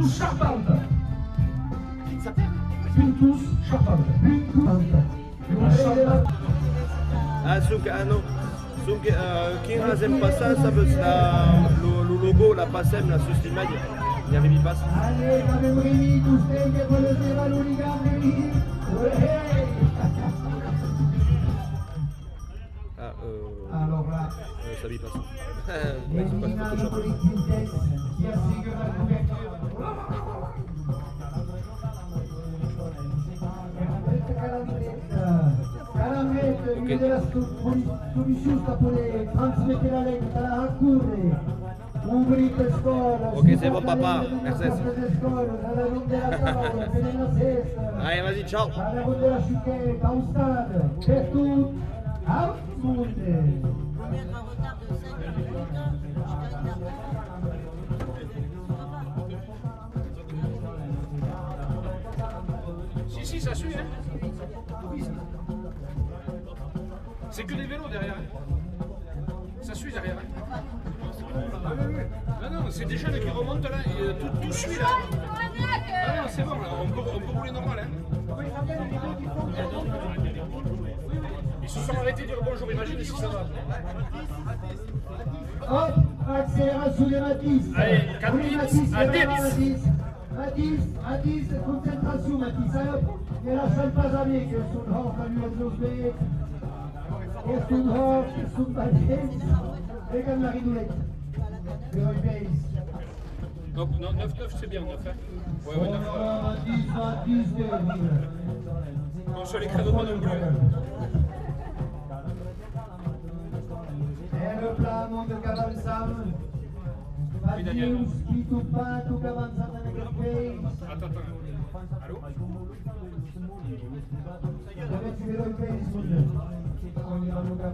Puntus Charpente. Puntus Charpente. Ah, non. Donc, qui razem passa, ça veut le logo, la passem, la sustimag, il y avait mis passe. Allez, quand Rémi, tous les qui veulent le faire à l'oligan, Rémi. Alors là, ça vit passe. les dynamiques collectivités qui assurent la couverture. Calambrette, une de las solucions que poder transmettre la lettre a la recurre. Obrir le score. Ok, c'est bon, papa. Merci. Allez, vas-y, ciao. A la route de la Chuquette, au stade, per tout, au monde. Mettre un retard de 5 minutes jusqu'à une heure. Si, ça suit, hein. C'est que des vélos derrière. Hein. Ça suit derrière. Hein. Ah, oui. Non, c'est des jeunes qui remontent là, et tout suit là. Ah non, c'est bon, là. On peut rouler normal. Hein. Ils se sont arrêtés de dire bonjour, imagine si ça va. Hop, accélération des Matisse. Allez, 4 Oui, Matisse, à 10. Matisse, concentration Matisse. Et la seule pas à lui, que son hors à l'USOB. Et son hors, son balai. Et comme la ridoulette. Le Rubeis. Donc 9-9 c'est bien, 9. Hein. Ouais, 9. 10, On se les crève pas non plus. Et le plat de Cavalsam. Matius, qui tout pas, tout Cavalsam avec le pays. Attends. Allô? Dove ci vedo il Facebook? Ogni Luca.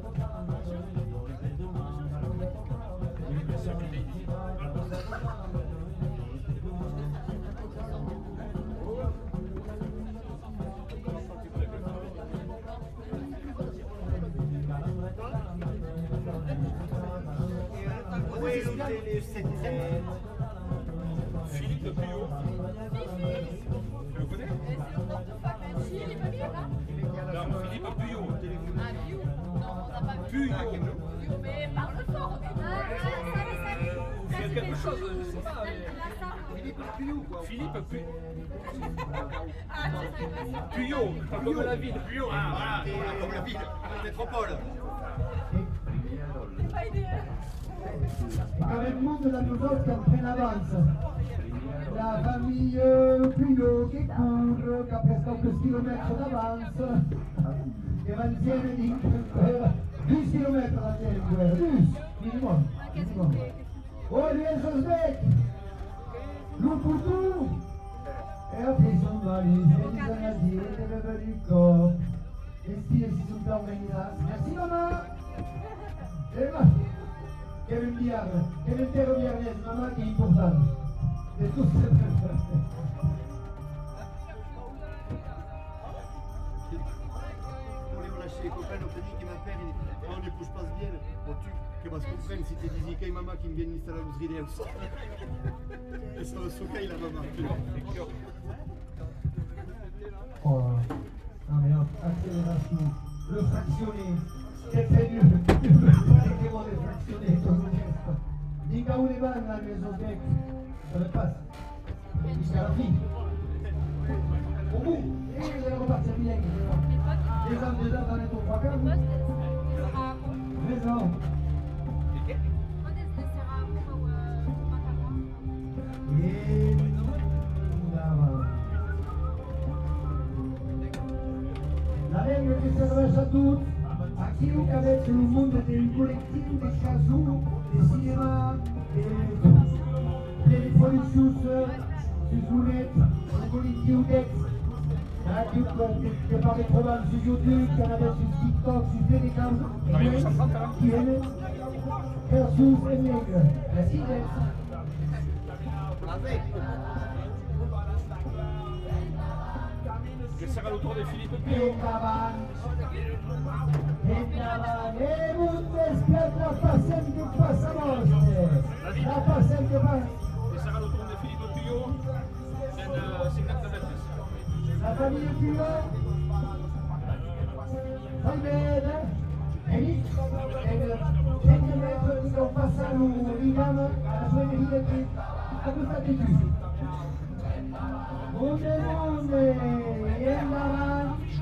Philippe Puyot. Tu le connais? Non, Philippe Puyot. Puyot. Mais parle fort. C'est quelque chose, je sais pas. Philippe Puyot, quoi. Philippe Puyot. Puyot, comme la ville. Puyot, voilà, comme la ville, la métropole. Avec le monde de la Nouvelle qui en prenne avance. La famille Puyot qui court, qui a presque quelques kilomètres d'avance. E mantiene di 10 km a tempo, 10 minimum. Oh, lui est suspect. Loup pour tout. Et après ils sont valise, et ils ont dit, et le venu du corps. Et si ils sont parvenus là, merci maman. Et bah, quel diable, quel interrogateur, maman qui est importante. C'est tout ça. Les copains l'ont dit que ma père, on ne pousse pas bien. Bon, tu vas se comprendre si tu dis qu'il y a maman qui me vient installer la loserie d'elle. Et ça va souquer la maman. Oh, non mais accélération, le fractionné, c'est très dur. C'est comment le fractionner comme geste. Diga où les balles à la maison bec, ça le passe. Jusqu'à la fille. Au bout, et vous allez repartir bien. Les hommes dedans, dans les trois quarts. Raison. Et la règle qui s'adresse à toutes, à qui vous avec le monde des collectifs, des chazous, des cinémas, des productions, des zoulettes, des collectifs d'ex. Que par les provinces sur YouTube, qu'il y en avait sur TikTok, sur Telegram, qui aiment versus les nègres. Merci d'être. Que sera l'autour de Philippe Puyot. E multe spiega la paziente che passa a morte. La paziente che passa. Que sera l'autour de Philippe Puyot. famiglia Pio, sai bene, e lì, 100 metri di non passare un rigamo, la sua vita che ha questa attitudine. Munde, e avanti,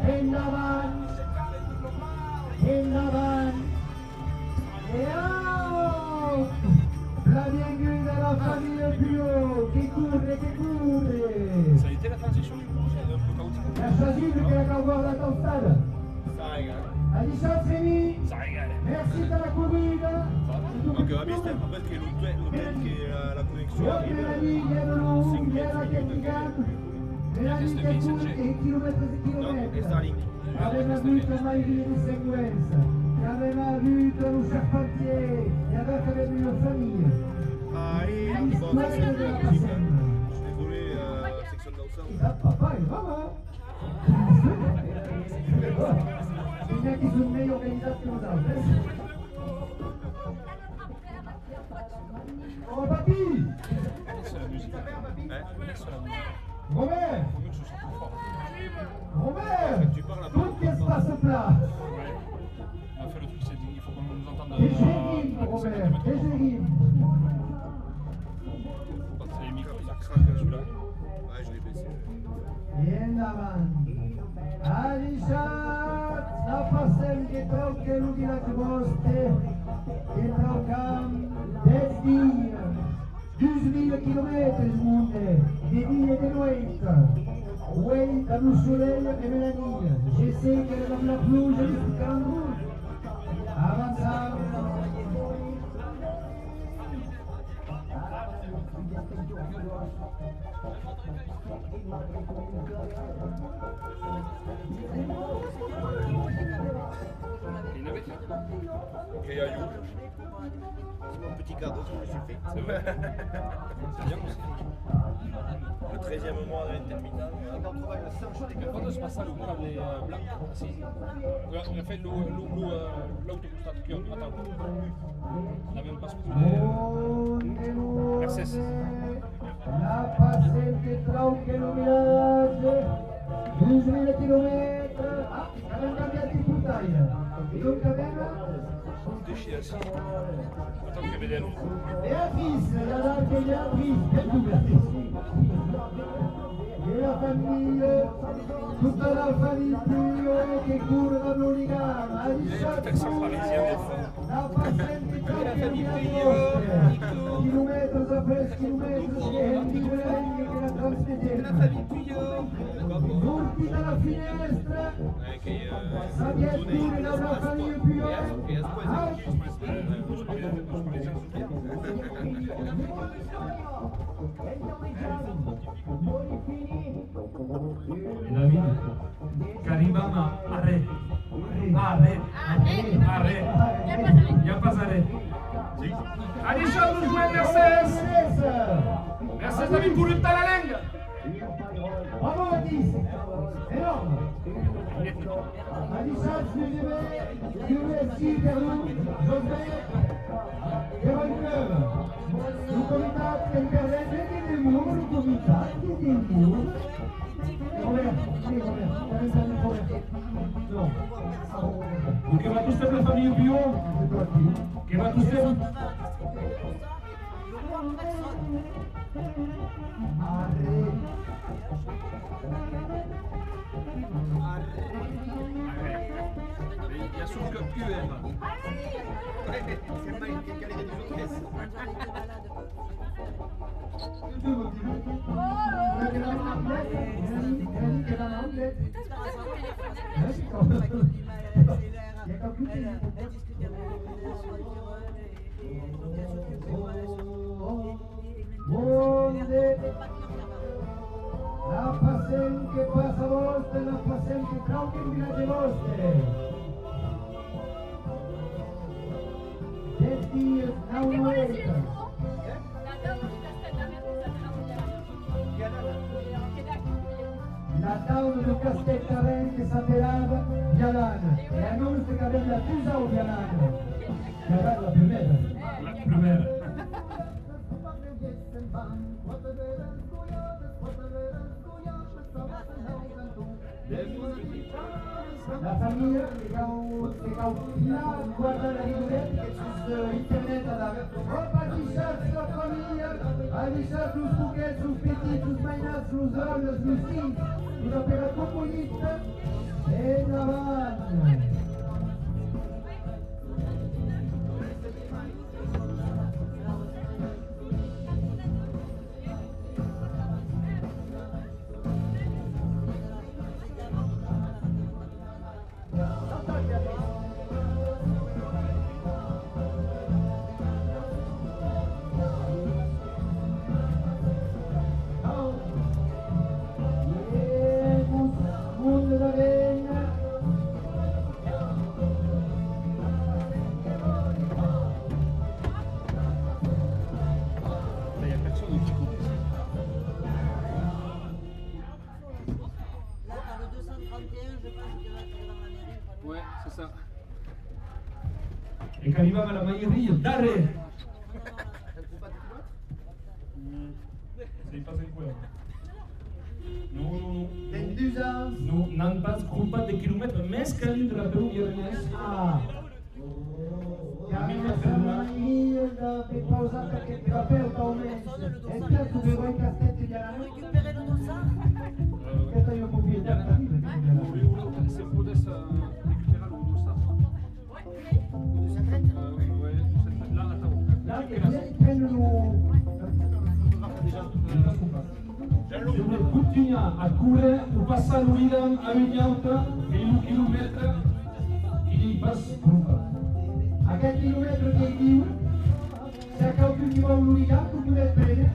e avanti, e avanti, e out! La bienvenue della famiglia Pio, che corre, che corre! Ça a été la transition du coup, c'est un peu chaotique. La Chasile che la avoir la Tostade. Ça régale. A 18 Ça régale. merci dalla corrida. Donc Rabiste, après que l'hôtel qui est la connexion Io arrive, Mélanie, Diablo, Diana Tecnicam, Mélanie che corre e chilometri e non, et chilometri. Starlink. Aveva avuto mai via di sequenza, aveva avuto un charpentier e aveva avuto una famiglia. Ah, et Une bon, histoire c'est de la possible. Passenne. Je vais voler la section d'ensemble. Ah, papa e mamma. I neanche sono meglio organizzati che nosaltres. Oh papi! C'est la musique. Hein? C'est la musique. Robert! Faut mieux que ce soit plus fort. Robert! Tu parles à Tout ce qui se passe là! Ouais. On a fait le truc, c'est il faut qu'on nous entende. Che gérime, Robert! Che gérime! C'est les micros, ça Ça craque craque celui-là. Ouais, je l'ai baissé. Vieni avanti! Alishat! La passem che trocca l'udina che vostre! Che troccam! Des dies! 12.000 km monde! Des dies et des nuits! Oui, dans le soleil et Mélanie! Je sais que dans la pluie, je suis calme! Avançam! Et une navette. Ok, à You. C'est mon petit cadeau que je me suis fait. C'est vrai. C'est bien aussi. Le 13e mois de l'intermittent. ¿Cuándo es pasar un cable blanco así? On a fait l'autobus attends. On n'a même pas Access. La passente tronche illuminate, 12.000 km. Ah, abbiamo cambiato di puntaglia. E non cambiava? Déchiration. Attends que BDL. Beatrice, la larga Beatrice, che tu Beatrice? E la famiglia, tutta la famiglia che cura l'Oligana, L'accent parisien est fort. la passente tronche illuminate, chilometri après chilometri, che è il livello che la trasmette. Tutti dalla finestra, Sabietture da una famiglia più David, Karibama, arrête. Arrête. Arrête. Ya pasaré. Alisha, nous jouons Mercedes. Mercedes David pour le talalenga. Bravo Mathis, énorme. Alissat, USC per lui, José, per il club. Un comitato che intervenne che del muro, un comitato che del muro. Robert, sì, Robert, 40 anni fuori. No. Che va tous la famille Bio. Che va tous Il y a sauf que UM. C'est pas une qualité du autres. La passione che passa vostra, la passione che tronca in villaggio vostre. Des dies, now wait. La tavola di Castetta Rente Saperava, Vialana. E a noi che abbiamo la chiusa o Vialana? Vialana la primera. La primera. La famiglia che guarda la rivoletta che su internet andava. Oh, Patricia, la famiglia, Patricia, sus buquets, sus petits, sus mainats, sus olles, sus fills, una pera comunista, e davant. Il n'y a personne qui connaît. Là, dans le 231, je pense qu'il va être dans la mairie. Ouais, c'est ça. E che arrivava la maieria, dare! Sei pas in quello. No. Vendusans. No, n'han pas compat de kilomètres més que l'île de la Perú i Arenès. Ah. Chiamino famiglia da pausa perché ti va aperta un mese. E te tu devo i cassetti di Arano. Récupérer le dossard. Che io puoi dire da dire. C'est Modeste récupérer le dossard. Ouais, là, attends. Là che prendono Sempre continua a cure, o passar l'Uidam a Vignauta, e un chilometre, i li pas compat. aquest quilòmetre que hi diu, si acau que hi va un unicat, que tu ets bene,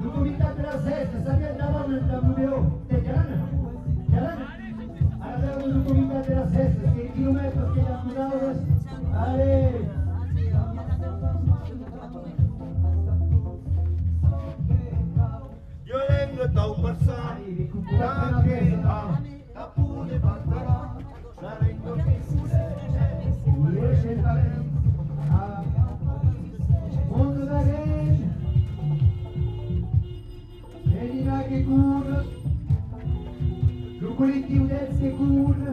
l'autoritat de la CES, sabia davant el WO, de Llarana. Ara veuen l'autoritat de la CES, que hi quilòmetres que hi ha posades, allez, Jo vengo tau passar, allez, cuculat la festa, tapu de batterà, sarengo che i riesce il valent, mondo da ren, venina che cura, lo collettiu d'ells que cura,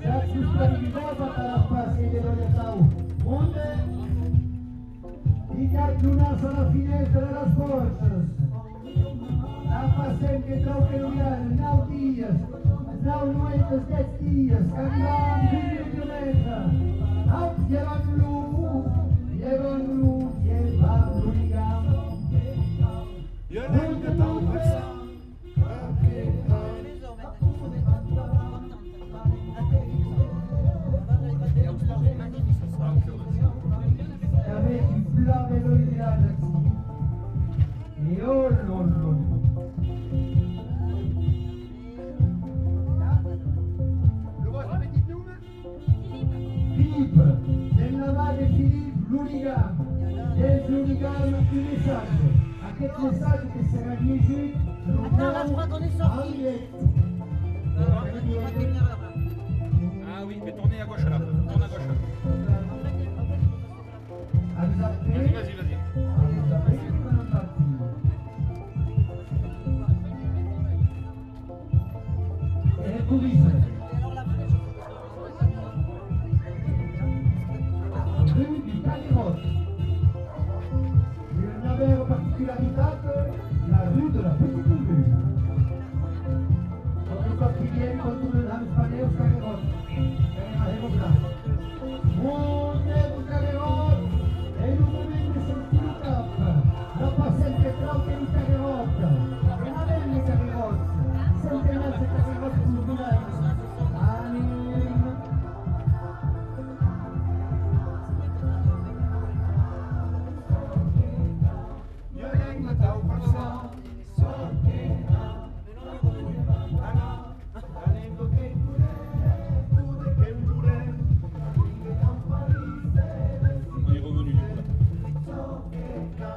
la sostenibilitat per la passi de l'orientau, onde i cal donar-se a la finestra de les portes, la passem que trau que no hi ha 9 dies, 9 noites, 10 dies, que arribaven 20 quilòmetres, au, llevant-lo, l'unigam. Jo vengo tau passar, Avec du plat mélodial, et oh lolo. Philippe, del navale Philippe l'unigam, des l'unigam un messatge. Aquest messatge que serà llegit Attends, là, je crois qu'on est sorti. On va tenir l'heure, là. Ah oui, mais tournez à gauche là. Tourne à gauche là. Vas-y. Alors, la flèche, Rue du Calerot. Une avère particolaritat, la rue de la Petite Rue. Tot cop que vient, continuem amb paneus Calerot. Monte du Calerot, en un moment de sentir el cap. No passem que trau que el Calerot. Que no ven el Calerot. Centenars de Calerot culturals. Anem. jo vengo tau passar, sarengo che pure che pure, On est revenu du coup là.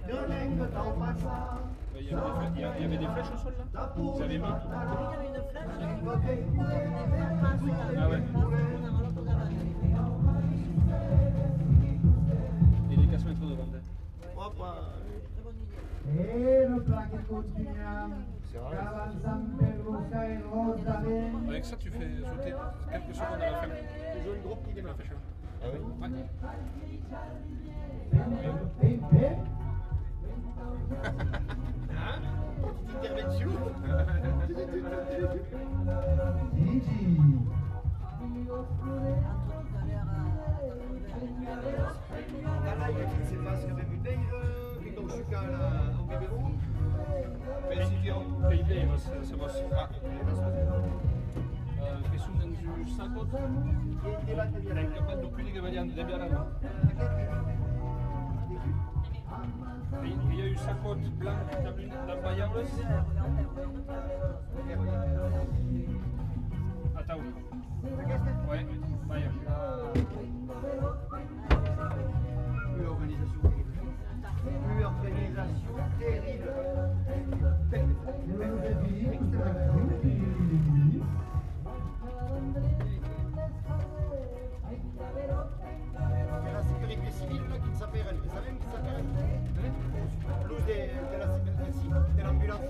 jo vengo tau passar, Il y avait des flèches au sol là. Vous avez mis. il y avait une flèche, des verres passés là. Ah ouais. On a l'autre d'avant. Et les 4 mètres devant. opa, Très bonne idée. E non pla che continuiamo, che avanzano per buscare il rosamento. Avec ça, tu fais sauter quelques secondes à la fin. Tu joues une grosse idée à la fin. Ah oui? Pepe. Intervention. Gigi. Là, il y a qui se passe avec une belle, quand je suis au Bébéro. काही नाही बस समज che sono nel sacco quindi che vediamo di abbiamo il y a eu sacco blanc d'Albayables attends ouais Maya L'organisation terrible. L'organisation terrible. C'est la sécurité civile là qui s'appelle. Vous savez qui s'appelle? L'ouze de l'ambulance.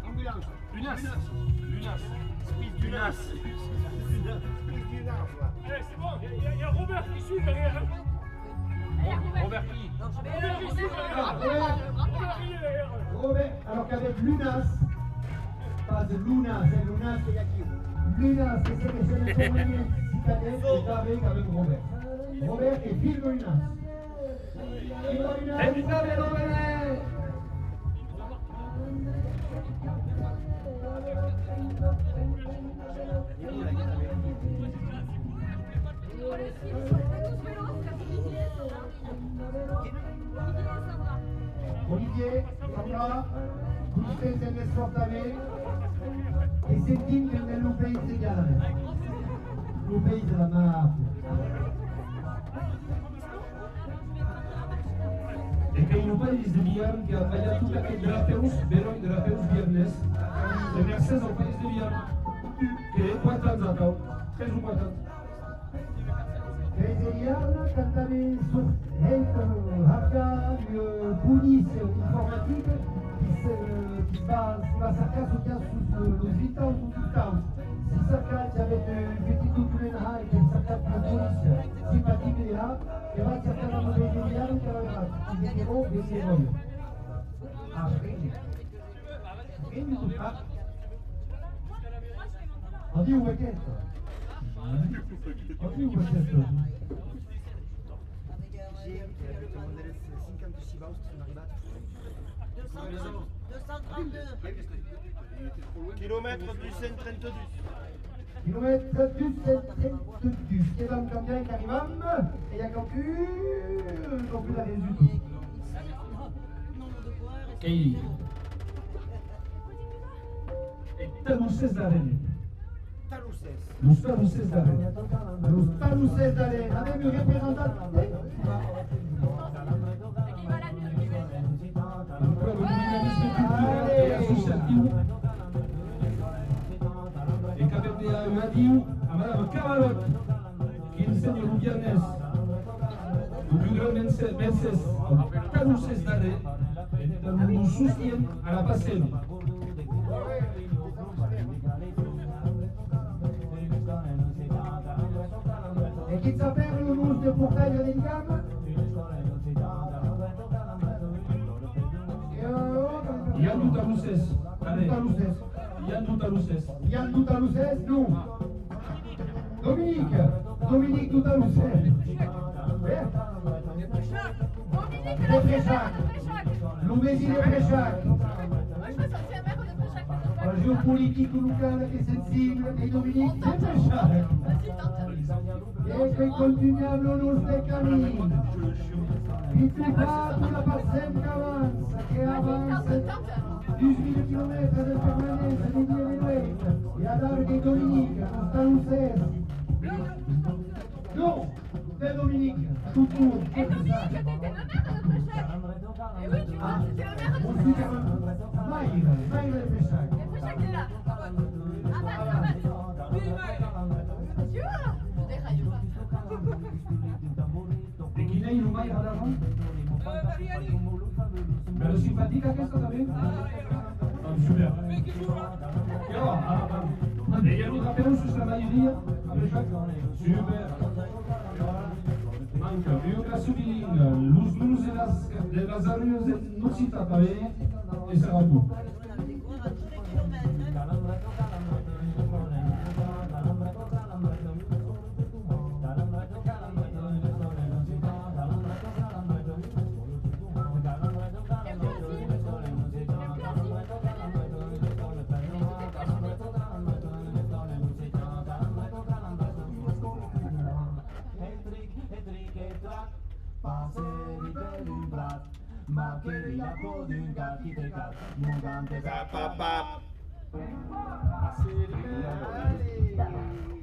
Ambulance. Lunas Speed Lunas Allez, c'est bon, il y a Robert qui suit derrière. Robert qui Robert qui suit derrière. Robert qui est derrière. Robert, alors qu'avec Lunas, pas de Luna, c'est Lunas qui est acquis. Lunas, c'est ce que c'est le premier citadin est avec Robert. Robert et filme Lunas. Filme Lunas, Olivier, Sandra, ustedes en esportable e sentim che nel paese italiano. Il paese della mafia. E que no país de Biar, que allá tu que de la Perus, pero de la Perus viernes, de Mercedes au país de Biar, que es 4 ans attends, 3 ou 4 ans. Brésiliana, cantare su Hakka, Punis informatique, qui va s'arrêter sur 15 los 8 ans ou 12 ans. Si s'arrête avec un petit document et qui s'arrête pour la police sympathique là, qui va s'arrêter dans le Brésilian, qui va s'arrêter au Brésilian. Ah, Rémi, on dit où est-ce? On dit où est-ce? J'ai avec le modèle 56 baus qui sont arrivés. 232. Kilomètre du Saint-32. Kilomètre du Saint-32. Che va cambiare che arriviamo e a conclure la résultat. Ei. E Taluses d'Arene. Talouses. Los Taluses d'Arene. Los Taluses d'Arena, avec le représentant. Il proprio dinamismo culturale e associativo. E che avete radio a Madame Cavalot, che insegna il viernes. Il più grande Mercedes, Taluses d'Arene, e lo sostiene alla passione. E chi sapeva l'unus del portaio del gamma? Yann Taluses. Taluses. Yann Taluses. Yann Taluses, non. Dominique Taluses. De Préchac. L'Ouvesi de Préchac. La géopolitique locale est sensible et Dominique de Préchac. E che continuiamo nostre cammini. Il più fatto la pazienza avanza, che avanza 10.000 km de permanenza di via Veneto e ad Arche Dominica, non sta Lucera. No, de Dominique, tutto. Et Dominique, t'étais le maire de Préchac. Et oui, tu vois, c'était le maire de On dit que Maïra de Préchac. Et Préchac est là. Amat. Oui, tu vois, je déraille pas. E chi lei lo mai alla Mariani. Pero simpatica questa también? Super. Ja, ella lo rapero su la mayoría. Super. Manca biografia, luz de las áreas de Nocita también. Et ça va tout.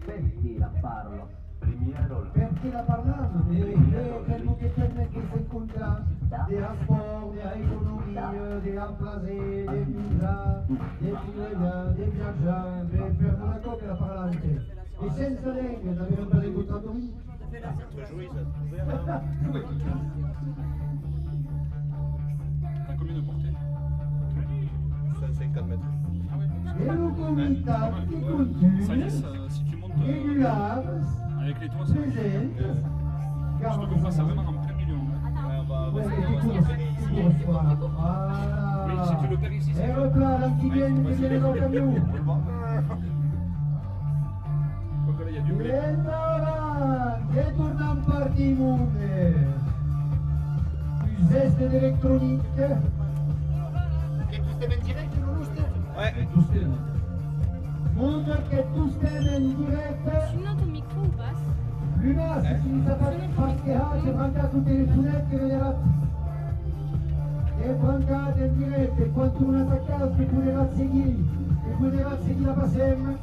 Perché la parlo? Perché la parlando? Quello che permette che si incontra des rapports, des économies, des remplacés, des visas, des citoyens, des viaggiatori, per una cosa la parlate. E senza lei, l'avete pas incontrato lì? Très joli ça. T'as combien de portée? 50 mètres. Ah ouais. E un comitato che Ça continua, lisse, si tu montes regolare, avec les toits, ça va. presente, Je veux qu'on fasse ça vraiment en plein milieu. Ouais, on va Ouais, essayer. che course, voilà. Oui, si tu le perds ici, c'est E repla qui viene dans le camion. Donc là, il y a du blé. Viens avanti, e torniamo in parti monde. Plus d'électronique. Che tu stai in direct, non lo stai? Ouais. Monde che tu stai in diretta. Tu montes ton micro ou pas? Luna, se ti sta facendo franca tutte le sunette, vedrà. E francate in diretta, e quanto una attaccata, che tu le razzeghi, e tu le razzeghi la passem.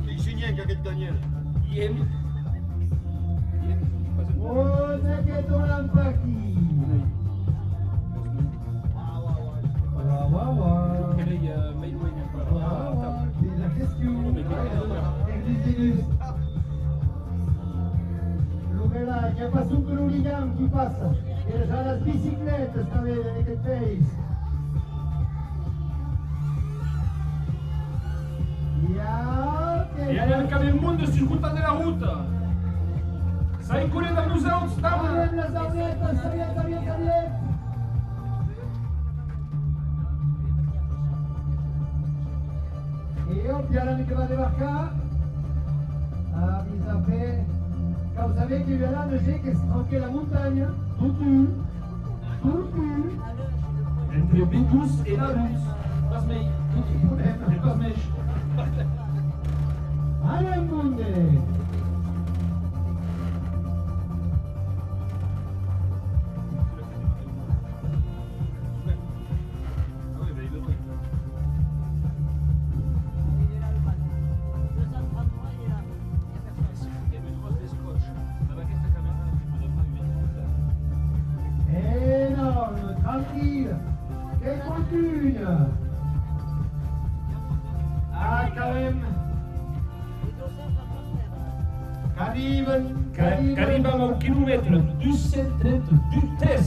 Il génial qui a gagné Daniel. Monde che torniamo parti. C'est la question. Là, il n'y a pas sous que l'hooligan qui passe. Et déjà la bicyclette, sta vedendo che face. E aí ele cabe mundo se escuta de la ruta. Sai correndo nos altos, tá? Sabiet, sabiet. Et hop, il y a l'ami qui va débarquer. Ah, vous savez, quand vous savez qu'il y a là, je sais que c'est tranquille la montagne. Tout. Entre Bitus et la Rus. Pas mei. Pas mei. Allez, monde. Énorme, tranquille. Quelle fortune. Ah, quand même. Arrivano a un chilometro 233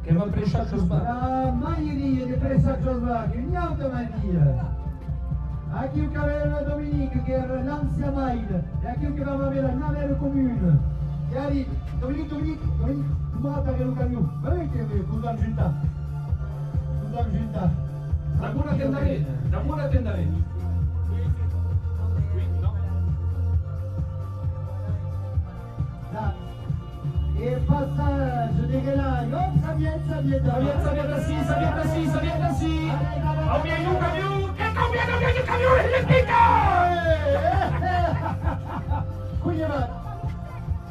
che va preciato sbaglio. La maioria dei pressagiosvaghi, niente mai dire. A chi che aveva Dominique, che era l'ansia mail, e a chi che aveva la nave comune. E arriva, Dominique, tu guarda che lo camion. Ma vedi che Kudan Giunta. Da buona tendare. Là. Et passage des guélailles, hop, ça vient assis. Combien de camions? Combien de camions? Cugliava.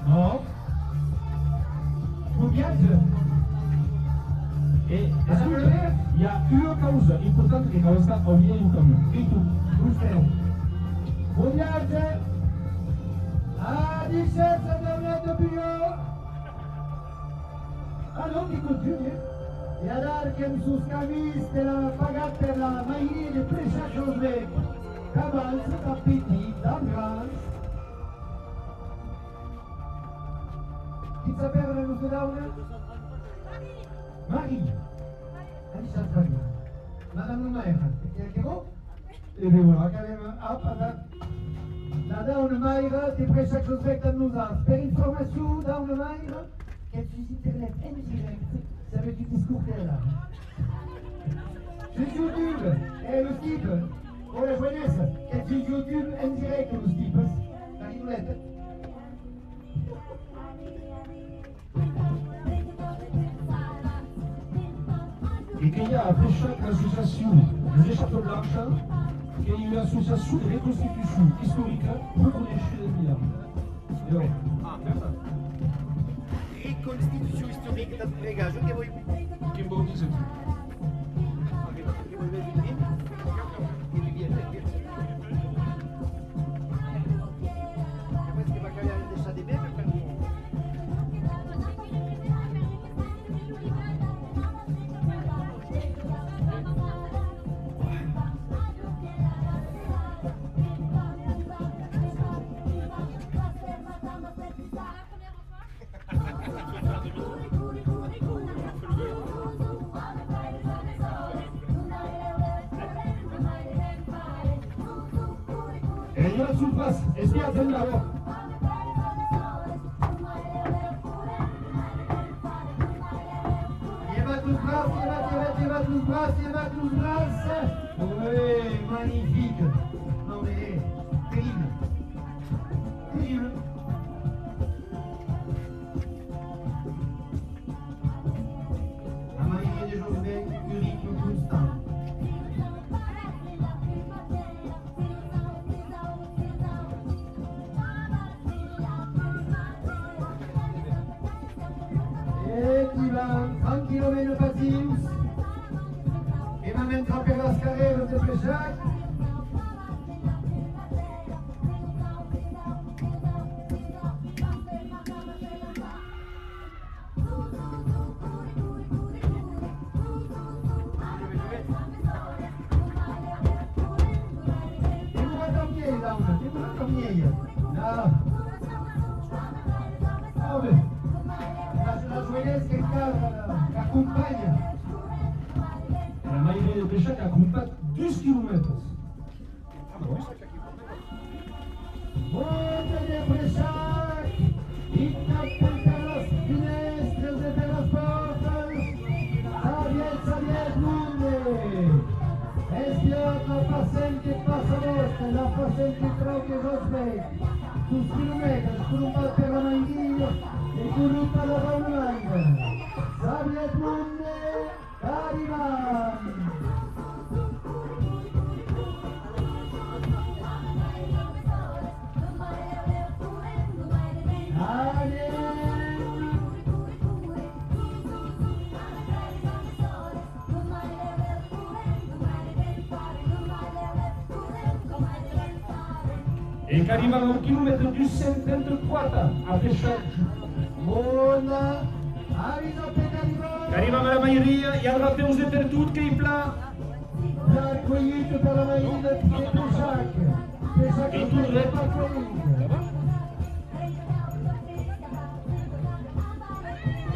No. Un viaggio. E il y a une cause importante che causa combien de camions? Et tout. Giusto. Un spiagge, a discenza del bio, a non di continui, e ad archem sus camis de la pagat per la mairie de presachos vec, cabans, tapiti, damgrans. Qui s'appelle la nous daune? Marie. Elle s'appelle Marie. Madame la maire, è che mo? E voilà, quand même, hop, la daune maire, des presachos vec dans nos ans. Per information, daune maire, qu'elle sur internet en direct, ça veut dire discours là. Sur YouTube, et le type, pour la jeunesse, qu'elle sur YouTube en direct, le type, la rigolette. Et qu'il y a après chaque association des échappes blanches, qu'il y a une association de reconstitution historique pour connaître les milliards. Ricostituzione storica da pregaggio che voi Che vuol dire? che voi vedete che vi viene e poi si va a cambiare il dessin des bébés per E io sul pass, e spiazza il lavoro. tous bras. Oui, magnifique. Non mais, terrible. Terrible. La magie des journées du rythme constant. E ti va tranquillamente pazienza. E ma mentre per la scarriera del Pesciac. La maioria del Pesciac accompagna 12 km. Monte del Pesciac, incappate per las finestre e per las portas. Sabiet, munde. Espiot la paciente passa vostra, la paciente troche rosbe. Sus kilometri, curumbat per la manghia e curumbat la raunanda. Sabiet munde, cariman. E che arrivano a 1 km di 134 a Pesciac. Mona, arriva per arrivare. Arrivano la maioria e al peuse per tutto che il plan. Raccogliete per la maioria del Pesciac. Pesciac E tu è re- raccogliete.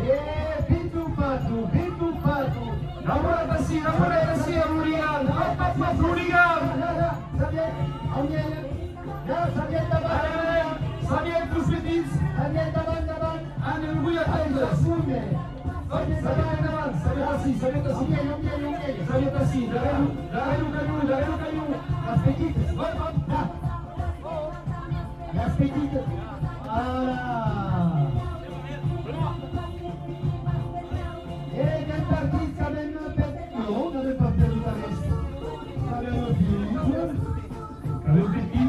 E pitupatu. Lavorata sì, Florian! Papà Florian! Sabiet, Agnella. Sabiet davant. Sabiet tous petits! Sabiet davant. Anne lui attendre! Sabiet assis! Sabiet assis! Darrere caillou! Las petites. Las petites. Voilà. Et quel parti quand même perdu? Non, on n'avait pas perdu la reste. Ça avait un but. Avec petit,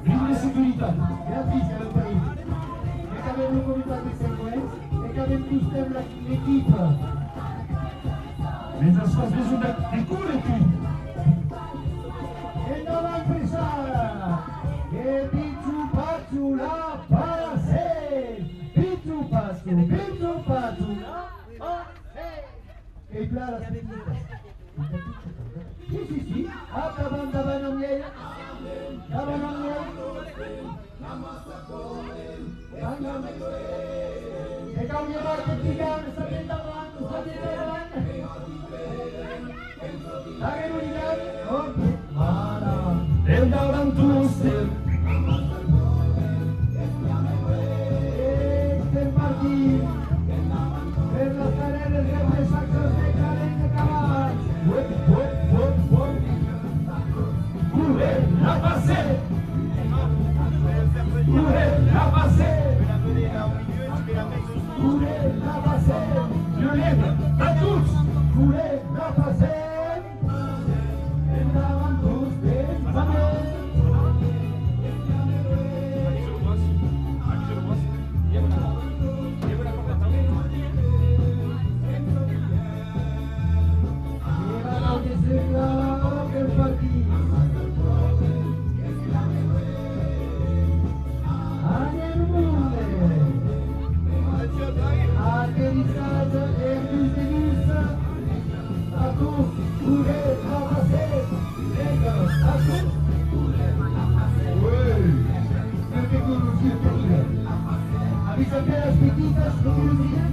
ligne de sécurité. Gratis, c'est le pays. Et quand même le comité de séquence. Et quand même tous t'aiment l'équipe. Mais ça se passe besoin des coups, l'équipe. Et devant Pesciac. Et Et puis là, la si. Hop, d'abord, on y est. D'abord, on y est. Et quand on y va, le petit gars, ça vient d'avant, ça vient d'avant. Allez, mon gars. Ok. Voilà. E davanti a te. E c'est parti. Per la carriera del Re Sacro de Calais Caval. Où est la passée? Où est la passée? Où est la passée? Violette à tous. Où est la passée? Et davant tous des familles.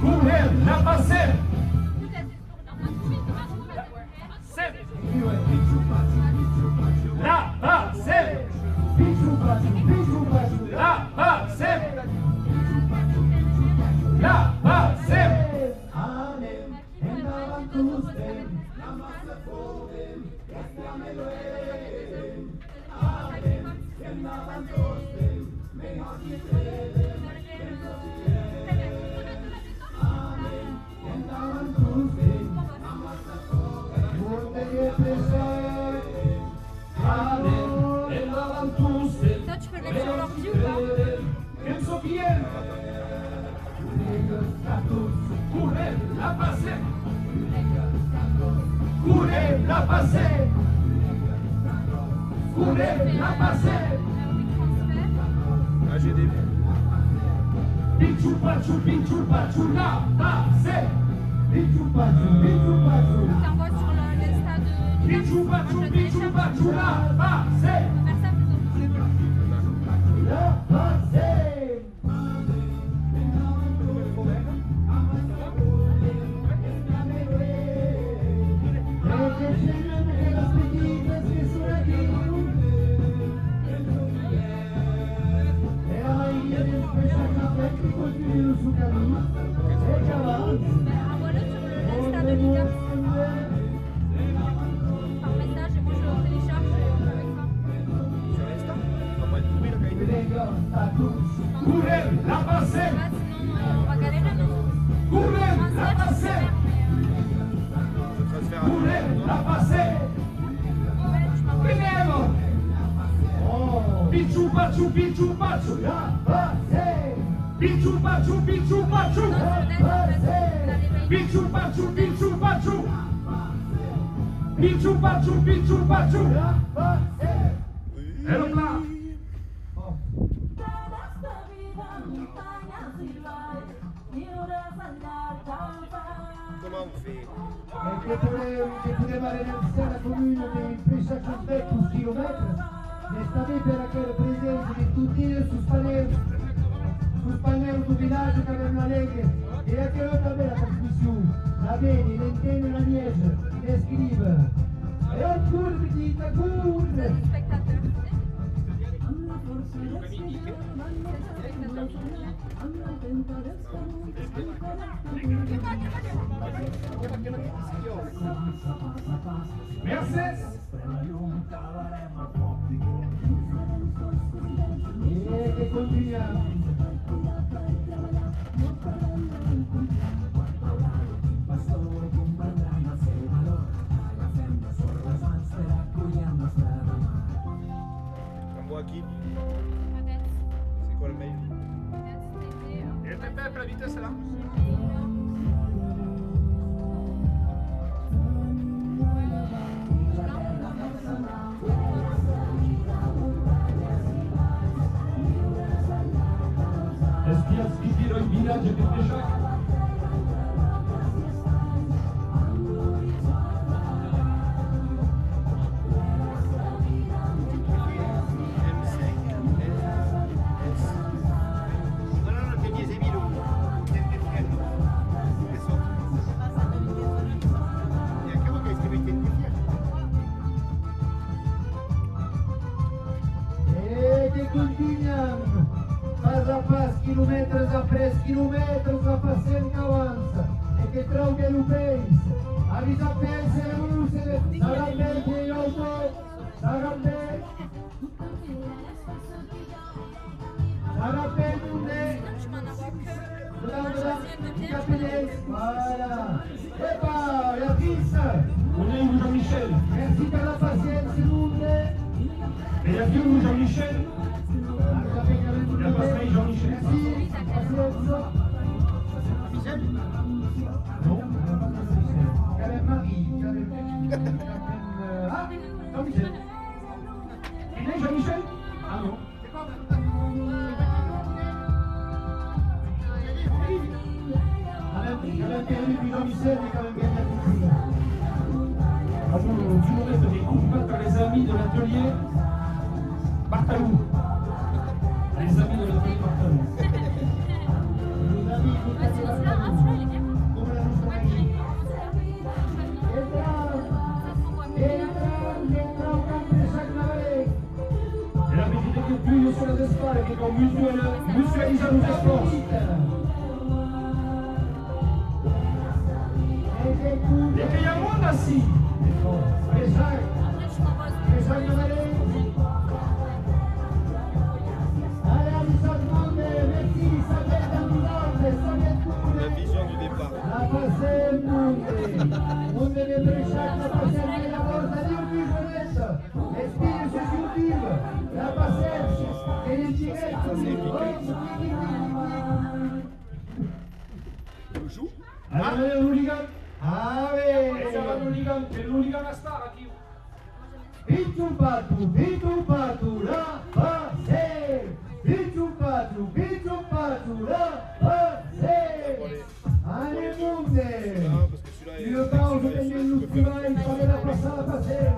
Où est la passée? La passée. La passée. La passée. Toi, tu peux le mettre sur l'ordi ou pas? Penso bien. Où est la passée? Où est la passée? Où est la passée? Ah, j'ai des... Pichu pachu, la passée. T'envoies sur l'insta de... Pichu pachu, la passée. On va faire ça plutôt. La passée. Envoie-le sur l'insta de Lucas par message et moi je le télécharge et on joue avec ça. Sur l'Insta? Ça va pas être pourri, la qualité. Où est la passée? Ah, sinon, on va galérer, non? Où est la passée? Je transfère à Où est la passée? Primero. Pichu pachu. La passée. Pichu pachu. Non, c'est net, en fait. On a les mails. Pichu pachu. Pichu pachu. La passée. Ero là. Comment on fait? Che poteva realizzare la comune dei 300 km, ne stavi per avere presenza di tutti su Spagnola do villaggio che aveva una lega e anche loro aveva la trasmissione, la vedi, l'intende la niese, le scrive. E un curve di C'est curve. du spectateur. Mercedes. E che continuiamo. T'envoies à qui? Peut-être. C'est quoi le mail? Peut-être c'était, Elle était belle la vitesse là. Espias che tiro in villaggio che pesce. chilometri apres chilometri a passare in avanza e che trovi l'upens. Avisa pensa le luce, sarà bene che io sarà bene. Sarà bene voilà. Et bah, la piste. On est où Jean-Michel? Merci pour la patience, s'il vous plaît. Et il y a qui où Jean-Michel? Il y a pas ça, Jean-Michel. Merci. Patience. Non? Il y avait Marie, il y avait... Ah, Jean-Michel. Il est Jean-Michel? Ah non. Il y avait perdu puis Jean-Michel, mais quand même bien la Ah bon, tu nous restes des coups de par les amis de l'atelier Bartalou. Les amis de l'atelier Bartalou. Les amis, il faut Ah, c'est là, ah, celui-là, il est bien. comme la rouge Marie. Entra un campo chaque navale. Et la petite équipe plus sur les espaces qui vont mutualiser nos esforces. Et qu'il y a monde assis. Pesar, Après, je propose. pesar navale. Allez, Alison Monde, merci, ça fait un minute, ça fait La vision du départ. La passée Monde de Bresciac, la passée de la porta di un Giulietta, Espirito su YouTube, la passée, et les diretto, On joue? Allez, le hooligan. Ah Et ça va oui. le hooligan. Et le hooligan à star à qui? Vitu patu, la passée. Vitu patu, la passée. Allez, Monde. Parce que celui-là est. Une pause degli ultimai, fare la passata passione.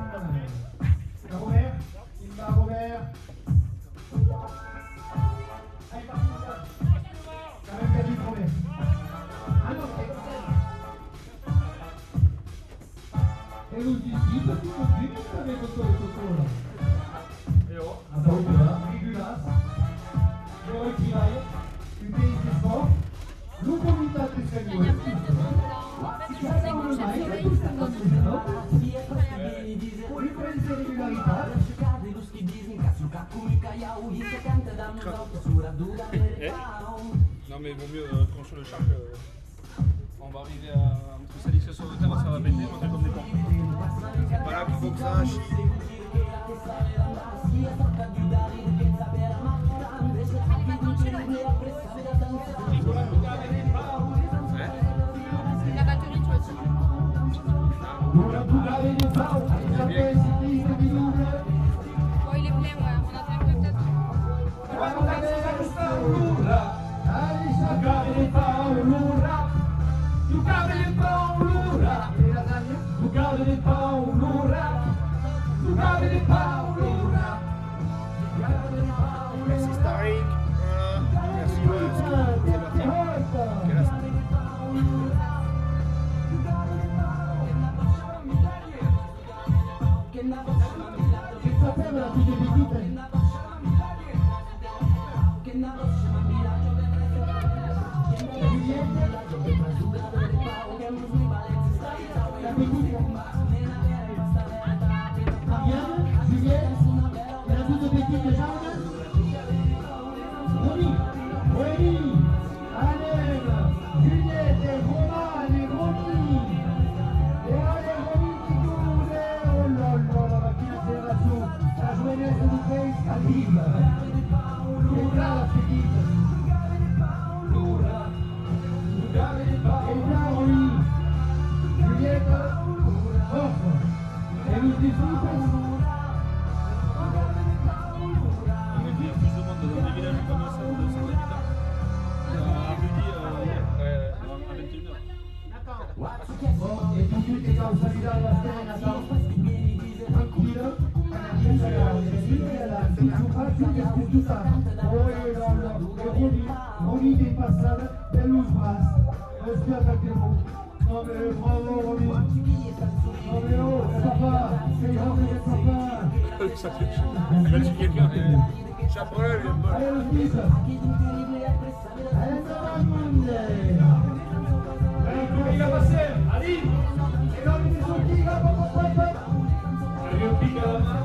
Da Robert, il va Robert. Hai partito. T'avais perdu le premier. Ah non, e l'ultimo, tu continui a avere questo là. Et oh. Ah, ça va, là, Rigulas. Le retirail, une pays du sport. L'ucomità del Il y a Seigneur. plein de monde là. En fait, je sais que j'ai Eh non mais vaut mieux quand sur le shark, on va arriver à entre s'aligner sur le terrain, ça va péter, on va faire comme des cons. C'est pas là qu'il faut que ça chie. La batterie, tu aussi. L'una bugare di Pau, sapete si dice di Luna. Bon, il est plein, ouais. On attend un peu peut-être. Giocare di Paolura. Giocare di Paolura. E la Tania? Giocare di Paolura. Giocare di Paolura. Merci Starik. Voilà. Merci Wolski. C'est parti. Quelle aspect. Che sapeva la più debitita? La petite? Marianne? Juliette? La plus de petite Jeanne? Romy? Noémie? Alain? Juliette? Et Roman? Et Romy? Et allez, Romy qui tourne! Oh là là, la petite génération! La jeunesse du pays arrive! Et là, la petite! Et là, Romy! Juliette? Off! Et nous disons On est bien plus de monde dans des villages comme ça de 100 habitants. À Rudy, à 21h. Bon, e tu tutti che ho salito alla stella, tranquillo, Romy di passata dello sbasso, aspetta che no, bravo Romy, no, oh, papà, sei hombre de papà. Ça fait chier. Elle va tuer quelqu'un. Chabrol, le bon. Allez, le fils. Allez, ça va, monde. Allez, il va passer. Allez. Et là, il est sorti, là, papa. Allez, on pique à la main.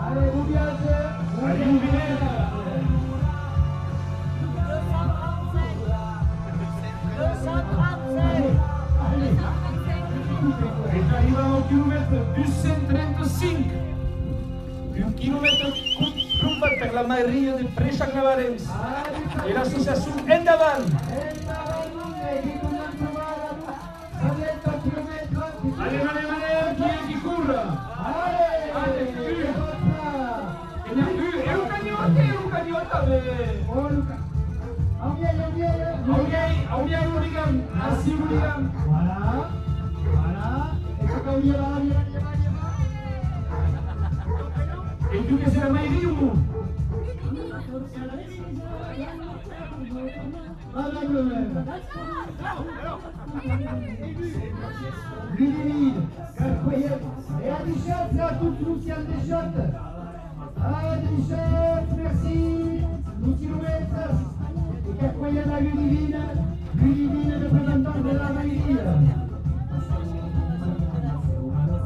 Allez, vous viagez. Allez, vous venez. 237. Et arrivant au kilomètre 235. Un kilomètre rumba per la Maria de Preixacavarens et l'association Endavant. Allez, qui court. Allez, è un cagnotta, a un hooligan, así hooligan. Voilà. Et quand on y va. Et tu que c'est la Maïri ou? Madame le maire. Ludivine, incroyable. Et à Deschat, c'est à toute Luciane Deschat. À Deschat, merci. 10 kilomètres. Et incroyable à Ludivine. Ludivine, représentante de la mairie.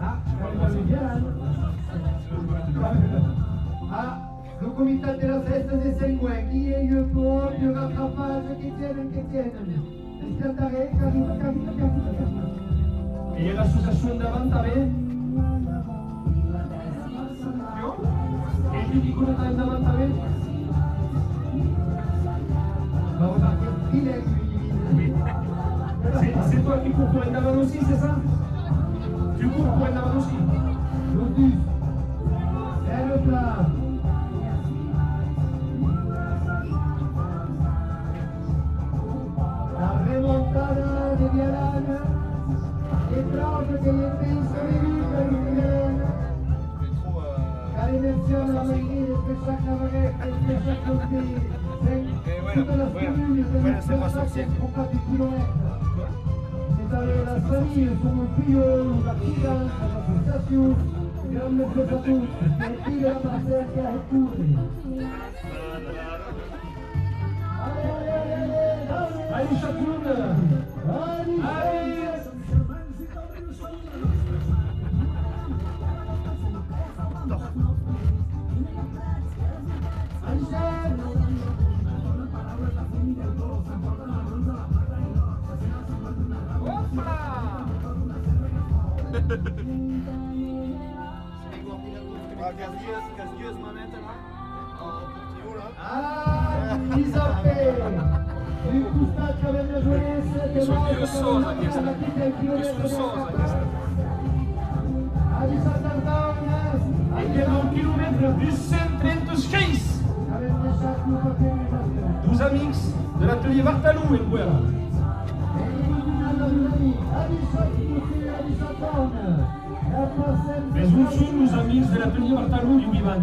Ah, je vais bien. Ah, le comité de la fête des 5 mois, qui est le pont de rattrapage qu'Étienne. Escantare, Carita. Et l'association d'avant t'avais? Et tu dis qu'on est d'avant t'avais? Va remarquer, il est C'est toi qui cours pour Endavant aussi, c'est ça? Tu cours pour Endavant aussi? Lotus, c'est le plat. La remontada de Vialana, étrange que le pays soviétique l'Ukraine. Car menziona la Maïri de Preixac-Navarrete et Preixac-Lotté. Toutes les communes de Preixac font pas du kilomètre. C'est allé la famille, son fille, l'accident, l'association, grande prestato, et il est la parcelle qui a retourné. Allez, Chapoun! Allez! Casieuse maintenant. Ah, Giuseppe! Il custat che aveva giovenese che Sono va io sono a questa. che Sono sosa questa. a 17 anni Et il au kilomètre 236. aveva lasciato un papier 12 amigos de l'atelier Vartalou en Guerra. Mais où sont nos amis de l'atelier Vartalou du Bivan?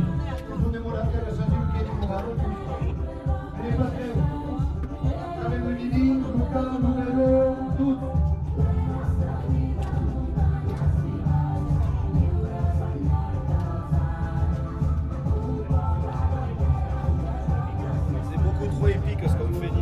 C'est beaucoup trop épique ce que vous faites.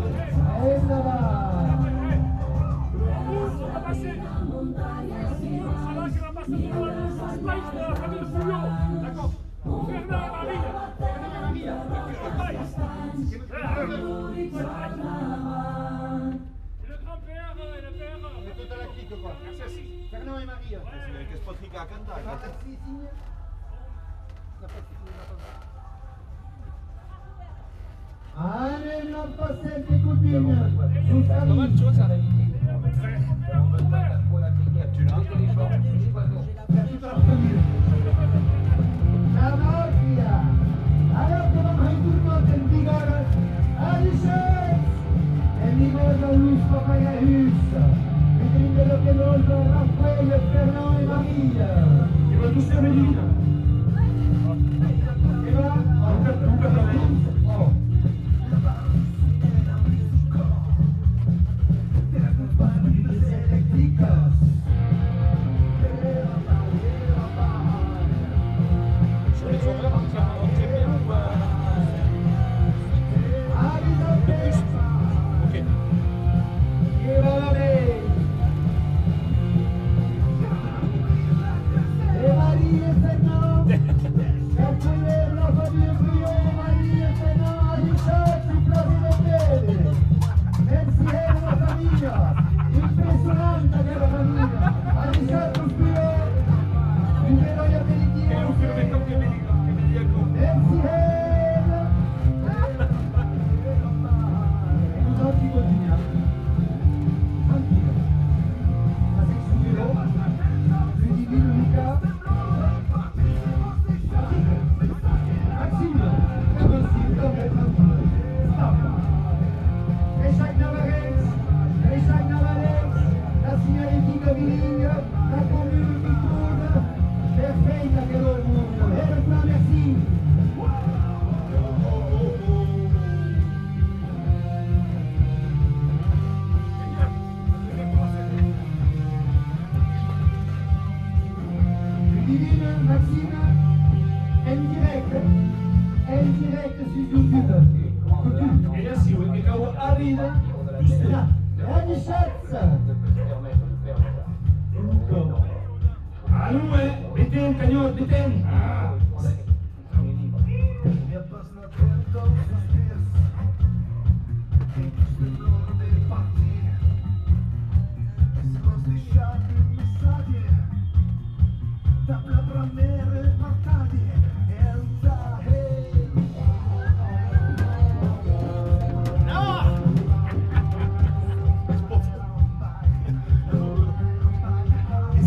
Fernand et Marie. Qu'est-ce que Patrick a canté? Allez, non pas cette écoutine. Pas mal, tu vois ça? Raphaël, Fernand et Marie. Ils vont tous faire Méline. Et là, les électriques. Sur les horaires, on très bien ou pas? De plus? Ok. Et voilà, et Marie et Fernand. Accogliere la famiglia Brion, Maria e Fernand, aiutateci, presidente. Insieme la famiglia, impressionante che la famiglia. Ha risalto il Brion, il vero aperitivo. È un film che mi dico. Insieme. E noi oggi continuiamo. Antica. La sexualità, il divino Luca. Maxime, Richard Navarez, la signorità Viligno, la commune Picoune, perfetta che lo mondo. E le flamme merci. Divine, Maxime, en direct sur YouTube. Et là, si vous arrive, juste là. Rani Schatz. Allô, détenne, cagnotte, détenne.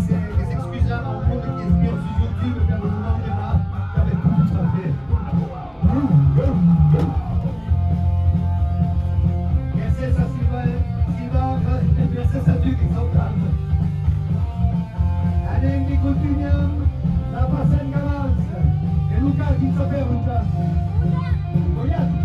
Che si scusa un po' perché spiego su YouTube per un nome ma per tutto Prinsessa Siva, prinsessa du qui sont calmes. Allez, qui continuons, la passane avance. Et Luca qui se fait Luca. Regarde.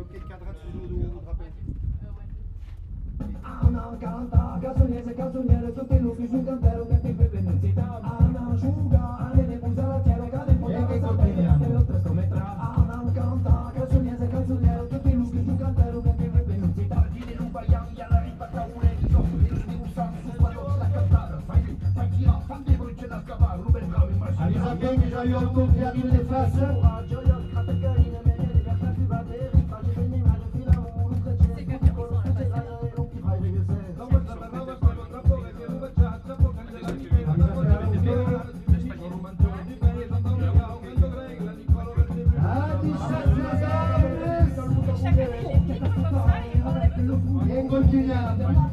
Quel cadrage vous rappelle? Anna canta, canzoniere, tutti i lupi sul cantero che ti fai venire. Anna asciuga, alle ne musa la cielo, cade in fondo, che continuiamo. Anna canta, canzoniere, tutti i lupi sul cantero che ti fai venire. Partire non variamo, ya la riparta un episodio, e non devo usare su squadro la cantare. Fai gira, fai brucia da scavare, Ruben Bravo in marcia. Allez, ça bien que j'ai eu un tour qui arrive des faces. E continuiamo.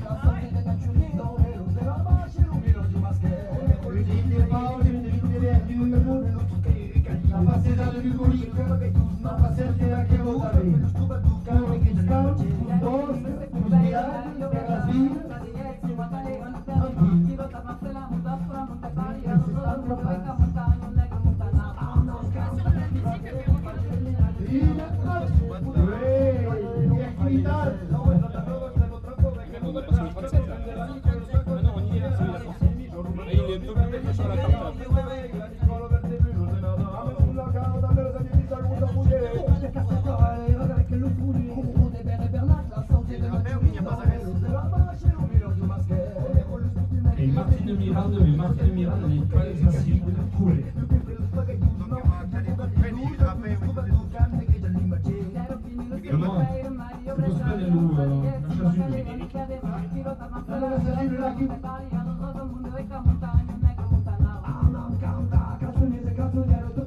La passeggiata di Colico, la passeggiata che votare. Caro che scalci, un posto, un sbiato, per la svina. Allora se si lagi.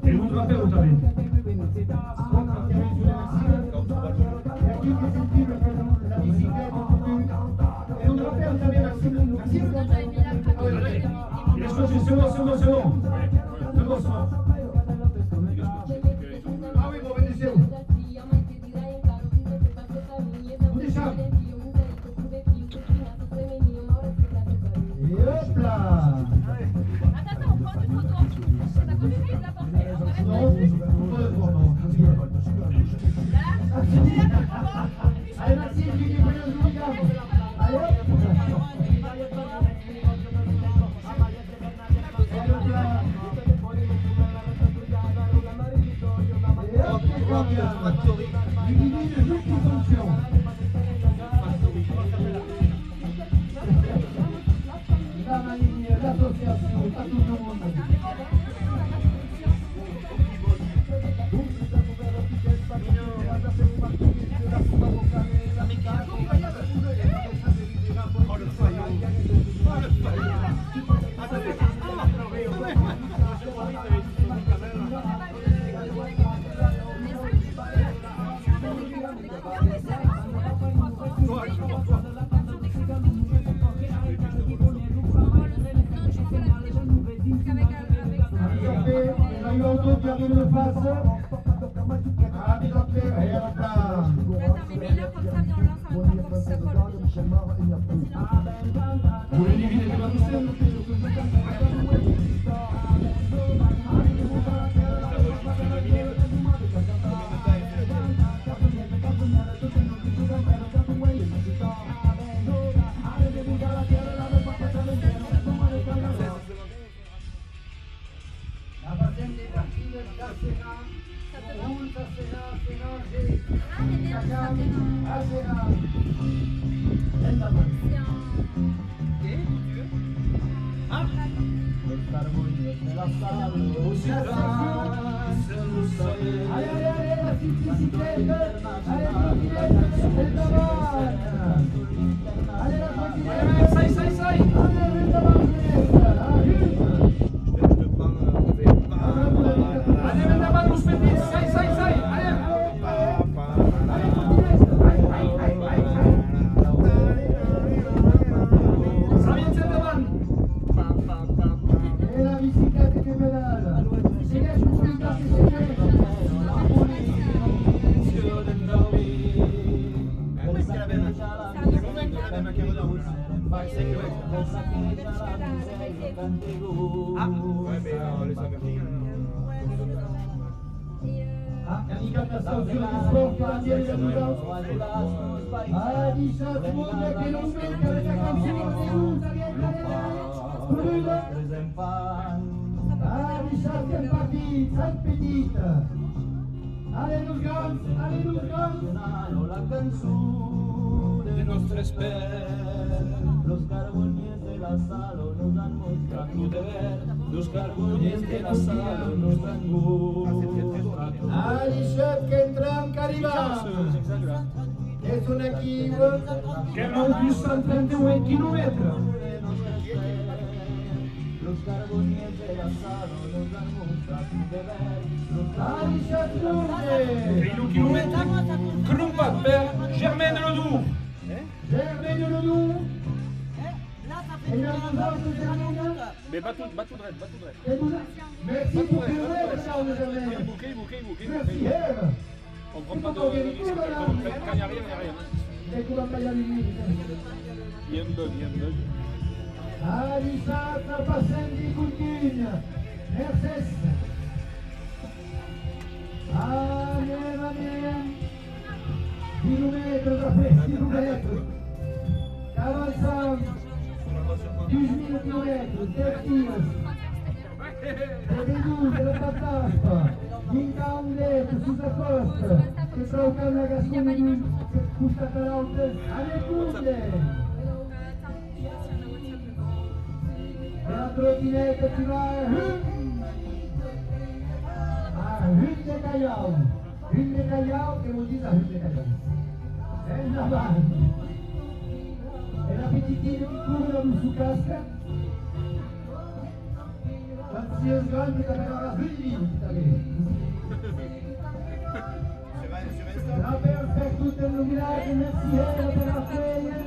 Il contrapeuta lì. E a chi che sentiva la bicicletta e un terapeuta aveva Il suo c'est bon, c'est bon, c'est bon. C'est bon, ça. Ah oui, bon, venez où? Où diciamo? Et hop là! Attends, on prend une photo. T'as connu de la porter. Non, allez, Maxime, tu dis voyons nous regarde. Allez hop! Et hop, c'est pas bien. Il dit une multifonction. La manie, l'association, pas tout le monde. Qui arrive de face. Ah, mais donc, et hop là. Vous voulez diviser les Marousses? La patiente est partie de Cacera. Roule Cacera, Séranger. Cacam, Acera. Allez, allez, allez, la petite bicyclette. Allez, la trottinette, elle t'avance. Allez, la trottinette. Ça y, ça y, ça y. Allez, elle t'avance, Allez, venez là-bas, nous faites ça y, ça y, ça y. Allez. Ça vient de cette vanne. Et la bicyclette qui pédale. Et là, je vous dis pas que c'est bien. Ah, ouais, mais les Américains. Handicapation sur du sport canadien et amusant. Ah, 17 secondes, quel ouvert avec la canción de vous, ça vient de Brûle. Ah, 17 c'est parti, 5 petites. Allez, nous grands, allez, nous grands. De nostra espera, los carbones de la sal nos dan muestra tu deber, los carbones de la sal nos dan muestra. Ah, 17 qui entran, qu'arriba. És un equip Que no plus 131 kilomètres. Los carbones de la sal nos dan muestra tu deber, Ah, 17 secondes. Et le kilomètre, Krumpat per Germaine Ledoux. Germaine Ledoux. Là, ça Et fait là, nous autres, Germaine. Mais bateau dread, bateau dread. Et vous, merci pour que vous êtes là, Germaine. Bouquet. Merci, Eve. On prend pas de risque. Quand il n'y a rien, il n'y a rien. Et qu'on va pas y aller vite. Il y a un bug. Alisata Passendi Coutinho. Mercedes. Allez. Kilomètres après kilomètres. 45. 12 000 kilomètres. Tertiles. Redus, la Patasta. Incaundet, Susacosta. Che trauca una gastronomia. Che custa talaute. Alle Cunde. Et la trottinette qui va à Hutte de Callao. Hutte de Callao, che vuol dire Hutte de Callao. È la vanne. appetitino di cura su casca. Anzi, grande che aveva la figlia, la perfetta tutte illuminate, merci per la figlia.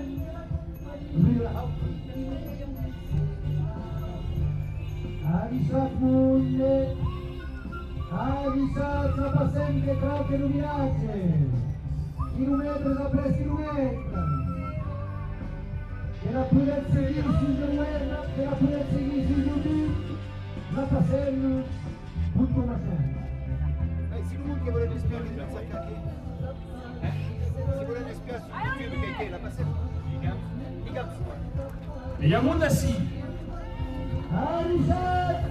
Avisat munde, avisat la passente croce illuminate, chilometri da presso chilometri. Che la purezza seguire sul guerra, che la purezza seguire sul YouTube, la passenne, tutto una scena. Si vous qui voulez l'espion, il va s'accaquer. Si vous voulez l'espion sur YouTube, quelqu'un l'a passé. Vediamo da sì. Avisat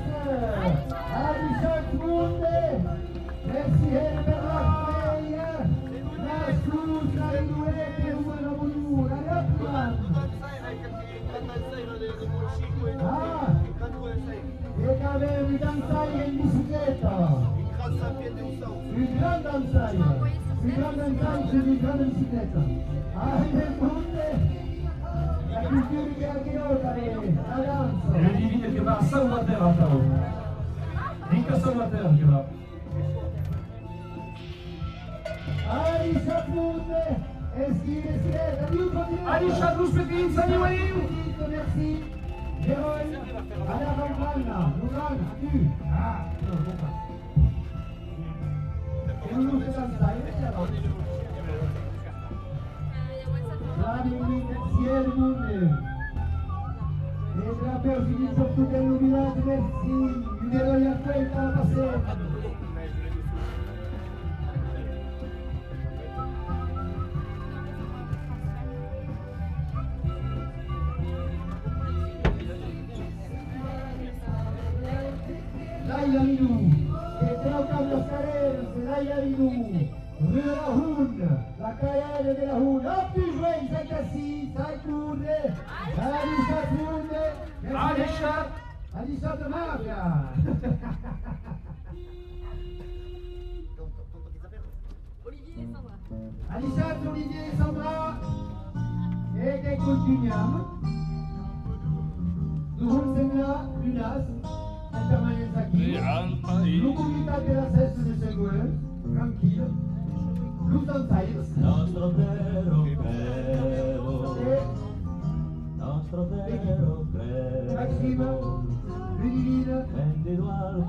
munde, merci per la figlia, la scusa di duete, una buona, la Ah, e che avevi danzaia in bicicletta, il gran danzaia di grande bicicletta. Ah, nel mondo, la cultura che anche noi faremo, la danza. E vedi video che va a Salvatore a Tao. Mica Salvatore che va. Arishat munde, esquire, adieu continue. Arishat Ruspetins, animaliu. Merci. Héroïne, allez avant Lugana, tu. Ah, non, non pas. Et nous faisons ça, et c'est avant. La minute, ciel, monde. Les drapeurs finissent pour tout illuminati, merci. Une héroïne à toi, il va passer. Dai Aminu, che trocano los careros, dai Aminu, la Hun, la carriera de la Hun, hop tu joues, c'est assis, ça court, Arishat Munde, Arishat de Mafia. Olivier et Sandra. Arishat, Olivier et Sandra, et che continuiamo. Nous sommes là, Lunas, en permanence aquí. L'unità della sesta de seguire, tranquilla. Luz on Tires. Nostro vero credo, E nostro vero credo, Maxima, Ludivina, vendido al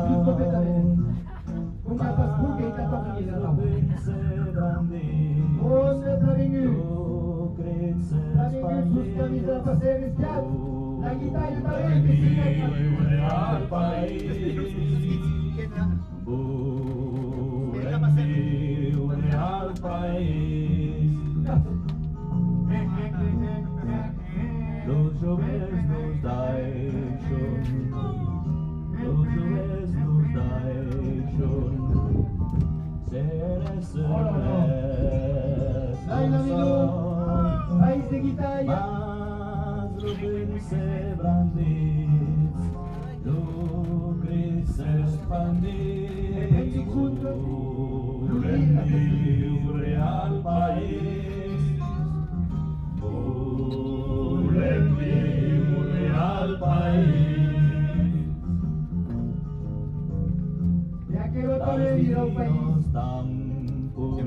più completamente. Con la passport che è stata finita là. Onde Flavingu, Flavingu sus camisa da passare spiazzo, la chitarra da venti si mette. al paese, al paese. Los jóvenes nos deixam, los jóvenes nos deixam ser esse Dai Lamino, país de guitarra. mas Rubens se brandis, lucris expandis, Volem al país, volem viure al país. E aquele também virou país.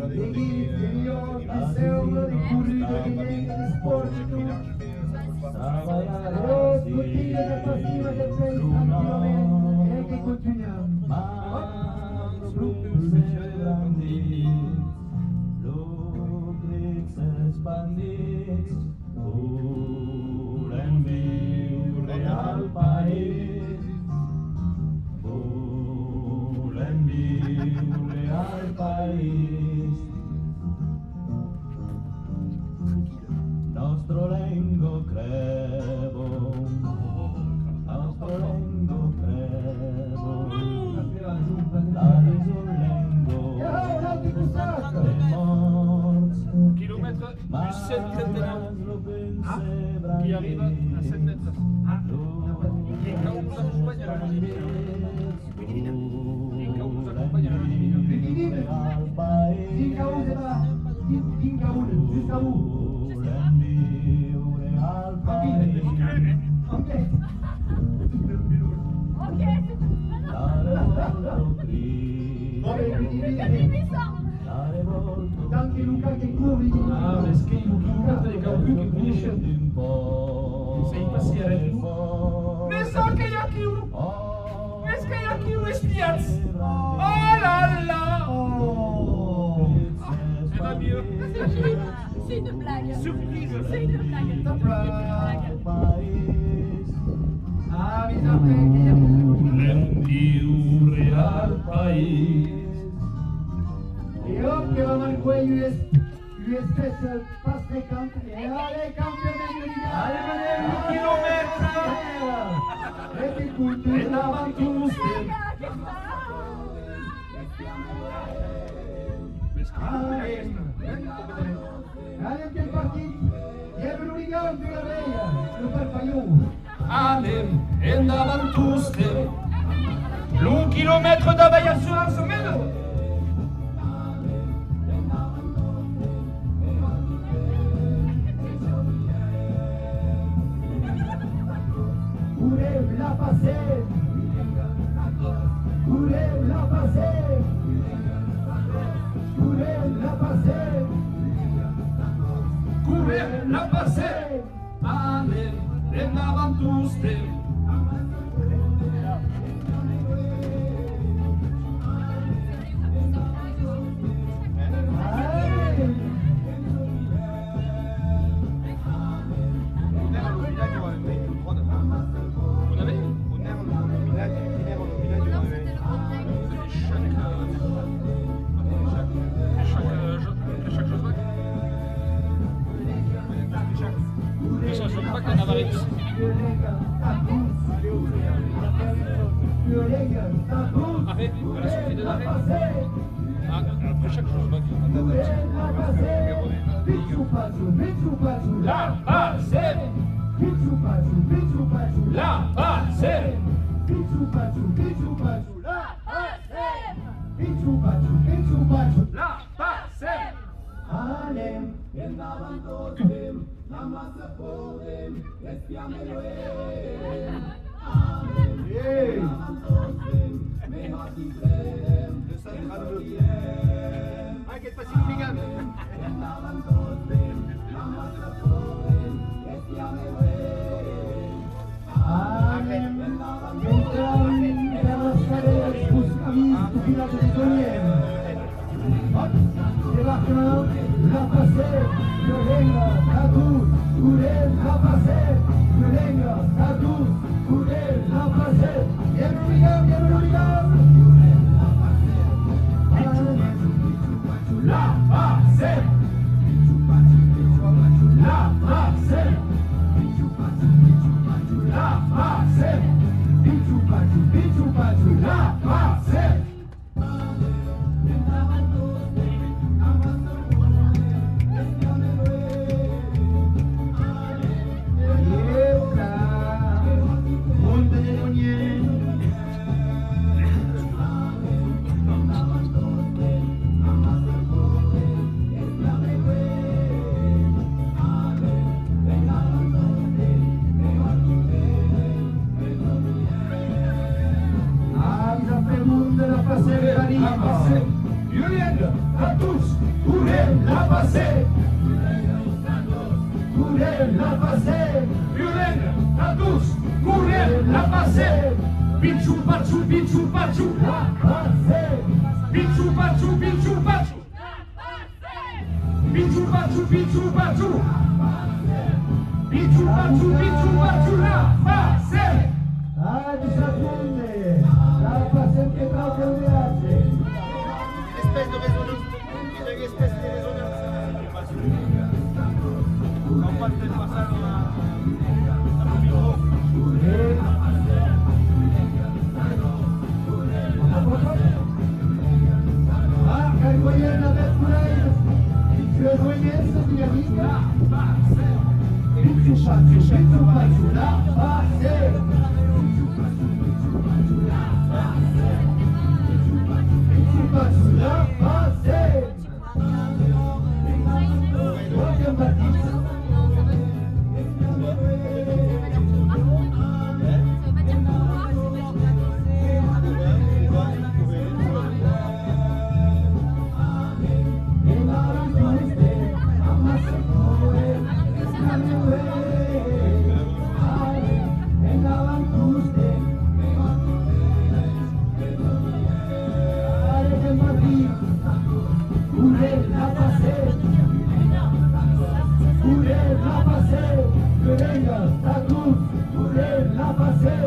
De guilho, de selva, de corrida, de nega, de esporte. Oh, tutinha da passiva de fez tranquilamente. É que continuamos. Mas Rubens se brandis, lucris expandis, volem viure al país, volem viure al país. Nostro lengo crevo, nostro lengo crevo, la risollengo de morts, Kilomètre du mas 7-31 Rubens se qui arrive à 7 mètres. brandis, Et quand on nous accompagne à la limite. Et quand on nous accompagne à la limite. Ludivina, al país. si causa Jusqu'à vous, jusqu'à vous. Tranquille. Ok. Ok, Anche Luca che corri. Ah, mais ce qu'il vous montre les campus qui punisce. C'est impassible. Mais ça, qu'il y a qui ou? Qu'est-ce qu'il y a qui ou espiats? Oh là là! Ça va mieux. c'est une blague. Surprise. C'est une blague. Ah, mi sa che io L'endiure al país. e hop che va mal cuello US Special pass les camps et allez campion de Liga. Allez, venez, 1 kilomètre. Et écoute, Et avant tous, allez, quel parti? Diego Liga, tu la veia, le pal paillon. anem endavant tous. L'1 kilomètre de Bayassou en semaine. Courez la passer. Courez la passer. Courez la passer. Courir la passer. Anem endavant tous. Vous avez? Chaque chose va? Chaque chose va que Navarrete. Arrête, à la sortie de l'arrêt. Ah, après chaque chose va. La passer. La passer. La passer. Ah, che passi brigante. Débarquement, la passer, Violenga, Tatou, Couler, la passer, Violenga, Tatou, Couler, la passer, Bienvenido, bienvenido. La passer. La passer. La passer. La passer. Monte de Lonier. Ah, ils ont fait monde de la passer La passer. Julien, à tous. Courir la passer. Couler, la passer. Julien, à tous. Courir la passer. Pichu pachu, pichu pachu. La passer. Pichu pachu, pichu pachu. Pichu pachu, pichu pachu. Pichu pachu, pichu pachu. La passer. Ah, di Sapunde. La passer che troppo mi piace. Espèce de résonance. Il y a une espèce de résonance. On va peut-être pas ça dans le micro. Ah, Californienne avec Moulay. Tu es joigné, c'est dynamique. La passer. Pichu pachu, pichu pachu. La passer. Pichu pachu, la passer. la passer. Voulez la passer. Que venga, ta cruz. Voulez la passer.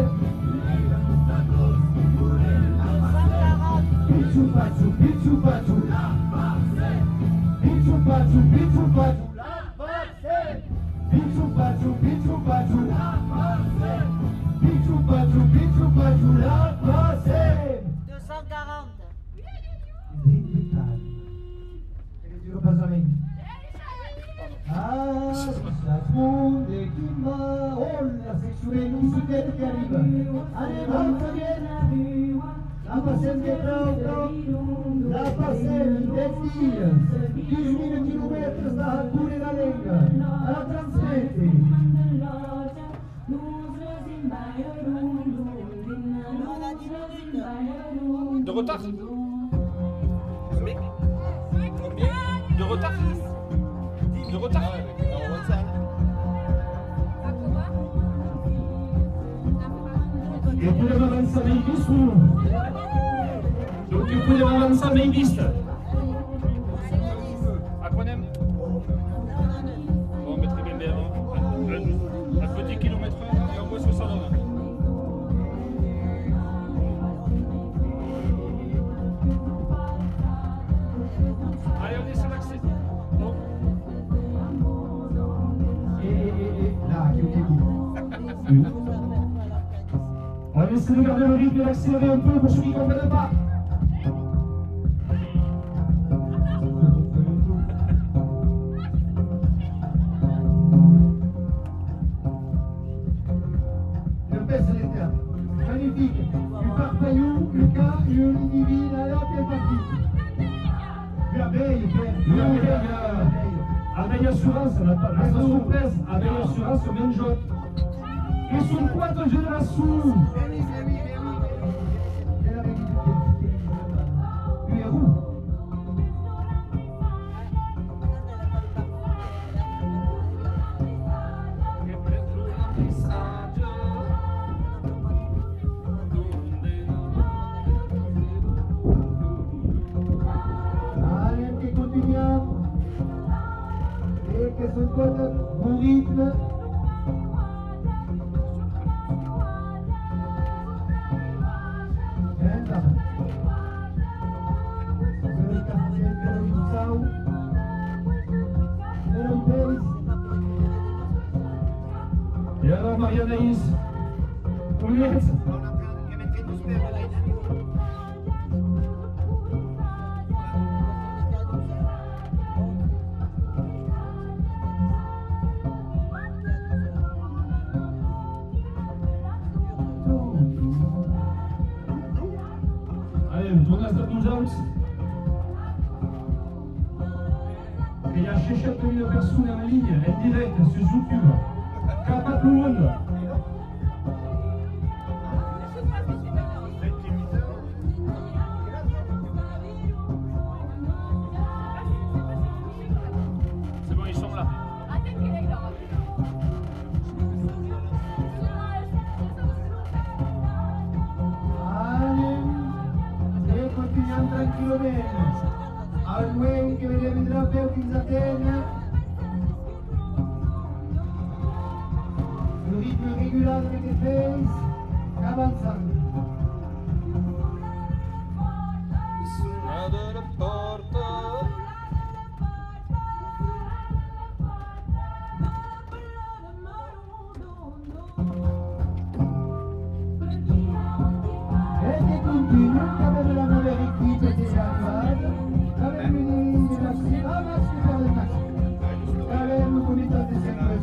Pichu pachu, pichu pachu. Pichu pachu, pichu pachu. Pichu pachu, pichu pachu. Pichu pachu, pichu pachu. La passer. 240. Ah, s'asconde chi va, oh la sexuale musichetta che arriva. Allez, molto bene. La passione che la passione del Dio. 10.000 chilometri sta pure la Lega. La trasmette. De retard? Combien? De retard? De retard? Io potevo avanzare in visto. Donc io potevo avanzare in vista. Aquanem? On mettrait bien bien un petit kilomètre et on voit ce que ça donne. Allez, on essaie d'accès. Bon. Là, On va essayer de garder le rythme et d'accélérer un peu pour ceux qui ne comprennent pas. Le baisse les termes. Magnifique. Du parpaillou, Lucas, une divine, alors t'es parti. L'abeille, Avec assurance, on n'a pas de surprise. Avec assurance, on met une joie. Et sur quoi de génération? Tu es roux. Allez, que continuamos. Et que son code, mon rythme. Et alors, Marie-Anaïs, on y est. Allez, le tournage de Bounjams. Et il y a chez 000 personnes en ligne, en direct, sur YouTube. Capable tout le monde. C'est bon, ils sont là. E continuiamo tranquillamente. Al Wayne che vedrà Belkins Atene. Il ritmo regolare che face, avanzando. Suonate la porta. E che continua a avere la nuova equipe che è arrivata. Avevamo il Maxi, avevamo un comitato sempre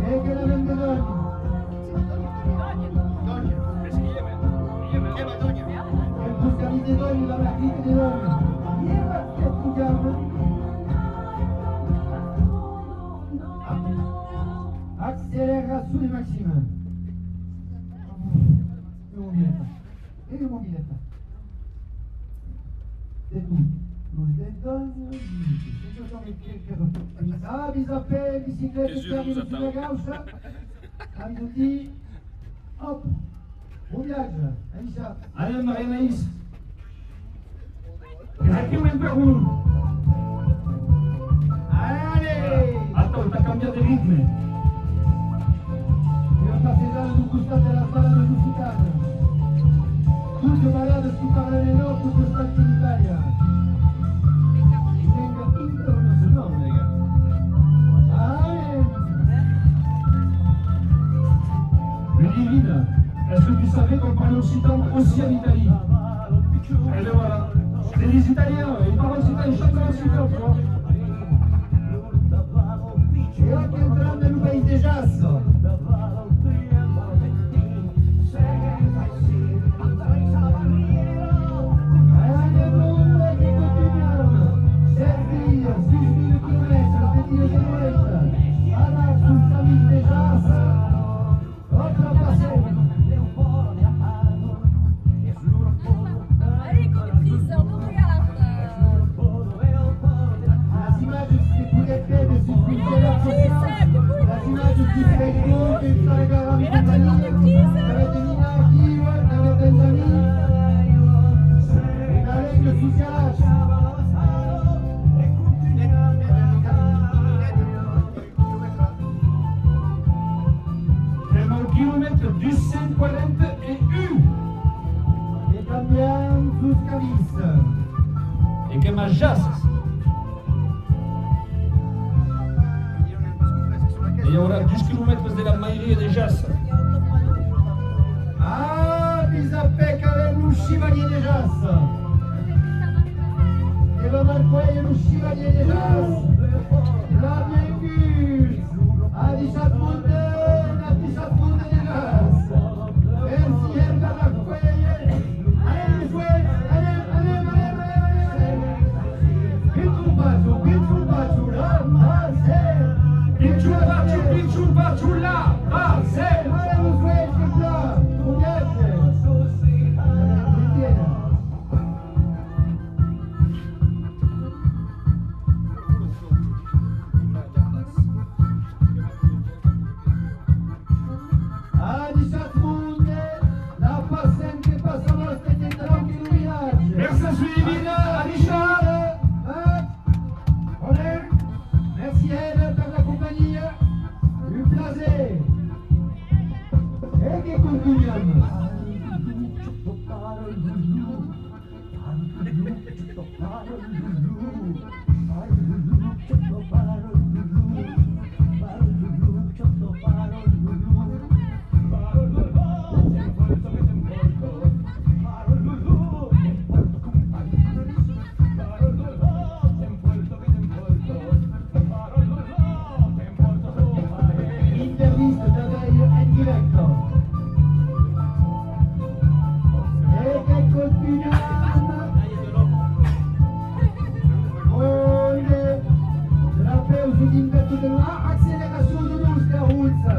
e che la vende Doni. E buscami di Doni, la racchita di Doni. Iera e Fugano. Accélération du maximum. Et le mobiletta. C'est tout. Bisappe, biciclette, Che giro termine usa sulla tanto. gaussa. Allez, tutti. Hop. Bon viaggio. Aïcha. Allez, Marie-Anaïs. Aquí un perro. Allez. Attends, t'as cambiato di ritmo. Il va passer là le costat della strada musicale. Tutte ballate si parlano in otto costanti in Italia. Venga internazionale, raga. Allez. Le divine, est-ce que tu savais qu'on parle occitan aussi en Italie? Et bien voilà, c'est les Italiens, ils parlent occitan, ils chantent en occitan, tu vois. E anche entrando in un paese di jazz. Allez, conductrice, on nous regarde. Las immagini che potete su Conductrice, las immagini di Facebook che sta regalando Mais là, t'es conductrice. avete Nina Kiwa, avete Benjamin e Alec su Garage. Siamo al chilometro 240 e U. E cambiamo sus Cavis. E che mangiasses. Et il y aura 10 km de la maillerie de Jas. Ah, Bisappe che aveva usciva di jazz. E va Marcoe usciva di jazz. La bienvenue a 17 monde, a 17 monde de jazz. Merci Herda Marcoe. Allez, jouez, allez. Pinchul baciu, la mase. Pinciul baciu la base. Allez, jouez, c'est là. A 17 monde, la paziente passa vostra che tranquillo viaggio. Merci Suivina, Alisha. Merci Hélène per la compagnia. Un plaisir. E che continuiamo? Intervista da lei in diretto. E che continuiamo? Onde trapeuzi din dreptul de la accelerațiune de nostra ulță.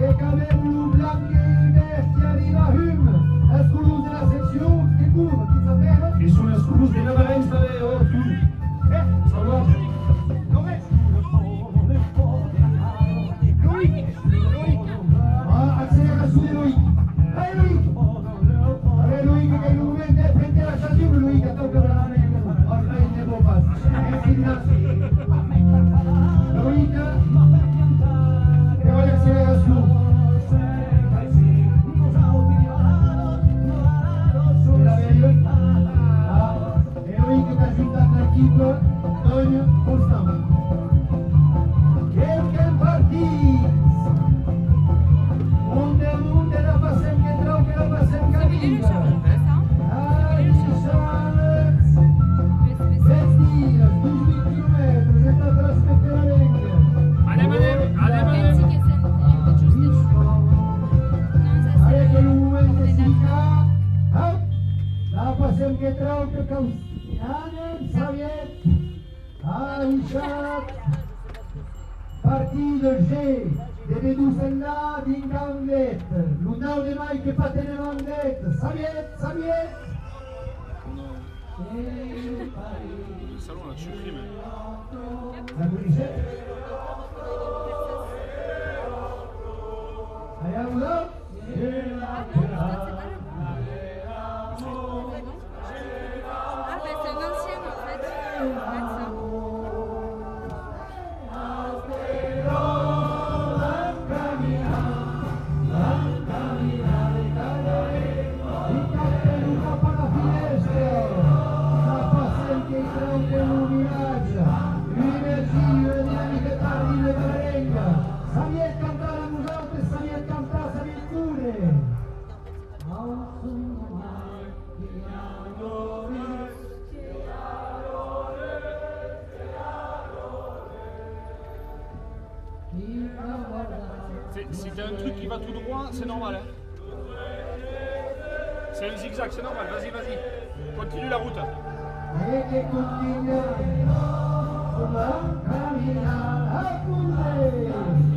E că avem un blanche vesti arriva hum. Esculuz de la secțiune de curvă, chi sapere? E sono esclusi della Valenza e tu. Salve. Ah, accelerazione Loic. Vai Loic. Allez Loic che il momento è prendere la stazione Loic a tocca per la mano. Ormai ne può passare. Loic. E voglio accelerazione. La vedo. Ah, e Loic che ha aggiuntato all'equipe Antonio Constant. Che partita! Munde la passem che trau che la passem cammina. Ai, Charles! 20 km, se sta trasmetteramente. Allez che l'uomo si ca. La passem che trau che caustiane, Saviet. Ai, Charles! Partito G, deve là di Gamlet, l'unau de mai che fa tenere Gamlet, Saviet! Le salon là, supprime. La nourriture. Allez, à vous là. Ah bah c'est un ancien en fait. Ça. Si t'as un truc qui va tout droit, c'est normal. Hein. C'est un zigzag, c'est normal. Vas-y, vas-y. Continue la route.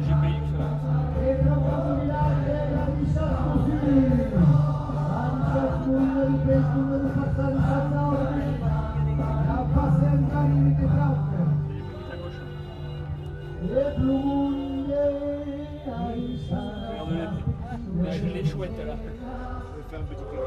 GPX. Regarde les chouettes là. Je vais faire un petit peu.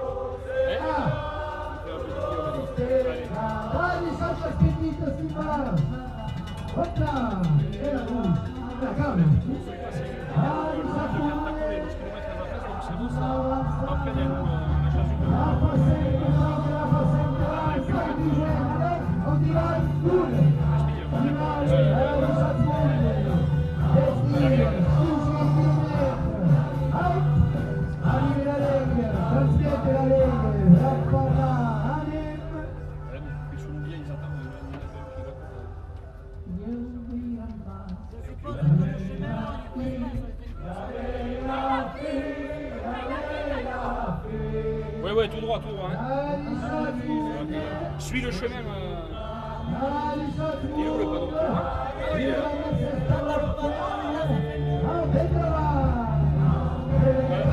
Ouais, tout droit, tout droit. Hein. Suis le chemin. Il est où le panneau? Il est là.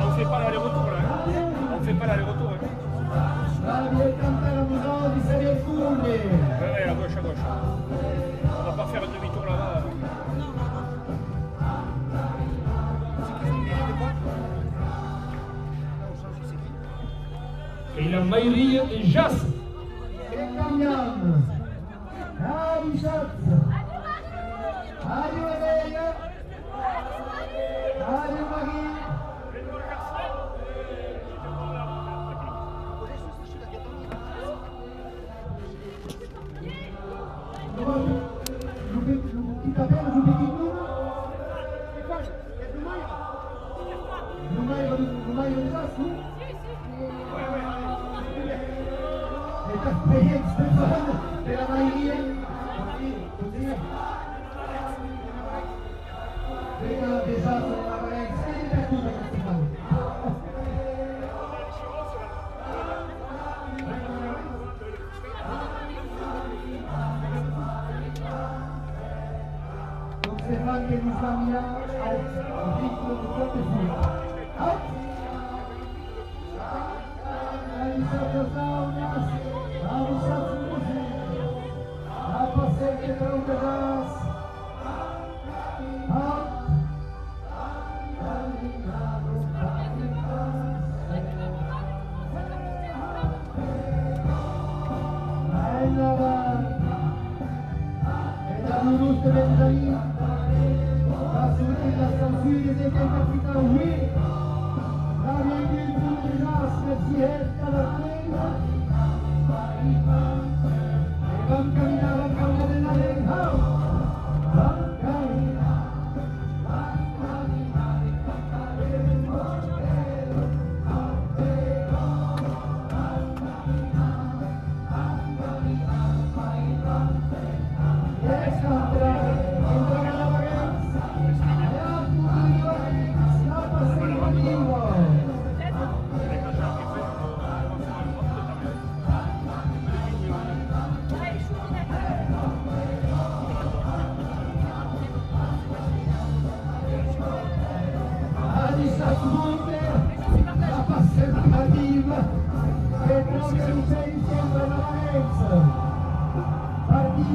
On fait pas l'aller-retour là. Hein. On fait pas l'aller-retour. Hein. Ouais, à gauche, à gauche. On va pas faire un demi-tour là-bas. Et la mairie est Jas. Stefan Gelislamia auf Ritmo des Gottesdienstes. Auf!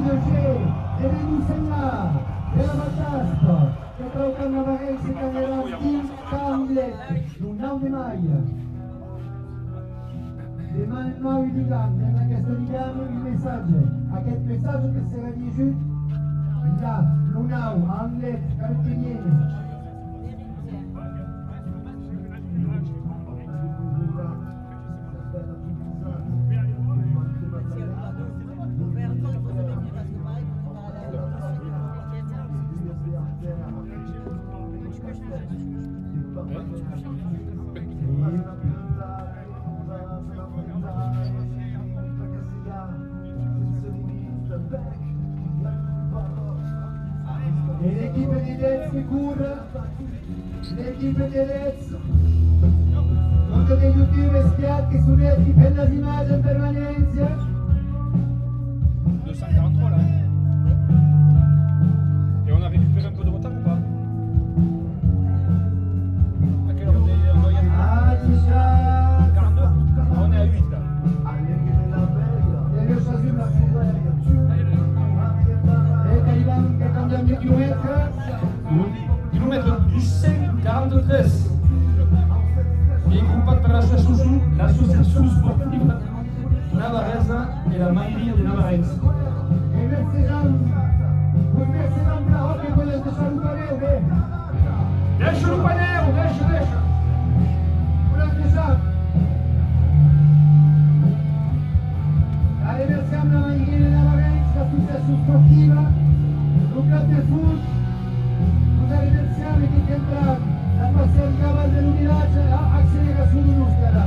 de G, et de Lucella, de la Baltasco, que trauca Navarense Caneran, Tim Camlet, d'un 9 de maio. Demà 9 de camp, en aquesta lligada, un missatge. Aquest missatge que serà llegit là, l'Unau, a Anglet, Carpiniene. E l'equipe di Dez che cura, l'equipe di Dez, contro degli ultimi spiatti sulle per la immagine in permanenza. 243 là. Et on a récupéré un peu de retard ou pas? À quelle heure on doit y aller? 42. On est à 8 là. E io sto sulla e Taliban che cambia il chilometro. Kilomètre 15-43. Bien groupé par l'association sportive Navarresa et la Maïrie de Navarrense. E questi non la roba quella di salutare. Deixa no painel, deixa. Ringraziamo la Maghina Navarense, l'associazione sportiva, il club de foot, una ringraziamo che è entrato, la prossima cavallo dell'Unilace, accelerazione di nostra.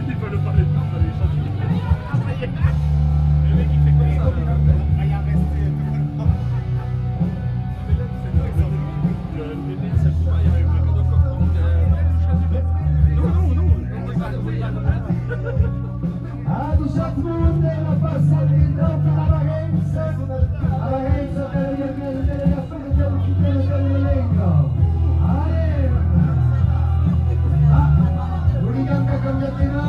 Il faut le parler de temps, il les chanter. Le mec il fait comme ça. Il a resté. Le bébé de Sakuma, il y avait un cadeau comme A 18 mondo la passata in troppo Navarense per il delegazione del cittadino dell'elenco. L'unica che candidatina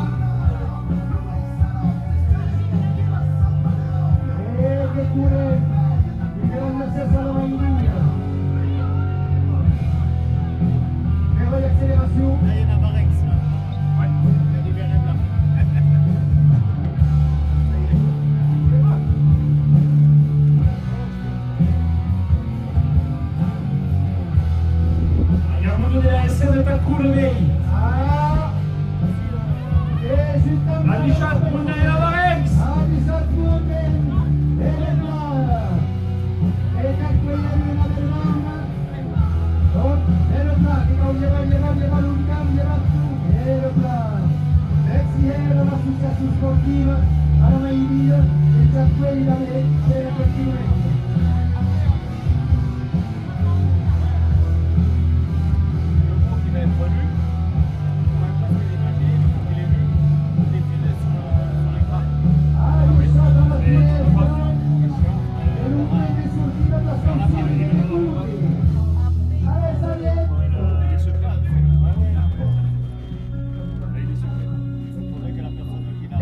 e che pure il grande stesso la Maghina. E voglio accelerazione. Là, il y en a Varex. Ouais. Il y a des bérets blancs. Andiamo della essere per curvei. La 18 mondo di Navarrense. Sportiva alla Maïria e già quelli da vedere continuamente. Le mot qui va être lu, on va pas les papiers, il est lu, défilé sur l'écran. Alla finestra e non prende sortita da stazione dei curvi. Alessandro! Il est secret. Là, il est secret. Il faudrait que la personne qui l'a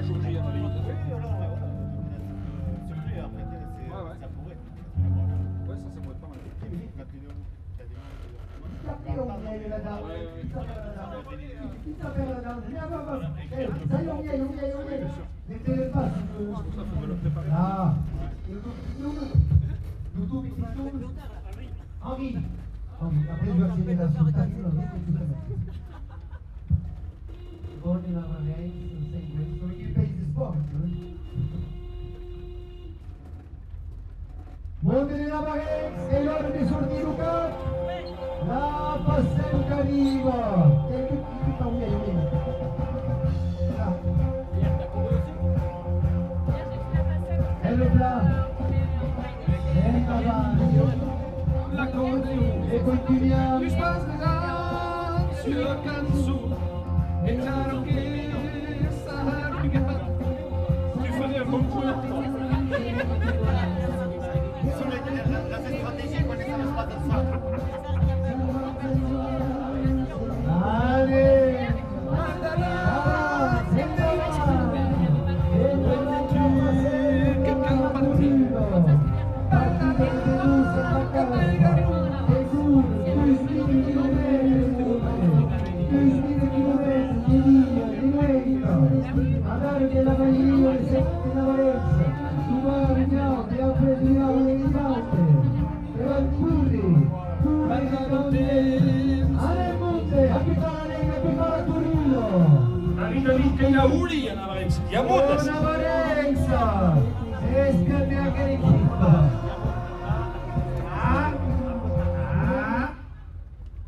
jaugi à la limite. Oui, alors, secret, après, ça pourrait. Ouais, ça pourrait être pas mal. Quand tu dis, t'as des mains, Capito miei la dama? Chi sapeva la dama? Sai io miei. Mettete il passo. Ah. YouTube, Henri. Après je vais accéder la sous-titre. Buon Navarense, segue il paese di sport. Monte di Navarense e l'ora di sordi Luca. La Passenca arriva. E tutta un miei. E le plan. E avanti. E continuiamo. Tu passeras sur le canso et t'as que ça regarde. Tu faisais un bon coup. la stratégie, quoi, ça ne pas de ça. Allez. io le sette navarezze, tu vai ignote, a preso le ignote, e va curri, vai da donne, alle monte, a piccare Turillo. La vita vinta in Auli, a Navarenza. Oh, Navarenza! Escami anche l'equipa.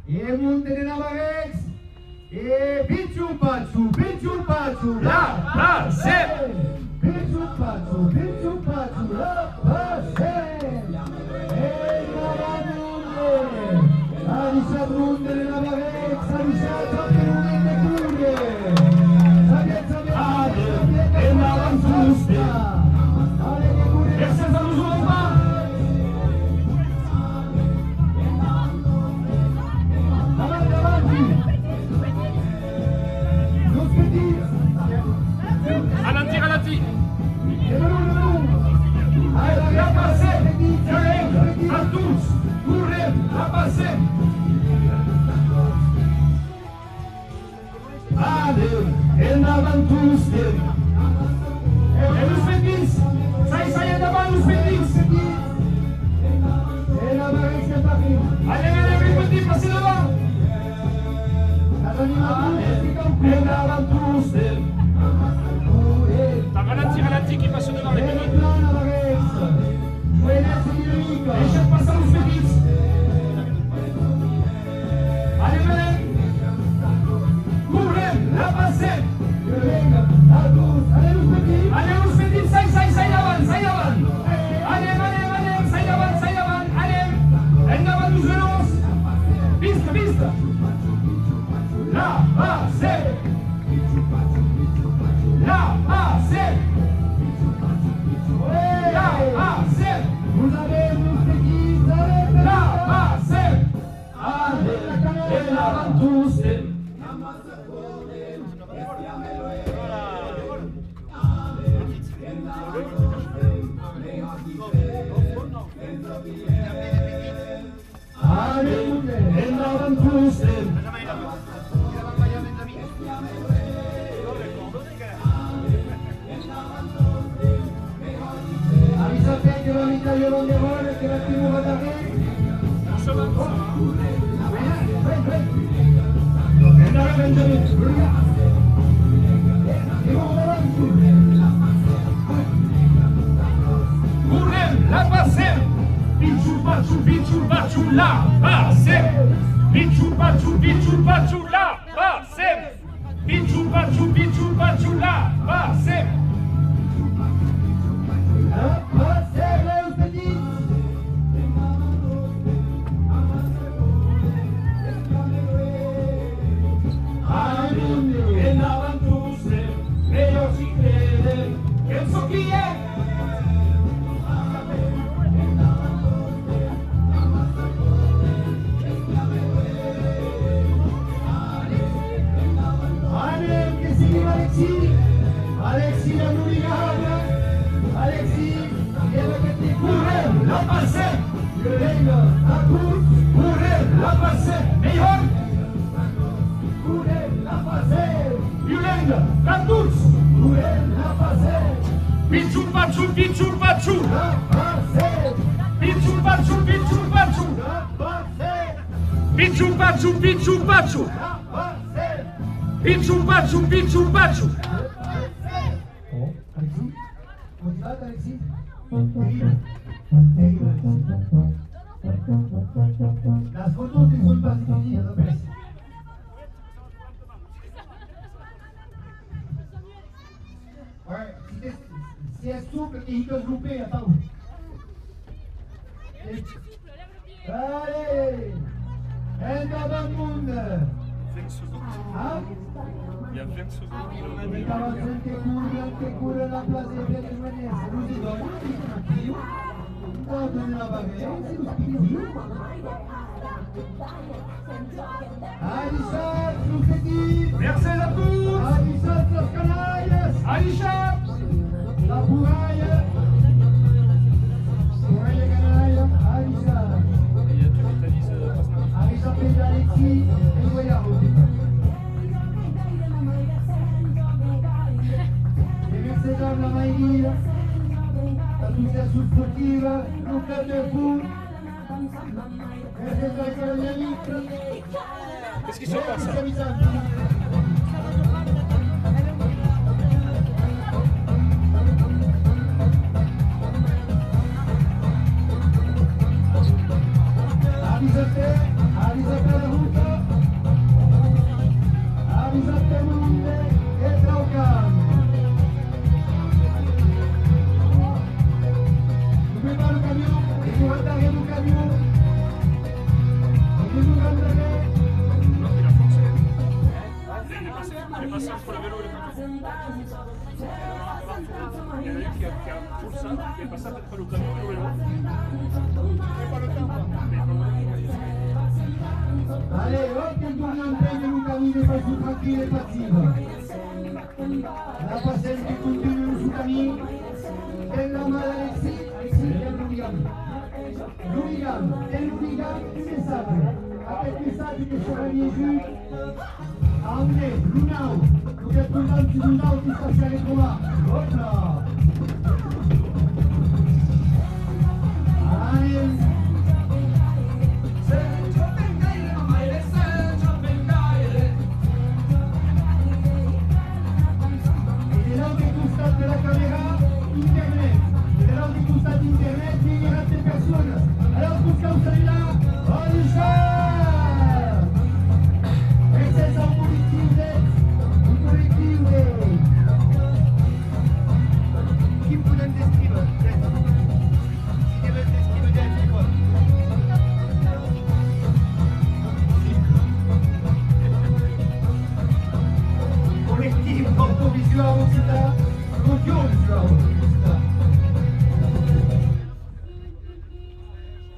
E monte di Navarenza. E Picciu Pacciu, la passe! Picciu Pacciu, la passe! E Navarenza! Alisa Brunde di Navarenza, Alisa Brunde di Curre! E Navantuste. E senza l'usurpa. Alanti, alanti. La passe, violenza, a tous, curre, la passe. E Navantuste. E los Fendis. Sai endavant, los Fendis. E Navarenza Paris. Allez, petit, passez devant. E Navantuste. T'as ralenti qui passe devant les petits. Et je passe à los Fendis. Allez, venez. Courez, la passez. Allez, los Fendis, sai davant. Allez, sai davant. Allez, endavant, los velos. Vista. La passez. Vous avez Moustéki, La passe. Allez, e Navantuste. E Navantuste. Avisa che la vita io non devo che la prima va da me. E Navantuste. Curre, la passe. Picciu, pacciu, la passe. Picciu, pacciu, la passe. Picciu, pacciu, la passe. E Navantuste. E io ci crede. Che so chi è. Allez, che si chiama Alexis la Nourigada, Alexis, viene che ti Curre, la passe. io vengo a Tours, Curre, la passe. Mejor. Curre la passe, Violenza, la tous. Curre la passe, Picciu, pacciu. la passe, Picciu, pacciu. la passe, Picciu, pacciu. la passe. Picciu, pacciu. Oh, Alexis, motivato Alexis? Terrible, Alexis. Las fotos de sul pastigli, lo pensi? Ouais, si è souple che il loupé, attends. Allez, Endava Moon. 20 secondes. Ah, Il y a 20 secondes. mi stava anche cura la plaza di permanenza, non si dove, io, tanto nella vacanza, Alisha, Soufeti, Merci à tous. Alisha, Las Canarias, Aïcha. La Bourraille, Bourraille Canaria, Alisha, Il y a tout l'Italie, ça passe. Alisha Pedro Alexis, et Goyard. Et merci Carla Maiglia, Patricia Sussurtiva, Luca Delfour, e ringrazio gli amici. Qu'est-ce qui se passe là? Avvisate la ruta, avvisate Munde e Traucan. N'oubliez pas le camion, et vous retardez le camion. Et vous rentrez. Non, il a forcé. Il est passé entre le vélo et le camion. Il y en a un qui a tout ça, qui est passé entre le camion et le vélo. Il pas le temps, quoi. Mais il Allez, hop, il doit rentrer de Luca Mille pas più tranquille e passiva. La pazienza continua su cammino. Della mala Alexis, Alexis è l'Unigan. L'Unigan, è l'Unigan, il messaggio. Avec le message que Chevalier Jules a emmené Lunao. Vous êtes content du Lunao qui se passe à l'écran. Hop là. Allez. De la caméra, internet. Et alors du coup ça d'internet, il y a des personnes. Alors buscamos celui-là, Richard. Ese es un colectivo. Qui peut donner des scribes? Si tu veux des scribes, c'est quoi? Colectivo audiovisual occitano. Coglioni sulla autopista.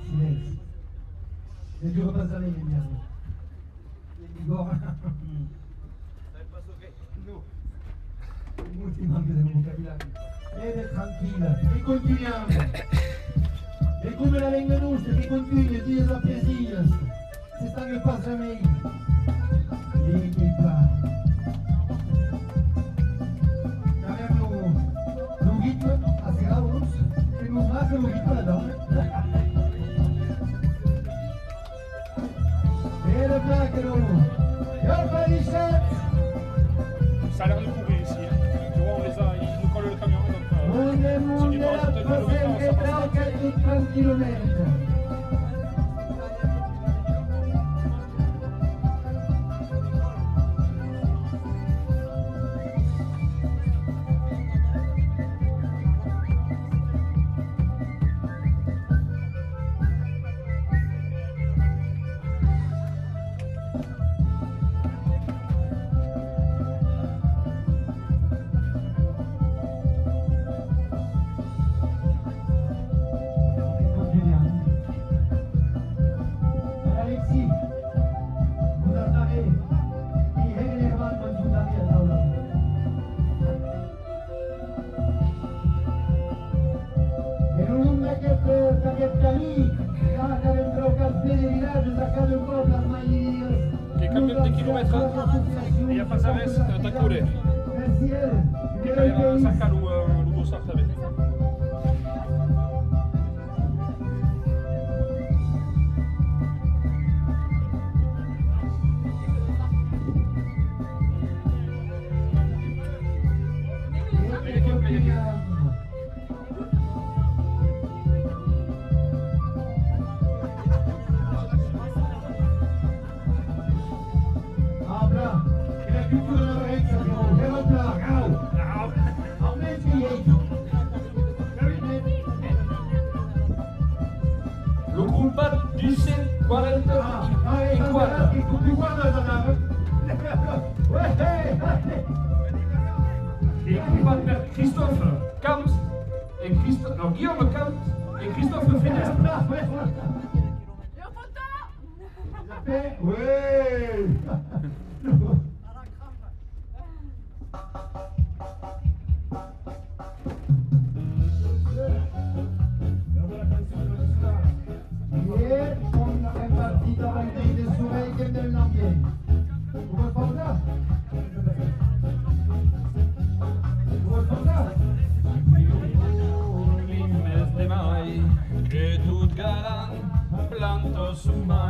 Silenzio. Ne giuro per salire gli anni. Dico. No. Molti manca del vocabolario. Ed è tranquilla. E continuiamo. E come la lingua nostra che continua a dire la poesia. Se sta che passa meglio. E che fa. Ça a l'air de courir ici. Tu vois, ils nous collent le camion. Donc, si tu penses que tu as le temps, ça passe. Che cambia di chilometri e a passare da cure. Che era sacca lo sartave. Lo combat du C40 et quad. Et combat per Christophe Camps et Christophe, non, Guillaume Camps et Christophe Fenestre. Ouais.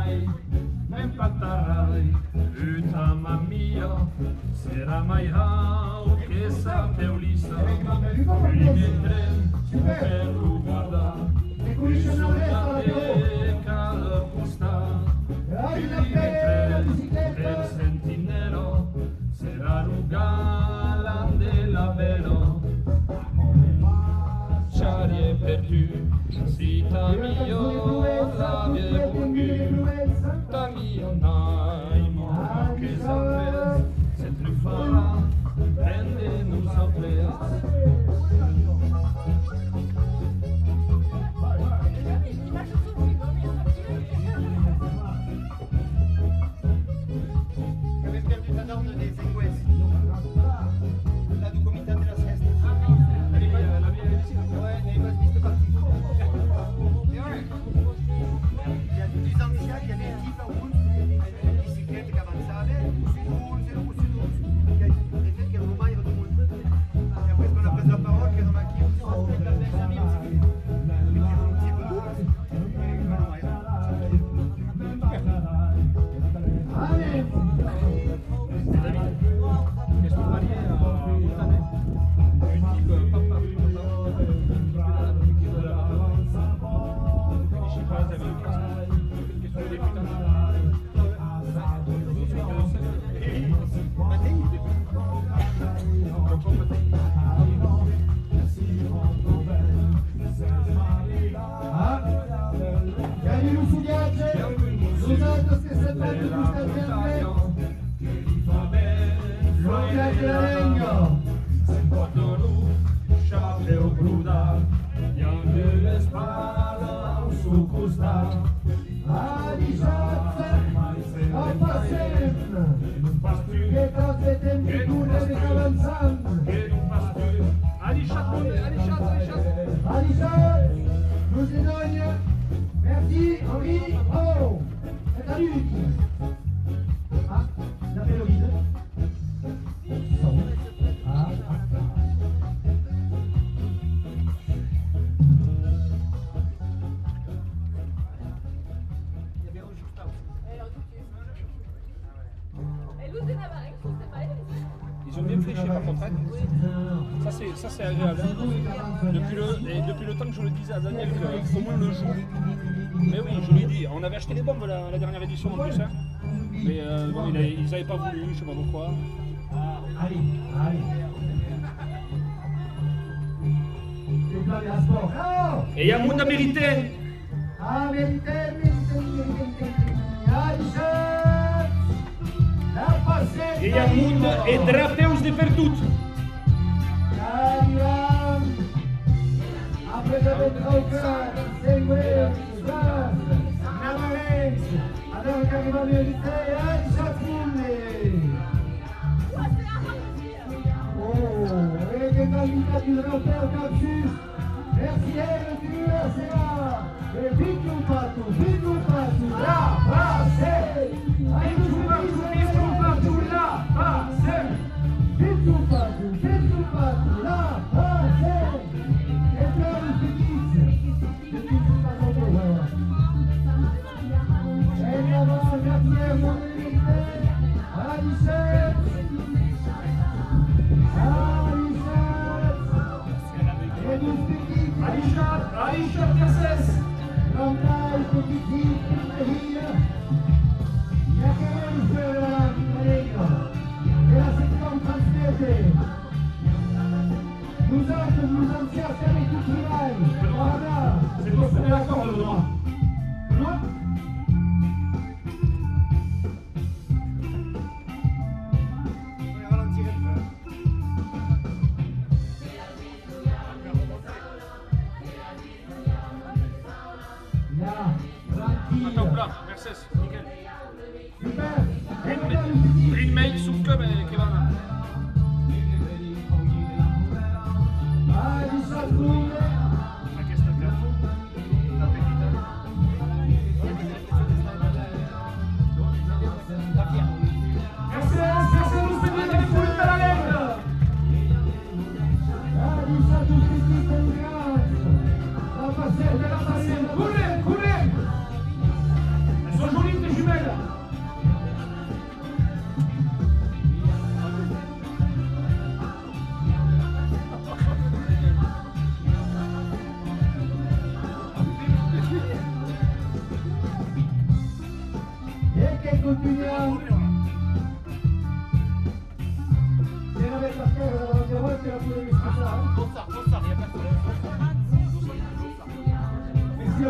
mai, ne impatarai, uita mamia, sera mai hau che sapeu lisa, il mio tren per guardar, sulla teca al costat, il mio tren per sentinero, sera rugalan de la vero, Charlie perdu, si ta mio l'avait voulu, ta mio naimo, che sapes, se truffarà, prende nous sapes. Avete perduto la donna dei sequestri. La documentata della sesta. La mia vicina, ouais, n'avez pas visto partir. Il y a 10 ans déjà, il y avait 10 par route, une bicyclette qui avançait, peut-être qu'elle remet tout le monde. Et après, on a pris la parole, qu'elle m'a dit, on s'est calmé 5 minutes. Mais qui vont un petit peu d'eau, et voilà, Allez. Qu'est-ce que vous parliez à Moutané? Du type papa, je sais pas, t'avais une phrase. Qu'est-ce que des putains? Ah, Camilo Sugiace, Susanto Stessetani Gustazione, Sugiace la Legno, Chapeu gruda, iam de le spală sub costat. Ali Șață, Apasem, che cose temperature di Calanzan, Ali Șață, Lucidonia, merci, Henri, oh, c'est à lui. Ah, la mélodie. Son. Ah, Et Luz de Navarre, je sais pas. Ils ont bien fléché par contre. Hein. Ça c'est agréable. Hein. Depuis le temps que je le disais à Daniel qu'au moins le jour. Mais oui, je lui ai dit, on avait acheté les bombes la dernière édition en plus. Hein. Mais bon, ils n'avaient pas voulu, je sais pas pourquoi. allez, allez. C'est pas les sport. Oh! Et Yamoun a mérité. Ah, vérité. Aïcha, la passée. Et Yamoun est drapeus de perdut. Arrivam, après le Trauca, Següer, Jas, Navarex, alors qu'arrive à vérité, Aïcha Foulé. Oh, et des candidats du Rapper Capsus, merci, du RCA, et vite ou pas tout, la passée. Vite ou pas tout, la passée. Vite ou pas tout, la passée. Et plein de petites pas encore voir. Et avant, merci, mon invité, Alicette. Et 12 petites. Aïcha Terces. Rondai, petites, Mejia. Y a que fuera, Mareño. Et la section transférée. Nous autres, nous anciens services du travail. Voilà. C'est pour faire l'accord, le droit. Moi, On va ralentir un peu. là, tranquille. Attends, plat, Mercedes, nickel. Super. Green Mail, Subclub et Kevin. Aïcha Foulé. Elles sont jolies,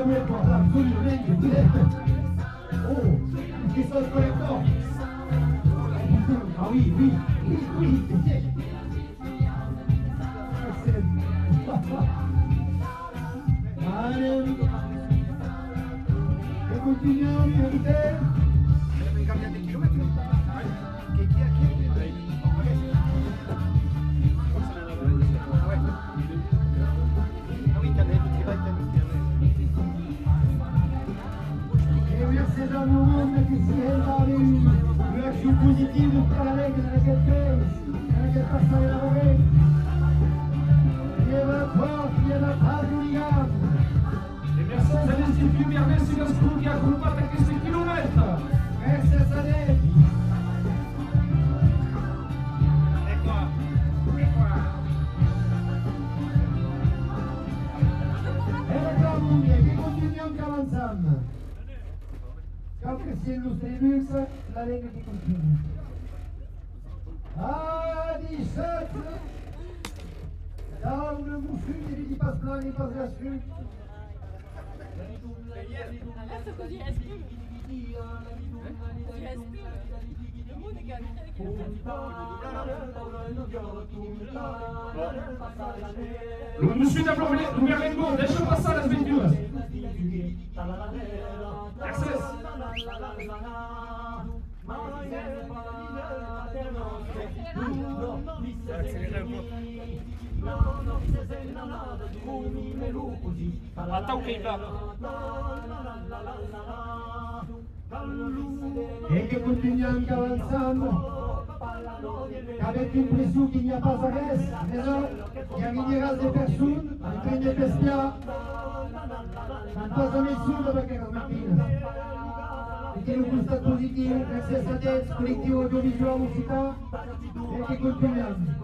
vuoi qua, assolutamente. Oh, che sto il collector. Ah oui, oui, oui, oui, tieni. Bene. E continuiamo con te. Deve cambiare di chilometri. Che chi è? Et merci à tout le monde qui s'y est allé. Réaction positive de toute la règle, dans laquelle passe à élaborer. Il y a la force, il y a la page du ligament. E Mercedes all'Istituto Ernesto Gasconi ha gruppato a questi chilometri. Merci à Sadet. E la Claudia, che continuiamo avanzando. Anche se il nostro Lux, la Lega che continua. Ah, 17. Là où le mouflune, il passe plein, il passe la suite. Adesso così respiro. Così respiro. Le musica Lo sfida proprio Berlingo, lascia passare la sventura. Mercedes. Attends qu'il va. Et que continuons avanzando. Avec une pression qu'il n'y a pas à reste, mais non, il y a une race de personnes, un train de bestia, non pas à nessuno perché non mattina. E che non gusta positivo, nel senso del collettivo audiovisivo musicale, e che continuiamo.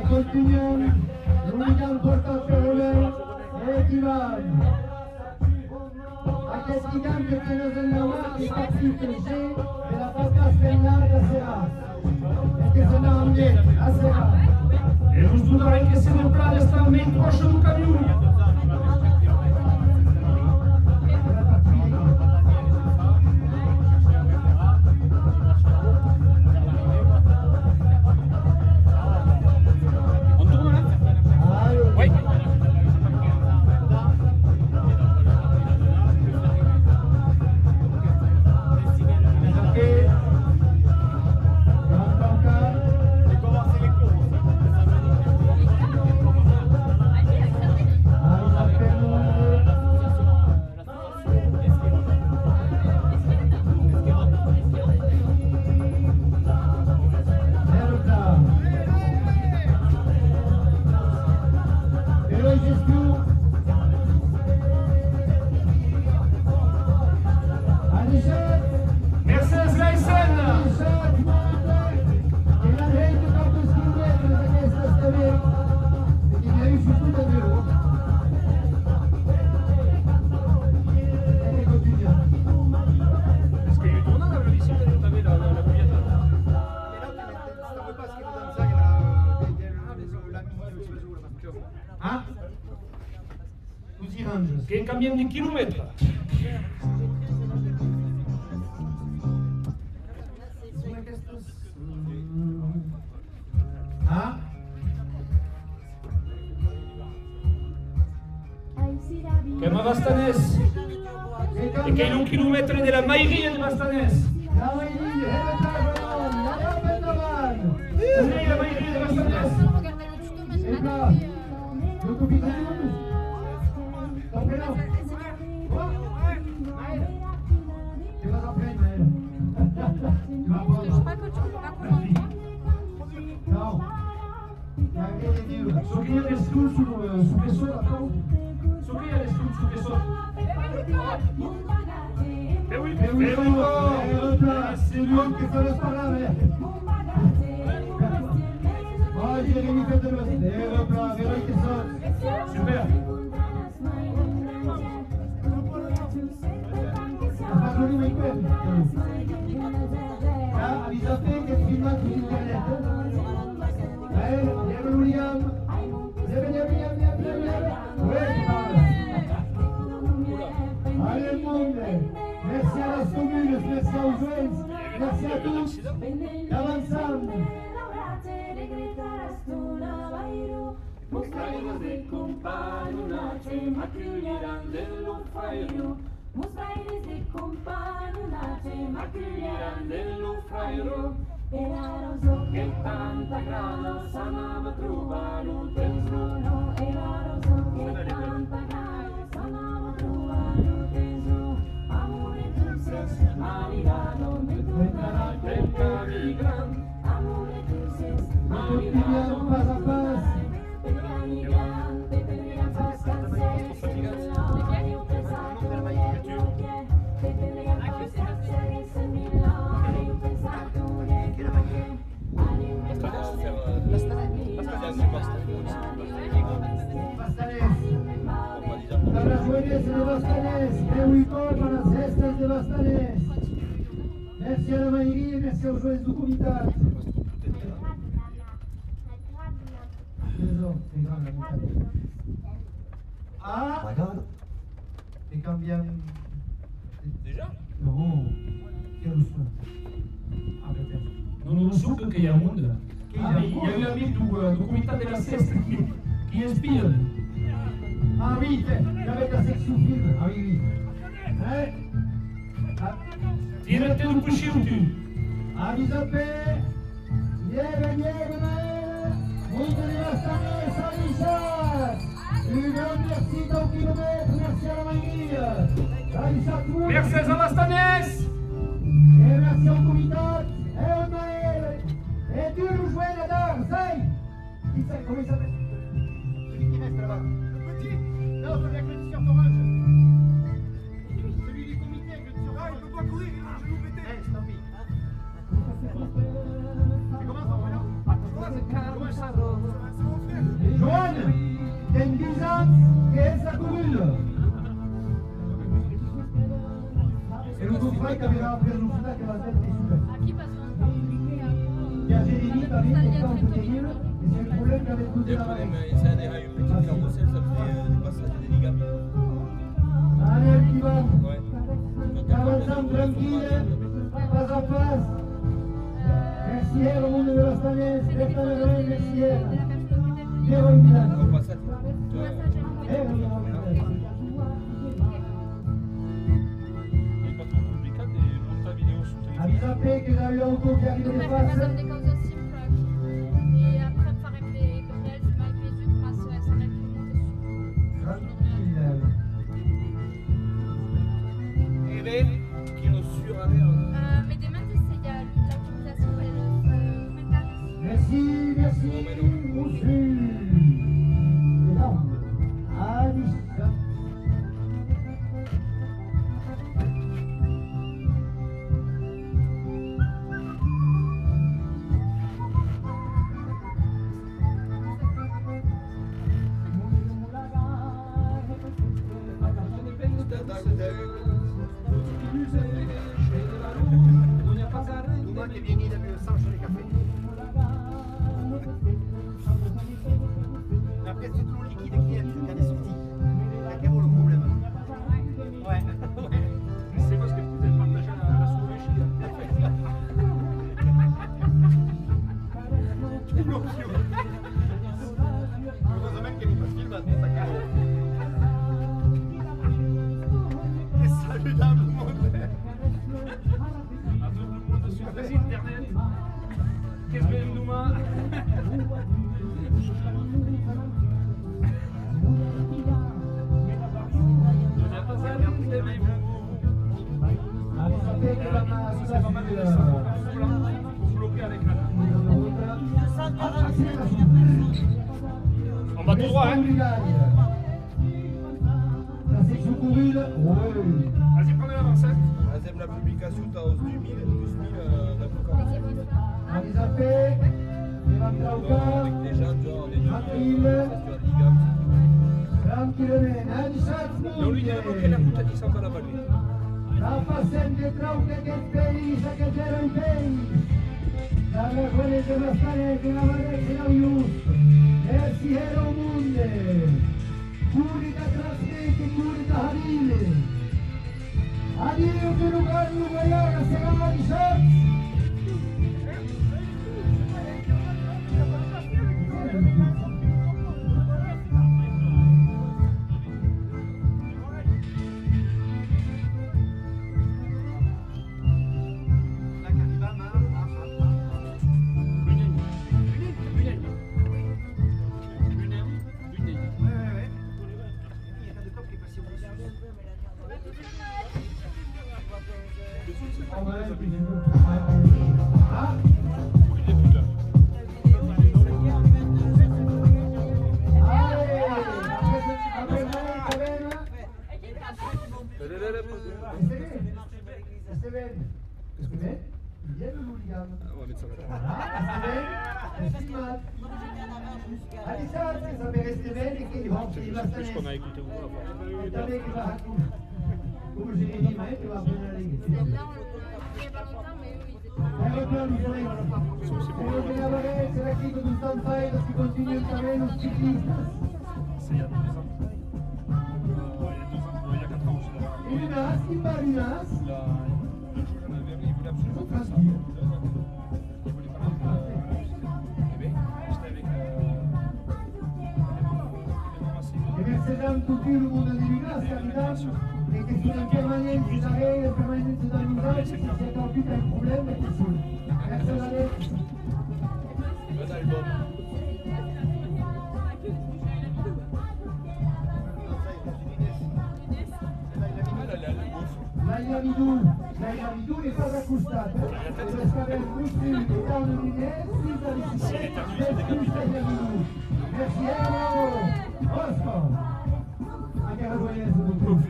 Continuiamo, l'unica importante per me è Ivan. Aquest gigant que tienes en la mà està filtrant de la falta estelar de Serrat. És que se n'ha enviat a Serrat. E lo studare che se ne prade sta nel coscio do caminho. que cambien de kilomètres. Ah, Que ma Bastanès, e che in un chilometro della Mairie di Bastanès. la Maïrie, la Bendaman, Lei la Mairie di Bastanès. et là, le capitaine, ton prénom. Tu vas en prendre, Maël. Tu vas prendre. Je crois que tu peux pas comprendre. Non. Il y a rien à dire. So che io le scrivo su questo, d'accordo? So che io le scrivo su questo. Eh oui, Mais oui, c'est lui qui fait le parler. Oh, Jérémy, faites le replat, Véronique qui sonne. Super. La Patroni Michael. Ah, avisate che filma su internet. Vieni William. Allez, monde. Merci à la commune, merci aux jeunes, merci à tous. Avançons. Mostrainos de compagno nace, ma chiuderanno dello frairo. Mostrainos de compagno nace, ma chiuderanno dello frairo. Era roso che tanta grana sanava trovare un tesoro. Era roso che tanta grana sanava trovare un tesoro. Amore dulces, maridado, me tornará per cami gran. Amore dulces, maridado, Pas à pas. Para las buenas de Bastanès, et oui, pour las restes de Bastanès. Merci à la Maïrie, merci aux joueurs du Comitat. Désolé, c'est grave la mitad. Ah, et cambian. Déjà? No, quiero usar. Ah, peut-être. Non lo so che è un mondo. Il y a eu un amic du comitat de la Ceste qui inspire. Ah oui, avec la section film. Ah oui, oui. Hein? Ah. Tirate un pusciu tu. Avisate, nieve, route de Bastanès, Saint-Richard. Un grand merci d'un kilomètre, merci à la Maïrie. Saint-Richard, Merci à Bastanès. et merci au Comitat, et au Maël, et tu nous jouais la danse, hein? Comment il s'appelle? Celui qui reste là-bas. Le petit? Non, celui avec le t-shirt orange. Celui du comité avec le t-shirt orange. Ah, il peut pas courir, il a un genou pété. Eh, tant pis. C'est comment son prénom? Joanne, t'es une disante qui est sa commune. Et le coffret qui avait rappelé le journal que la tête est super. Aquí pasó un temps. Il y a Jérémy también qui est en terrible, et c'est le problème qu'avait posé la Valais. Ça a des rails, une petite carrosselle, ça fait des passages et des ligaments. Allez, petit va. Ouais. Avançons tranquille, pas à pas. Merci au monde de Bastanès, merci. Héroïne Milan. On passe à tout. Héroïne Milan. Il pas trop complicat de monter la vidéo sur téléphone. Avisate que j'avais l'auto qui arrive Não, de mas vai fazer face. des causes simples aqui. E après, farem les courriels, mais Jésus, mas ça reste monter Tranquille. Et bien, qui nous suravère. Mais demain, il y a l'optimisation et le commentaire. Merci, merci, monsieur. Énorme. Alice. Moi qui viens il a vu le sang sur les cafés. Après, c'est tout le liquide qui est sorti. C'est le problème. Santé che va a Ça, c'est pas mal de dessin. Faut bloquer avec la En bas tout droit, hein. La section courue, oui. Vas-y, prenez l'avance, hein. Troisième la publication, t'as hausse du 1000, plus 1000 d'application. On les a fait, les rentrées au corps, Avec des gens, tu vois, on est tranquille, tranquillamente, Non, lui, il a bloqué la route à 10 ans à la balle. la facendo tronche che pensa che c'era un paese, dalla quale se la stare che la vanessa non giusto, e si era un mondo, curi da trasmette, curi da havile, addio che non vanno guaiana se la va di sotto. Plus qu'on a écouté ou Come si dice, ma è che va bene la riga. Celle-là, il n'y a pas longtemps, mais eux, ils étaient pas. Quello che la Varese era chi con un stampaio si continua il terreno ciclista. C'est il y a 2 ans. Il y a 4 ans aussi. Et Lunas, qui bat Lunas? Le jour j'en avais, il voulait absolument faire ça. Tranquille. Il voulait pas faire bébé. J'étais avec E Mercedes tutti il mondo di Lunas capitano e che sono in permanenza da lei, in permanenza da Lunas, si è capito il problema è che sono. Mercedes. Bon album. L'Aïamidou n'est pas accostable. Le Scabel Moussu, le temps de lunettes, 6 à l'issue. Merci, hello! Oscar! Anche la joyeuse, beaucoup.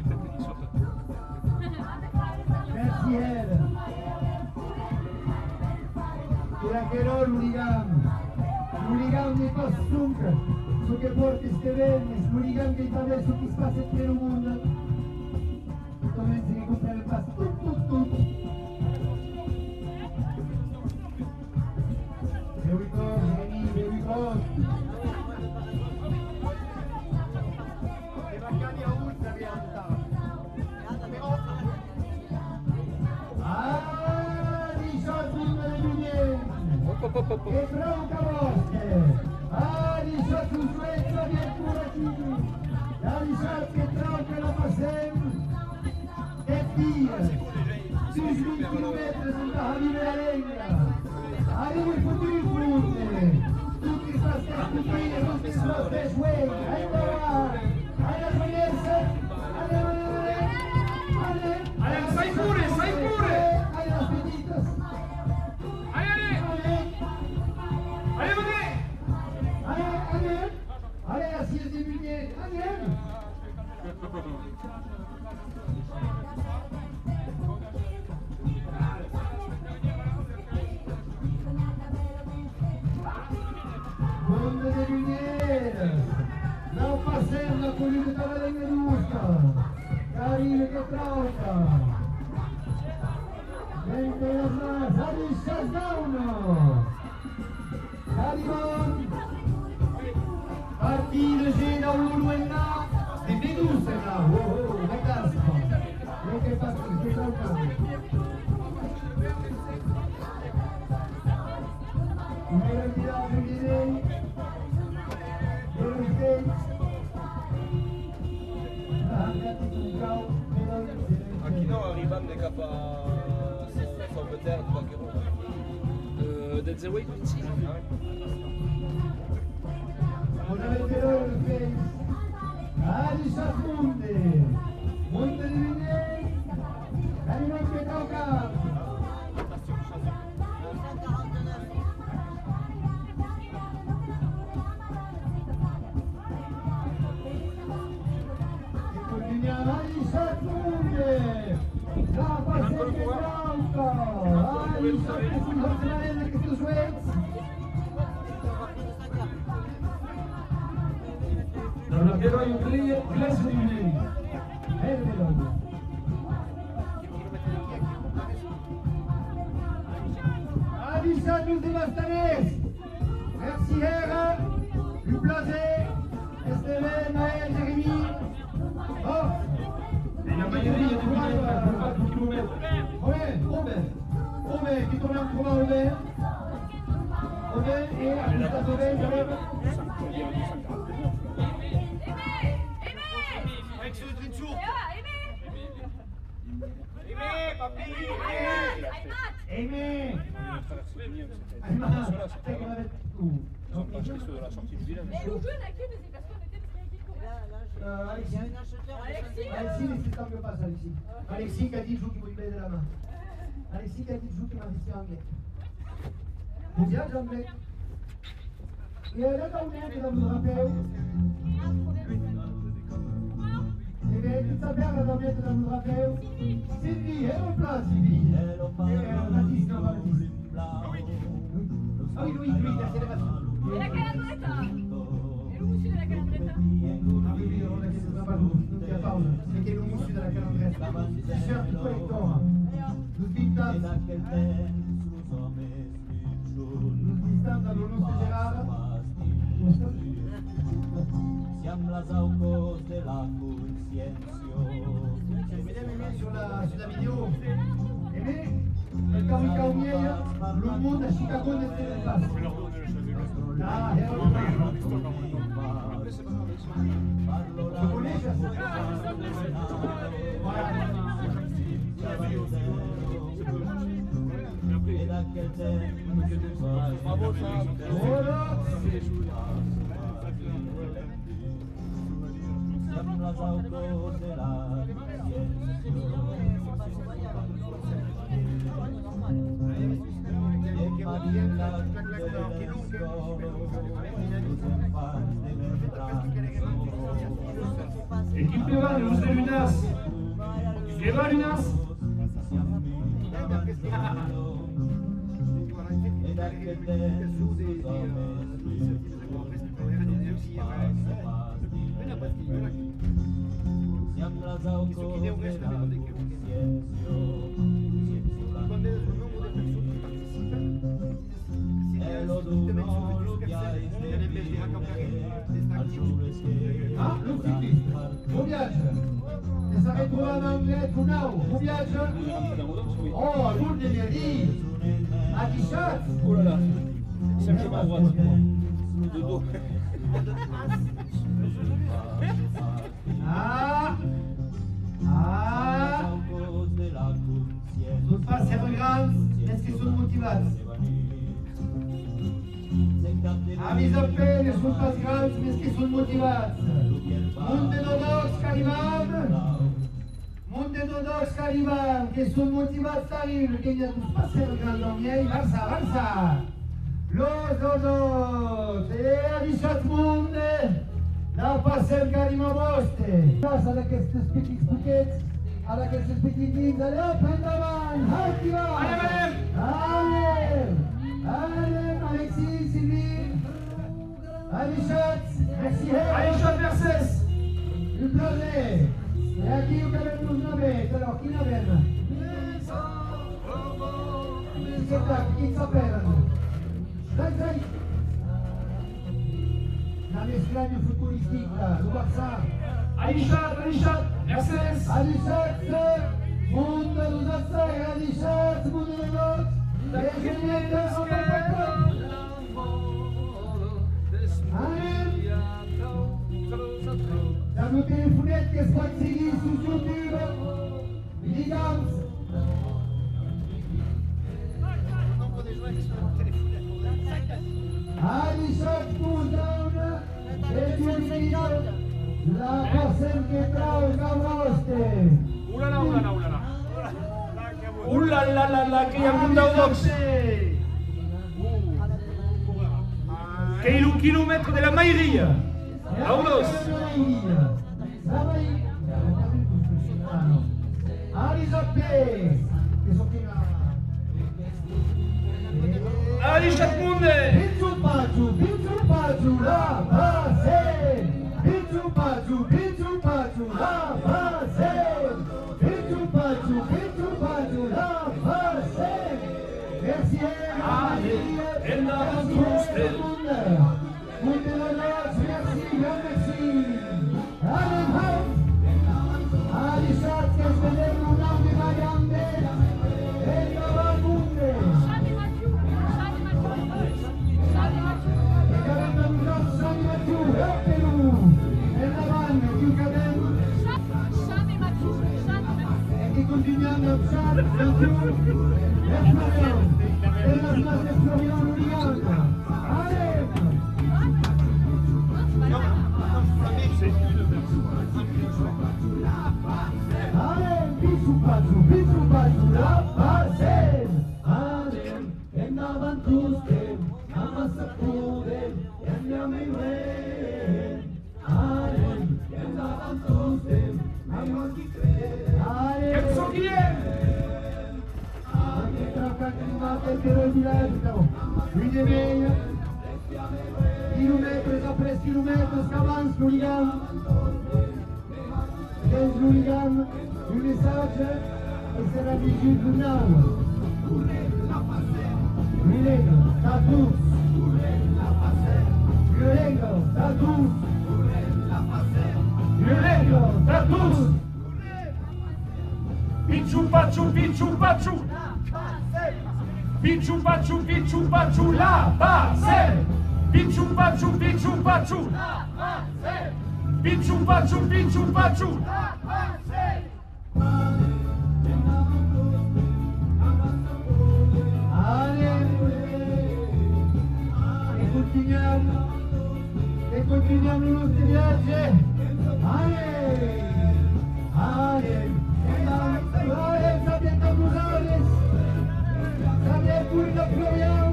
Merci, elle. E anche loro l'Uligam n'est pas sunk, ce che porta Stevenes, l'Uligam che parla su chi sta sempre nel mondo. Come si recupera il passo, tutto. Here we go, here we go. E Franca Bosche, Alice su Suezza di Arturo Cini, Alice che Franca la Passem, e via, 6 km sulla Riverenga, arriva il futuro tutti sta stare tutti sta stare way, alla Vanessa, Sai pure! alla Feditas. Allez, assise des lumières, allez! Mondo delle lumiere, non passando con il cavaliere giusto, carino che trauca, mentre la massa di Shazauno, Calimon, partire c'è da uno e là, di Medusa là, la caspa, e che partire, che traucare. Era tirato di lei, era States, andati con ciao, Aqui não, arrivando de capa São Peter, de qualquer modo. Dead the Way, sì. una veterano il States, Alice Monte di Vinei, Galino qui est en garde. 5,49. Continuiamo Alisha Tunde. La passeggia Bianca. Alisha che si considera che tu suez. Non abbiamo un classe di mineri. Alisha Tunde Bastanes. Merci Hera. Du plaisir. Esteban, Maël, Jérémy. Oh. Et la maillerie est définie à 4 km. Robert, qui tourne en combat, Robert. Robert et Gustave Robert, j'arrive. Avec ce Trinchou. Aimé. Ayman, c'est qu'on avait tout. Et où joue laquelle de ces personnes étaient parce qu'il y a qui court? Alexis. Il y a un acheteur. Alexis, laissez le temps que passe, Alexis. Alexis qui a dit le jour qui vous de la main. Alexis qui a dit le jour qui m'a dit anglais. Vous bien, Jean-Blé? Et là, quand on est dans le rappel, et bien, toute sa mère, là, dans le rappel, Sylvie, elle est en place, Sylvie. Baptiste, non, Baptiste. Ah oui, Louis, l'accélération. Et la calandretta? Et le moussu de la calandretta? Ah oui, on a dit ça va, donc il y a pause. C'est quel moussu de la calendresse. T-shirt collector. Nous vintons. Nous vintons dans le nom de Gérard. Siamo las augos de la consciencio. Mesdames et messieurs, sur la vidéo. Aimé, le Kamika Omier, le monde à Chicago n'était pas. Ah, et on je connais, Siamo las augos de la Équipe de Val, Luz de Lunas. Que va Lunas? Siamo las augos de la Ah, le cycliste. Bon viage. Et ça retrouve en anglais, Tunao. Bon viage. Oh, l'oule de Mairie. Adichat. Oh là là, simplement à droite. De dos. Ah. Ah. Sunt pas servants, est-ce qu'ils sont motivats? Amis a pene, sunt pas grands, est-ce qu'ils sont motivats? Munde Dodox Cariban, que sunt motivats t'arrive, que n'hi a tous pas servants dans miei, Barça. Los Dodox, a 17 munde, la passem Carima vostre. Casa d'aquestes petits poquets, a d'aquestes petits dins, allez hop, endavant, activa! Allez, Alexis, Sylvie, Alichat, merci, Alichat Mercedes. du plaisir. Et aquí ho quedem nos navet, alors, qui n'avem? Qui s'appelle? Zai. La mesclanya futbolística, do Barça. Alichat, Mercedes. Alichat, mundo dos Atzai, Alichat, mundo dos Dans nos téléphonettes que soit seguir sous YouTube, Ligams. Alichat Countdown et Tunisio, la personne qui est là au Gavoste. Oulala. Ouh là là là là, que hi ha un d'Audox. Kilomètre de la Mairie. Audos. Ali Chatmunde. Kilomètres après kilomètres qu'avance l'hooligan. L'hooligan, le message, et c'est la visite du now. Violento, status. Violento, status. Violento, status. Pichu pachu, pichu pachu. Pichu pachu, pichu pachu, la base. Pichu pachu, pichu pachu. Pichu pachu, pichu pachu. E continuiamo i nostri viaggi. Xavier Cabruzales, Xavier Purina Florian,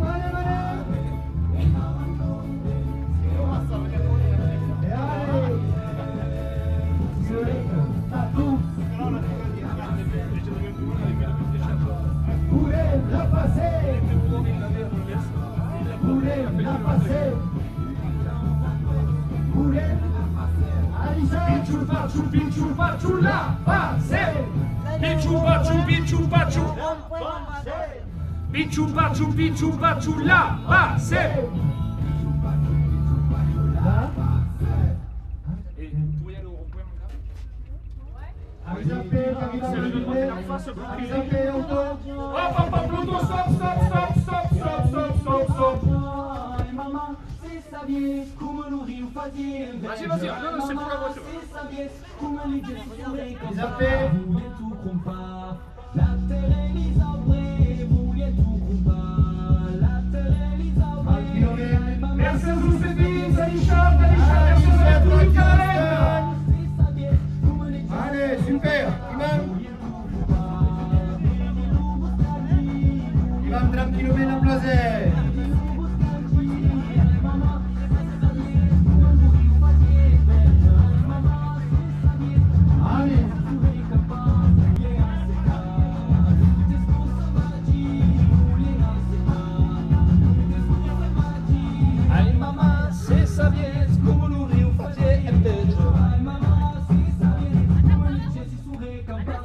Pichu pachu, pichu pachu, la base. Pichu pachu, pichu pachu. Pichu pachu, pichu pachu, la base. Et vous pouvez aller au rond-point, Hop, hop, hop, l'auto, stop, stop, stop, stop, stop, stop, stop, stop. Vas-y, vas-y, non, non, c'est pour la voiture. Merci à vous, Cédric, Alicia, merci à tout le Karen. Allez, super, Imam tranquillement en place. Ai mamma, se sabies como no Rio fazer embejo. Ai mamma, se sabies como lhe disse surre campar.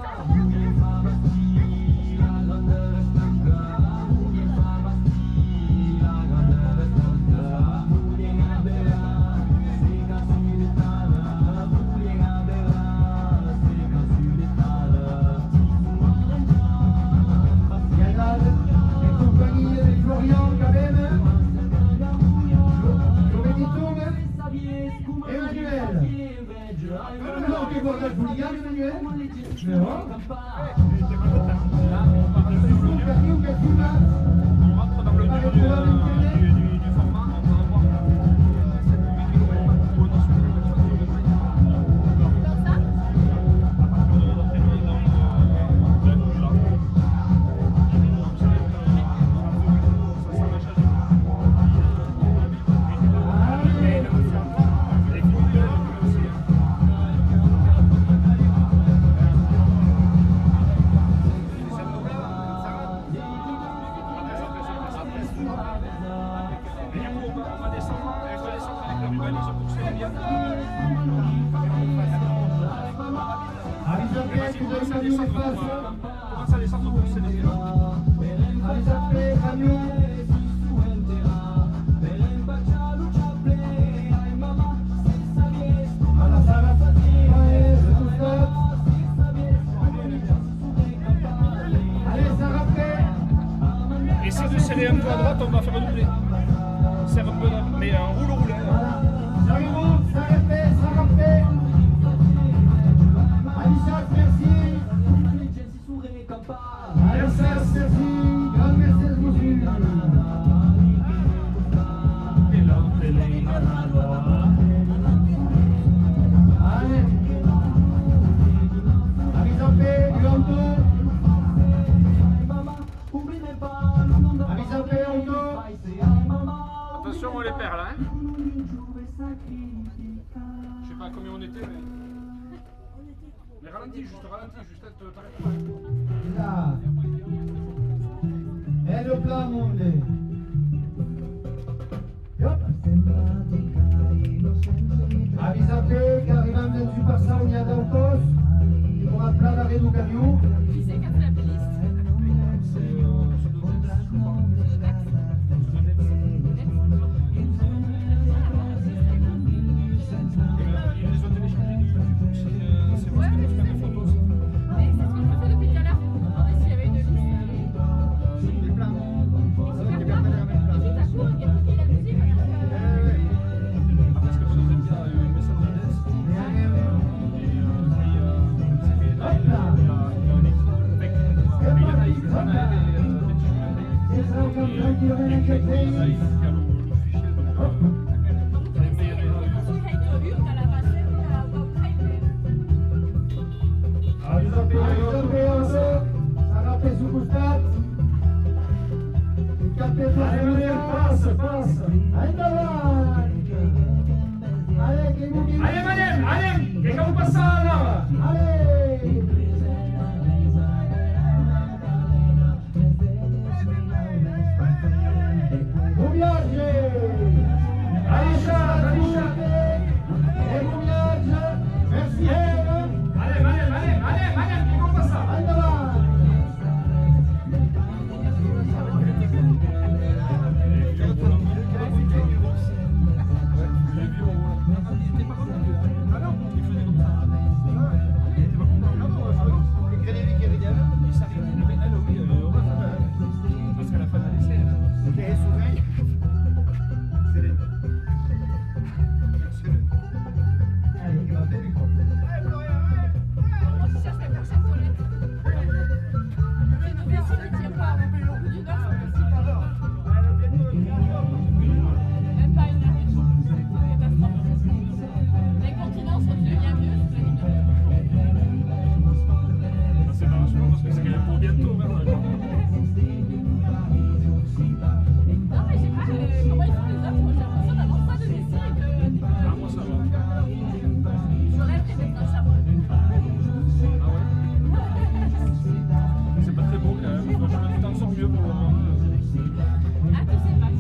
les centres-bourgs, c'est des Avisate, camion. A la sala, allez, ça rappelle. Essaye de serrer un peu à droite, on va faire doubler. Serre un peu, mais un roule-roule. Ça remonte, ça répète, ça rappelle. Avisate, merci. Mercedes, merci. Grande Mercedes, monsieur. Allez. Avisate, Blanco. Avisate, Auto. Attention, on les perd là. Hein. Je sais pas combien on était, mais ralentis, juste, t'arrêtes pas. Là. Et le plat monté. Hop. Avisate che arrivando in Super Sauna d'Autos pour un plat d'arrêt du camion. Qui c'est qui a fait la playlist? Ils les ont téléchargés du YouTube, c'est parce que tu fais des photos. Mais c'est ce que je fais depuis tout à l'heure. Je me demandais s'il y avait une liste. Des plats. Et puis t'as cours, il y a tout qui est la musique. Parce que vous avez bien une message d'adresse. Hop là. Et ça, comme 30 km Il y a le fichier de Hop. Avisate, Auto. Ça rappelle sous Gustave. Allez, passe. Allez, che muovi. Allez, che cavo passata! Allez. Buon viaggio. Alisciate. E buon viaggio. Merci. Allez, che cavo passata! Andiamo avanti. Allez, va bene. Même pas une heure. Les continents sont devenus mieux. C'est pas rassurant parce que c'est quand même pour bientôt. Non, mais je sais pas comment ils font les autres. J'ai l'impression d'avoir ça de Messi et que. Ah, moi ça va. Je rêverais d'être un chameau. Ah ouais? C'est pas très beau quand même. Franchement, tu t'en sors mieux pour le moment. Ah, tu sais pas.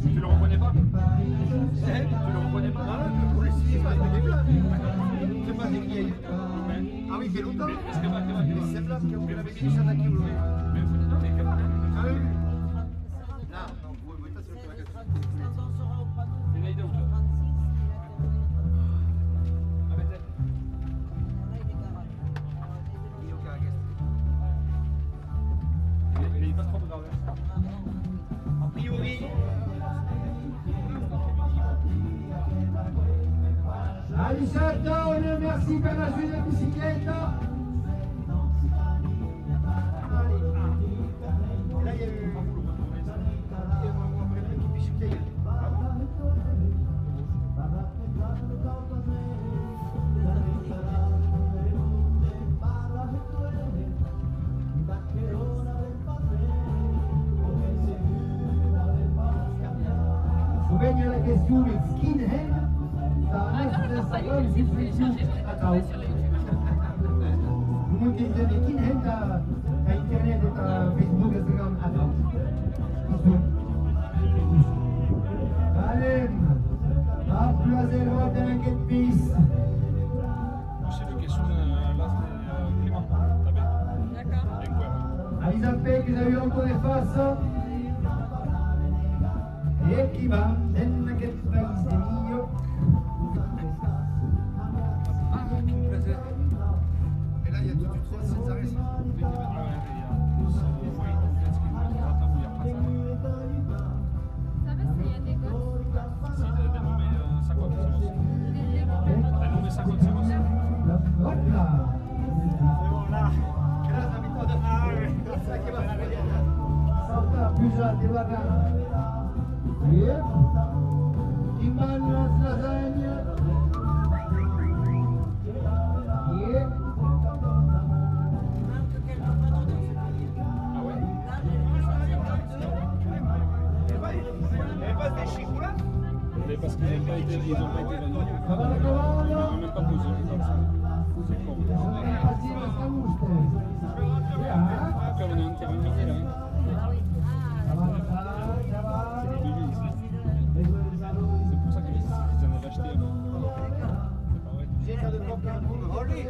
Tu le reconnais pas? Tu le reconnais pas? C'est pas des vieilles. Ah oui, il fait longtemps. Est-ce que va? C'est là qu'on avait mis du Sana qui voulait. Mais non, mais que va? Ah oui. Là, non, vous voyez pas, c'est le cas. C'est une idée ou toi? Ah, mais t'es. Il est au Caracas. Mais il passe trop de grave. A priori. Alisciate, merci per la suite bicicletta. Là, il y a eu. Qui biciclette. Souvenir la question des skinhead. Ah non, je pense pas du tout. Si vous voulez changer, je vais pas trouver sur YouTube. Tout le monde qui dit des skinhead à Internet, à Facebook, Instagram, attends. Allez, à plus à zéro, d'un get peace. che ne abbiamo con le fasse e chi va nella che paese mio. Et là, il y a tout du 3 sans arrêt. ¿Sabes si hay negocios? La bocca salta pisa di guarda e in mano lasagna e Manque quelques panneaux dans ce pays. Ah ouais? Là, j'ai vu 52. Elle passe des chiffres là? Mais parce qu'ils n'ont pas été vendus. cavallo cavallo Ils n'ont même pas posé. C'est con. sono partite scamuste Après, on est en terrain miné là. avanza cavallo C'est pour ça qu'ils en avaient acheté. J'ai qu'à de cop là, come Holly.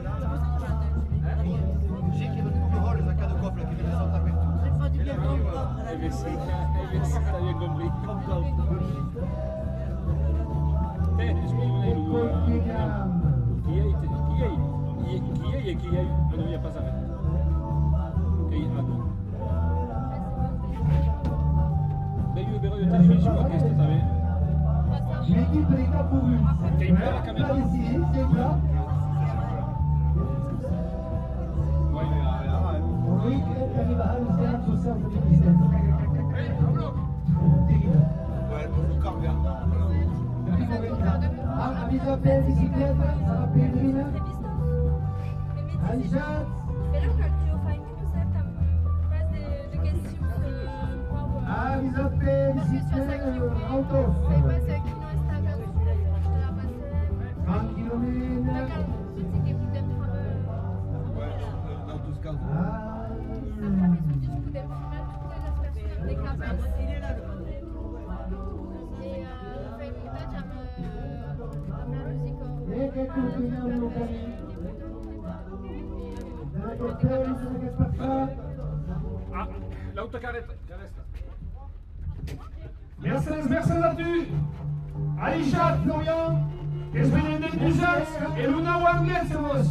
J'ai qui veut come Holly, ça qu'à de cop là, qui vient de s'en taper. C'est pas du bien comme propre. Et bien, t'as bien compris. colpiniamo Chi è? Ah non, il n'y a pas arrêt. Ben, io però io televisione, qu'est-ce que t'avais? l'équipe des Capourus là ici c'est là oui che arriva a Luciano sul centro di Cristiano avviso a per bicicletta sarà Pedrina Aïchat Et là, quand tu fais une concept, tu me poses des questions pour avviso a per bicicletta autos c'est pas ce qui nous est à la base. 30 km Regarde, c'est des bouts de travail. e che colpiniamo localmente che pensa che fa Ah, l'autocar reste. Merci là-dessus. Aïcha, Florian, Esbeneden Duzat et Luna Wangetsos.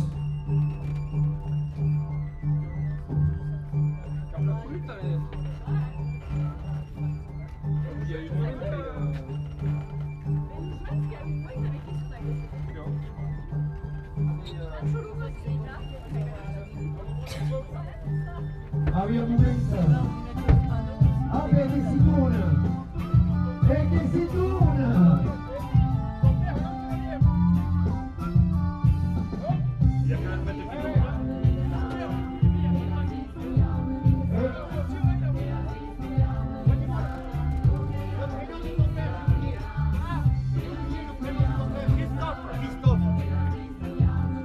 Il y a une abbiamo momento che si tuna e che si tuna Il y a quand même 20 km.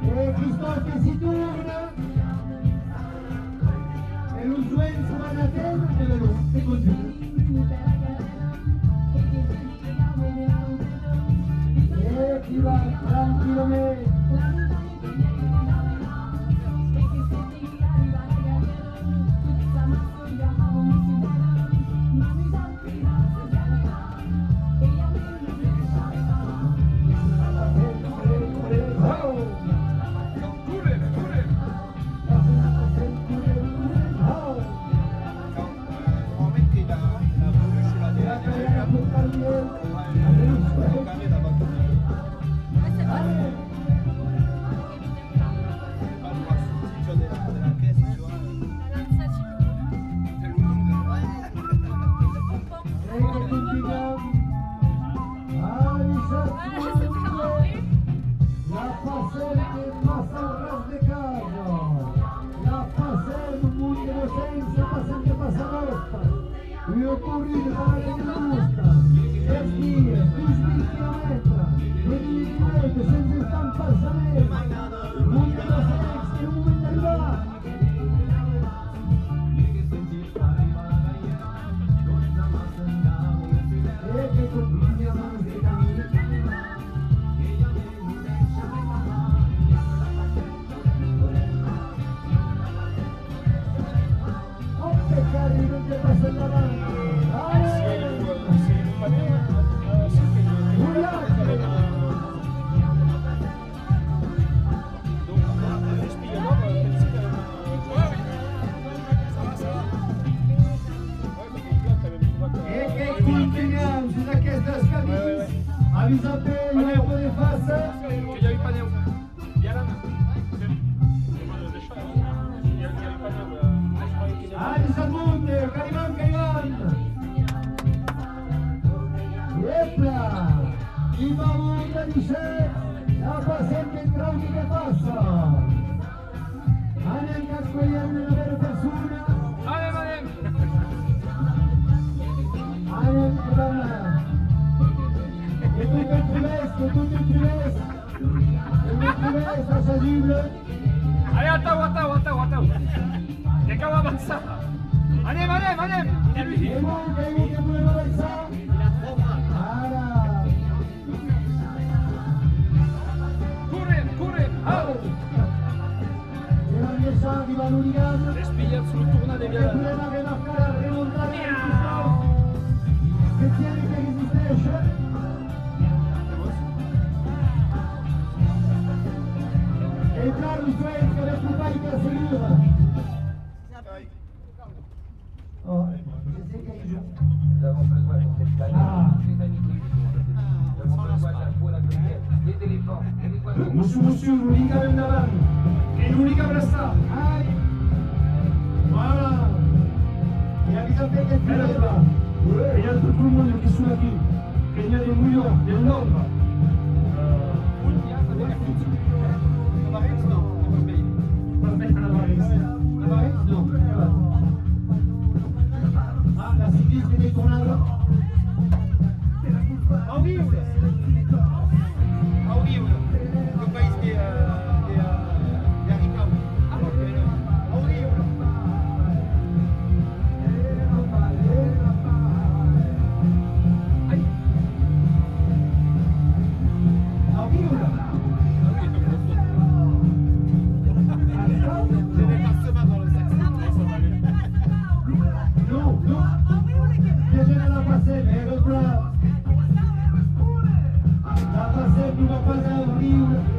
e Cristoforo si tuna e l'usuenza va da terra e veloce e così e chi va tranquillamente Io corrido para que me gusta, 10 días, 15 kilómetros, e mi cliente senza stampa a sapere, muita pazienza, che non momento arriva. E che continuiamo a nostri cammini. Oh, peccare Avisa a te, il y a un po' di face. Che gli avevi paneo. Yalana. Avisa al monte, Carivan, Carivan. Epla, il Mamuta dice, la paziente entrambi che passa. Anem cascogliano una vera persona. Anem. Anem, brava. E tutto il trivesto, tutto il trivesto. Il trivesto accessibile. Allez, attends. Che cavo avanza. Anem. E lui. E monte, che voleva avanzare. Ara. Corre. Oh. E la mia sangue va l'unicano. Le spiglia sul turno dei Il Yalana. problema che va a fare a rimontare che tiene che resistesce. E Carlos Suez che resta un paio per seguire. Oh, je sais qu'il joue. Nous avons besoin de cette taille, Ah. des animaux. Nous avons besoin d'un pôle agricole, des éléphants, des oiseaux. Musuh, l'unica in davanti. Che l'unica resta. Voilà. E avvisa te che ti leva. Il y a tout le monde qui sont là, qu'il y a des mouillons, des nombres. Ah, la sinistra di Conado. Horrible. Le pays des haricots. Horrible. C'est des passements dans le sac. No. Viene la pasella, ero bravo. La pasella, una cosa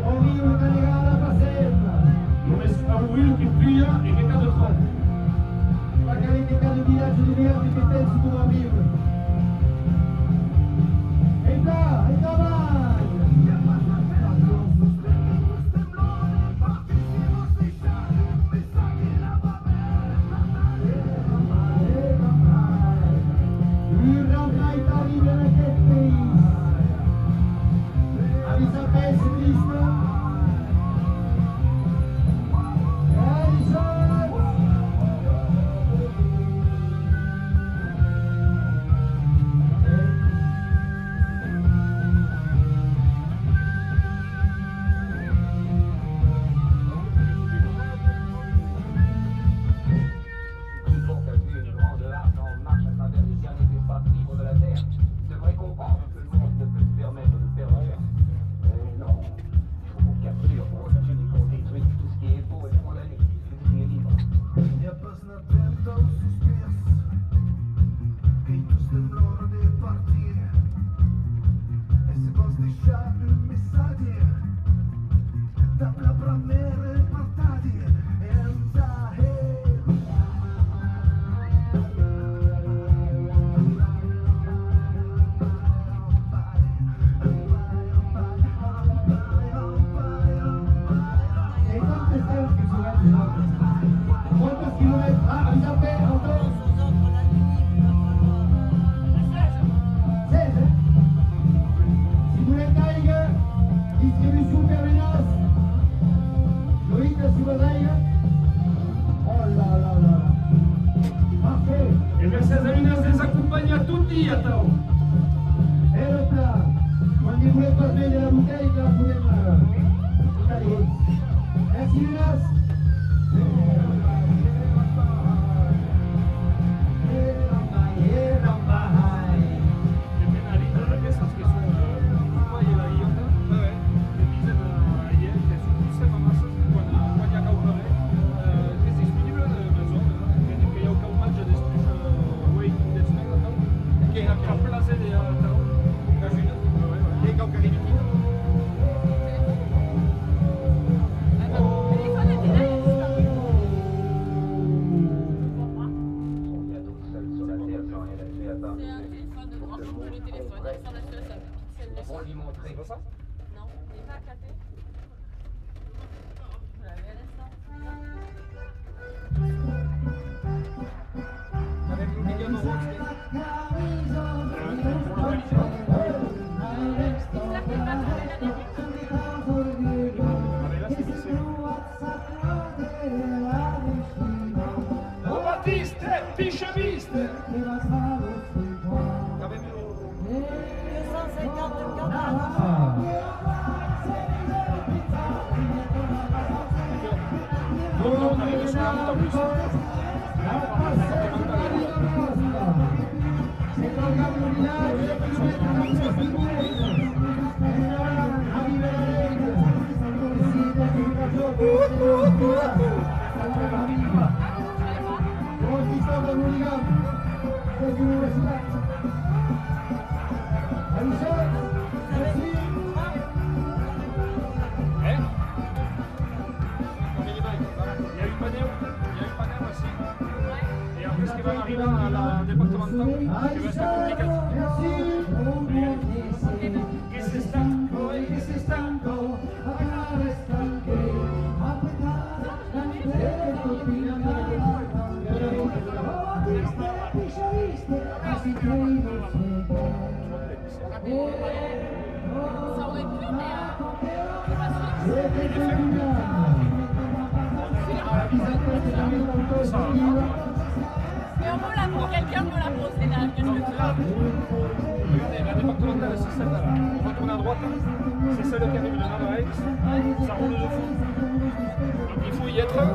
horrible che regala la pasella. Non è un uomo che piglia e che cade troppo. Magari che cade di viaggio di verdi che pensi tu horrible. E vai! Quiconque a vu une grande arche en marche à travers les derniers espaces libres de la Terre devrait comprendre que le monde ne peut se permettre de faire rien. Non, il faut qu'on capture, qu'on tue, qu'on détruise tout ce qui est beau et qu'on la nuit, tout ce qui est libre. Я посмотрел suspiro che tu sembrano di partire e se posso lasciare un messaggio da premere partati e andare E quante stelle che sono quantos chilometri? Ah, avvisa te, auto. Sese. Sicurezza, iscrivi super venos. Loïc, si vous allez. Oh là là là. Parfait. E Mercedes les accompagne à tutti, attends. Ero là. Quando volete far bene la bouteille, la potete. Merci, Venos. Che pas ça? Non, il n'est pas à capé. Vous l'avez à l'instant. Avec le méga euro, pour localiser. J'espère qu'il va trouver la dernière. Ah mais là c'est vissé. Oh Battiste, Picheviste. T'avais mis au... 254. Donc là on arrive sur la route en plus. Et en plus, qui va arriver à la départementale, qui va être compliqué. Che sei stanco, che sei stanco, Ça aurait pu, mais mais au moins là, pour quelqu'un me l'a posé là. Qu'est-ce que tu as? Regardez, la départementale, c'est celle-là. On retourne à droite, c'est celle qui arrive de Navarex. Ça roule de fou. Donc il faut y être. Ouais.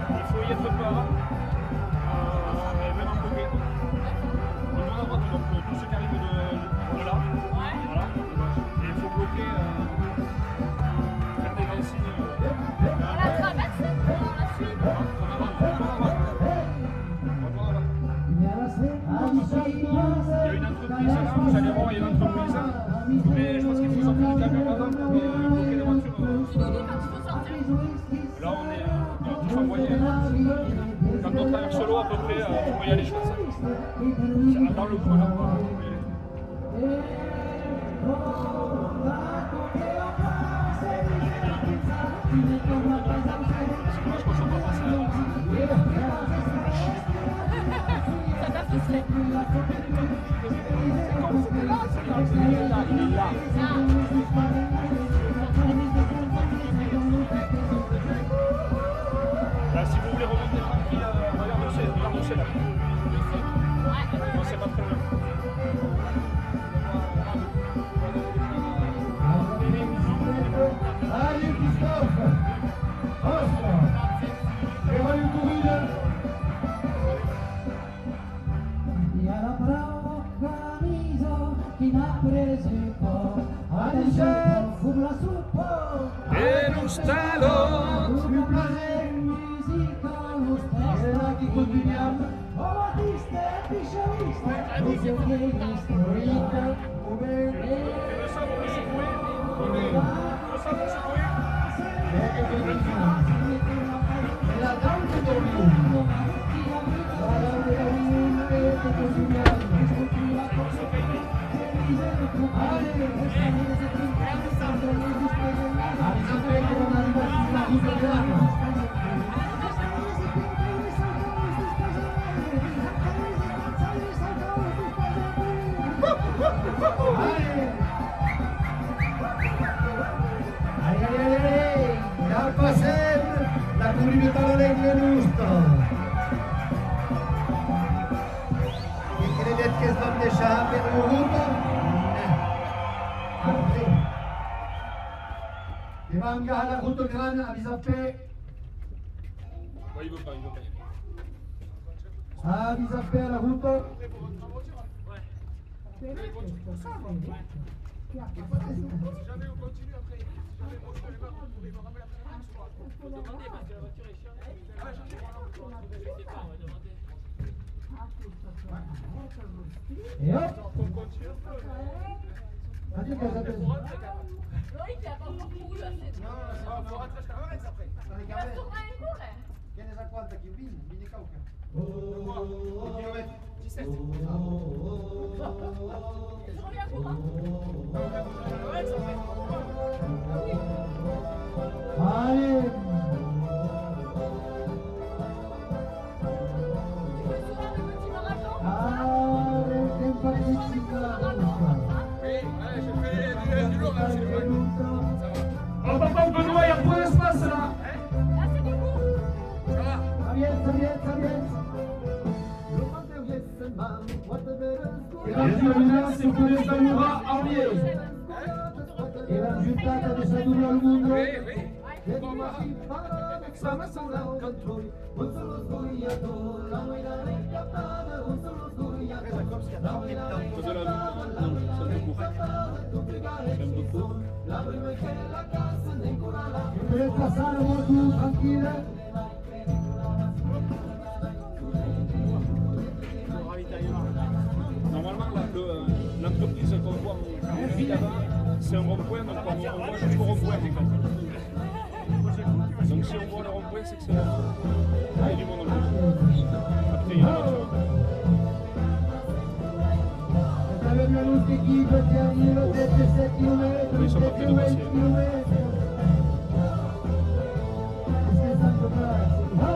Il faut y être peu avant. Et même en bloqué. On tourne à droite, donc tous ceux qui arrivent de là. Voilà. Et il faut bloquer. Faire des grands signes. On la traverse ou on la suit? Il y a une entreprise là, vous allez voir, il y a une entreprise là. Mais je pense qu'il faut sortir du camion avant pour bloquer les voitures. Tu dis quand il faut sortir. Là, on est tous en moyenne. Quand on traverse l'eau, à peu près, tu peux y aller, je pense. C'est dans le creux là. C'est dommage qu'on ne soit pas passé là. Ça t'a frustré. Là, si vous voulez remonter tranquille, regardez c'est là. Non, c'est pas très loin. Allez Christophe, Oscar, e voglio correre. E alla brava camisa chi n'ha preso un po', adesso fumo suppo. E lo stallo. Più placer, musica, lo stesso. E là che continuiamo, oh Battiste, Picheviste, lo so che è storica, come la danza dell'uomo, la danza dell'uomo che ti consumiamo. Dal passer, la comunità non è giusto. E credete che sto deixando per voluto? Ti manca la route grande a Bisappé. Ouais, il veut pas. A Bisappé la route. Et hop. Adieu, Casablanca. Loïc, il a pas encore couru là. Il va se tourner un coup là. déjà quanta che vini cauca? Un kilomètre. 17. Allez. Du lourd là, c'est le vrai. Oh papa Benoît, il y a trop d'espace là. Là, c'est beaucoup. Ça va. Ça vient. Et là, c'est pour les Samoura Armier. E la giuntata di Saturno al mondo. Oui. Sama solo control, un solo scoiato, la guida ricattata, un solo scoiato, la guida la prima che la casa ne cura la Per passare molto tranquilla. Normalement, l'entreprise qu'on voit là-bas, c'est un rond-point, donc on voit jusqu'au rond-point en fait. Donc si on voit le rond-point, c'est que c'est là. Il y a du monde en plus. Après, il y a une voiture. Avec la route équipe qui arrive à 7 km. Ils sont pas près de passer. Je sais pas ce que j'ai fait là.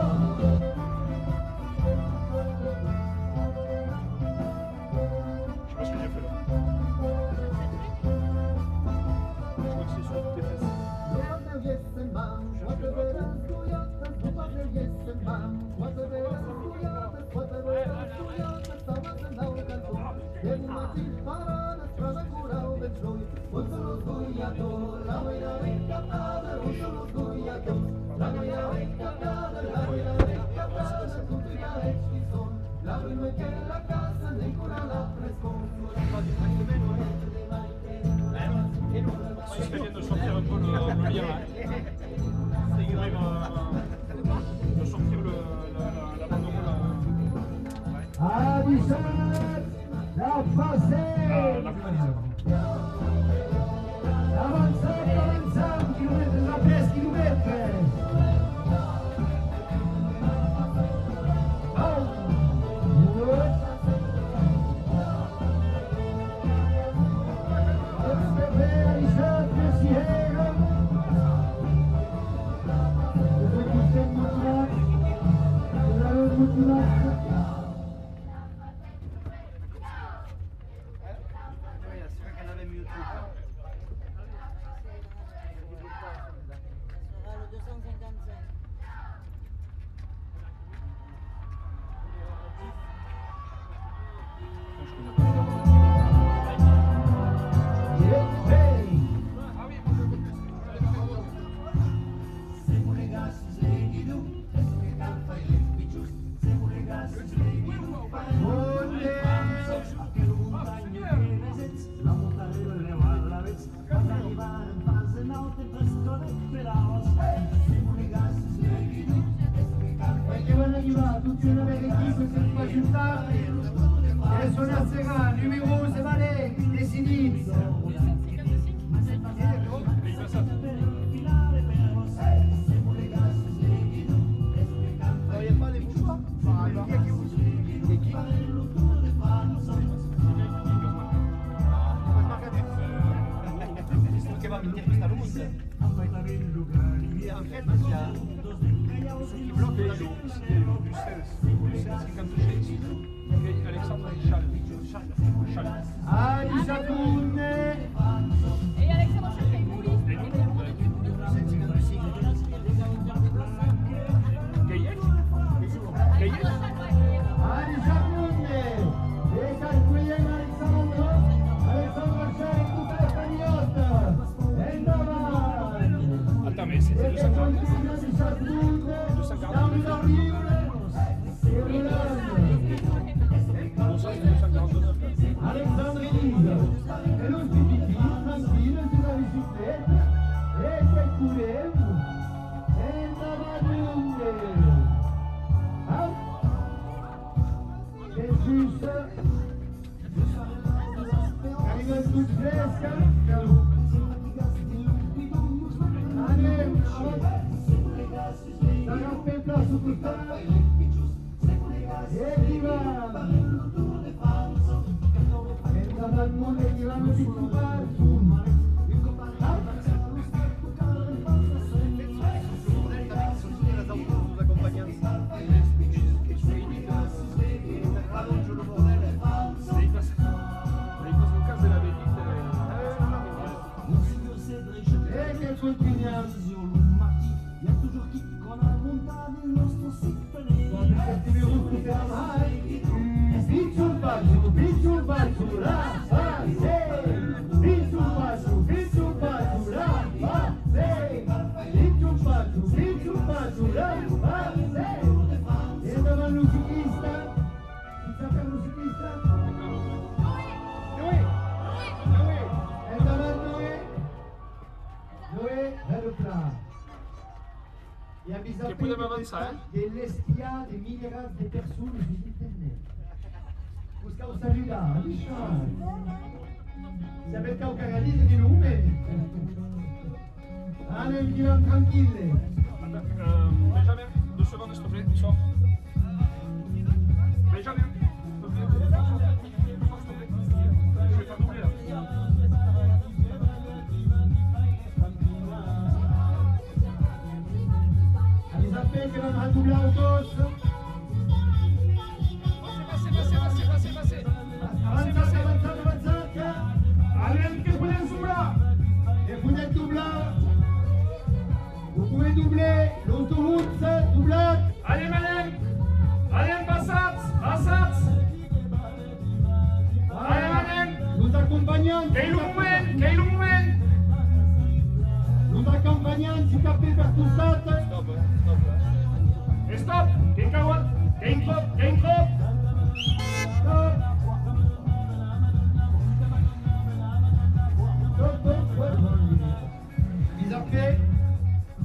Je crois que c'est sur tes fesses. Si ça vient de sortir un peu le lien là. De sortir la bande là. Ah, Michel, la passée. La finalise. 45 km, la 13 km. Ça sera le 255. Tutti una bella equipe per qua giuntare e suonasserà il numero Sevale e Sinizia. Che va a mettere questa luce. En fait, il y a ceux qui bloquent la luce. Du 56, et Alexandre Chal. Ah, di Saturne! Et Alexandre Chal fait Mouli. Gayet. Ah, di Saturne! E calcoliamo Alexandre Chal e tutta la spagnotta! E andiamo! Attends, mais c'était 240. Alexandre Elisa, e non si dice tranquillo sulla bicicletta e calcoliamo e andiamo a che giusto arriva tutto fresca andiamo Sarà per plazo costare e chi va e dal mondo che vanno di comparso e che continuiamo. Che poteva avanzare? Dell'estia, dei migliaia di persone su internet. Buscavo salutare, se avete un canalista di nome, allez, qui va tranquille. Benjamin, 2 secondes s'il te plaît, sors. Benjamin, s'il te plaît. Sors, s'il te plaît. Je vais faire doubler là. Sapete che vanno a dublare autos? Passez. Avanzate. Allez, que pueden subir. Et vous êtes doublant. Vous pouvez doubler l'autoroute, doublage. Allez, madame. Allez, passat. Allez, madame. Nous accompagnons. Que iluminen. Nous accompagnons, si capé per tout ça. Stop. Geen kouwen. Geen klop. Ils ont fait.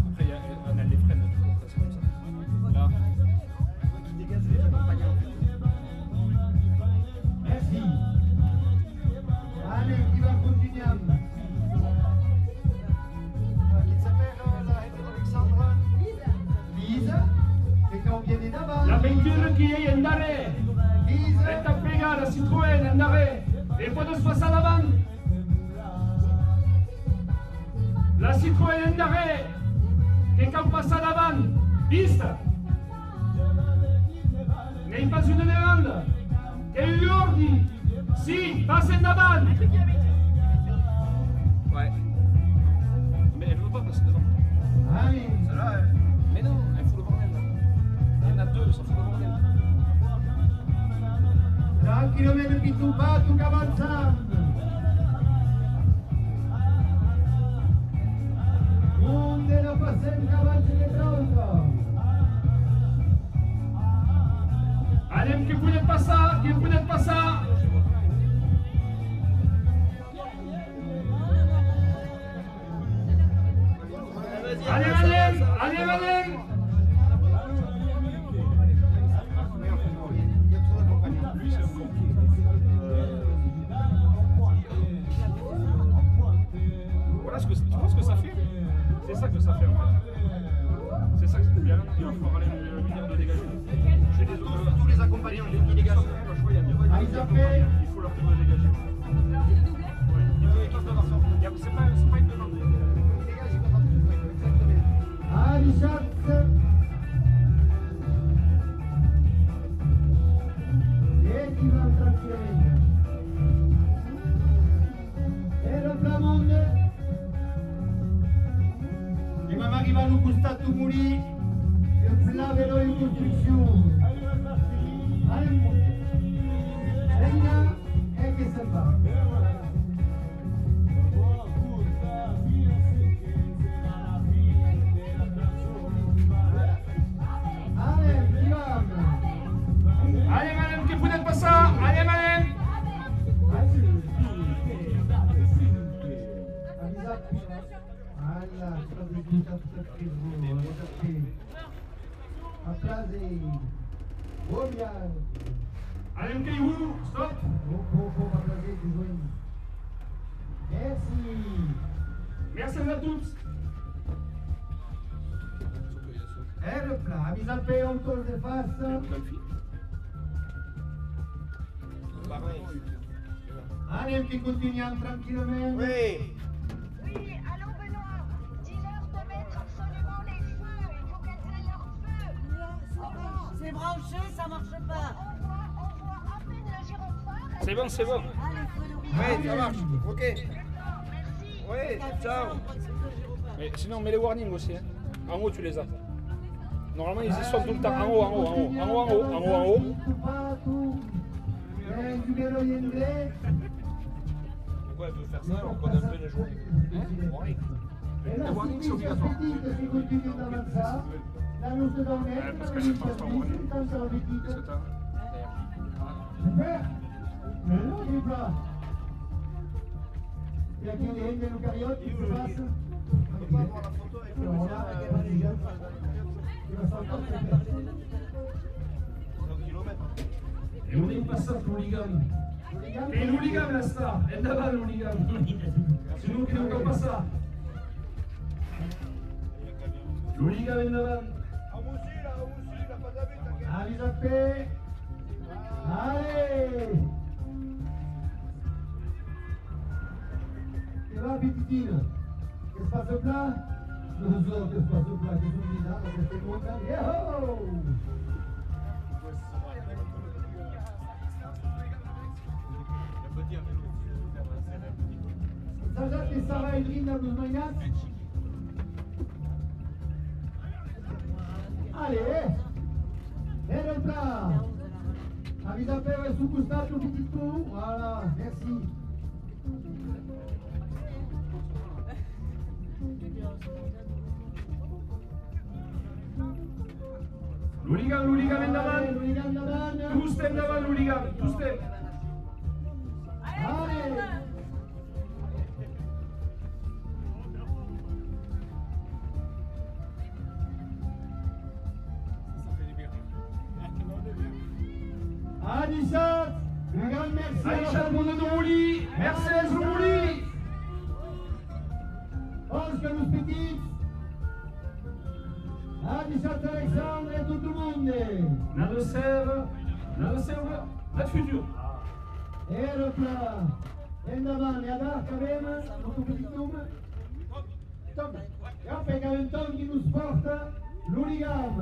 Après, on a les freins, c'est comme ça. Là. Merci. Allez, qui va continuer. Qui s'appelle Alexandra? Lisa. E che viene davanti. La peinture qui est en arrêt. Lisa. Elle t'a pris la Citroën en arrêt. Et faut de se passer à l'avant. La Citroën en arrêt. Et quand on passe à l'avant, piste. N'est pas une demande. Et lui dit, si, passe en avant. Ouais. Mais elle veut pas passer devant. Allez. C'est là, hein. Mais non, elle fout le bordel là. Il y en a 2, ça fout le bordel. Tranquillamente pittubato che avanzando. Onde la passiamo avanti che pronto. Allez, que vous n'êtes pas ça. Allez, madame. Voilà ce que tu penses que ça fait. C'est ça que ça fait en fait. C'est ça que c'est bien. Il va falloir aller lui dire de dégager. J'ai des autres, tous les accompagnants qui dégagent. Il faut leur dire de dégager. Ouais. C'est pas une demande. Alisat. E chi va tranquillamente. E la Flamonde. E mamma che vanno gustato morì. E plavero in costruzione. Regna e che se fa. Allez, madame, que vous n'êtes pas ça. Allez, madame. Allez, ok, vous, stop. Merci. Merci à tous. Et le plat. Mise à paix autour de face. Allez, qui continuons tranquillement. Oui. Oui, allô Benoît, dis-leur de mettre absolument les feux, il faut qu'elles aient leur feu. C'est branché, ça marche pas. On voit à peine le gyrophare. C'est bon, c'est bon. Allez, feu de Oui, ça marche. Ok. Merci. Oui, ciao. Mais sinon, mets les warnings aussi. Hein. En haut, tu les as. Normalement, ils y sont tout le temps. En haut, en haut, en haut, en haut, en haut, en haut, en haut. Pourquoi elle veut faire ça alors qu'on a plein de jours? Les warnings, c'est obligatoire. Parce que c'est pas ça, warning. Qu'est-ce que t'as? Super. Mais non, il est pas. Il y a qui des haines de l'eucaryote qui se passe. On peut pas avoir la photo avec le Alors là, il va s'en Et on est passé pour l'hooligan. Et l'hooligan, la star. Elle là-bas, l'hooligan. C'est nous qui n'avons pas ça. L'hooligan est là-bas. Allez, zappé. Allez. Et là, petitine. Qu'est-ce que passe au plat? Nous autres, qu'est-ce que passe au plat? Qu'est-ce qu'on dit là? Qu'est-ce que c'est là? Yo! Ça que Sarah et Lynn dans nos manias. Allez, et le plat. Avis à faire sous coustage au petit coup. Voilà, merci. L'hooligan, l'hooligan est là-bas. L'hooligan d'avant. Tous t'es là-bas, l'hooligan. Tous t'es. Allez. Anishat, un grand merci. Aïcha Mouli, Mercedes Mouli. Oscar Luz Petit. Anishat Alexandre et tout le monde. La recève, la future. Et le plat. En davant, et là, quand même, notre petit homme. Tom. Et après, quand même, Tom qui nous porte l'hooligan.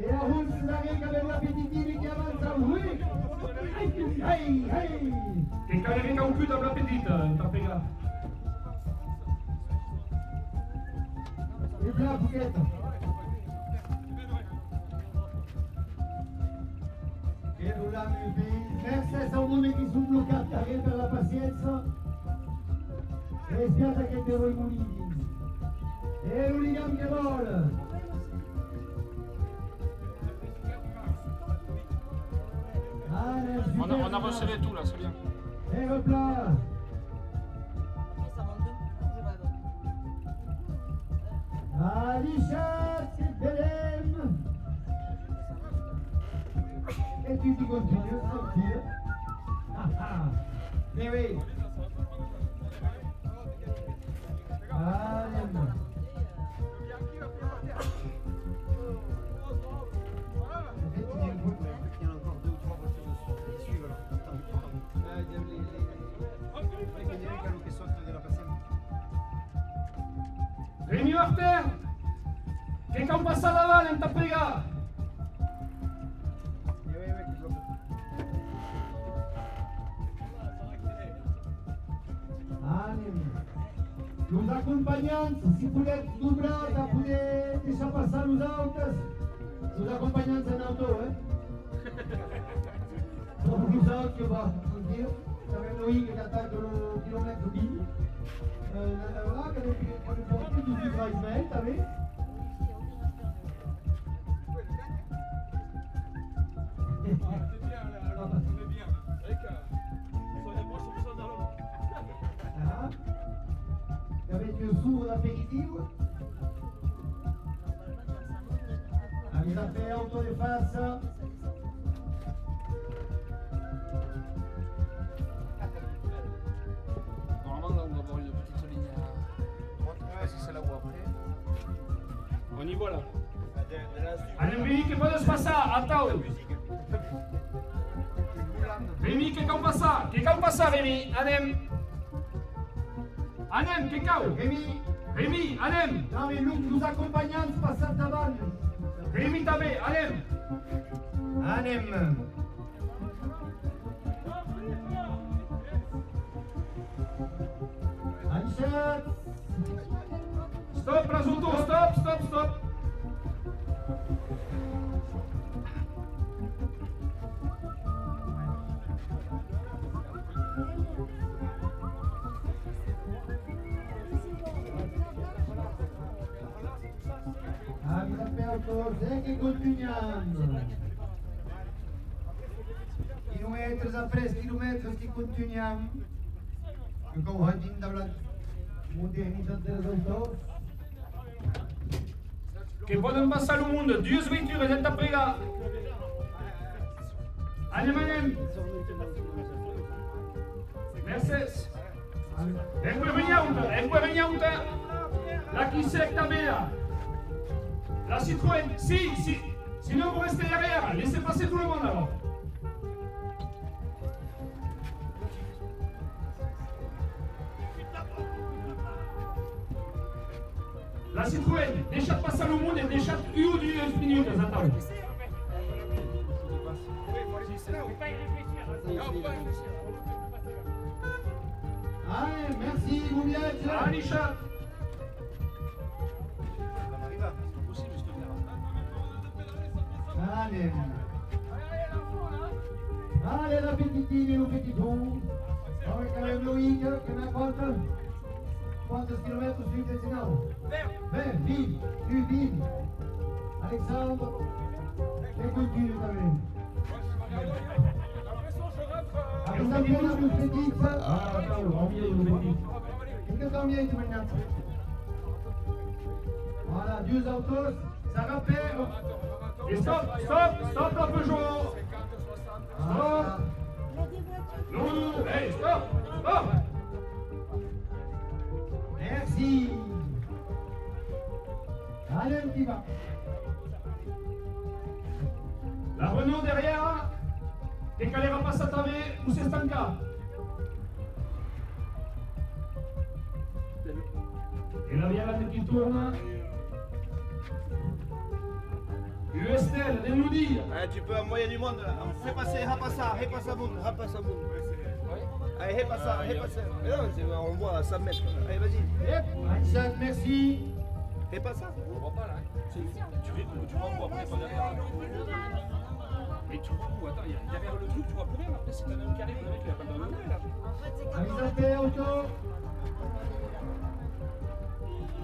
Et la route, c'est l'arrêt avec la petite qui avance. Oui. Hey, hey. Et quand il y a un cul dans la petite, t'as fait gaffe. Et plat, Bouquette. Et roulant le pays. Merci a un monde qui sont bloccati arrière per la pazienza. E spiace che te voi mulini. E l'hooligan che vola. On a resserré tout là, c'est bien. Et le plat. Ça monte de je rêve. Alichat, c'est Belém. Et tu continues, tranquille. Ah ah. Mais oui. Allez. Remi Martin, che can passare davanti, non ti prega. Los acompañantes, si puder doblar, para poder deixar passar os autos. Os acompanhantes en auto, Pour os autos que va dire, j'avais Loïc qui attaque le kilomètre 1000. Là, quand on porte tout du Israël, t'as vu? Avec le sourd d'apéritif. Avec la paix auto de face. Normalement, là, on va avoir une petite ligne à droite. C'est celle-là ou après. On y voit là. Anem Rémi, que podes passar, atau. Rémi, que cau passar, Rémi, anem. Anem, que cau. Rémi, anem. Non mais nous accompagnons passant davant. Rémi també, anem. Anem. Anishat. Stop, Razulto, stop. Che continuiamo. Kilometers après kilometers que continuiamo. Com o radinho da modernidade dos autores. Que podem passar o mundo, duas veituras até pregar. Anem. Mercedes. Encueveniaunta. La Kisek també là. La Citroën, si, sinon vous restez derrière, laissez passer tout le monde alors. La Citroën, deixa't passar el monde, deixa't 1 o 2 minutes, attends. Allez, merci, bon viage. Allez, chat. Allez, la petitine et le petit don. Avec quand même Loïc, qui m'a quantos kilomètres sur le signal? 20, vite. Alexandre, et continue também. Alexandre, une petite. Ah, combien une petite? Et que combien tu m'as dit? Voilà, 2 autos, ça rappelle. Et stop la Peugeot. Stop. Non, hey, stop. Merci. Allez, on y va. La Renault derrière, et qu'elle ira pas s'attarder où c'est Stanka. Et la Vialane qui tourne. USTL, de nous dire. Tu peux envoyer du monde là. Fais passer, repassa monde. Allez, repassa. Mais non, on voit à 100 mètres. Allez, vas-y. Anishat, merci. Repassa. On voit pas là. Tu vois, on voit après pas derrière. Mais tu vois où? Attends, derrière le truc, tu vois plus rien. Après, si t'en as un qui arrive, le mec il a pas de lever là. Amizappé, auto.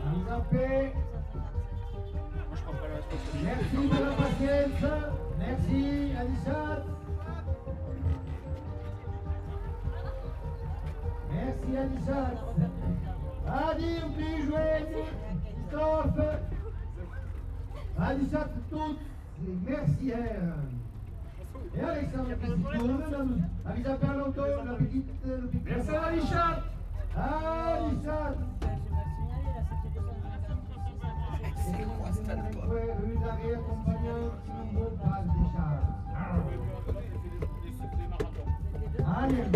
Amizappé. Moi je prends pas la responsabilité. Merci de la patience. Merci, Anishat. Merci, Anishat. Adi, on peut jouer. Christophe. Anishat, toutes. Merci, Et Alexandre, qui se tourne. Amizappé à l'auto, la petite. Merci à Anishat. Anishat. C'est quoi cette alcool? Rue d'arrière, compagnon, qui nous passe des charges. Allez.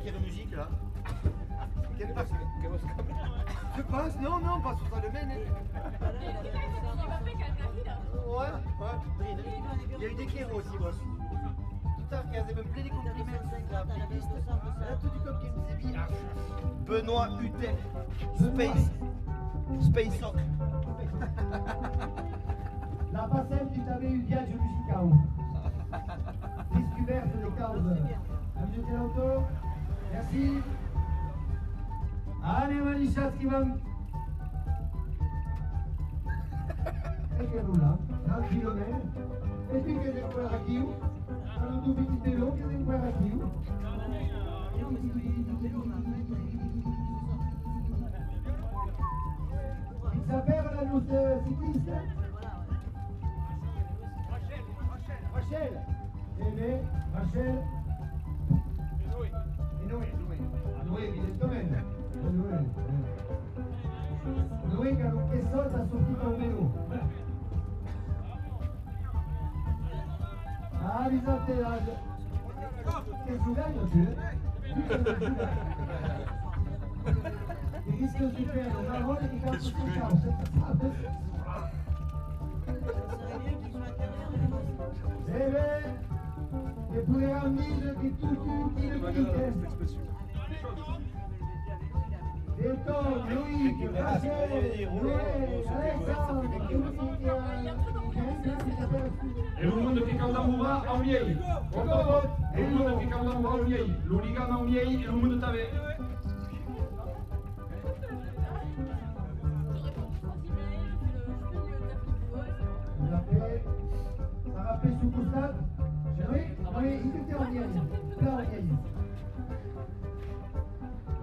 Quelle musique là? Quelle passe? Je passe? Non, pas sur ça le mène. Ouais. Il y a eu des kéros aussi, boss. Tout à l'heure, il y avait même plein de compliments. Là, tout du cop qui me disait bien. Benoît Hutet, Space Sock. La passerelle qui t'avait eu viaggio musical. Discuverte de cause. Amis de l'auto. Merci. Allez, Manichat qui va. Et que roule, 30 km. Et puis que j'ai quoi à qui? Un tout petit vélo que j'ai quoi à qui? Il s'appelle la note cycliste. Rachel. Eh bien, Rachel. Noé, evidentemente. Noé che non che solta ha sortito un menù. Ah, risate là. Che giugano tu? Il rischio di perdere una volta di calcio sul campo. E pure Ramil che tutti le quinte. Detto, Loïc, Rachel, Noé, Alexandre, Et le monde qui canta mourra en vieille. Et le monde qui canta mourra en vieille. L'hooligan en vieille et le monde t'avait. Ça rappelle sous Gustave. Oui, il était en vieille. Là en vieille.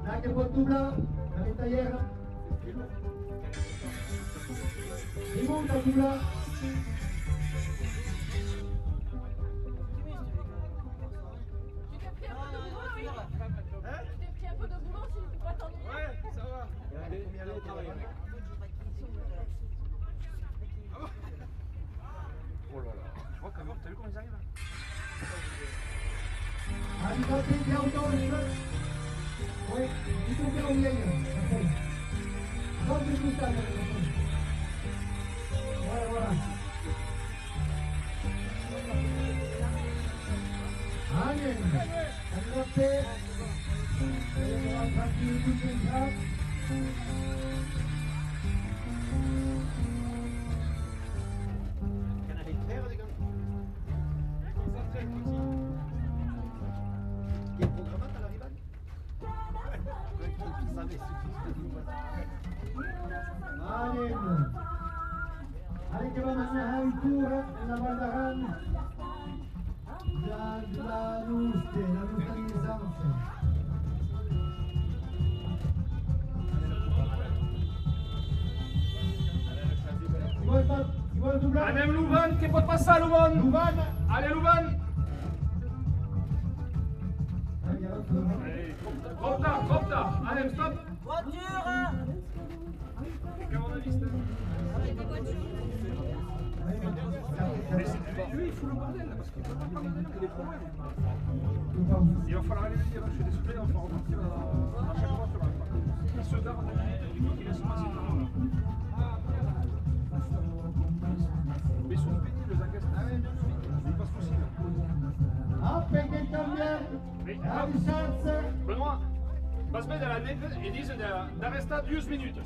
Là, que pot tout blanc, la métaillère. Il monte à tout blanc. Oh là là, je vois quand même, t'as vu comment ils arrivent là? Arrivate di autobus. Oui, il faut bien en vieille. Comme de tout ça. Voilà, voilà. Allez, arrivate. Tranquille, tout est là. Allez, che va a un tour nella Val d'Aran. La luce di Sanza. Anem Louvain, qui pot passer à Louvain? Louvain. Allez Louvain. Cropta. Allez, stop. Voiture. Lui, il fout le bordel là, parce qu'il peut pas pardonner que des problèmes. Il va falloir aller le dire, je suis désolé, on va repartir à chaque fois sur la il se garde, il faut qu'il laisse passer tout le monde. Mais ils sont pénibles, les Anglais, c'est pas possible. Après che cambia la distanza. Benoît, passe mettre à la neve et disent d'arrêter 12 minutes.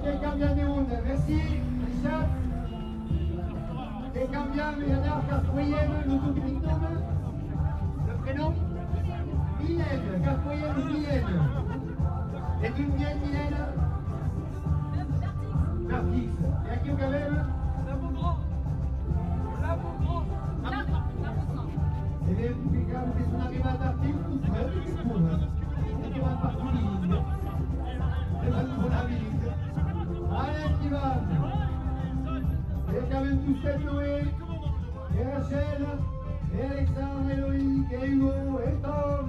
Che cambiano una, merci, Richard. Che cambiamo il Caspoyen, le Dominicone. Le prénom Mylène, Caspoyen Mylène. Et d'une vieille Mylène Narcisse. Et à qui au Calais E verificare che sono arrivati a tempo tutti che pure che vanno a partire e vanno con la vita allez vanno e che avevano tutti Noé e Rachel e Alexandre e Loïc e Hugo e Tom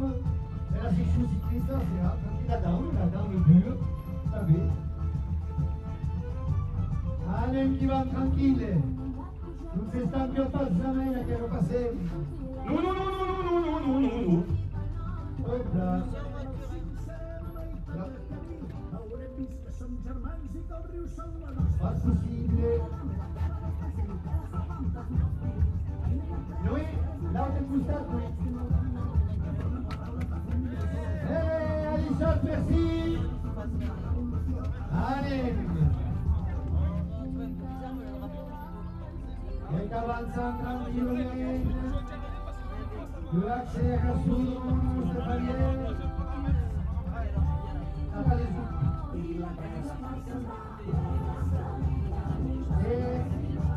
e la section cycliste c'est la dame le pur ça va allez qui vanno tranquille non si sta più a passare che lo passeremo. Non. Hopla. Pas possible. Noi, l'autre costat, oui. Alissot, merci. Allez. E che avanza tranquillamente. L'accès à Soudron, Stéphanie.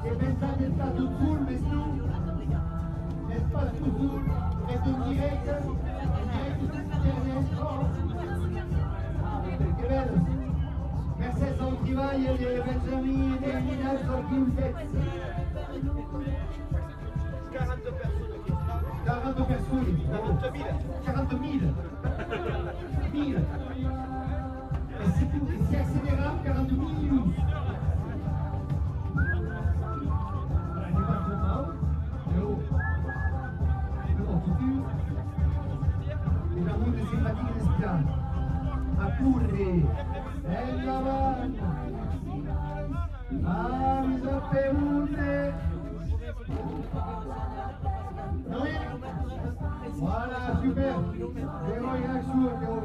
E pensate è stato sul Messu, è stato sul, è in diretta su internet. Perché bello, Mercedes en travail de Benjamin et Nina sur Kim 42 personnes. 42 personnes. 40 000. 40 000. 1000. Et c'est accélérable, 40 000. Département, le Portugal, et la route de sympathie d'Espiane. A curre, e la vanna. Ah, mi sa perune. Voilà, super. Zéro réaction, zéro.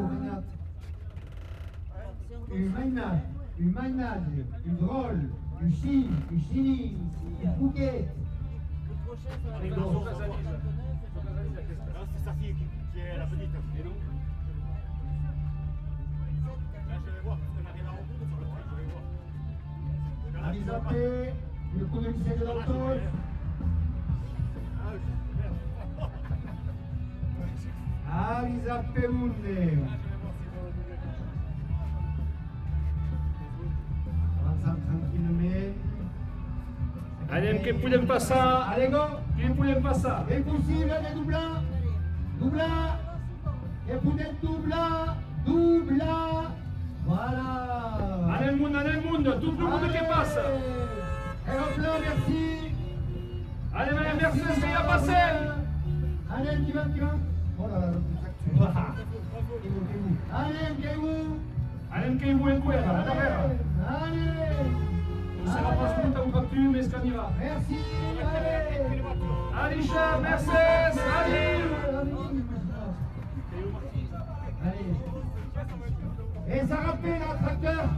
Une mainade, une drôle, une chine, une chinine, une bouquet. C'est sa fille qui est la petite. Et nous là, je vais voir, parce qu'on arrive à Hambourg sur le train, je vais voir. Alizapé, le coup de lycée de l'autos. Alizapé Munde. Avançant tranquillement. Allez, qui pouvait passer? Allez, go. Qui pouvait passer? Impossible, les doublants. Doubla. Et peut-être doubla. Voilà. Allez le monde, tout le monde qui passe. Aéroplan, merci. Allez, Madame Mercedes, qui a passé? Allez, qui va. Oh là là, Allez, qui vous est quoi, là, derrière? Allez. On se rapproche tout à vous voiture, mais ce qu'on y va. Merci. Allez. Alicia, Mercedes, allez. Et ça rappelle un tracteur.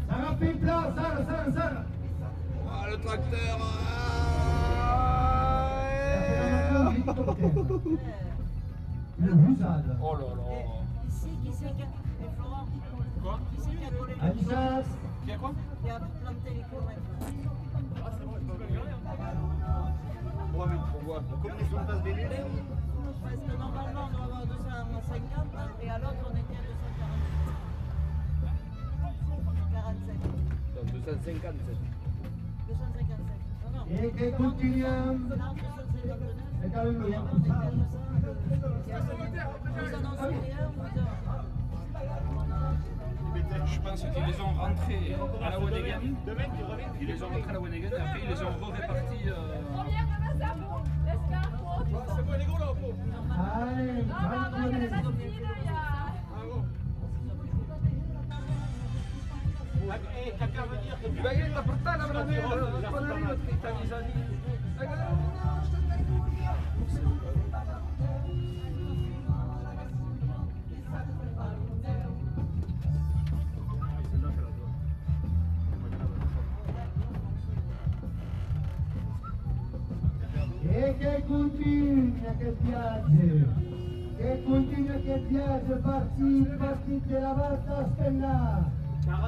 Ça rappelle plat, ça. Ah, le tracteur. Le Buzad. Oh là là. Ici, qui c'est qui a... Florent. Quoi? Qui c'est qui a collé le Anisas. Qui a quoi? Qui a planté les kilomètres. Ah, c'est bon, je peux regarder. On connaît son passe des lunettes. Parce que normalement, on doit avoir 250 et à l'autre, on était à 247. 257. 257. Non, non. Et que continuons. Non, 259. C'est quand même le Et on était à 200. Vous annoncez rien, Je pense qu'ils les ont rentrés à la Wanegan. Ils les ont rentrés à la Wanegan et après ils les ont répartis. C'est bon, les gros là, au pot. Allez, Quelqu'un veut dire que tu Vai da portata per me, quando arriva scritta Misani. E che continua che piace, partite la volta a spennare.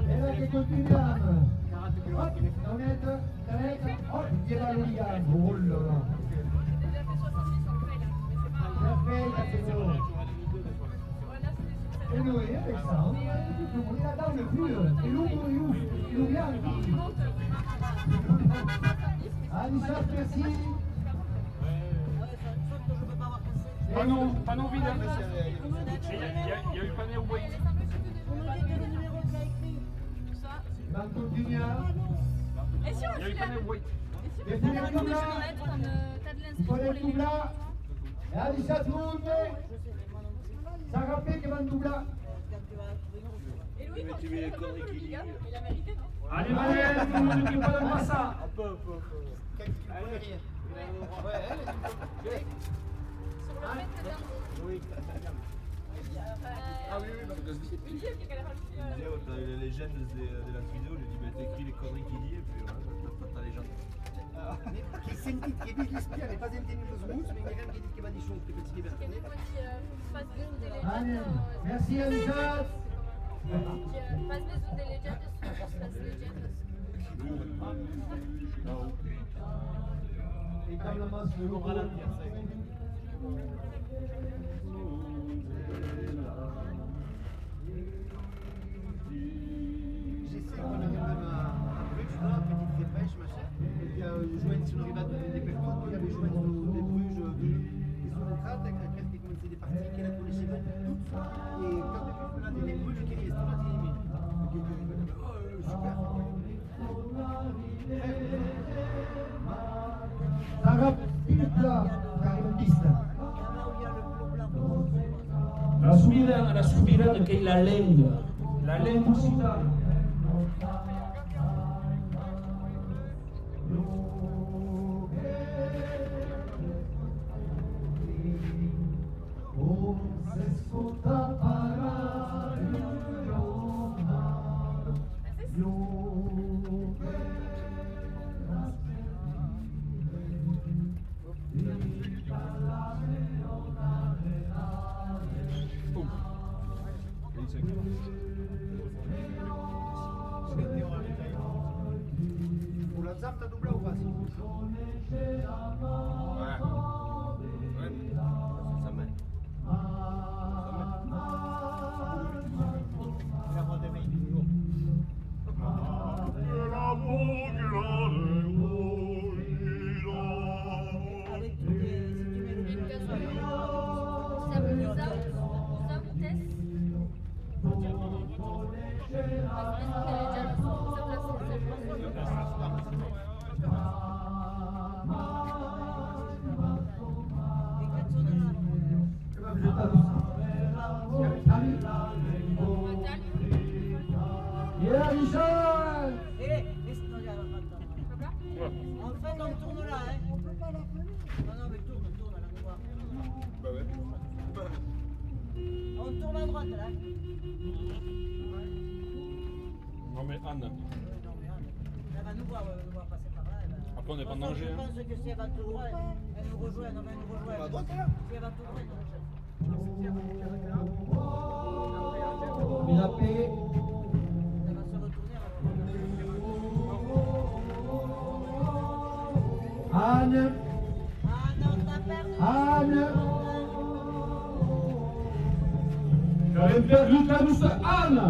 E là che continuiamo. Hop, non è, hop, gliela oh là là. E noi pensavo, la donna più, e lui bianchi. Anisas, merci. Panneau vide, hein. Il y a eu panneau white. Vous me dites le numéro qu'il a écrit. Van continuiamo. Et si on Il y a eu panneau white. E pure il Dubla. Pure il Dubla. E Anisas Munde. Sarapé che va in Dubla. Et Louis, quand tu fais comme le Liga, il a mérité, non? Allez, Manuel, tout le monde qui peut pas passer. Sur le mètre d'un. Oui. Ah oui, parce que c'est William qui a galéré aussi. Les gènes de la vidéo, je lui dis, t'écris les conneries qu'il dit, et puis t'as les gens. Che sentite che vi spiega, ne pas intendere lo smooth, mais il y a quelqu'un qui va dire choses, que petit Parce qu'il y a des fois qui passent des zones des Allez, légendes. merci Anisas. Passe des zones des légendes, passe des légendes. E quand la masse le logo. J'essaie qu'on arrive même à Bruges, là, petite dépêche, machin. Et puis, je vois sur le rival des Pertos, il y avait les chemins des Bruges, qui sont des crâtes, avec laquelle qui commençait des parties, qui a pour les chemins toutes. Et quand on a des Bruges qui restent là, c'est aimé. Super. Sarap Pitla, caribista. La souveraine che è la lengua occitana. Pour la ZAP, t'as doublé ou pas? Yeah, Michel! Enfin, on tourne là, hein. On peut pas la freiner. Non, non, mais tourne, là, on va. Bah ouais. On tourne à droite, là. Non mais Anne, Non, mais Anne, elle va nous voir passer par là. après on n'est pas en danger. Je pense que si elle va tout droit, elle nous rejoint. Non, mais elle nous rejoint. À droite, là? Si elle va tout droit, elle nous rejoint. Il a payé. Elle va se retourner. Anne! Anne, on t'a perdu. Anne! J'avais perdu la douce Anne!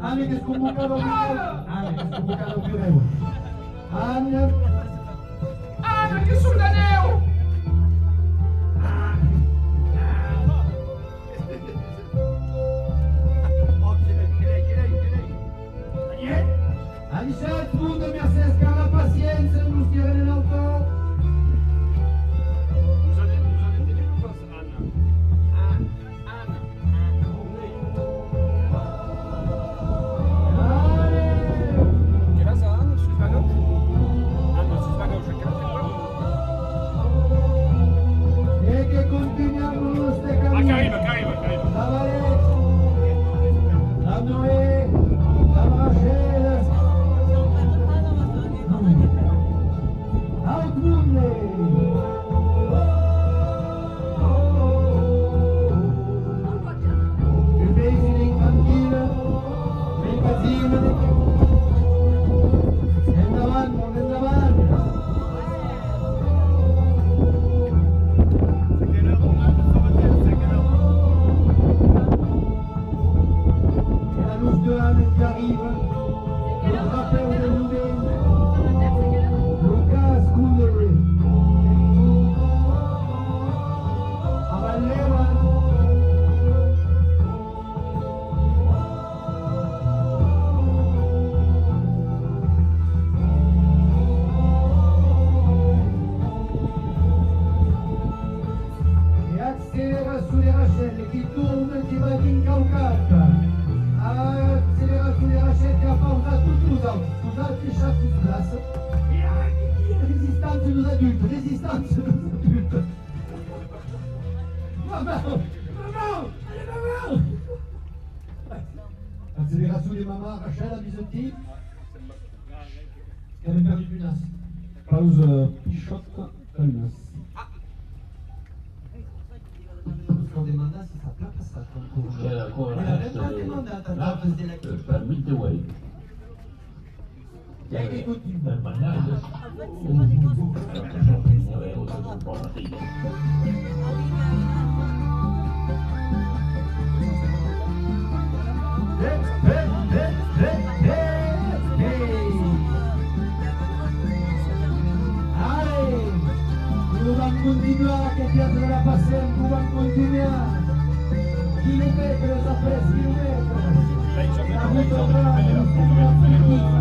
Anne, che sconvocato più Anne! Anne, che sul daneo! Michel, tout le monde, merci à la patience, nous tirons les autos. Vous avez tenu une place, Anne. Anne. Quelle est ça, Anne? Suis pas gauche? Anne, suis pas gauche, quelle est E che continuiamo ste Ah, cammini. Carib. La Valette, la Noé, la Rachel, Outmunde. Il paese infantile, il casino. Andiamo. Et la louche de Anne qui arrive, le rappeur de Nouvelle, Lucas Coudere. A Valera. E accélère sous les rachelles qui tourne, qui va d'incaucata. Accélère sous les rachelles qui a pausa tous nous autres. Nous autres qui chaque toute place. Et résistance nos adultes, résistance nos adultes. Maman! Allez maman! Accélération des mamans, Rachel, à Bisotti. Elle avait perdu Punas. Pause Pichotte, Punas. Quand des mandats, si ça plaque, ça concourt. Elle a même pas des mandats, t'as pas posé la question. Et qui continue. continuar, que piazza della passione, come continuare. Chilometri, da 3 chilometri. Ha avuto la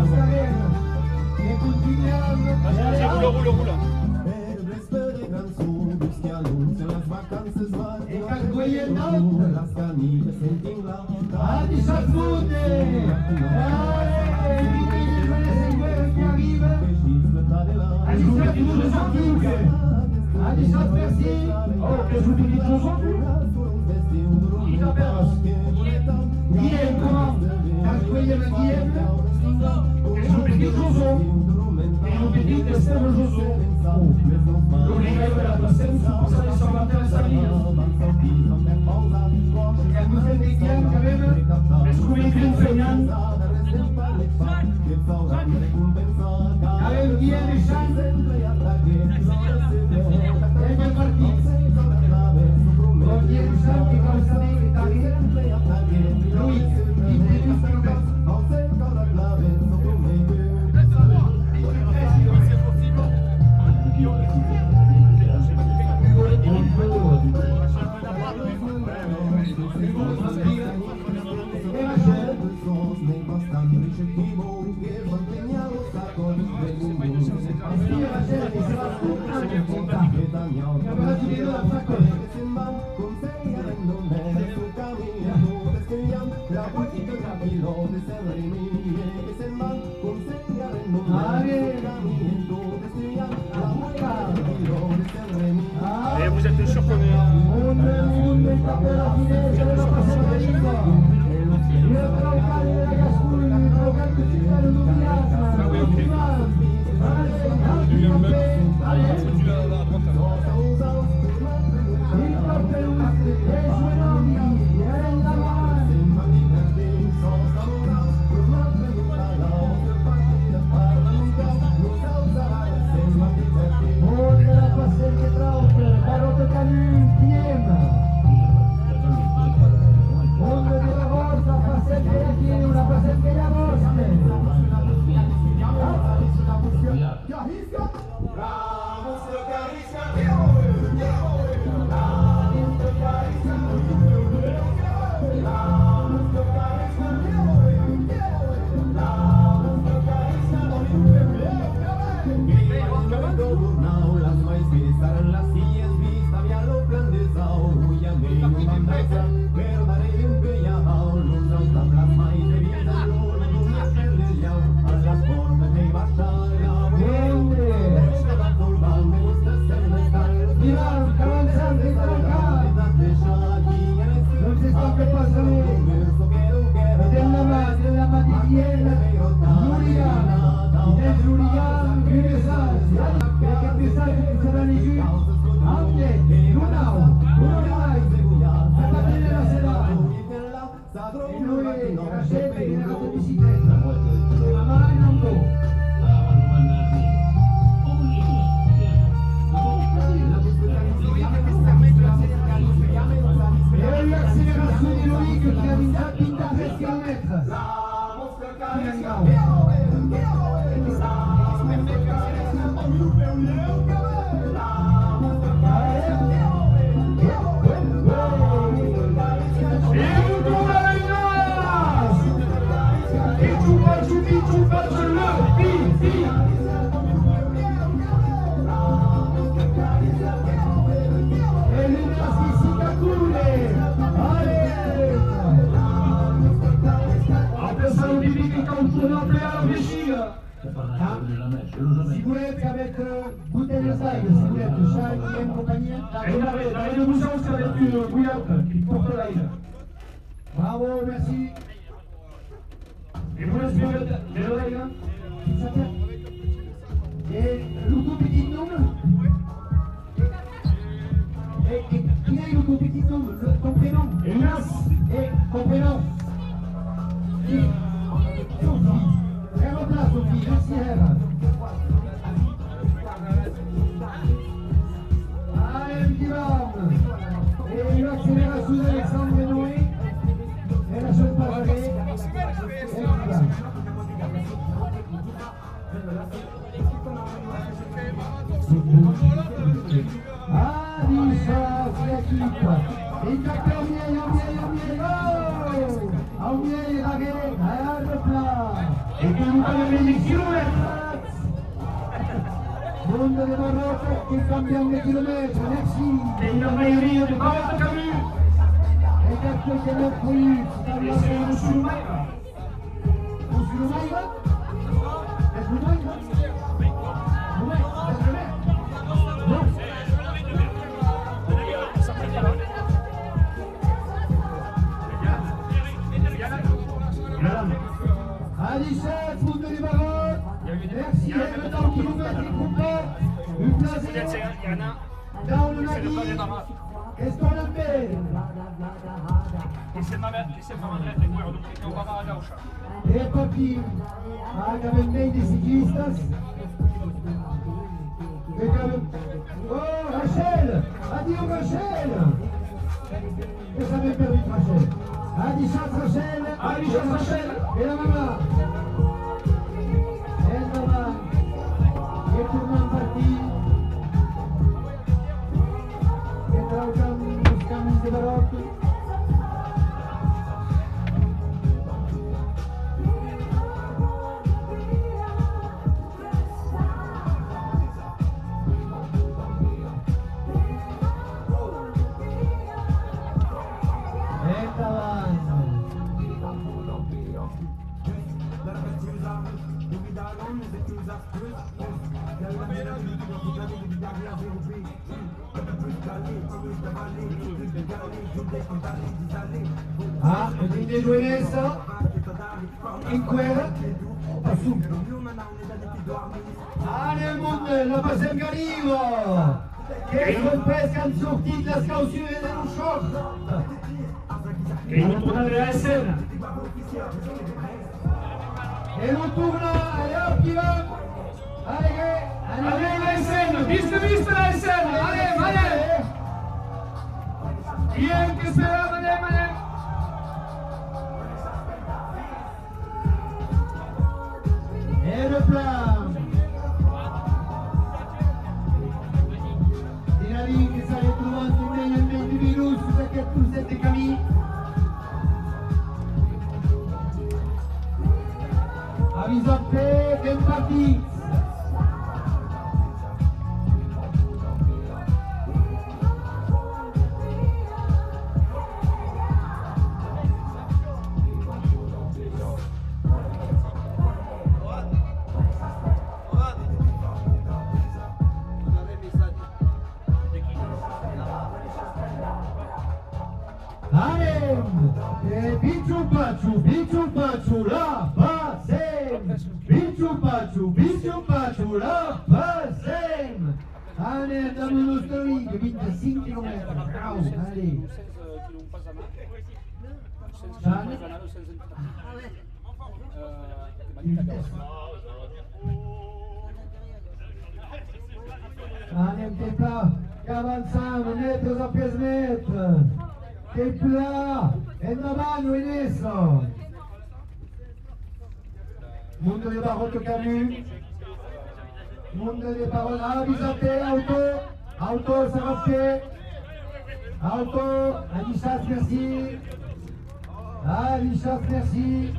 scalera. E continuiamo. Roule. E calcogliere notte. Ah, di salute. Oh, che sono tutti giusti? Guillaume, comment? Calcogliere Guillaume. Che sono tutti giusti? E non mi dite stiamo giusti? L'unica è la pazienza, possa di salvatore Savia. E a due di Guillaume che aveva? E scuri che insegnano. Aveva Guillaume e Jean. E che partito? Con Guillaume e Jean che cosa dice? Lui, il strumento. Et vous êtes sûr qu'on est... Ah oui, ok. Il y a le mec, il a foutu à droite. Sicurezza avec Buenos Aires, sicurezza, Charles et compagnie. Et la Reine de Moussa aussi avec Guillaume qui porte l'aide. Bravo, merci. Et vous laissez les oreilles. Et l'auto petit nom. Et qui a eu l'auto petit nom, ton prénom? Ignace. Et ton prénom? Sophie. Vraiment là, Sophie, merci Eva. Allez, un petit barbe. Et l'accélération d'Alexandre et Noé. Et la chose pas aller. Et qui va. Mundo de Marruecos que cambian de kilomètres, merci. Et la mayoría de Barret Camus. Et quelques de notre pays, Et c'est le Soumaïra. Musulmaïra? Est-ce Musulmaïra? Alice, Mundo de Maroc. Merci, et le temps kilomètre qui comprend une place dans le navire. Qu'est-ce qu'on appelle? E papi, magamente dei ciclistas. Oh, Rachel! Addio Rachel! Che ça m'est perdu Rachel? Addio Rachel! Addio Rachel! Et la maman! Et la maman! Et tout le monde parti! Et traucam los camis de Barocco! Ah, e quindi Duenessa in quella ah, nel mondo la Bassem Garivo che sono pescano sortiti la scausione dello shock E non tornare a SN. e non torna alle occhi Allez la SN, viste la SN, allez. Bien que spera, allez. e le plan Dinari che sta ritrovando meglio in 20 minuti perché tu siete cammini avviso a te che parti Bichu Pachu, la Bassem! Bichu Pachu, la Bassem! Allez, andiamo allo storico, 25 km, bravo, allez! Allez, t'es pas, avanzamo, metro doppia smettere! Che pla! E Navano in esso! Mundo de Barocco Camus! Mundo de Parole, avvisate, auto, Sarafé! Auto, Alissas, merci! Alissas, merci!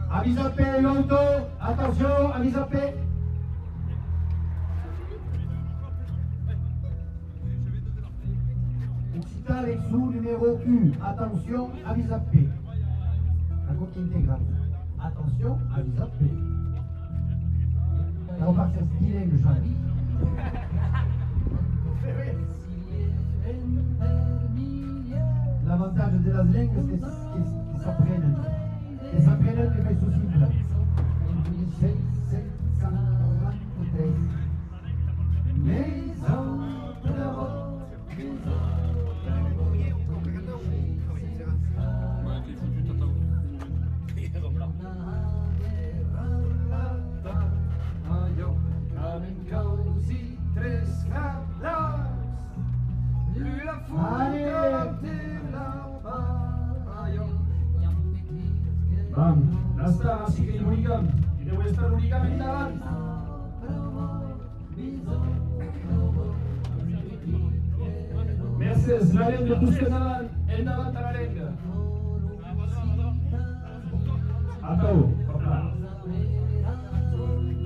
Avvisate, auto, attention, avvisate! Avec sous numéro U, attention, avise à P. La coquille intégrale. Attention, avise à P. Là, on part sur stylé le chant. L'avantage de la langue, c'est qu'ils s'apprennent. Ils s'apprennent les faits possibles. 743 maisons de la route. Asta, así que el hooligan, y debe estar el hooligan en la Menses, la lenga buscaban, endavant a la lenga. Atau, papà.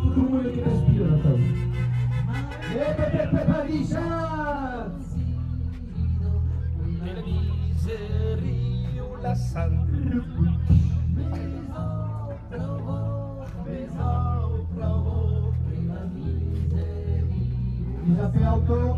Tutto il mondo che respira, Atau. Pepe Parishat! Et la miserie ou la salle. Il a fait auto.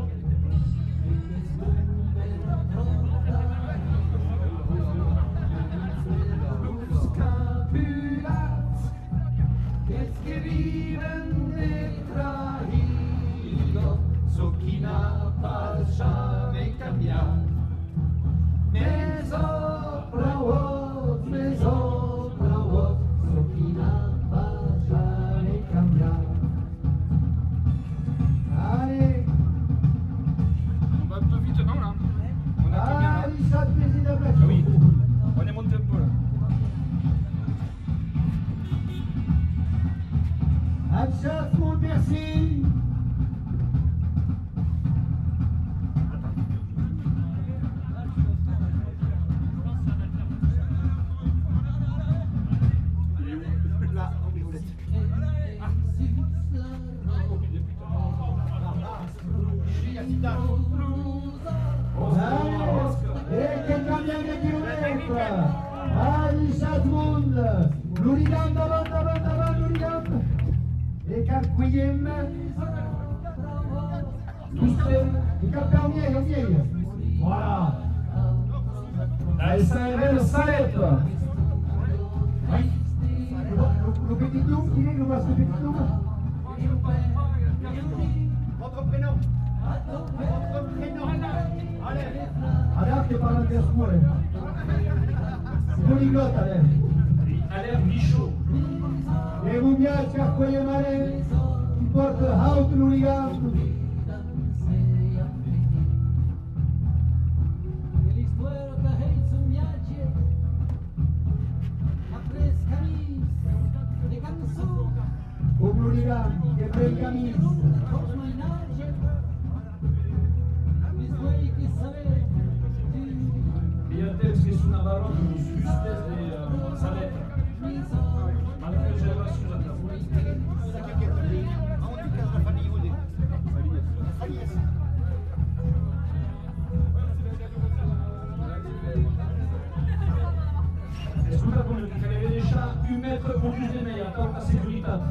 Allez, On va un peu vite, non là? On a combien là? Richard, président. Ah oui, on est monté un peu là. Achat, mon merci. Là, en déroulette. Et quelqu'un vient de kilomètres. Allez, Chadmoun. L'Ourigan, devant, l'Ourigan. Et Carquillem. Et Carpernier, au vieil. Voilà. La SARL s'arrête. Oui. Le petit Doum, il est le masque petit Doum. Votre prénom. Votre prénom. Allez. Alors, tu parles en Gascoure. Polyglotte, allez. Alain Michaud. Et vous bien, Carquillem, allez. Qui porte Haut l'Ourigan. Come l'Ourigan, che prende camino. Biatex che su Navarro, los justes de Salette. Malgré que j'ai reçu la table. On dit que la famille Oudé. La famille S. Escuta con el que le deixa 1 metre o plus de meia, tant la seguretat.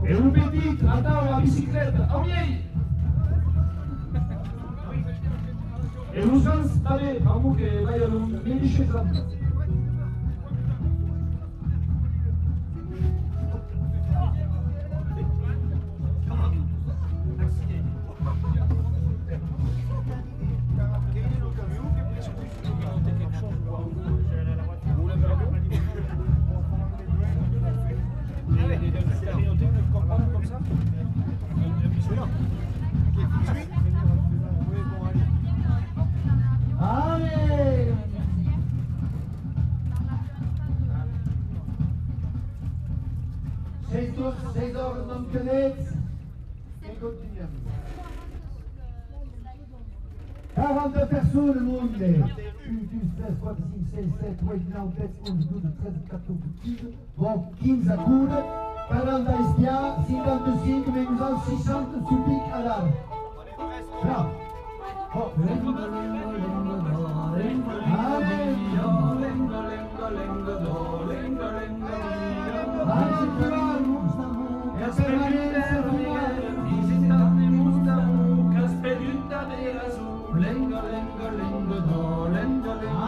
E un petit, attends la bicicleta, au vieil! E l'usans també, vamos que vaya un medici trampa. Allez! Seis heures non connaître. Et continuons. 42 personnes, le monde. 1, 2, 13, 4, 5, 6, 7, 8, 9, 10, 11, 12, 13, 14, 15. Bon, 15 à coude. 40 à Estia, 55, mais nous avons 60 sous pic à l'arbre. Là. Oh,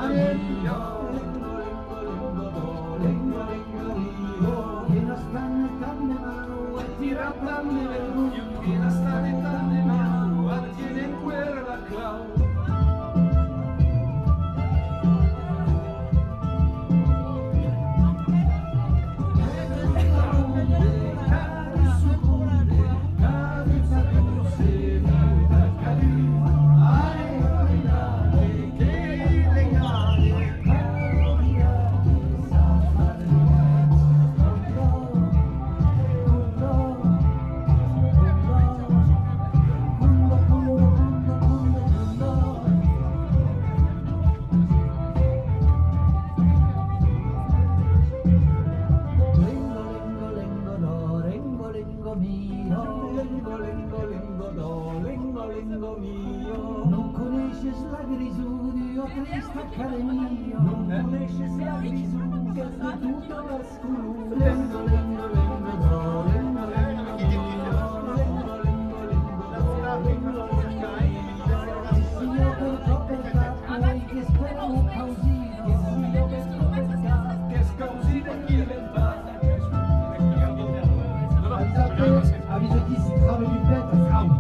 allez! grisù di un triste accademia, non esce sia grisù che sta tutto la scuro. Lendo, lendo, lendo, no, lendo, lendo, io purtroppo poi che spero un causino, io che spero che scausino e chi le fa. Avviso chi si trova di petto, è un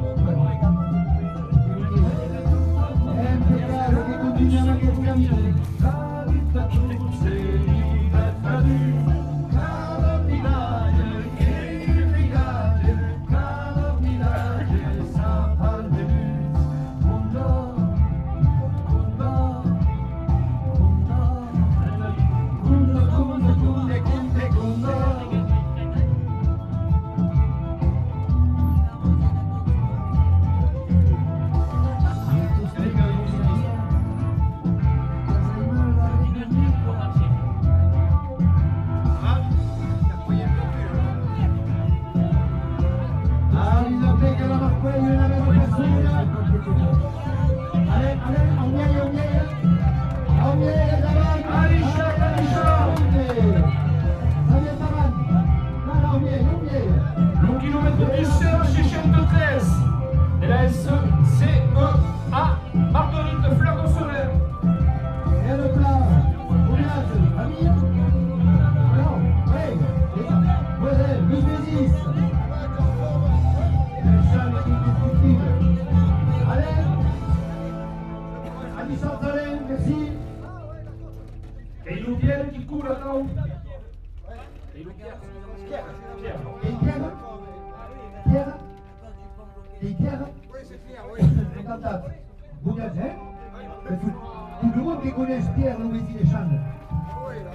peccato che continuiamo a camminare. La vita tu sei libertà di calamidade, irrigade, calamidade, sapalde luz, mundo, mundo, mundo, mundo, mundo, mundo. Le kilomètre du CE613 de la SECEA Marguerite Flagon-Soler. Et le plat, Oulias, famille. Non, hey, Moselle, Louis-Mésis. Le charme indiscutible. Allez, Annie Chantalin, merci. Et Loubière qui coule là-haut. Et Pierre. Pierre. Et Pierre. Oui, c'est Pierre, oui. C'est cantate. Vous bien, hein? Tout le monde qui connaît Pierre Louis-Mésis-les-Chandes. Oui, là.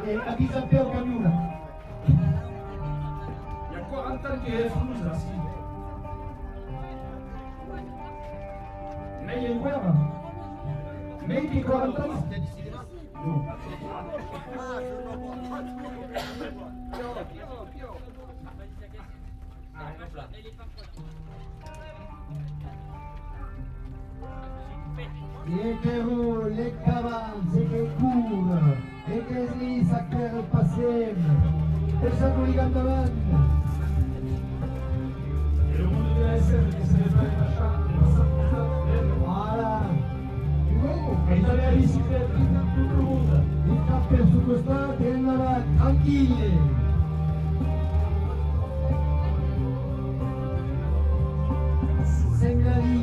Et à qui ça fait au camion, là? Il y a 40 ans qu'il est flouze là. Mais il y a une guerre. Mais il y a 40 ans. Non. Les Pérou, les cavances, et les cours, et les lits à clair passé, et ça nous ligue en devant. Et le monde de la SF qui s'est fait la charte, Voilà. et il allait à la bicyclette, tout le monde. Il tape su questo e andava tranquilli. Sengali.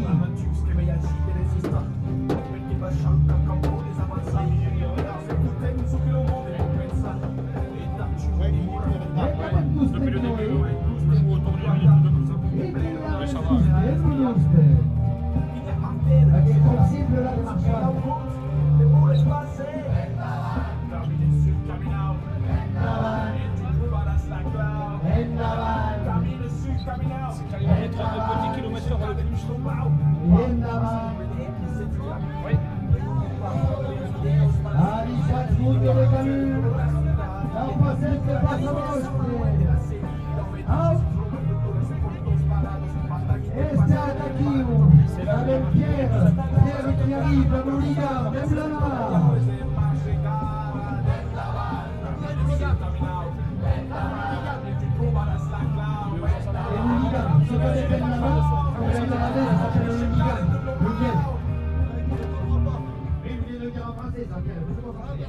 Depuis le début, ouais. Toujours autour du milieu de tout ça. Mais ça va. Perché è possibile la marcia. C'est quand il va mettre un petit kilomètre de plus. Oui. Mundo de Camus, la paciente pasa Este attacchino, avec Pierre, Pierre qui arrive, la Boliga, même là. Et Boliga, ce que j'ai fait là-bas, on vient de la mer, ça s'appelle le Boliga, le Guet. Mais il vient de dire en français, ça, Pierre, c'est pas français.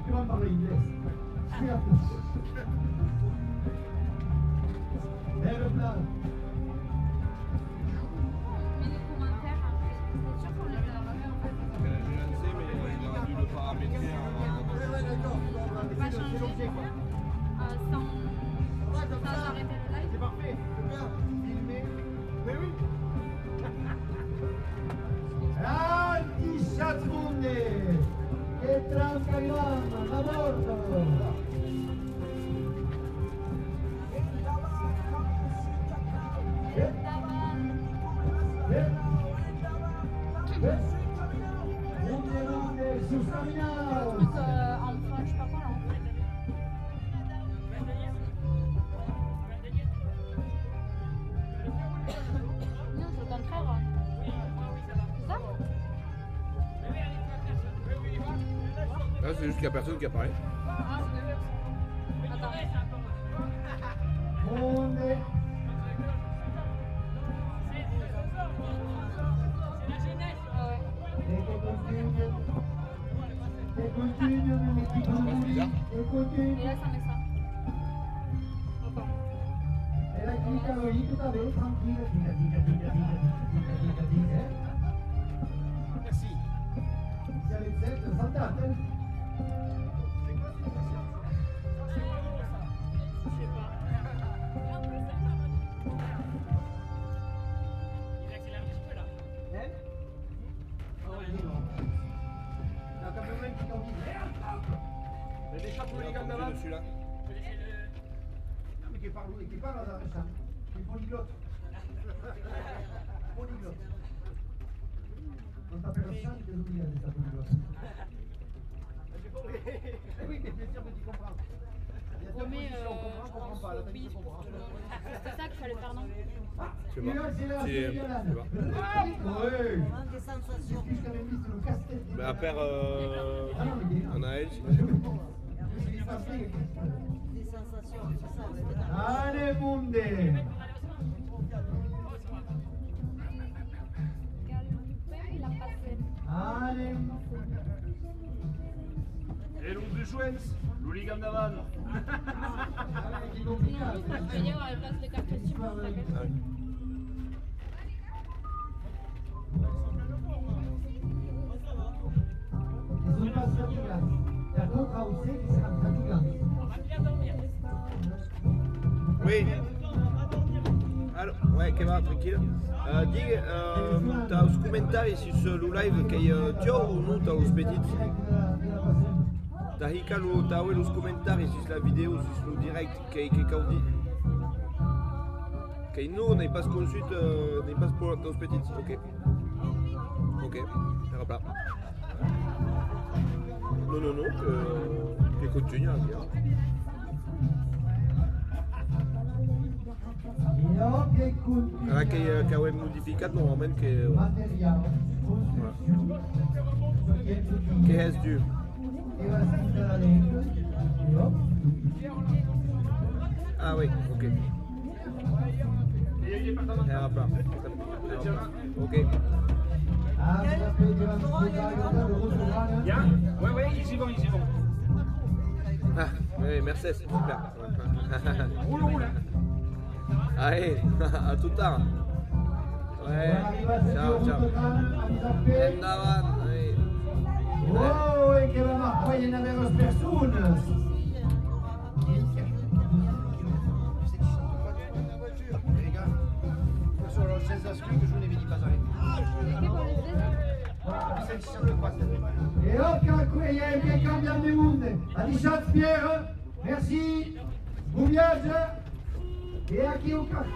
Tu vas me parler anglais. Et le plat. Mais les commentaires, c'est sûr qu'on les a jamais en fait. Je ne sais, mais il a dû le paramétrer On peut pas changer sans arrêter le live. C'est parfait, c'est bien, filmé. Mais oui. Anti-Chatsmunde e Transcarivan, la bordo. Sus caminados. Enfin, je sais pas quoi là. c'est juste qu'il n'y a personne qui apparaît. Monde. Et continue, l'équipe Roulis. Et continue. Et là, ça met ça. Et la clique à Loïc, tout à fait, tranquille. Merci. C'est avec cette santé. Les chapeaux les gars d'avant. Celui-là. Mais qui parle dans la chambre. Qui est polyglotte. Polyglotte. On t'appelle le chant des oubliés, ça polyglotte. Oui, mais bien sûr que tu comprends. Il y a deux positions, on comprend pas. La tête se comprend. C'est ça qu'il fallait faire, non? Je sais pas. Oui. Des sensations. Mais à faire en AL, Des sensations, c'est ça. Allez, monde. Il a passé. Allez. Et l'oncle de Chouens, l'hooligan d'avant. Je vais dire, elle passe les cartes aussi pour ta gueule. Ils ont pas sorti là. Il y a d'autres à hausser qui sera fatigant. Oui. Alors, ouais, que va, tranquille. Dis, t'as os comentaris sur le live que tu as ou non t'as os petit? T'as hika t'as os comentaris sur la vidéo, sur le direct que on dit. Que nous, on n'est pas consulte, on n'est pas pour os petit. Ok. Ok, ça va. Non, que continue à dire. Ara que ho modificat normalment que és du. Ah oui, ok. Era pas. Ok. Bien? Ouais, ils y vont. Ah, oui, merci, super. Roule. Allez, à tout tard. Ouais, ciao. Endavant, oui. Oh, e che va a poi in avere personas. Les gars, sur le 16 aspects que je vous n'avais dit pas E occhio qui che cambiano di mondo. A 18 Pierre, merci. Bon viaggio. Et à qui on cache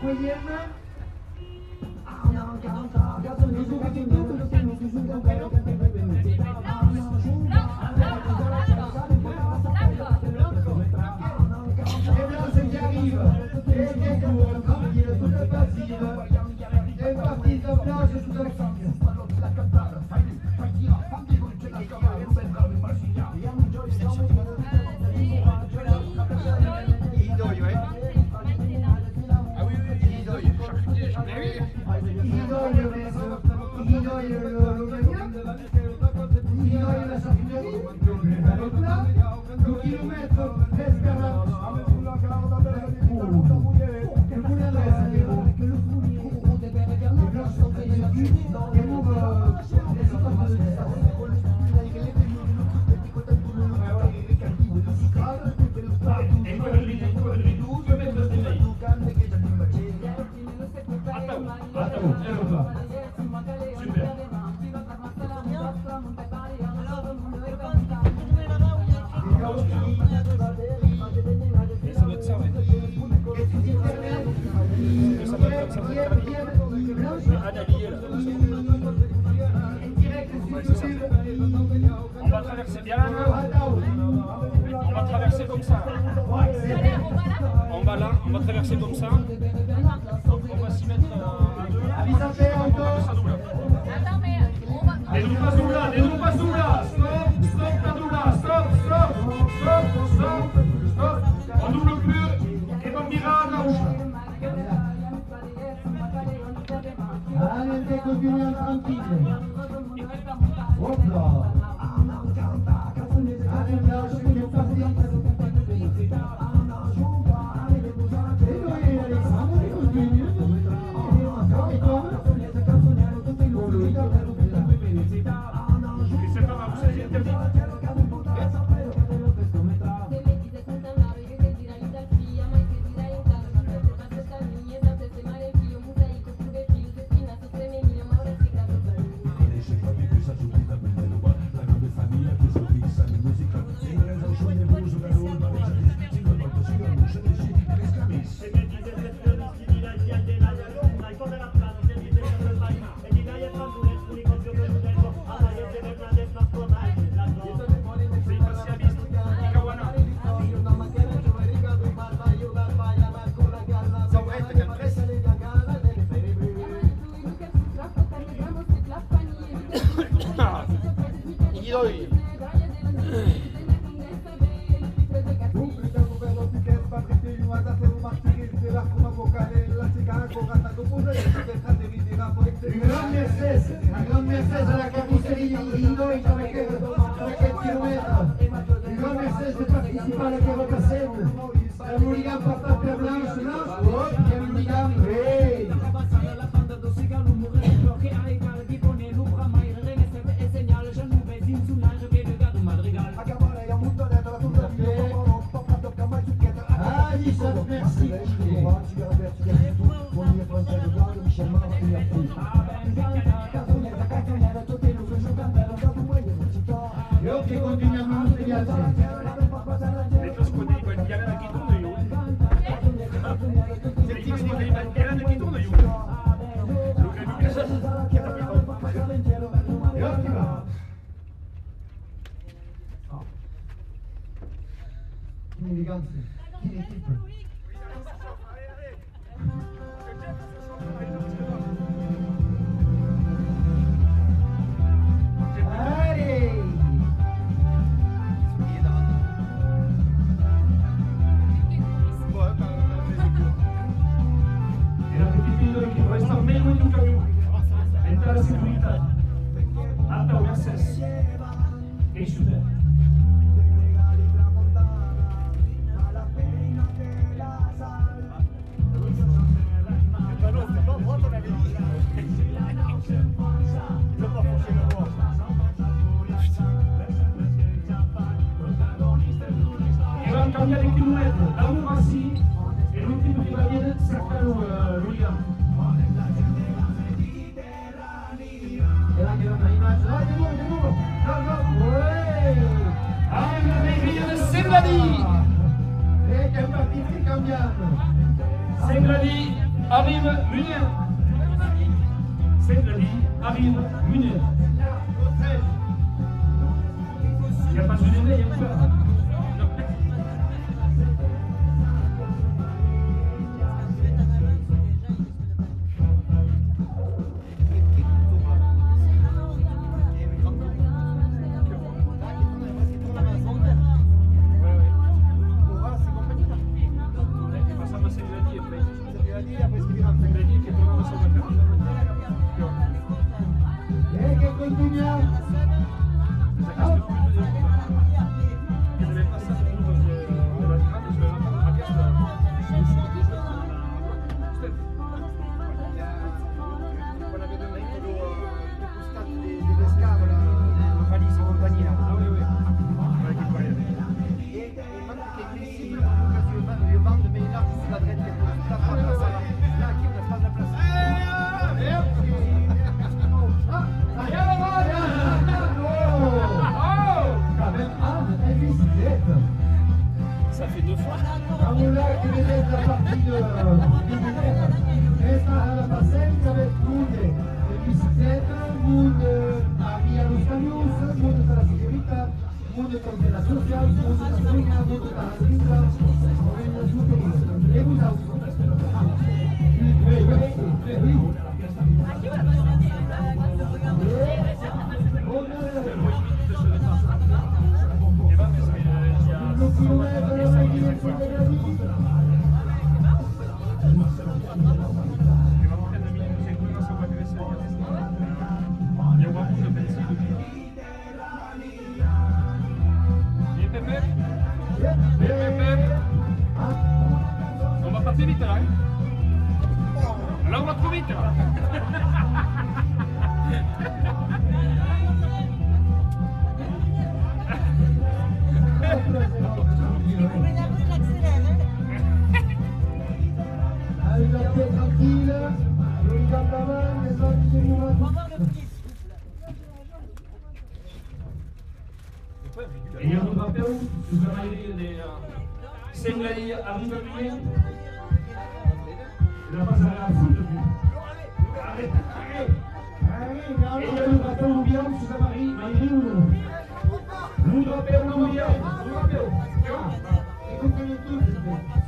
On va traverser bien. On va traverser comme ça. On va là, on va traverser comme ça. On va s'y mettre à deux. On va faire ça doula. Attends, mais on va. Les nous pas doula. Stop, Padoula, stop. Hop là. Allez, blanche, qui est parti. Et lui, Alexandre, il continue. Encore et toi. Pour lui. Et c'est pas grave, vous savez, interdit. Un gran Mercedes a la carrosseria Illinois d'aquest quilòmetre. Un gran Mercedes de participar a la Carota Seine. El Mulligan portat per Blanche, no? I el Mulligan, ei! Ah, Nissan, merci. Io che continuiamo a studiare. Le tue scuole di bandiera da chi tu non io. Se ti scuole di bandiera da chi tu non io. Luca Lucas, che ha capito? E ottima. Che eleganza, che equipe. Sengladi arrive Munir. Sengladi arrive Munir. Il n'y a pas de délai, il y a peur. Ça fait 2 fois. Amula che vedete la partita questa è la passeggio del Munde del bicicletta, Munde a via lo Stadius, Munde per la sicurezza, Munde per la social, Munde per la Munde per la sinistra, Munde su per il auto. vite là. Là on va trop vite là. Allez, la paix tranquille. Les gars de la main, les autres, c'est nous. E io non sapevo, ci sono dei segnali a ritornare. La passare al foot più. E io non sapevo bien, ci sono mai uno. Non sapevo non bien, non sapevo. Écoutez-les tous, s'il vous plaît.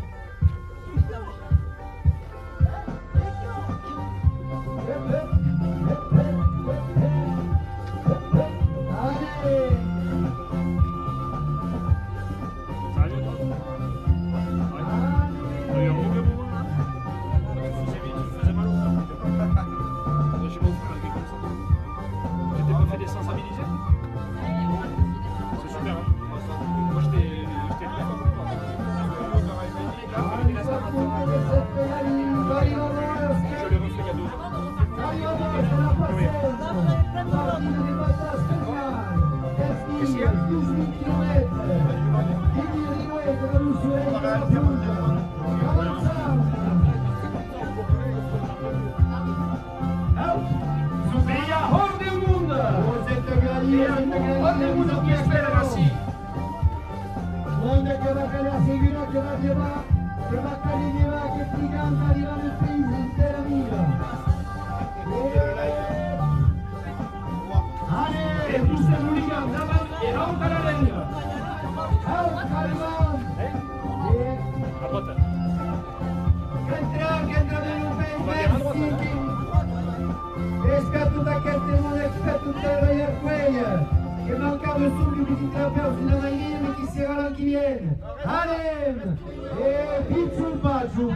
Onde che va a seguire, che va a llevar, che va a llevar, che gigante arriva nel paese intera mia. E tu sei l'unica davanti e non te la renga. Che entra nel paese, rispetto da che non rispetto da quella. Che mancava subito di trapeo fino alla linea che si era chi viene. Hanem! E Picciu Paciu,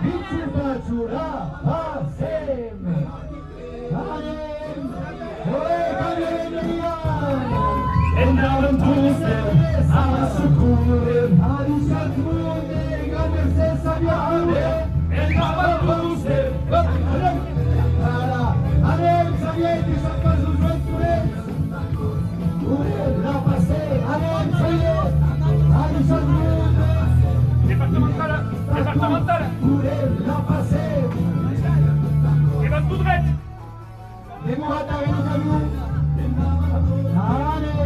la Pasem! Hanem! Oe, Hanem, Entravam todos a sucumber, a Richard Mooney, Gamer senza viale! entravam todos Hanem, Xavier, ça passe aux joints de la passée, allez, ça y est, allez, ça y est. Départemental, départemental. La passée. Et va tout droit. Les Mourata avec le camion. Allez.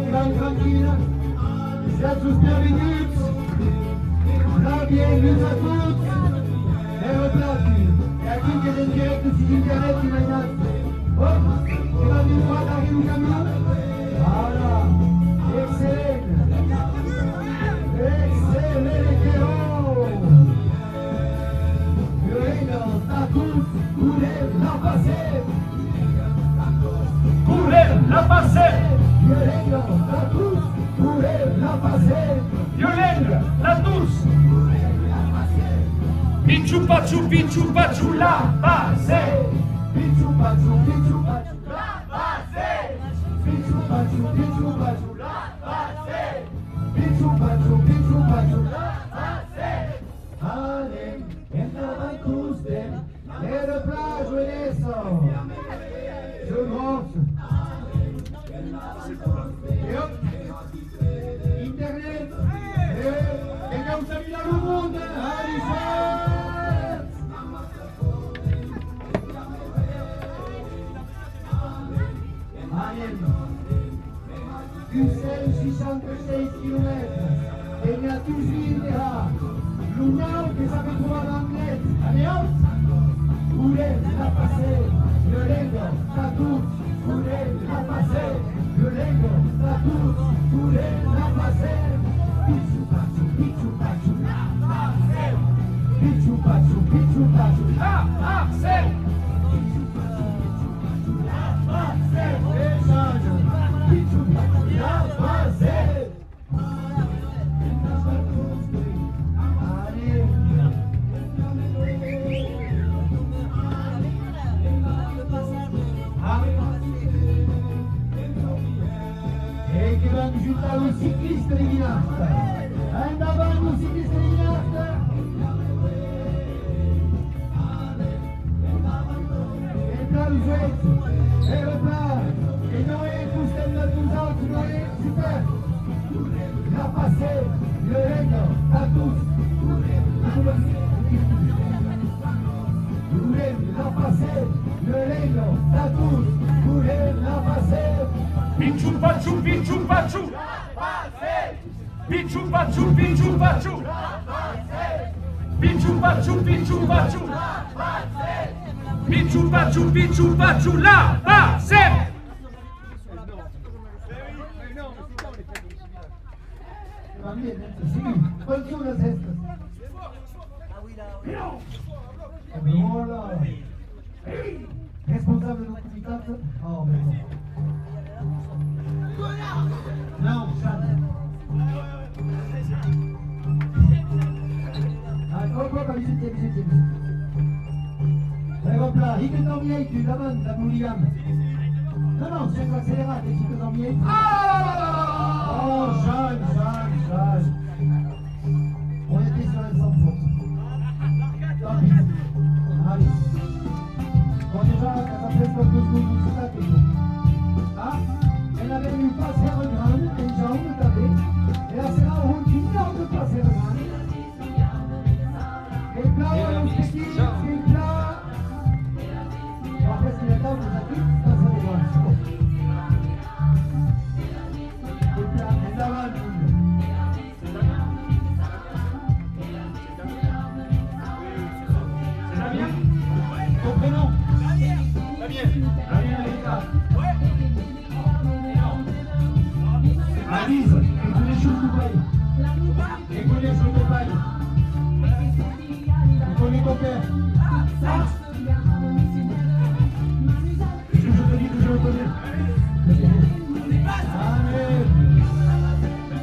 Ivan tranquille. C'est tous bienvenus. La bienvenue à tous. Et replacés. Et à qui est en direct sur Internet, il m'a dit. Oh, il va venir avec le camion. Voilà. Excellent. Excellent, les héros. Violino, Tatus, Couler, la passée. Couler, la passée. Violino, Tatus, Couler, la passée. Violène, la douce. Picciu Paciu, la passée. Picciu Paciu, la passée. Picciu Paciu, la passée. Picciu Paciu, la passée. Allez, entraban tous dem, et le plage ou les sons. Je monte. Et hop, Internet. Et comme ça, il y a le monde. Allez, Ucel 66 km, et a tous Villera, Lunao que sabe jugar anglais, allez hop, Couler, la passée, Violento, Tatus, Couler, la passée, Violento, Tatus, Couler, la passée, Picciu Paciu, la passée, Picciu Paciu, la passée, la passée, échange. La passée. Allez. Et qui va nous ajouter au cycliste les guinas. Endavant, musique segnata. Entra il juez, e repart. Et Noé, Gustave de 12 ans, Noé, super. La passé, le règne à tous. La passé, le règne à tous. La passé. Pichu pachu, pichu pachu. Pichu pachu, pichu pachu. Pichu pachu, pichu pachu. Pichu pachu, pichu pachu. La base. Va bene, sì, qualcuno sesta. Voilà. Responsable del comitato? Oh, bene. No, Jeanne. Qua, visite. Ecco là, i che non mi hai più davanti a Mulligan. No, sembra accelerato, i che non mi hai più. Oh, Jeanne. On était sur les 100 fautes. Tant pis. Allez. Bon, déjà, ça fait comme 2 secondes, c'est pas quelque. Ah, elle avait eu passer un grand, une jambe tapée, et là, c'est là où on finit de passer un grand. Et là, on se dit, c'est là. Après, c'est la table, on a dit, ça, ça dérange. Et là, elle a un Comprenons. Damien, Rita. Alice, et tous les choses du pays. Et connais ce que paye. Et connais ton père. Je te dis que je le connais. Allez.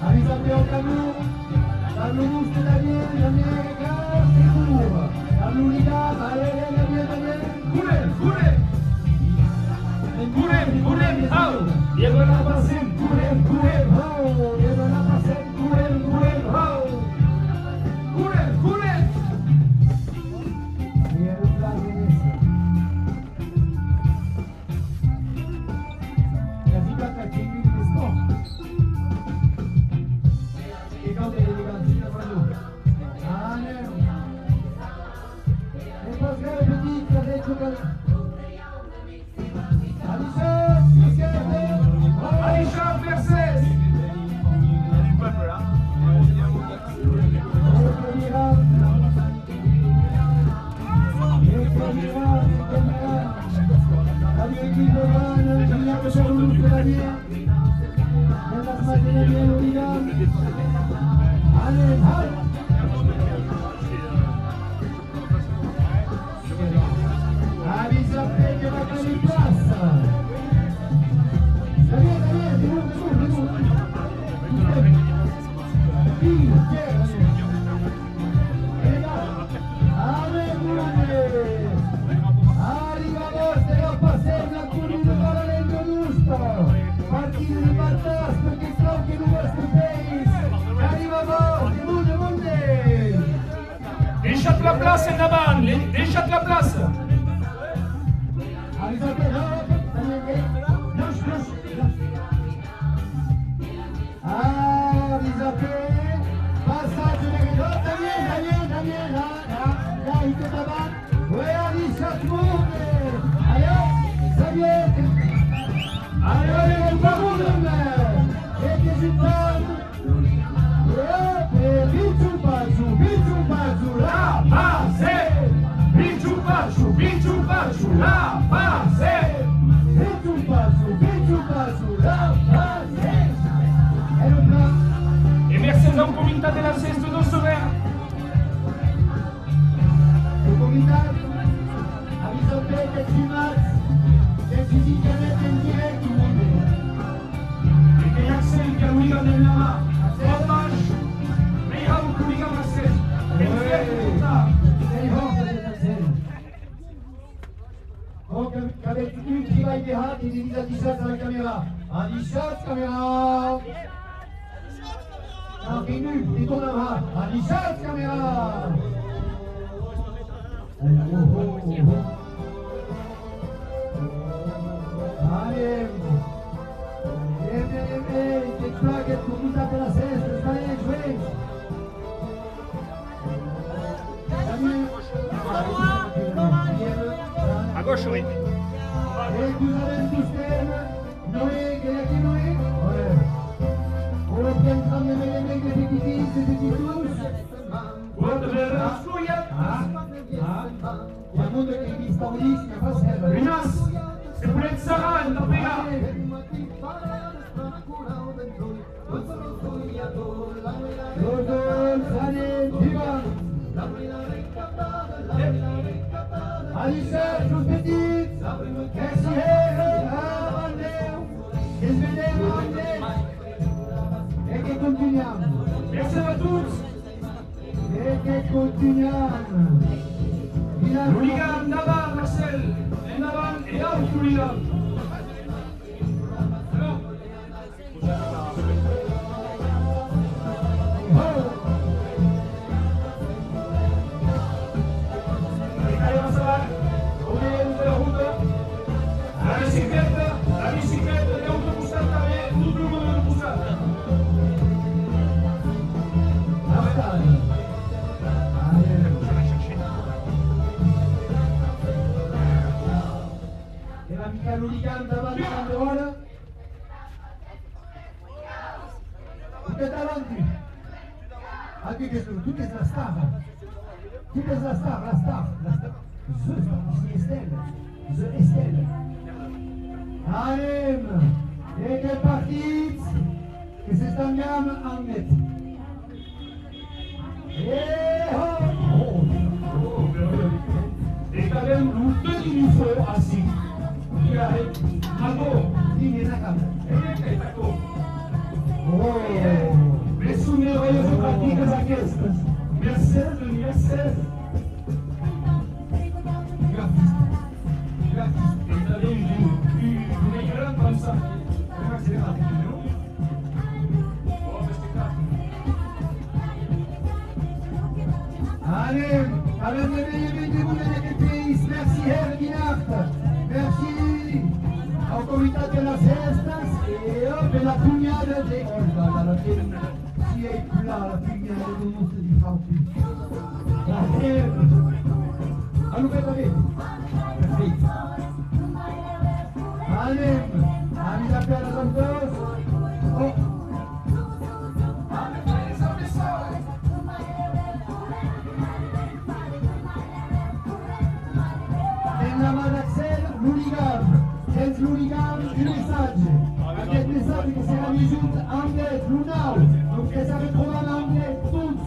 Alice a fait au camion. Tableau rouge de Damien, regarde, c'est court. Tableau Liga, allez, Couren, hau! Lleva la pasen, couren, hau! Lleva la pasen, couren, hau! Couren! Y el plan de eso. Casi cata que vive de sport. Y quand elle est élégante, la fallo. Allez! Et parce que le petit, ça fait tout comme... Alisha Mercedes. Deixa la place en avant, deixa la place. Passage de Damien, là, il te tabac. Ouais, Alicia, tout le monde. Allez, Xavier. Allez, pas bon de mer. Et que je t'aime. Et bichu pachu, la base. Bichu pachu, la base. Bichu pachu, la base. Et le plat. E Mercedes un comitat de la sesta do Sover. El comitat avviso che Cimas che fisicamente in direct il mondo. E che Axel che arriva nella mano. Omaggio. Reiamo Kubiga Mercedes. E Sei forte di Axel. Donc avec une qui va être hâte et des à la caméra. Un shot caméra. Henri Nu, détournement. Anisha, caméra. Allez. Get back, get pour tout à fait la cesse, le Espagnol joué. À gauche, oui. Et vous avez tous Noé, quel est qui Noé? Ouais. On va bien prendre les mecs, les petits, les petits tous. Il y a un monde qui vit par 10, il n'y a pas celle. Lunas, c'est pour être Sarah, elle t'en payera. Alice, tous petites, merci, et que continuiamo. Merci à tous. Et que continuiamo. Hooligan, Navarre, Marcel, et Navarre, et out, Hooligan. La biciclette, le autobus también, tout le monde le pousse. E l'amica Hooligan davanti alla banderola. Tutte davanti. Anche questo, tu che sei la star. Tu che sei la star, la star. The Estelle. The Estelle. Allez, et quelle partie que c'est un gamme en net. Et Et quand même, nous deux qui nous faut assis. Il a Mago, il est là. et Taco. Les souvenirs de pratiques à questo. Merci, merci. Allez, avec le meilleur vous de pays, merci Herginart, merci au comité de la cestas et de la pugnade de Olga, la film, si est plus là, la pugnade de nous se dit Francky. Allez, allô, allez, allez, allez, la paix de Santos. Oh. La Madaxel, l'hooligan, senza l'hooligan il messaggio, aquest messaggio che sarà visut anche l'unau, donc que ça retrouve en anglais tous,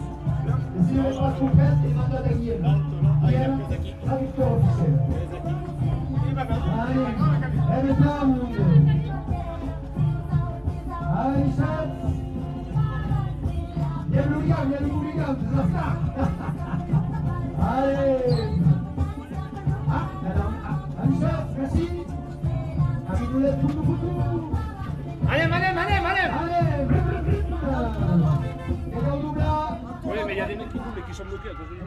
et si vous n'avez pas compris, il m'a donné hier, la victoire officielle. Allez, elle est là, mon Dieu. Allez, chat. Il y a le hooligan, c'est la star. Allez. Merci. Allez, Manem. Allez. Oui, mais il y a des mecs qui doublent et qui sont bloqués à cause de lui.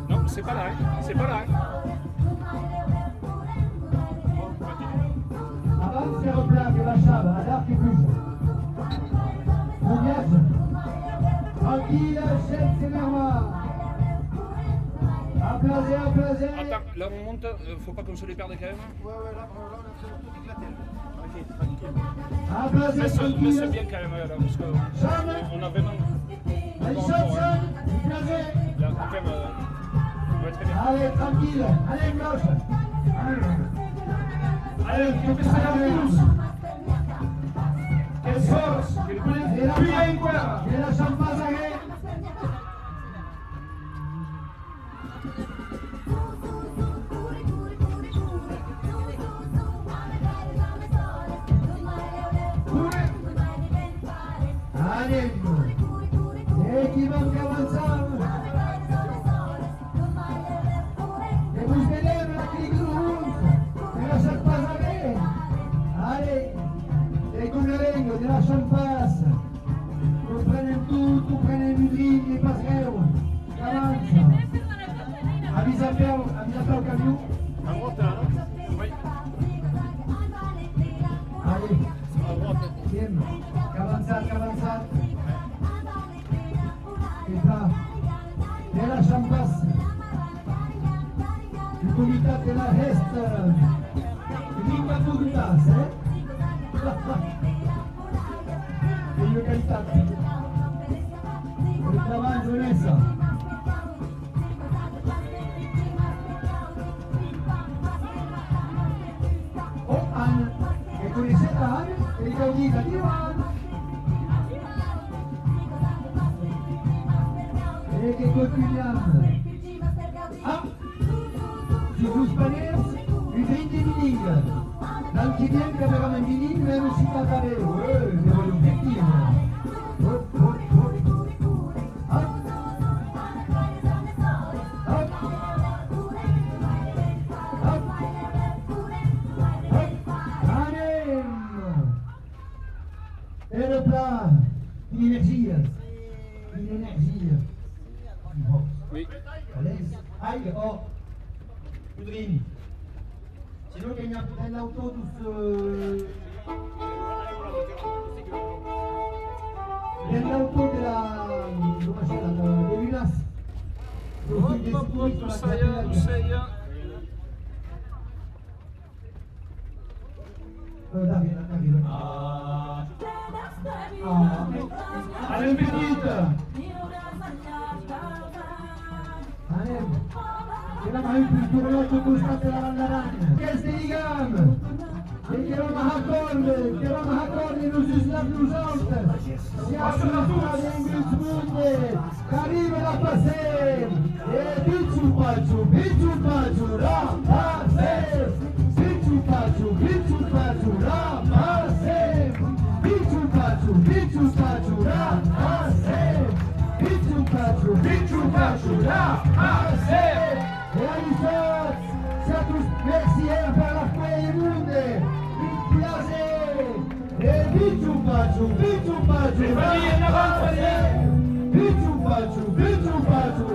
Non, c'est pas là, hein. C'est pas là. Hein. Avant, c'est replat que la chave, à l'art qui bouge. On gage. Tranquille, chef, c'est normal. Applaudez. Attends, là on monte, faut pas qu'on se les perde quand même. Ouais, là, on a tout éclaté. Ok, tranquille. Applaudez, Mets tranquille. bien quand même là, parce qu'on a vraiment... Allez, Bon, shot, ouais. applaudez. Là, quand même, ouais, très bien. Allez, tranquille. Allez, gauche. Allez, que ça la plus. Quelle force, quelle putain quoi. Et la champagne. Allez, et qui manque avançar. Et vous venez la clique rouge. Et la champagne. Allez, et comme le vengo, città della Est, Linda Puntas, e io cantato, ritrovando Vanessa. Oh, Anna, che conoscete Anna, e ricordi di Anna. E che continuiamo. Ah, Gesù Spanese, i 20 di lingua. L'anche bianca veramente di lingua e non si fa fare. Ne voglio un pettino. Et le plat d'énergie. Oui. Aïe, oh, Udrini. Sinon, il y a peut-être l'autobus. Il y a l'auto de la. Comment ça s'appelle? De l'UNAS. Allez, petite! Kita mahu berjuang untuk satu lawan Kestigam, kita mahakor di Rusislam Nusant. Siapa yang Inggrismunde, Karim la passer, bicu pacu, la passer, bicu pacu, la passer, bicu pacu, la passer, bicu pacu, la passer. Realizzato, status mercier per la fede munde, il piacere, e bici un bacio,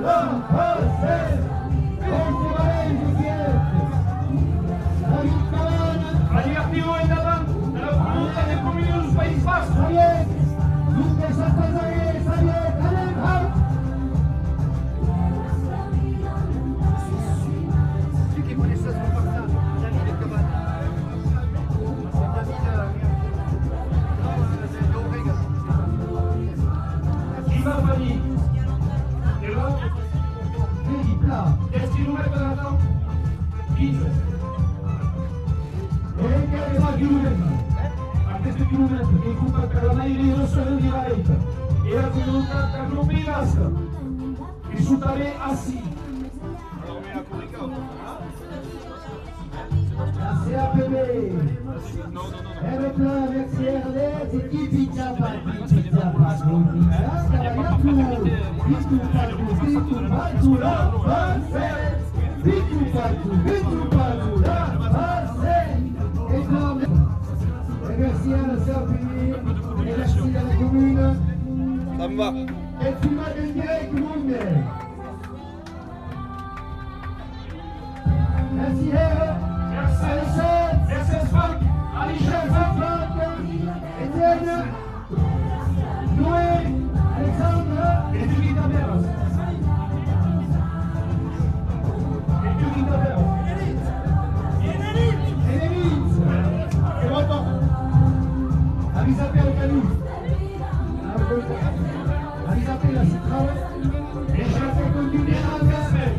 la pace, oltre Valenzi Chierte, la Vittoria, Radioactivo endavant de la comunitat de comuns País Basc. Xavier, Luque Santazaguer, Xavier, anem, out! Era tenuta da Globinas. Risultare assi. La CAPB, Aeroplan, XRD, c'est qui pizza pas, pizza pas, et merci à la CAPB, et merci à la commune. Ça me va. Et tu m'as donné tout le monde. Merci, SS Frank, Michel Franck, Étienne, Noé, Alexandre, et Julie Taberas. Élise, et Breton, Elisabeth Canou, Elisabeth la Citron, et je fais continuer à faire.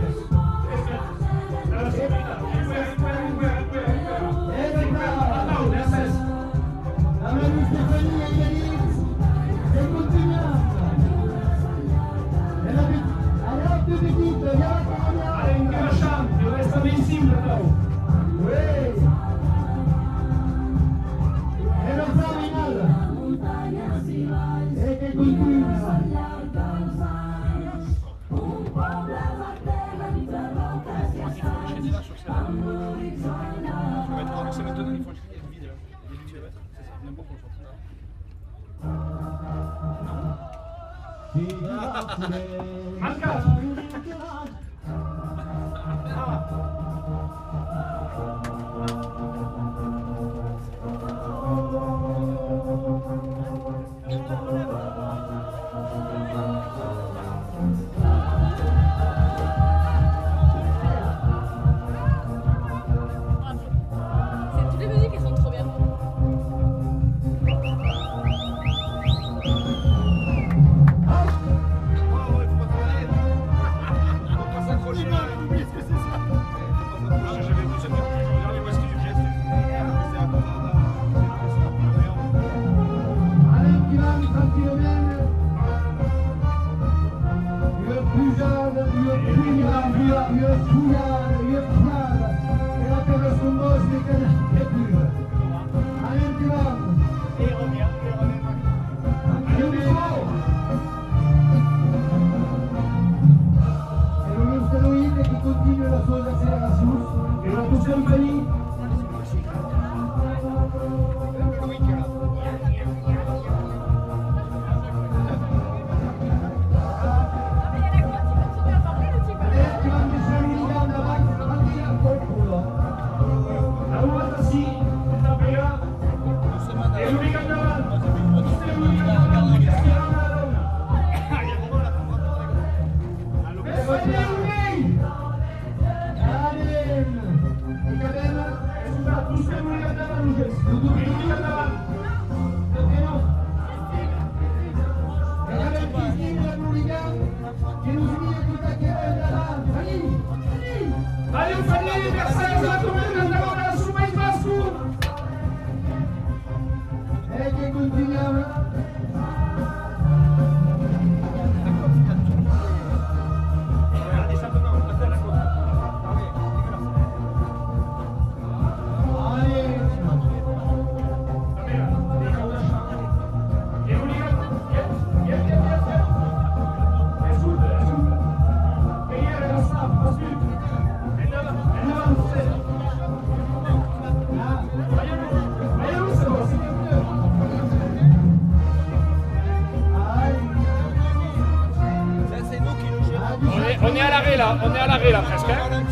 On est à l'arrêt là, presque. Hein.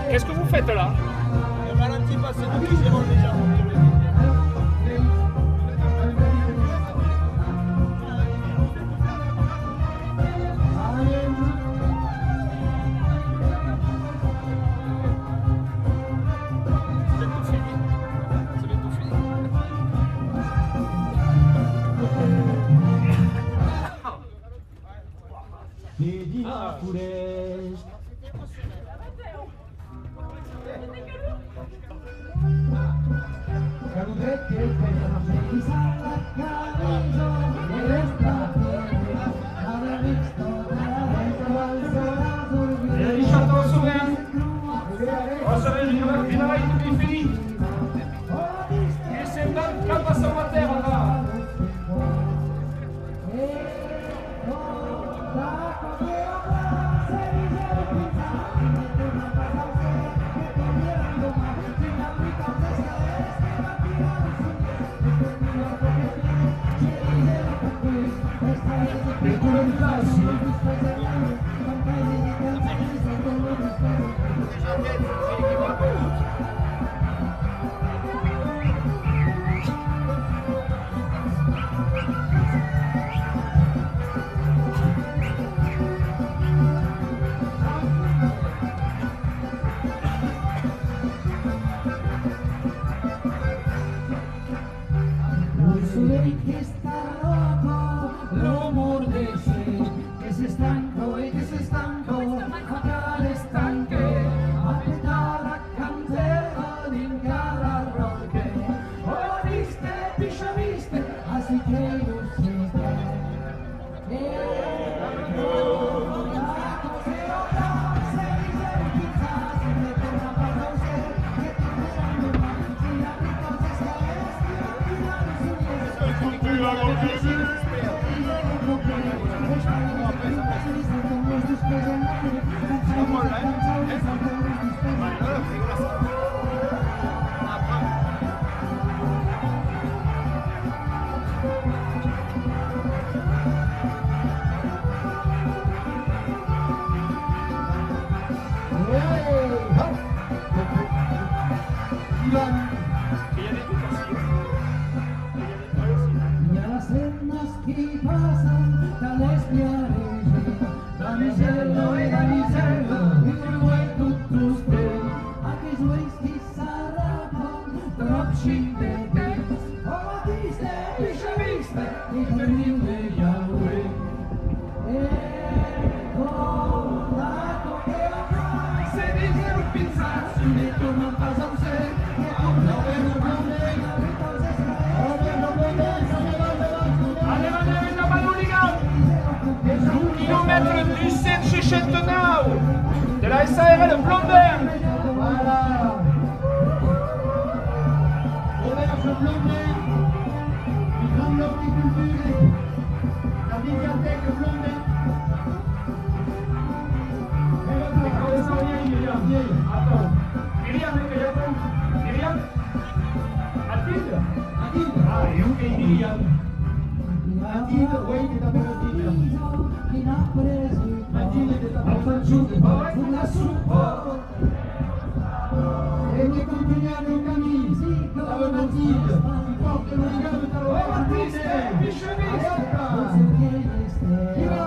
Qu'est-ce que vous faites là? On ralentit pas, c'est nous qui gérons les gens. De la SARL Blondin. Voilà. Mathilde, oui, t'es un peu Mathilde, t'es un peu pour la soupe. Et qui continue à nos Camille, ça veut Mathilde, qui porte le regard de ta loi. Qui va?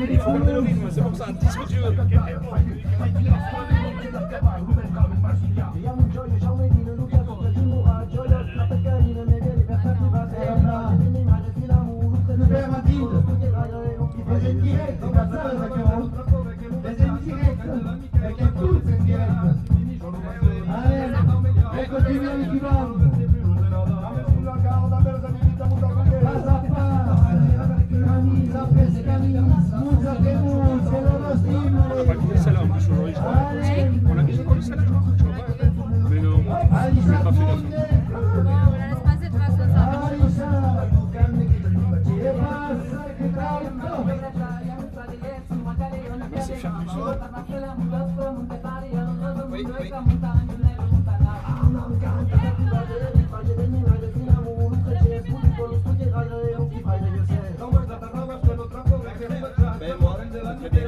Il faut garder le rythme, c'est pour ça, dis ce que tu veux. Super Mathilde, les indirects, c'est pas ça, les indirects, avec un coup, c'est indirect. Allez, on continue avec Yvan. Pas à pas, Camille après c'est Camille, nous après nous, c'est le style. On n'a pas goûté celle-là en plus aujourd'hui, je crois. On a déjà connu celle-là, je crois. Mais non, je n'ai pas fait gaffe. Bon, on la laisse passer de toute façon, ça va. C'est fermé, ça. Oui, oui. Ben moi, très bien.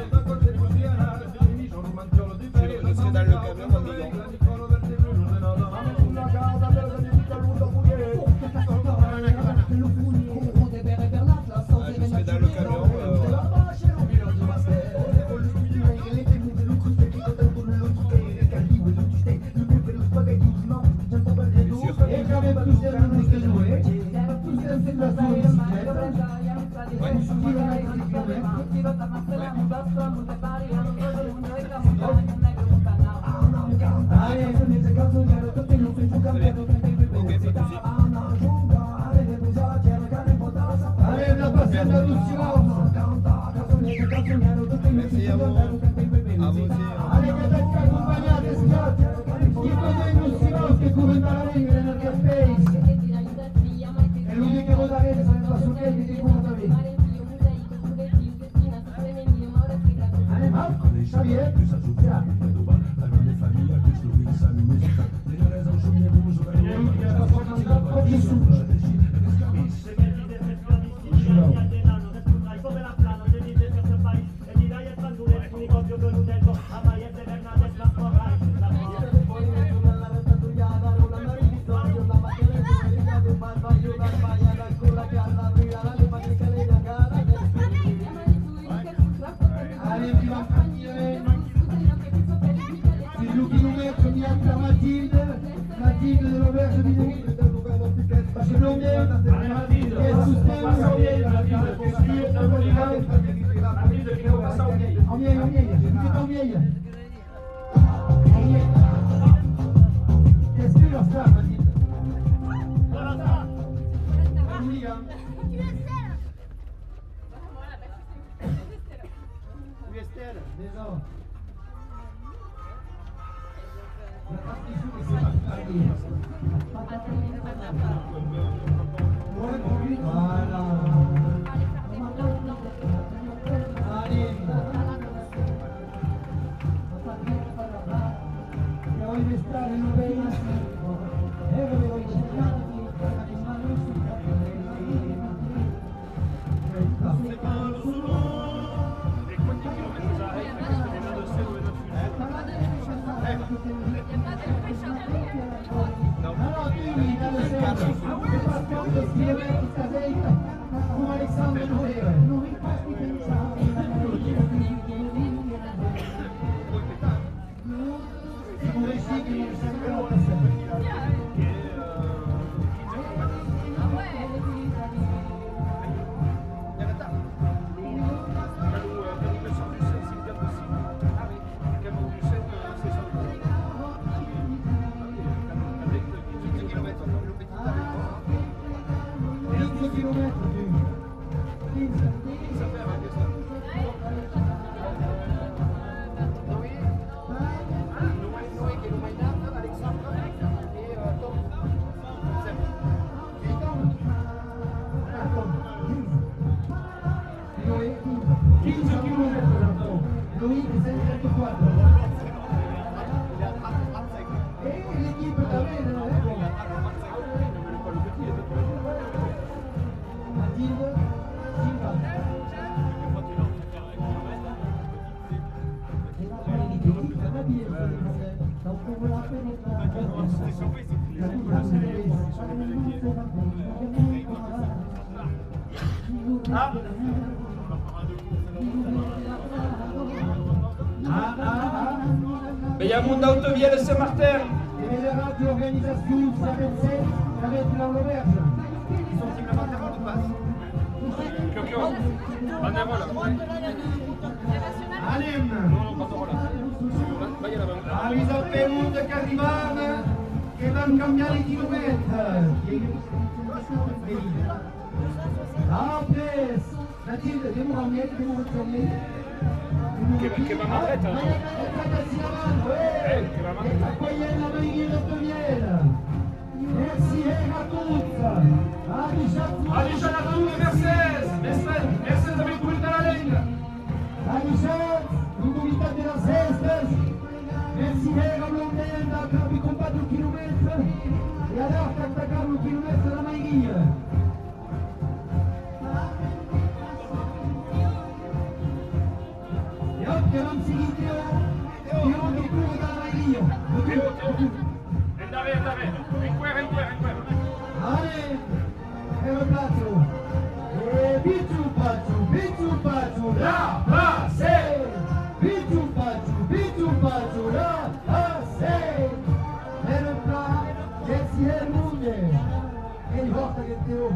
Je serai dans le camion en disant. Je serai dans le camion. Et quand même tous ces gens qui jouent, tous ces gens qui allez, on a passé un peu de silence. Merci à vous. À vous aussi. Allez, che da accompagnate, schiatti. Chi vede in silenzio che come la linea nel caffè. E lui che votare se ne fa su che ti conta bene. Allez, Marco, Xavier, allez, qui va partire. C'est nous qui nous mettons mis à faire Mathilde de l'auberge du Nez. Parce que l'on est, en vieille, en vieille. Qu'est-ce que leur ça, Mathilde? Estelle, désolé. Voilà. Voglio stare in bene e volevo cercare di fare Veillamos d'Autovia de Saint-Martin. Et les rats de l'organisation CRMC avec l'auberge. Ils sont supplémentaires ou pas? Anem! Avisa Perut che arrivano, che vanno cambiare i chilometri. Après, Mathilde, devo ramener. Che va mal fatta, no? Che va mal fatta. Merci à tous. Alicia Latour, Mercedes avec Coulta la ligne. Alicia, l'unità della Sestes. Merci à Blondel, da capi con 4 km. E allora attaccare un chilometro dalla Maiglia. E oggi non si dice, io non mi curo dalla Maiglia. Andare. Inquera. Allez, replazo. E Pichu Pachu, la passe. Pichu Pachu, la passe. E replazo, che si è lunge. E di volta che Teo,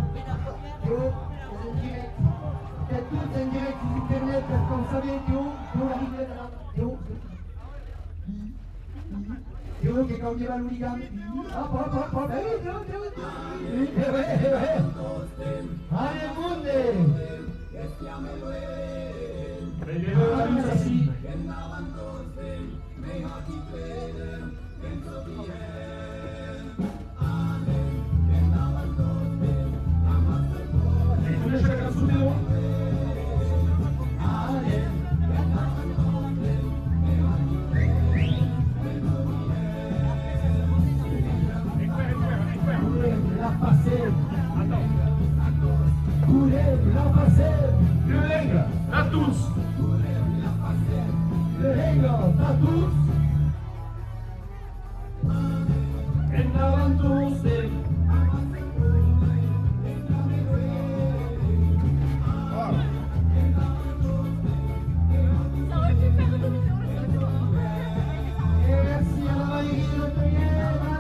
che tu sei in diretta su internet per consapevole Teo la libera, Teo che cambiava l'unicame. Allez, Munde! Veillez la luce assis. Et tu laisses la canne sous tes doigts. La passée. La passée. Le Lenga, à tous. Le Lenga, à tous. En avant tous. Merci a la Maiglia Ottoniera.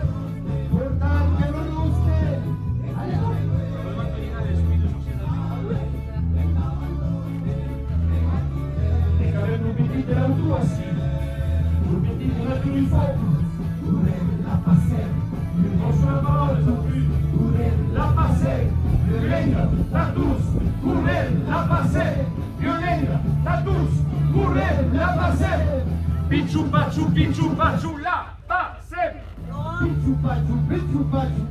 Portante lo giuste. Et quand même l'oubli de l'auto assis. L'oubli de la tour du fond. La passée. Reçois la parole, sans plus. La passée. Le Lenga, à tous. La passée. Le Lenga, à tous. La passée. Pichu Pachu, la passée. Pichu Pachu. Pichu Pachu.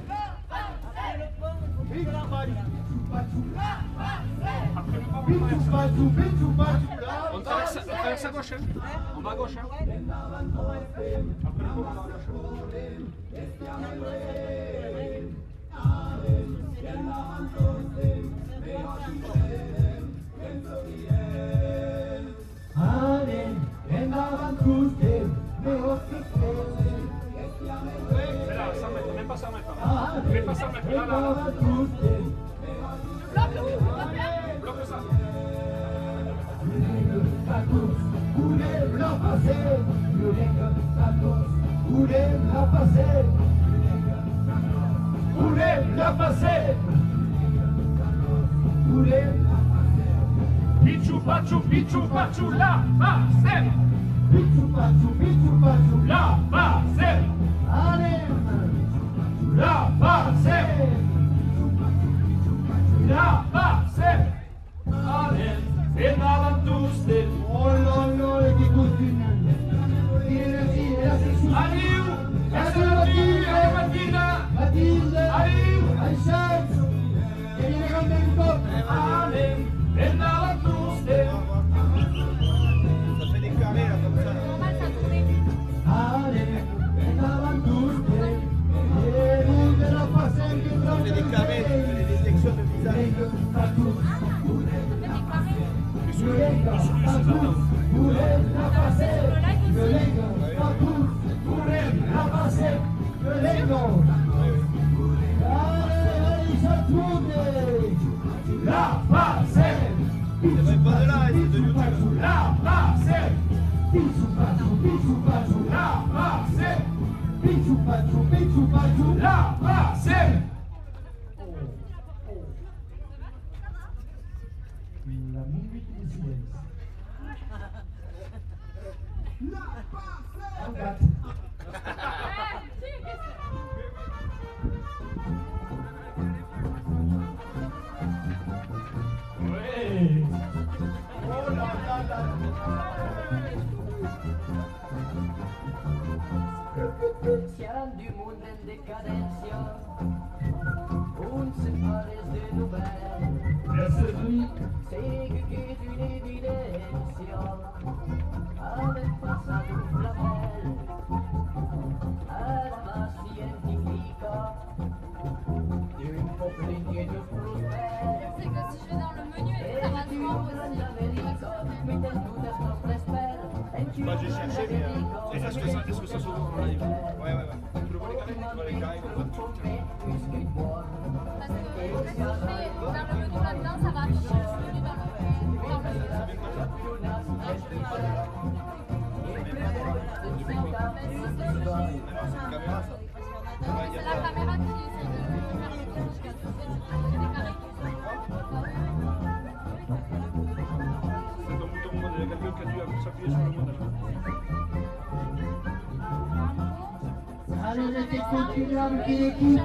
On traverse à gauche, hein? On va à gauche, hein? Après le coup, on va à gauche. Allez, en avant tous. C'est là, 100 mètres, même pas 100 mètres. Même pas 100 mètres, là. Bloque ça. La passée. Voulez la passer. Voulez la passer. Voulez. Pichu pachu, la passer. Pichu pachu, La passer. allez. La passer. La passer. Allez, et dans tous les Oh là là, et qui continue. L'énergie, et la sexualité. Aliou, et Mathilde, Mathilde, Aliou, Aïcha, et les ramène top. allez, et dans tous les Ça fait des carrés là comme ça. Normal, ça tournait. Allez, et dans tous les. Et vous de la passer que Ça fait des carrés, ça fait des détections de visage. La passer. C'est même pas de là, c'est de YouTube. La passer. Pichu pachu, la passer. Pichu pachu, la passer. La minute de silence. La passer. Ouais. Oh là là là. Siamo di un mondo in decadenza, un separes de nouvelles. Merci Denis. C'est que c'est une évidence, avec passado flamel, alma scientifica, d'une populaire de prospère. C'est que si je vais dans le menu, ça va se voir aussi. Bah j'ai cherché mais Est-ce que ça s'ouvre en live? ouais. Tu le vois les carrés, tu vois les carrés comme ça. Parce que si je vais dans le menu là-dedans, ça va afficher le menu dans C'est la caméra qui essaie de faire le tour jusqu'à ce que des carrés C'est un bouton mode, il y a quelqu'un qui a dû s'appuyer sur le mode. Allez, laissez continuer avec l'équipe.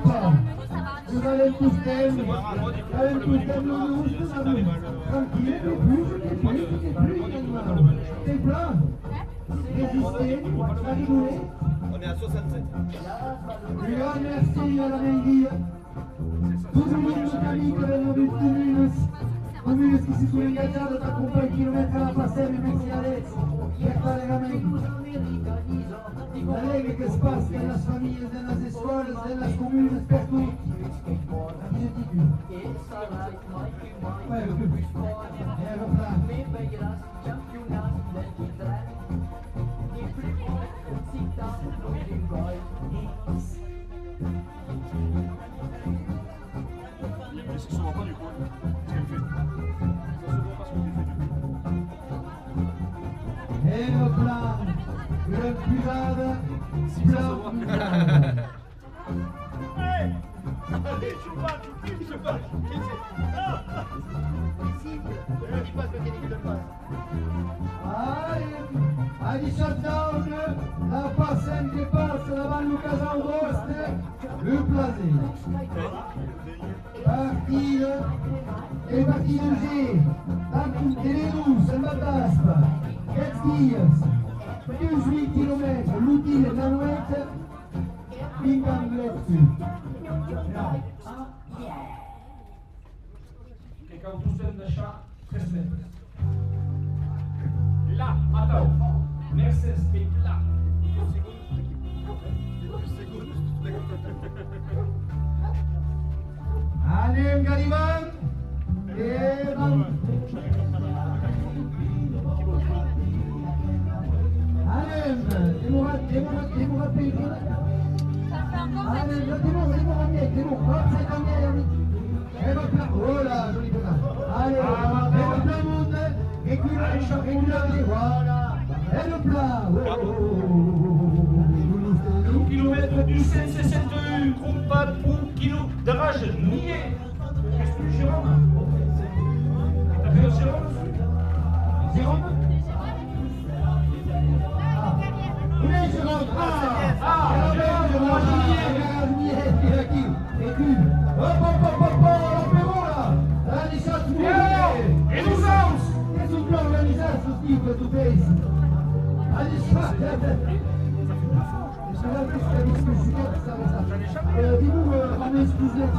Vous allez tous thème. Vous allez tous thème, nous, tranquille, plus, t'es plein. Résistez, ça rigoler. On est à 67. Un grand merci à la Mendy. Tous les amis que l'on a vu Comunes qui si sono ingaggiati da comprare il chilometro alla passerella in Mexiales per fare ramenti. La Lega che spazia nelle famiglie, nelle scuole, nelle comune per tutti. Che di più? Poi lo più. Ero bravo. Mais ça se voit pas du coup. Ce qu'il fait. Ça se voit pas ce qu'il fait du coup. Ero bravo. Ero privata. Si ça se voit. Allez, je passe. Qui c'est? Qui passe le Kenny qui le passe? A 18 la passione che passa davanti a casa Auguste, le plaisir. Partire e partire G, tanto Teledus, il Bataspa, 4 dias, 18 km, l'utile da noite, fin d'Angleterre. Et quand tout seul d'achat, 13 mètres. Là, attends. Mercedes, mais là. Allez, Gariban, et Van. Allez, dis-moi rapide. Ça fait encore Allez, dis-moi bien, dis-moi, forza cambiare. Oh là, joli pena. Allez, et le plat monde, et puis voilà. Et le plat. kilo de rage nié. Qu'est-ce que Jérôme? T'as fait le Jérôme? Jérôme? Oui, Jérôme. Jérôme, il est qui? Et qui? Hop, l'apéro là. Et nous sommes. Qu'est-ce que tu as organisé ce type de pays? Dis-nous, on excusez.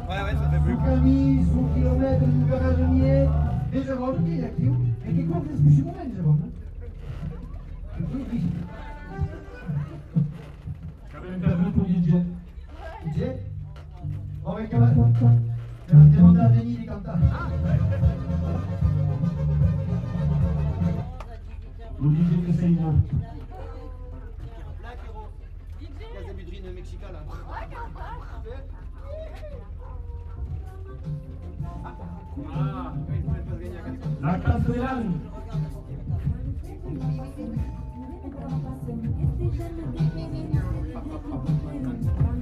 Ouais, ça fait plus. Camille, son kilomètre du garagenier. Et Jérôme, qui est actif. Et qui compte les discussions humaines, Jérôme. J'avais interview pour DJ. DJ? Bon, mais comment ça? Je vais demander à Denis des cantants. Le DJ que c'est une autre. La zabudrine mexicaine là. La Castellane.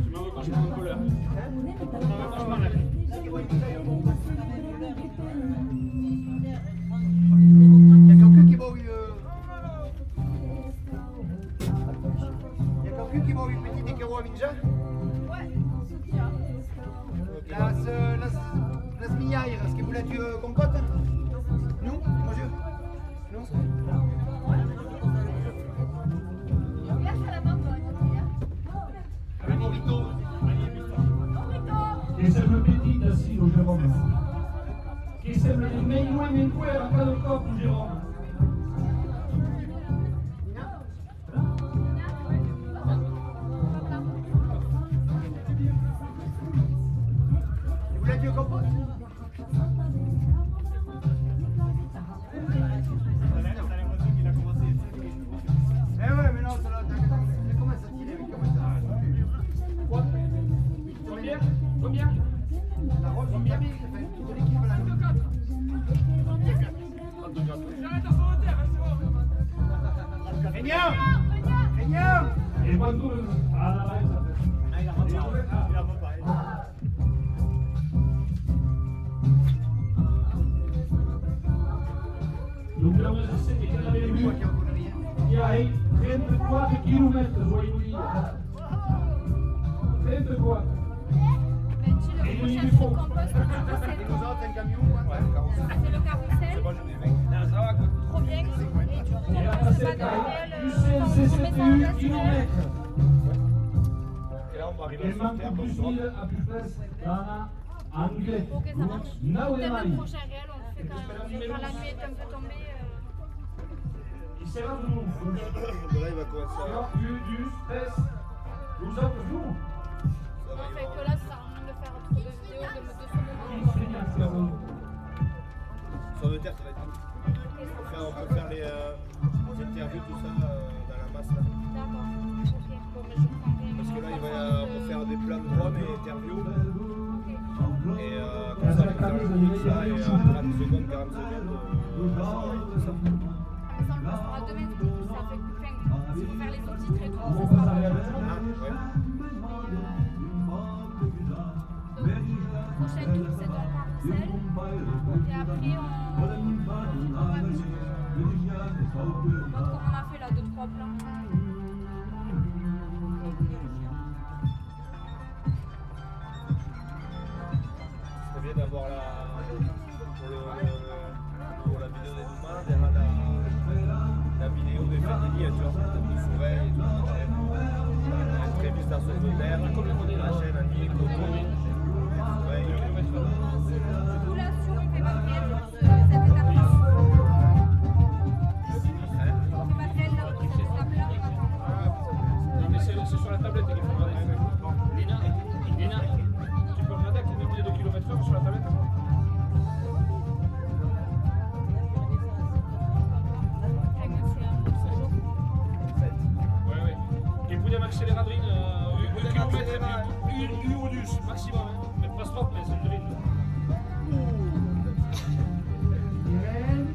Tu m'en veux quand je prends une couleur. Tu m'en veux quand je prends la vie. Il y a quelqu'un qui boit une petite équerro à Minja? Las millaires, que voulais-tu compote? Non? Bonjour? Non? Un morito. Que sembla petit assis au Jérôme. Que sembla il mengue a cada cop o Jérôme. Voulais-tu compote? Eh ouais, mais non, ça là, ça commence à tirer, mais comment ça? Quoi? Combien? La rose, combien? Toute l'équipe là. 24. J'arrête à son terre, c'est bon. Régnam! Et quando à la live ça fait. Dobbiamo essere che la verità che hai 34 km voglio dire. 34. Mais tu le prochain truc qu'on poste, c'est Nous autres, un camion, quoi. c'est le carrousel. Trop bien. Et du coup, Et on là passe c'est pas de du 61 km. Et là, on va arriver Il manque plus 1000 à plus près Dana Anglais. Ok, ça marche. Now Peut-être Emari. le prochain réel, on le fait quand la nuit est un peu tombée. Il sera de nous. Là, il va commencer à... Du stress. Nous autres, nous. On fait que là, ça sert à rien de faire trop de vidéos de ce moment. Sur le terre, ça va être cool. On peut faire les interviews, tout ça, dans la masse, là. D'accord. Ok. Bon, mais je prendrai. Parce que là, on va faire des plans de drone et interviews. Et comme Ça ça, va on peut faire le calmer, mix, là, et 30 secondes, 40 secondes. Tout ça. Ça, on le fera demain. Ça fait que s'il faut faire les sous-titres et tout, ça On sera. passe à la Ah, ouais. Donc, le prochain tour, c'est dans le carrousel. Et après, on voit comment on a fait là, 2-3 plans. C'est bien d'avoir pour la vidéo des Noumas, derrière la vidéo des Fedeli, tu vois, de Souveil et tout. La prévue station de terre, la chaîne a mis Coton. Du coup, là, sur on fait matériel pour cette étape-là. On fait matériel là, pour cette étape-là. Non, mais c'est sur la tablette qu'il faut regarder. Lina, tu peux regarder à combien de km/h sur la tablette? C'est un autre jour. U ou 10 maximum, hein. Mais pas trop, mais c'est une grille. Irène.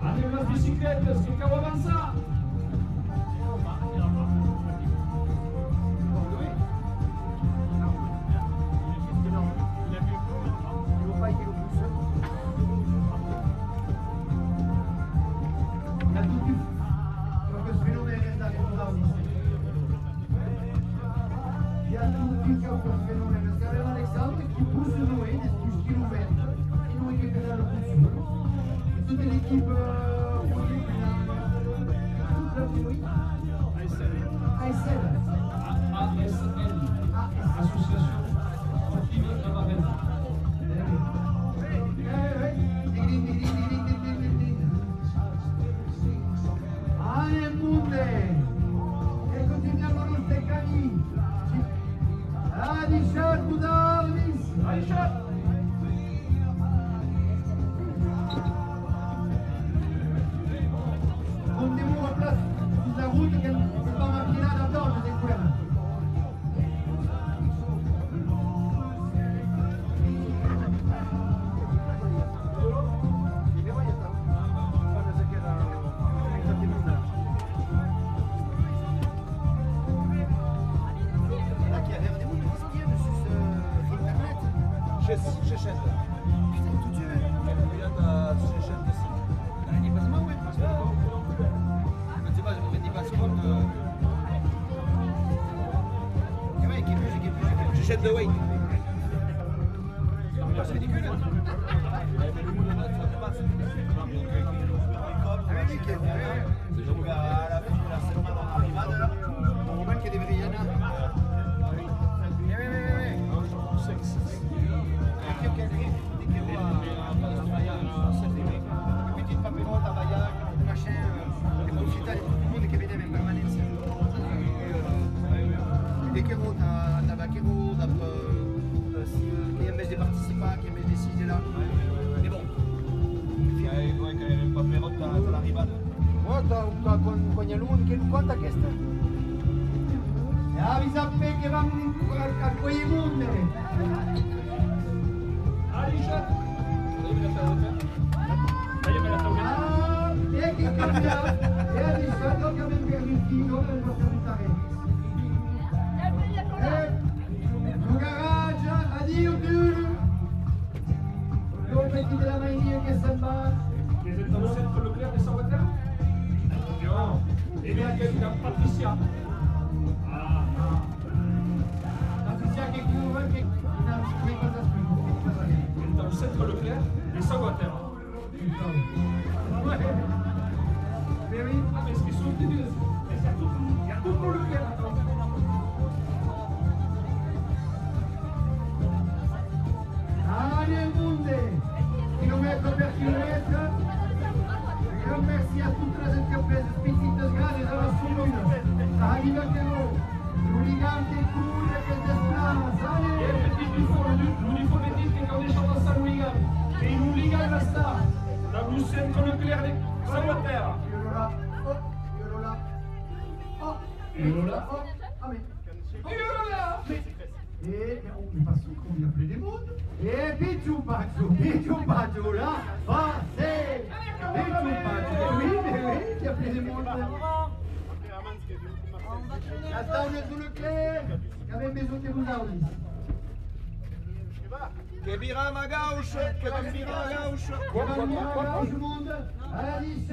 Allez, la bicyclette, est-ce que Caro avança? Il a tout vu. Donc ce phénomène est arrivé dans il y a tout vu comme ce phénomène. Parce qu'avec Alexandre qui pousse Noé des 12 km. Et Noé qui est dans le pouce. Et toute l'équipe ASL. Association sportive Navarraise. Allez, Munde! E continuiamo con Steccani! Adishat Budalis! Adishat! Condemnons la place de la route qu'elle ne va pas maquiller là-dedans, je découvre. J'achète de weight. C'est ridicule. Quanta questa? E avvisa a me che va a quei munde! Adishat! E che cambia? E Adishat che abbiamo perduto il tiro nel nostro militare. E garage, addio Dulu! Dove metti della mania che sembra? Vous êtes dans le centre Leclerc des Saint-Water? Non. Eh bien, il y a Patricia. Patricia che chiude, che cosa spiego? Dans le centre Leclerc des Saint-Water. Ouais. Mais oui. Ah, mais ils sont obtenus. Il y a tout pour Leclerc. Allez, Munde! Kilomètre per kilomètre. Un merci à toutes les entreprises petites, grandes de la commune. Arrive à Kéro. L'Ouligan qui coule et qui se déplace. Allez! Et petit, il faut me dire que quand les gens dans sa Louligan, et une Louligan là, ça, dans le centre Leclerc des Saint-Water. Yolola. Oh! Yolola. Oh! Ah, mais. Yolola. Et on passe qu'on vient appeler des mondes. Et Pichou Pacho, là, passez! Pichou Pacho, oui, il y a appelé des mondes. Attends, on est sous le clair, quand même besoin de vous aulis. Che vira ma gauche, che vira ma gauche. Quoi Tout le monde, à la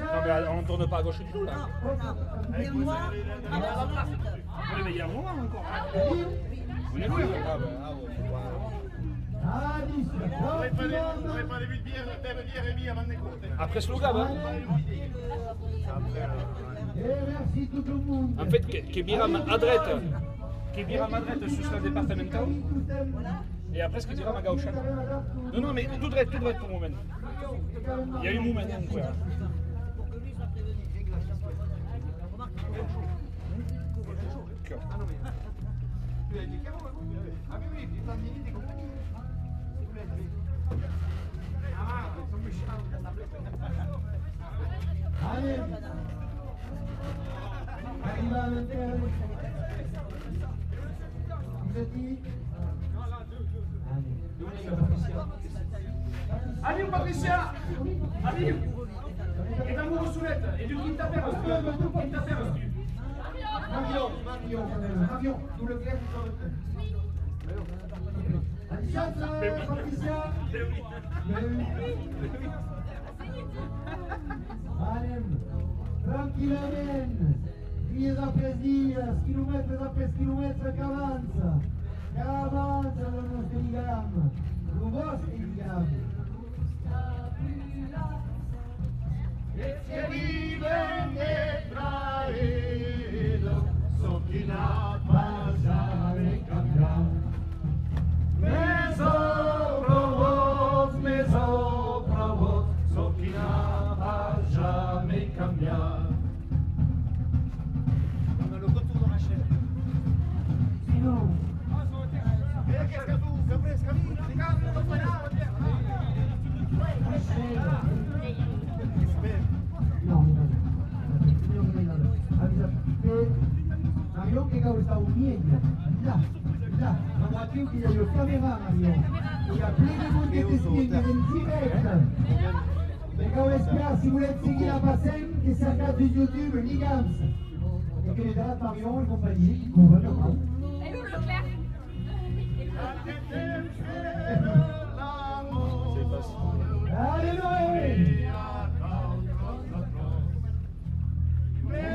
Non mais on ne tourne pas à gauche du tout là. Et moi, à la route. Oui mais il y a un moment encore. On est loin. Ah ben, ah bon, faut pas. On n'aurait pas début de bière et demi avant de décompter. Après ce logo, hein. Et merci tout le monde. En fait, Kebiram à droite. Kebiram à droite sur le départemental. Et après, ce que dira ma gauche. Non, non, mais tout droit pour le moment. Il y a eu un moment encore. Allez, arriva all'interno. Vous êtes qui? Allez, Patricia! Allez! Et d'un mot soulette, et du qui t'appelle, qui t'appelle, Marion, tout le clair, Patricia. Allez, tranquillamente, dies après dies, kilomètres après kilomètres qu'avance le nostre lligam, el vostre lligam. Que viven traídos, son que na pasa de cambiar. Me sobra vos, son que na pasa de cambiar. On a le retour de Rachel. Sinon, Qu'est-ce que vous faites, Camille? Les gars, on va là, Marion che cavolo sta uniendo, là, ma guarda che io chiamerà Marion, e a pleno monte di spinge del direct. Le cavolo spia, si volete seguire la passione, che si accade su YouTube, Ligams, e che vedrà Marion e compagnie qui couvrent le bras. Et nous, le clair. Allez Noé!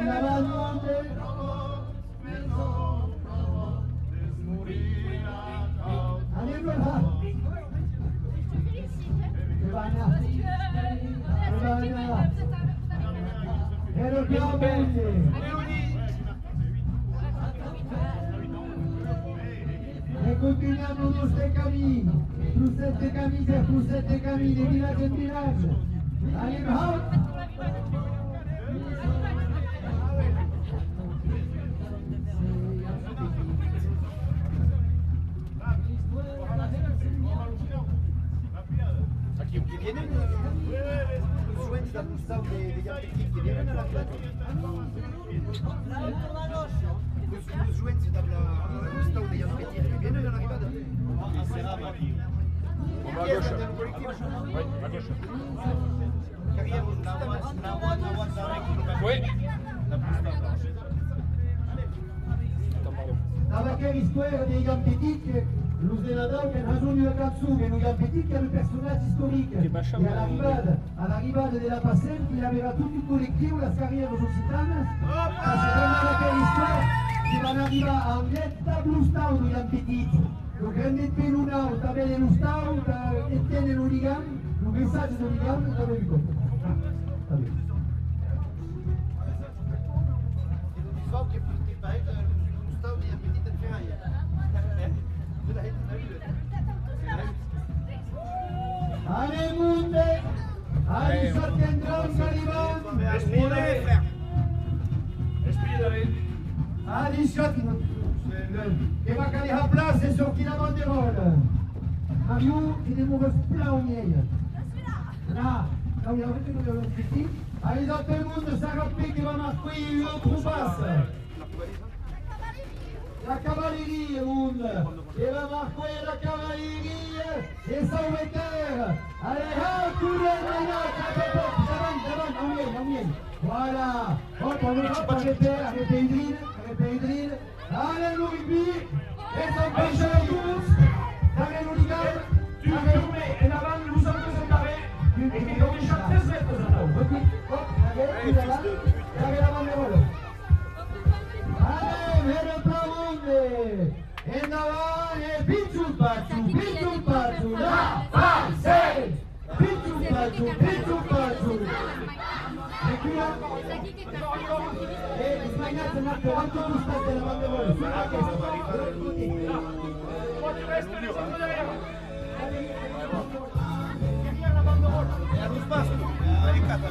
La bande! Allez voilà! Giovanna! Giovanna! E lo e continuiamo i nostri cammini, frussette camicie, frussette cammini, di villaggio in villaggio. Allez, hop! Qui vienen los sueños del Gustavo de Yapeti, que vienen a la playa. Los sueños del Gustavo de Yapeti, que vienen a la ribada. On va à gauche. Oui, à gauche. Oui. Stava che risquera dei Gampetit che lo senador che ha ragione di Katsu, che noi Gampetit che è un personaggio storico. E all'arrivata della passione che aveva tutto il collettivo, la carriera occitana, la seconda che risquera si vanno a arrivare a un netta blu stau di Gampetit. Lo grande pelunao, tabelle lo stau, e tiene lo ligam, lo messaggio del ligam, tabelle di coppa. Gustavo che paraît que Gustavo de Yapeti de Ferraille. Allez, Munde! Allez, Saint-André, Caliban! Allez, Saint-André! Che va caler a place et sortir la banderole. Mario, il est mauvais plein au miel. Là, où il y a un petit. Allez, dans tout le monde, ça rappelle qu'il va marquer une autre passe. La cavallerie, monde. Il va marquer la cavallerie et Sauveterre. Allez, hop, tous les meilleurs, devant, au miel. Voilà. Hop, on va arrêter Idrine. Allez, le rugby. Et son pêche à tous. Allez, le ligal. Tu mets et là-bas, nous sommes tous carrés. Et qui ont déjà 13 mètres hop, allez, la banderole. Allez, viene Tramonde. E davanti, picciu pazzu, la pace. Picciu pazzu. E qui là. E il spagnolo marca quanto tu stai della banderole. Et à l'espace, allez, 4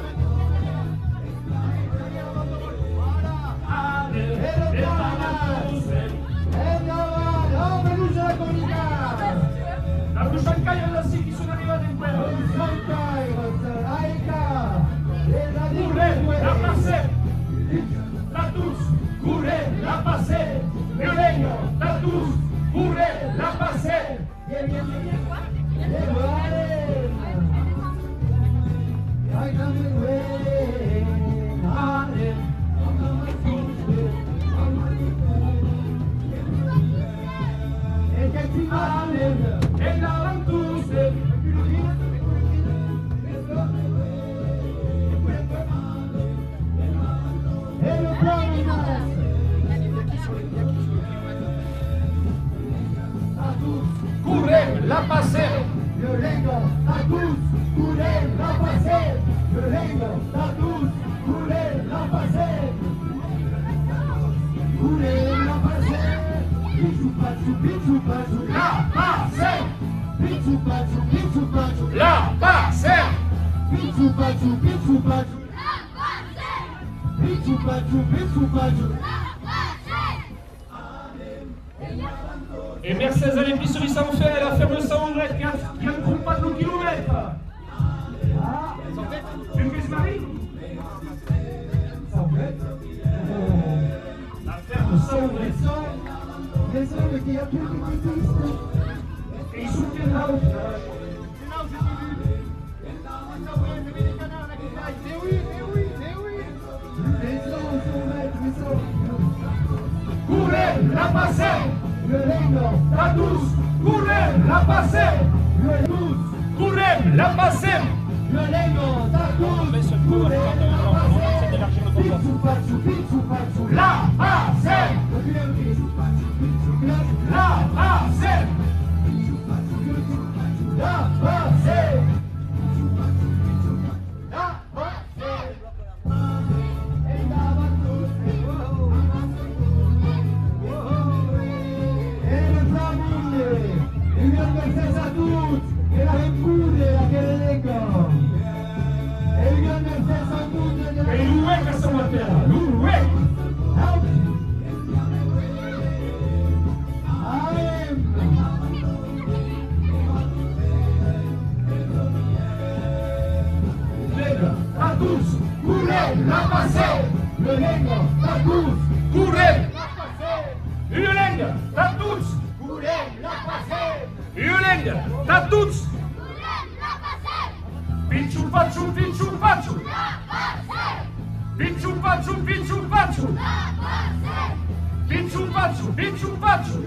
La Bushankai e la Siki sono arrivati in quello. La Passe, la Tous, Curem la pasero. Violengo, tatus, curem la pasero. Violengo, tatus, curem la pasero. Curem la pasero. Pichu pachu, la pasero. Pichu pachu, La pasero. pichu pachu, la pasero. Pichu pachu. Et Mercedes à l'épicerie sans faire, la ferme sans ouverte, qui a un groupe pas de kilomètres. Tu me fais Marie? La ferme sans raison qui a tout qui existe. Et ils soutiennent là haut. Curem la pasero. Violengo, Tatus. Curem la pasero. Curem la pasero. violengo, tatus, Mais ce pouvoir curem quand la on c'est pasero. d'élargir le combat. Pichu pachu, La pasero. La pasero. La pasero. Et loué que ça va faire. Loué. Tatus. Curem la pasero. Violengo, tatus, Curem. Violenga. Tatus. curem la pasero. Violenga. Tatus. Pichu pachu. Pichu pachu. Pichu pachu. Pichu pachu. Pichu pachu. Pichu pachu.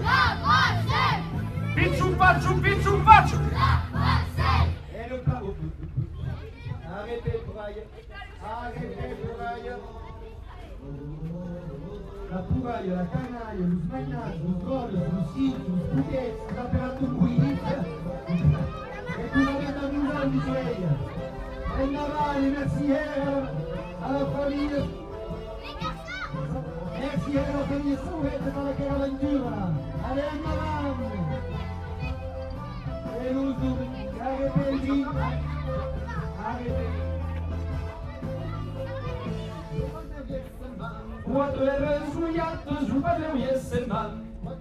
Pichu pachu. Pichu pachu. Et le plat. Arrêtez, pouraille. Arrêtez, pouraille. La pouraille, la canaille, los mainats, los gols, los cils, los poquets, la temperatura buinita. E tu la vita di un grande soleil. E Navale, merci à la famille. Merci à la famille Sauvette dans laquelle aventure. Allez, Navale. Et nous, arrêtez le drink. Arrêtez. Whatever suyatos, jupaleu yeseman. La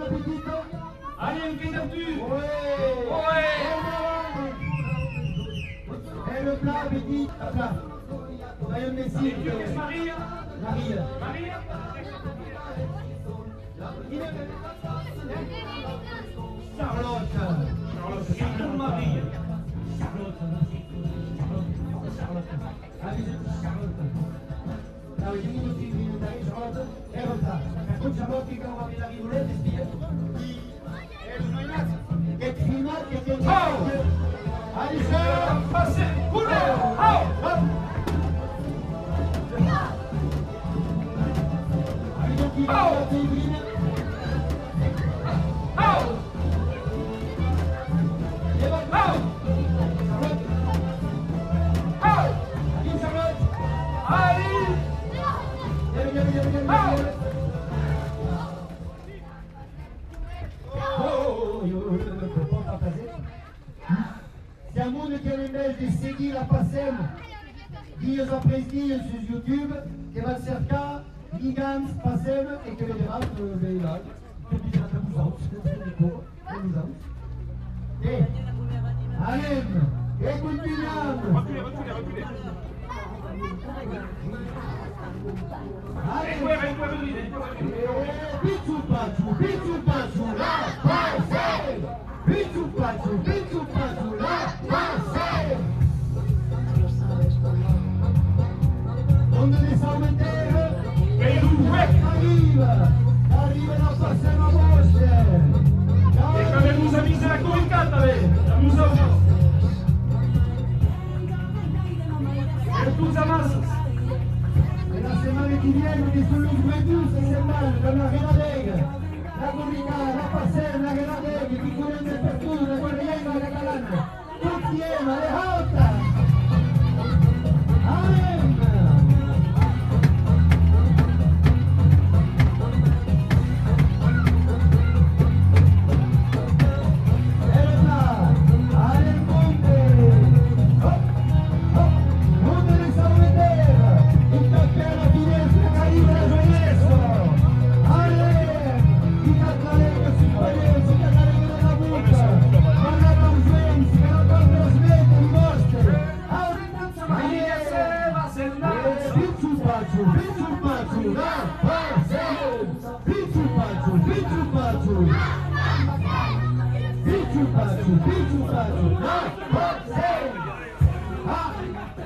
petite. Allez, une candidature. Ouais. Et le plat, petit. Plat. Voyons Messi. Maria. Maria. Maria. Charlotte. Charlotte Maria. Charlotte. Nou, je moet zien wie het daar is, Charlotte. En wat daar. En goed, Charlotte, die kan wel weer naar die roulette stieren. Et final, et et allez, Passer. Curem. Au. Se a mundo que ao invés de seguir a Passem dias após dias sur YouTube, que vai cercar Ligans, Passem e que les demás veillent là. Et allez, et continuons. Allez, Pichu Pachu, la Passem. passerna che la vedi, chi cuore in apertura, corriendo la catalana, tutti insieme, alle alta! Amen!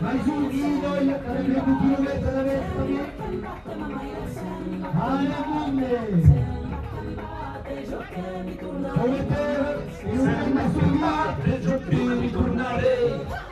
Mais um hino e avrebbe un chilometro da destra. Come te, io non mi sono e giochi ritornare.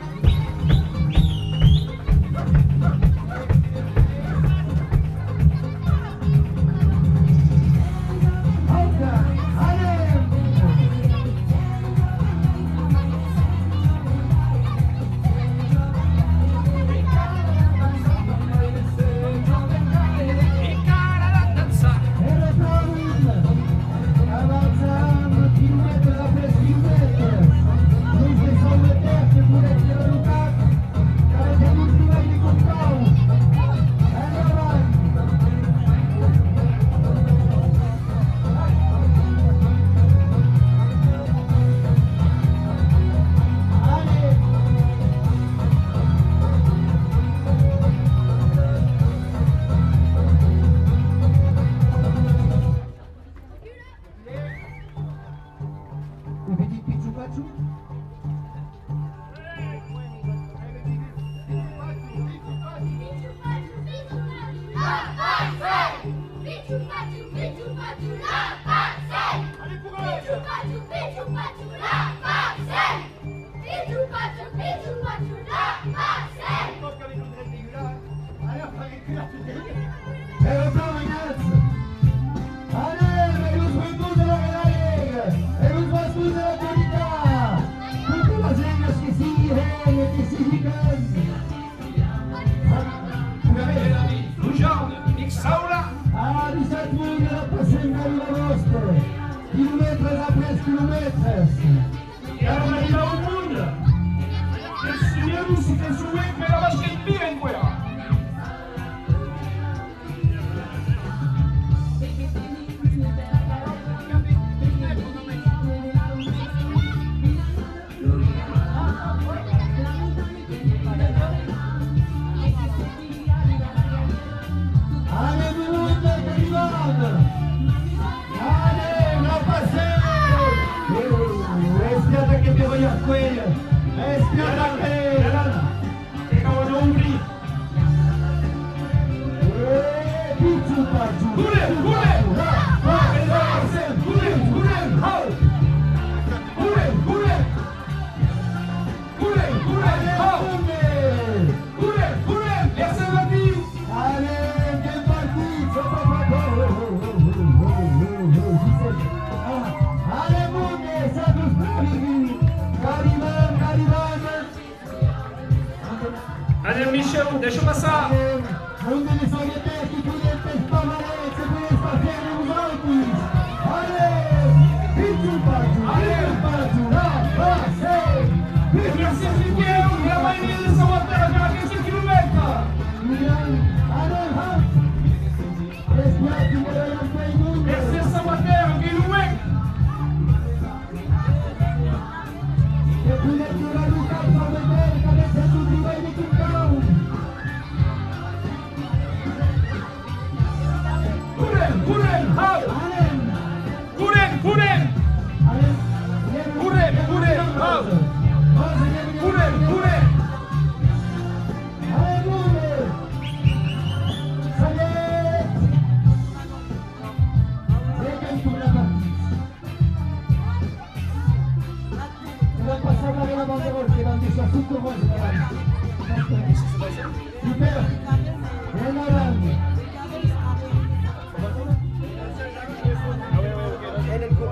Allez Michel, deixa eu passar!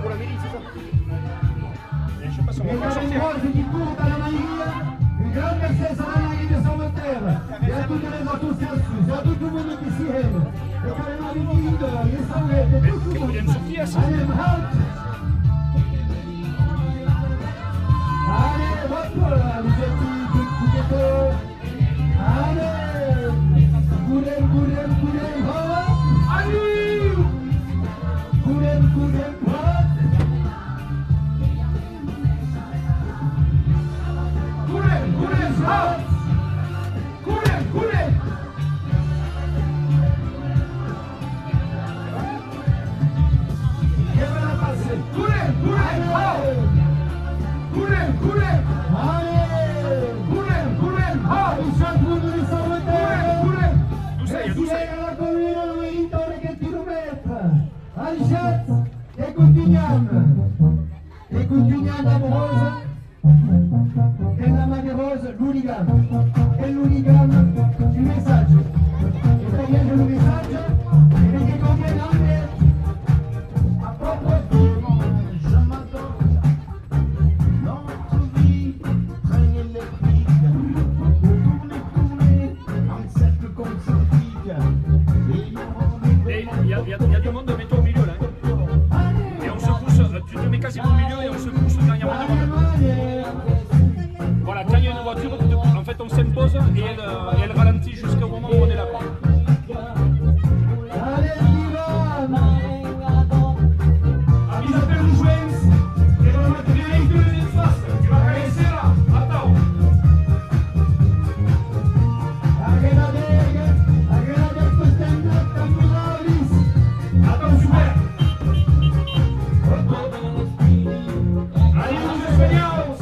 pour la mairie, c'est ça? Et je sais pas si on Et va il y pas a une sortir. rose qui court dans la mairie, une grande Mercedes à la mairie de Sauveterre. Il y a toutes les enthousiastes, il y a tout le monde qui s'y aime. Et quand les mariés, les sauvettes, tout le monde. Il y a une sortie à ça. Allez, halt! Allez, hop, vous êtes tout. Allez! Goulem, hop! Allez! Goulem, hop! Goulem, hop! Goulem! Quelle va passer? Goulem, hop! Goulem! Allez! Goulem, hop! Il chante pour nous les sauveteurs! Doucet. La commune Luitore che ti rumetta! Alchat! E continuiamo amorosa! E la manierosa, l'hooligan du messaggio. E tagliando il messaggio, e che conviene anche a proposito. Je m'adore notre vie, train électrique, tourner, en cercle concentrique. Et il y a du monde, mets-toi au milieu là. Et on se pousse, tu te mets quasiment au milieu et on se pousse quand il y a moins de monde. Voilà, quand il y a une voiture, en fait on s'impose et elle ralentit jusqu'au moment où on est là. Allez, Ivan! Ils appellent le Jouens, et on va mettre les véhicules en face. Tu vas rester là, attends. Aggradato stand-up Muralis! Attends, super. Allez, vous expérience.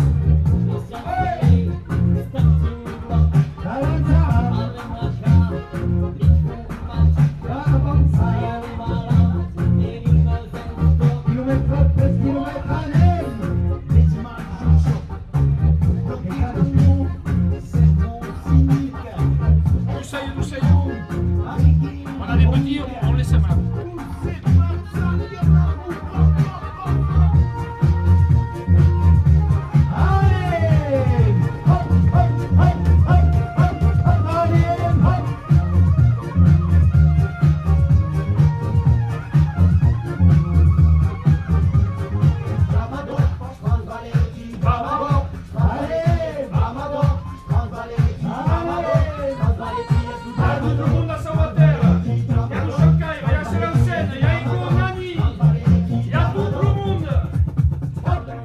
Doucet. On a des petits, on les sème là. Tout le monde à Sauveterre. Il y a le Chancay, il y a Sélancène, il y a Ego Nani. Il y a tout le monde. Allez,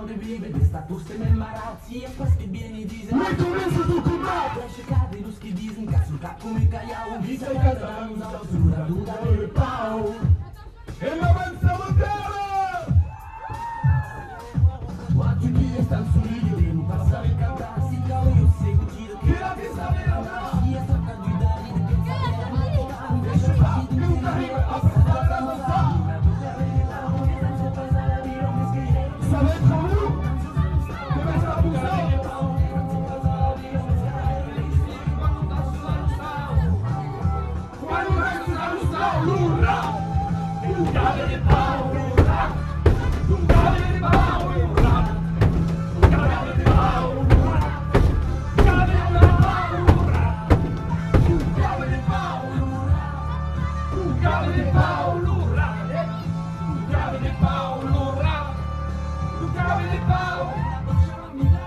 de vivere di status e malattie, questi beni dicono noi comincia tu combattere lascia cadere los che dicono cazzo come caiao vi sei casato sulla duda del pau e l'avanza montare quanti che stanno su lì devo passare il cantarsi cao io seguo giro che la testa vera una chi è stata a guidare che sta ma lascia fa più arriva a passare la montagna ça va être en nous. Demain ça va pour ça. Quando vai sulla lura, tu cade di paura, tu cade di paura, tu cade di paura, cade di paura, tu cade di paura, tu cade di paura, tu cade di paura. Cabe de pau,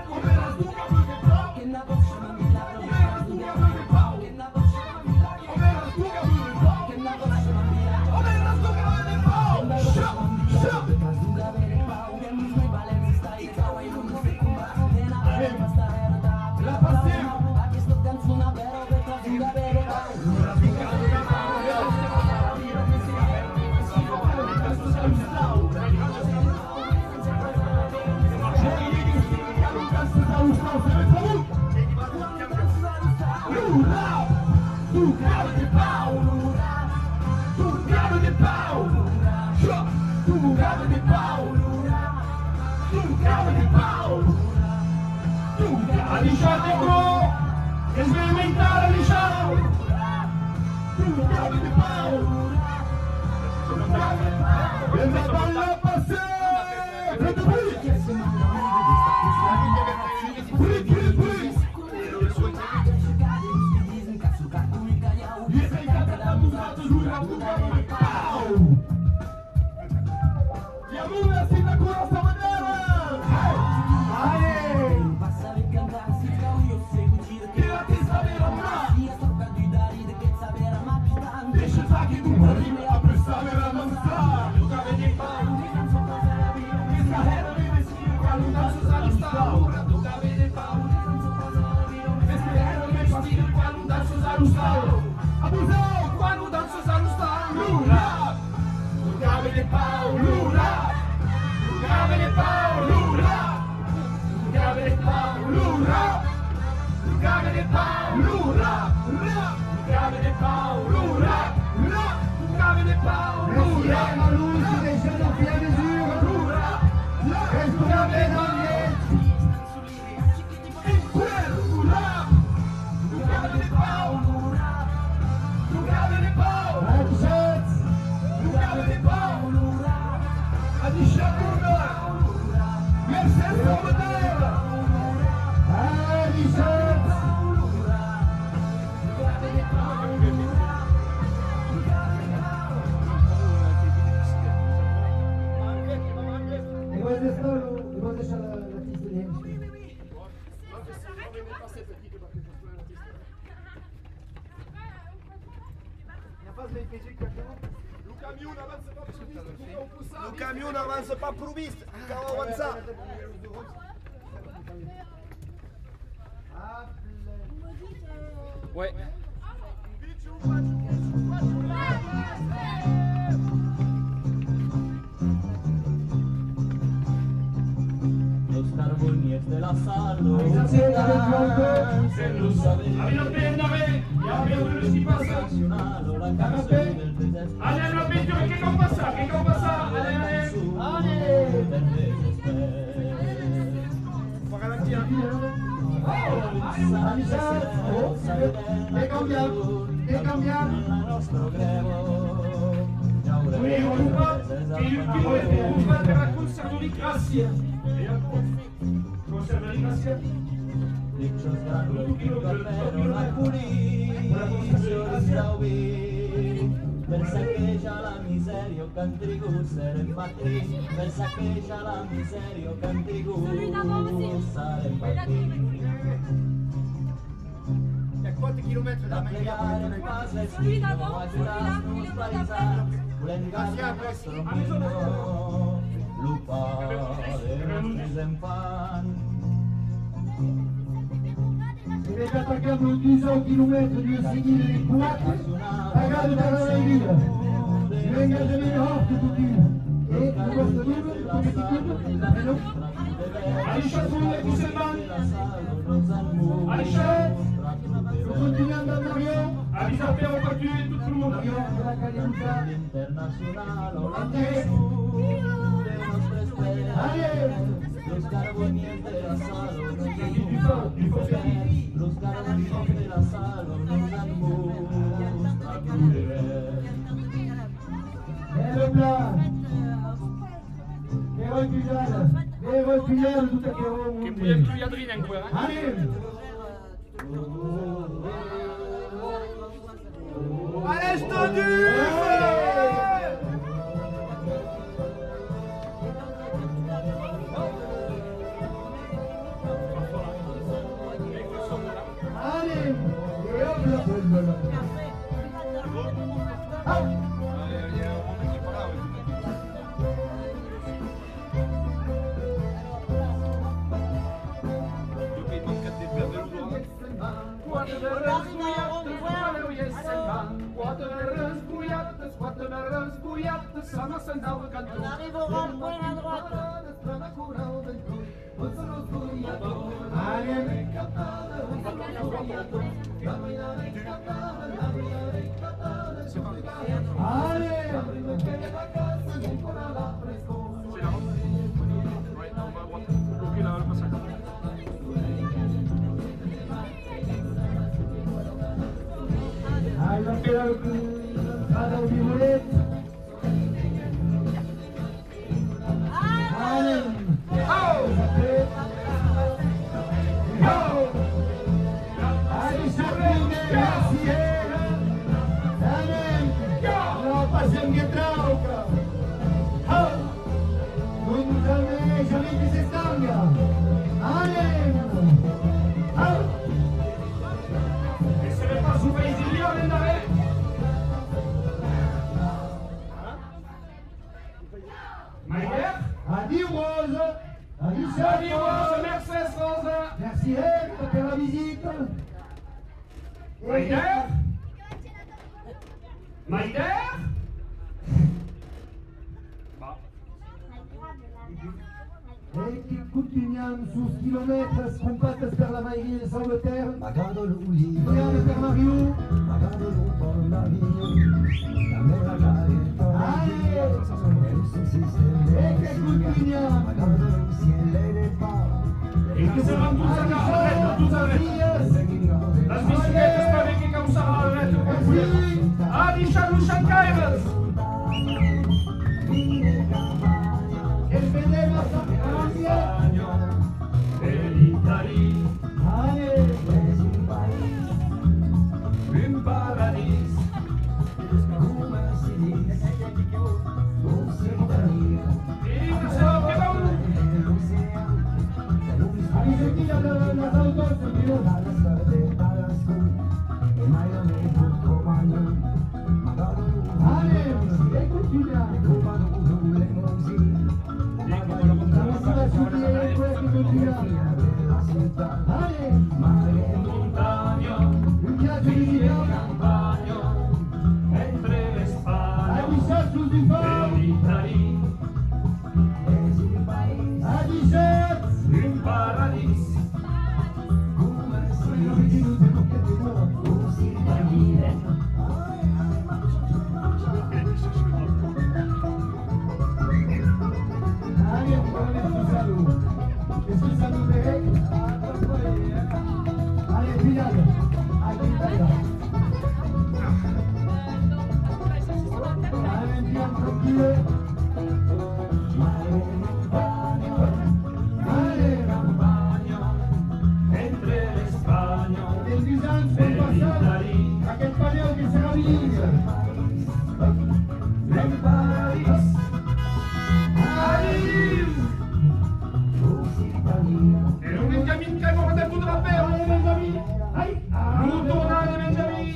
come la stuca de pau, che na boccia mi la come la stuca de pau, che na boccia mi la come la stuca de pau, che na boccia mi la come la stuca de pau, sha la stuca de pau, che mi stai valendo stai cao e non sei comba, nella basta era la passione, a che sto canzone vero per la stuca de pau, la stuca de pau, tu cade de pau, tu cade de pau, tu cade de pau, tu cade de pau, tu cade de pau, che svimentare di ciao, tu cade de pau, tu cade de pau, e la balla passare, quando danço salustau, lura, tu cade de pau, lura, tu cade de pau, lura, tu cade de pau, lura, tu cade de pau, lura, tu cade de pau, lura, tu cade de pau, lura, à Louis qui déchaîne au pied à mesure, lura, reste pour la peine en liette. Le camion n'avance pas plus vite, car on avança. Ouais. Los carboniers de la salle, se lo sabe. Había pendare, y había uno che passa. la canzone del presente. Allez, le picture, che con passa, che con passa. Allez, Faut ralentir. E cambiamo. oui, on nous va, et on va vers la conserverie Gracia. Et ecco, conserverie Gracia. Pensa che c'ha la miseria, cantrico sere mattina. Pensa che c'ha la miseria, cantrico sere mattina. Il y a quanti kilomètres da pregare quasi è scritto, ma giurato non sparisare, volendo il nostro mondo. l'upa de nostres infants. Se vede attaccando 10 km di seguire i quattro, pagate per la via. Si venga a venire occhio tutti. E questo libro, come si chiama? Aisha sulle musulmane. Aisha. Continuando a Mario. Avisa per evacuer tout le monde. Mario, la Caliuta. Internacional o Andrés. Allez. los carboniers del asado nos han los carboniers del asado nos han mostrado tu deber. Bello plan. Héros Puyol, tout à fait. Che poi più Adrien ancora. Allez. Allez, je te dis! Allez. Et hop là. Ah. On arrive au rond-point à droite. Allez. Allez. Bloquer le passage. Allez, on fait la violette. Allez. Allez, Charline, merci. Allez. Non, pas un guetrauca. Non jamais que se stanga. Allez. Essere pas su paesi a andare. Maïder. Adi Rose. Adi Salut Rose, Rose. Mercedes Rose. Merci pour la visite. Maïder. Maïder. E che continuiamo su chilometri scompatti per la Maïrie di Salvaterra. Magado l'uli, Continuiamo per Mario. magado l'upo la via, la mera careta, E che continuiamo. magado l'usiele de pa, Et que ça va tous à la tous à Las bicicletas para ver que causava a metro. Ali Shalu Shankairas. E vedeva Sant'Andia. L'Italie, Ale. un paradis. Et nous sommes que bon. Hai sentito la Salvatore? Ale. E continuiamo. Siamo sulla città e questo continuiamo. Ale. Montagna, Un viaggio di vita. campagna, entre l'Espagne A 18 di e fa. l'Italie. A 17. Un paradis. Allez, on va mettre tout ça l'eau. Est-ce que ça nous fait? Allez, Bilal. Allez, Bilal. Allez, bien tranquille. Allez, Entre l'Espagne del Bizanzo, e il passato. l'Italie. A che parliamo che si ravviglia. Un paradis. Arrive. Et on est gamine qui a encore des coups de rappel, on est Benjamin. Aïe. Nous tournons les Benjamin.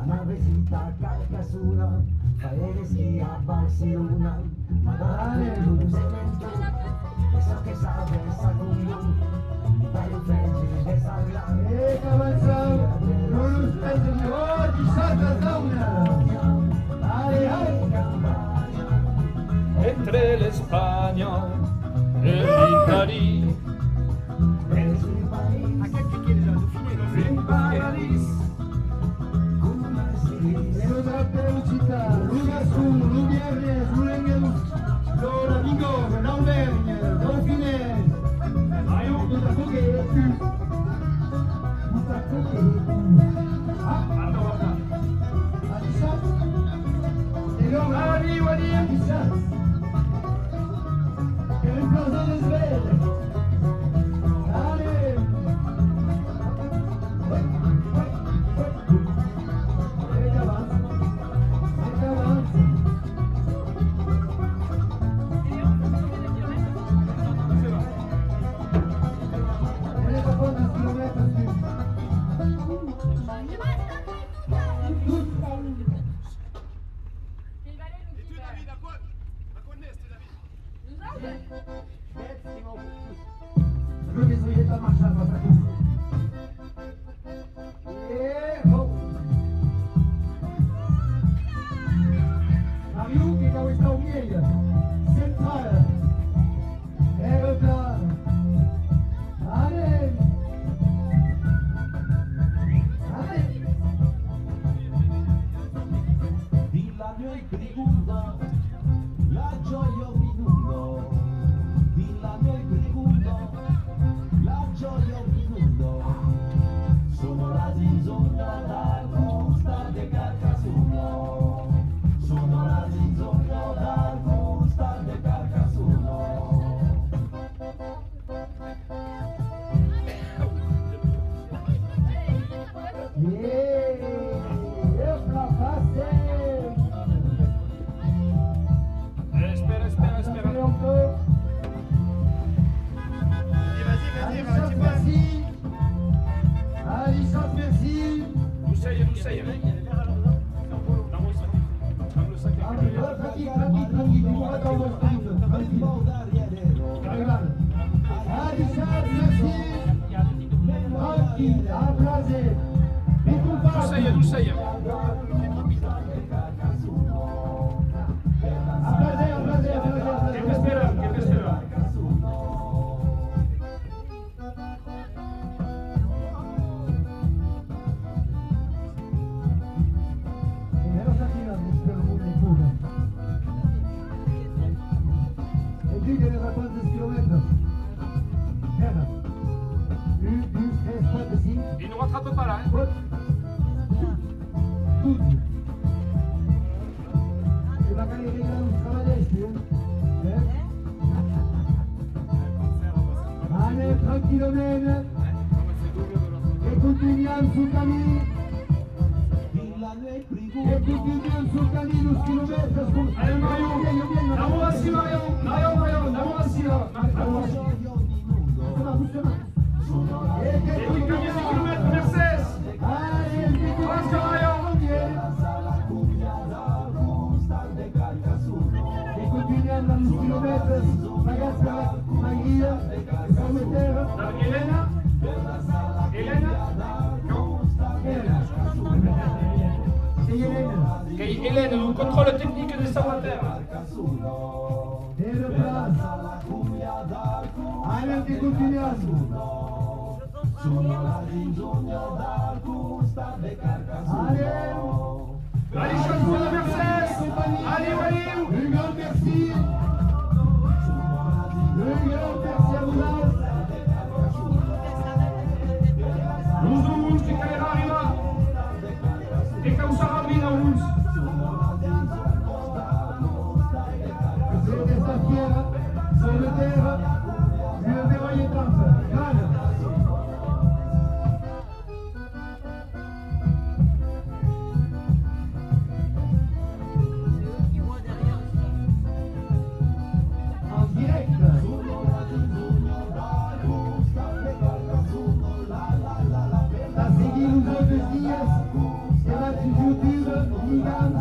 Una visita a Carcasuna, paese sia apasiona, magari un cemento, eso que sabes a común, para el frente de salvar. Cabeção, non spende di oggi, salta zona. Ai, ai. Entre l'Espagne et l'Italie, un paradis. Velocità, Lugascun, Lugiernes, Lulengelus, Lora, Vigor, Lauvergne, Dauphiné. Tutta Coquet. Tutta Coquet. Adissat. Et l'homme, Ali, Wadi, Adissat. Per il plaisir de Svel. Allez. Il ne rattrape pas là, hein. Allez, tranquillamente. E continuiamo sul cammino. E continuiamo sul cammino, chilometro. Allez Marion, la voici Marion, la voici là. Et puis combien de kilomètres, Mercedes? Oscar Marion. E continuiamo a chilometri, ragazza, Maria, Salvatore. Elena? Hélène, au contrôle technique des Salvatore. Et le place. Allez, che continuiamo. Allez, champion de Mercedes. Allez, Wally. Un grand merci. Un grand merci à vous. Luz, que cairá arriba. Que causa rabina, Luz. Siete sta fiera, Salvatore, le verrei tanto. Grande. Días, se va sur YouTube, Ligans,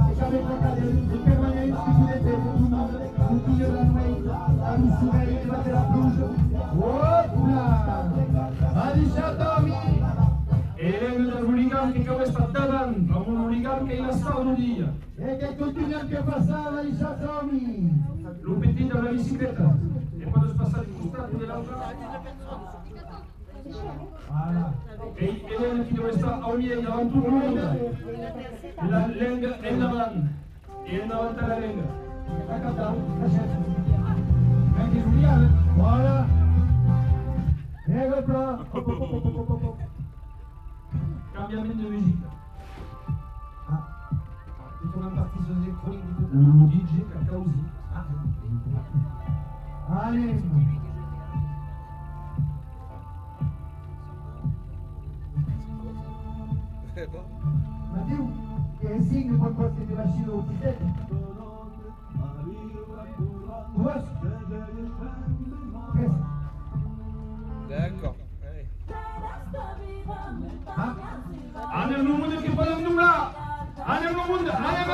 et j'avais préparé une permanente. che continui anche a passare i sassomi. Lo petit dans la bicicletta. E quando spassa il costato dell'altra. Voilà. E Hélène qui doit estar au milieu davant tout le monde. La lenga endavant. E endavant a la lenga. Metti Giuliano. Voilà. Ecco qua. Cambiamento de musique. Ils font même partie sur les électroniques du coup. Le DJ Kakauzi. Allez. Mathieu, il y a un signe pour passer des machines au petit tête. Tu vois? D'accord. Allez. Anem no mundo que podem nublar. Anem no mundo. Anem.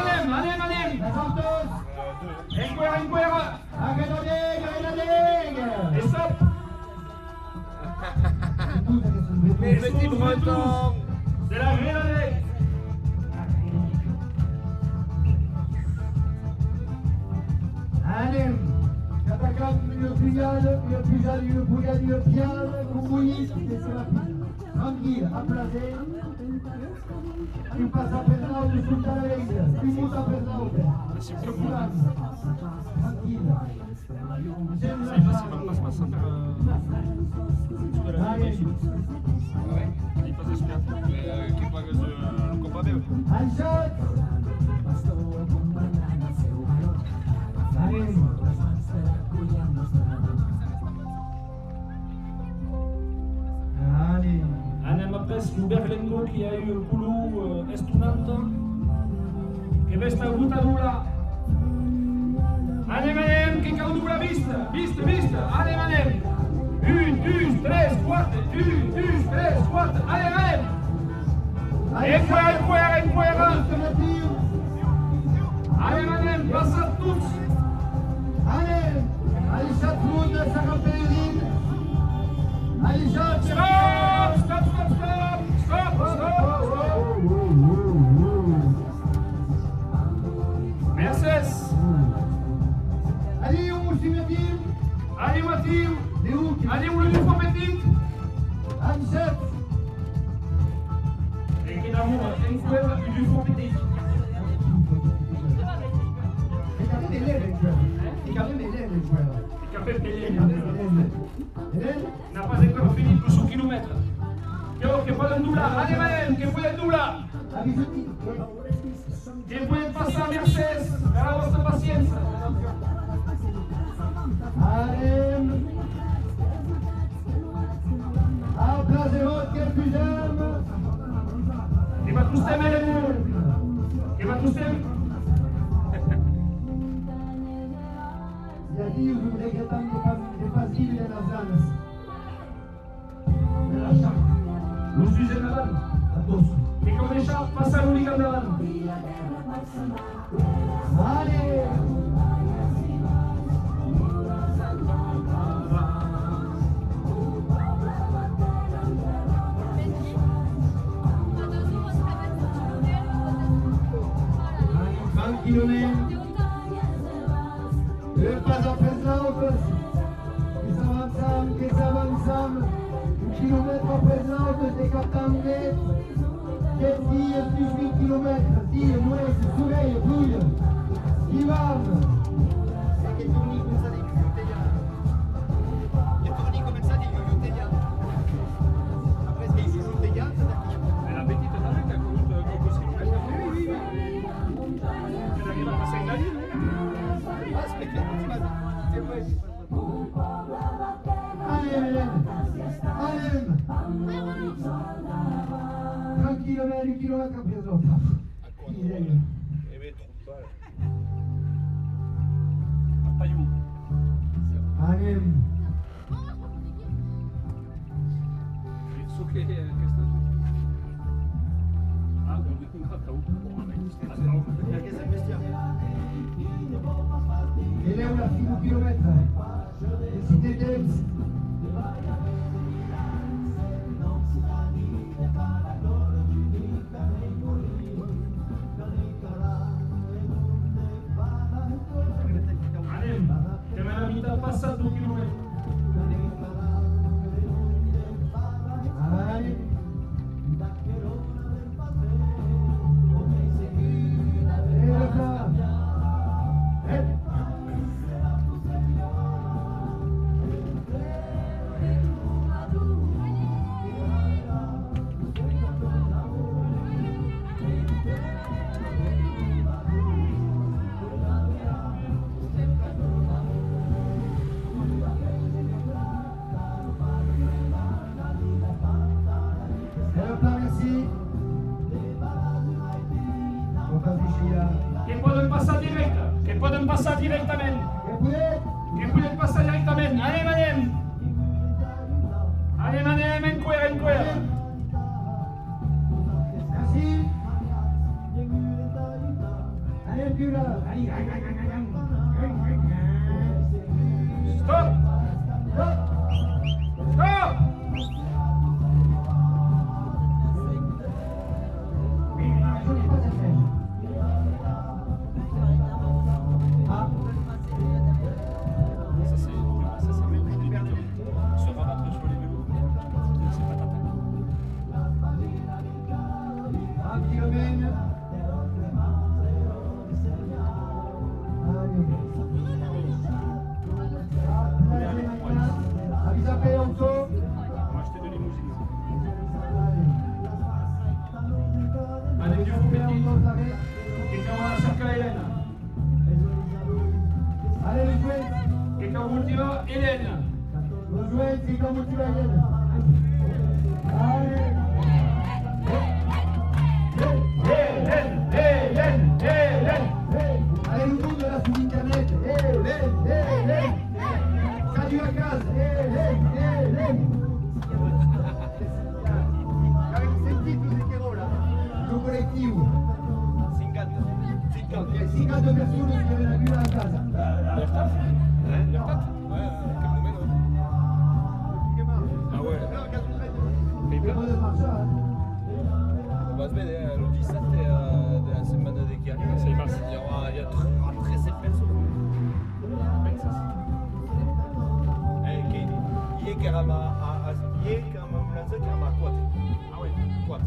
Enquera. Et stop. Les petits bretons. C'est la grenade. Allez, katakan le puyal, le pial, kumbuyi, c'est rapide. Tranquille, aplazé. Tu passes a Pernau, tu sul la legge, tu muta a Pernau. Tranquille. Allez. Il passe super. Che paga il Coppa Beu. Al shot. Allez. Allez. Anem apres Berlengo qui a eu le boulot estunant. Che vesta butadula. Anem, che caudu la vista. Anem. 1, 2, 3, 4. 1, 2, 3, 4. Anem. Enquera. Anem, passa tous. Allez. Allez, Chatroun, Sarah Pellerin. Allez, Jacques. Stop. Mercedes. Allez, où tu me dis? Allez, Mathieu. Allez, où le niveau petit? Anset. Et qui d'amour, une fois, le niveau petit. E capite lei il gioco? Et capé Pelé. N'a pas encore fini pour son kilomètre. Que pueden dublar. Allez, Manem, que pueden dublar. Que pueden pasar Mercedes. Para vuestra paciencia. Allez. Aplazez-vous, quelques jeunes. Que va tous t'aimer. E aqui os regretando de pastilha nas ganas. Los dicen davant. Que comença a passar l'únic endavant. Allez. Tranquillament. Pas après l'autre. Que s'avancent. Un kilomètre après l'autre, des 4 mètres. 10 kilomètres. 10, ouais, c'est soleil, brûle. Qui va? Che turni come sa di Giuliano. Che turni come sa di Giuliano. Après, ce qu'il joue Giuliano, c'est d'acquis. Mais la petite taille qui a couru quelques kilomètres. Oui. Elle arrive à passer une allée, non? Ah, c'est clair, c'est vrai. Allez, Hélène. Allez. Tranquillement, un kilomètre après l'autre. Et mais trop pas. Payou. Allez. So che questa. Ah, non mi contatta Perché c'est question. Et là, on a fait 1 kilomètre. Et c'était James. passat d'un quilomètre. Allez. Et le plat. Merci. Que poden passar directe, que poden passar directament. Que poden passar directament. Anem. Anem, en cuer. Merci. Allez, plus là. Stop! Ça c'est même une liberté. Se rabattre sur les vélos, c'est pas ta taille. 1 kilomètre. Allez. Avisapé, on saute. On va acheter de limousine. Allez, Dieu vous bénisse. Quelqu'un va à la cercle à Hélène. Allez, le jouet. Quelqu'un motiva Hélène. Le jouet, c'est comme tu vas y aller. Allez. Allez, nous tourne là sur internet. Radio à case. C'est petit tous les kéros là. Le collectif. 50 personnes qui avaient la vue à la case. Libertat? Ouais, quel numéro? Ah ouais. Pas de marchand. On va se mettre le 17 de la semaine de qui arrive. Il y a 13 personnes. Il est carrément ah ouais, quoi?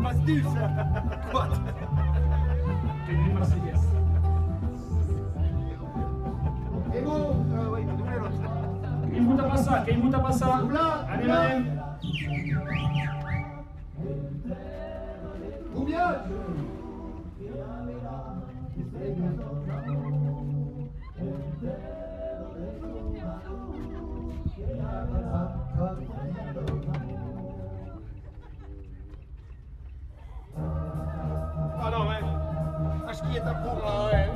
Pas du ça. Quoi? Que une Marseillaise. Et bon, oui, Quem muta passar? Anem. combien? Ah non, ouais. Acho que ia estar por lá, ouais.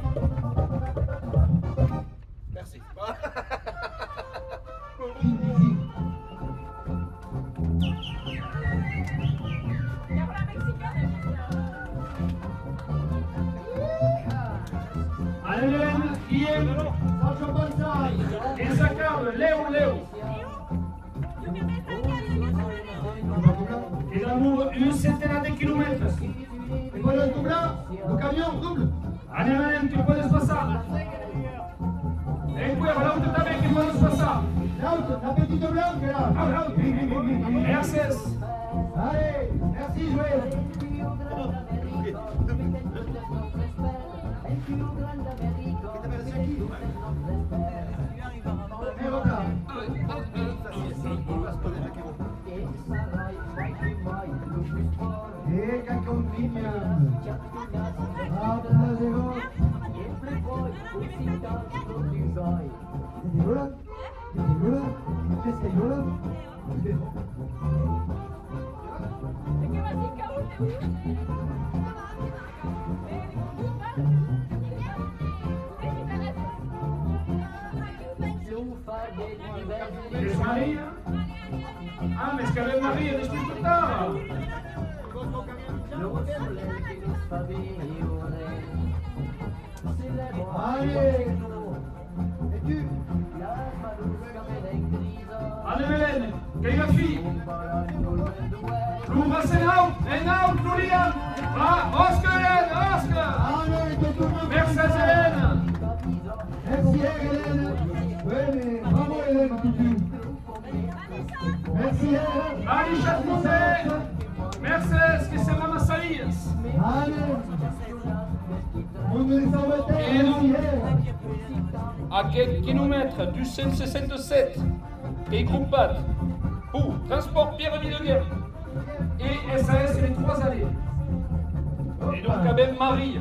Merci. Hélène, Guillaume, et Zacarbe, Léo. Et l'amour, une centaine de kilomètres. Et voilà le double là, le camion double. Anem, tu podes passar. En cuer, là où tu t'avais, tu podes passar. Là, la petite blanche là. Merci. Allez, merci, jouez. Et retard. Et quelqu'un vigne. Ah, c'est zéro. Qu'est-ce qu'il y a? ¿Eres María? Ah, me escalé María, después de tard. Allez. Et tu? Allez, Hélène, que la fille. Nous passons en out, Julian. Ah, Oscar, Hélène, Oscar. Allez, tout le monde. Merci, Hélène. Et donc, à quelques kilomètres du 167 et Compat pour Transport Pierre Villeguer et SAS les 3 allées. Et donc avec Marie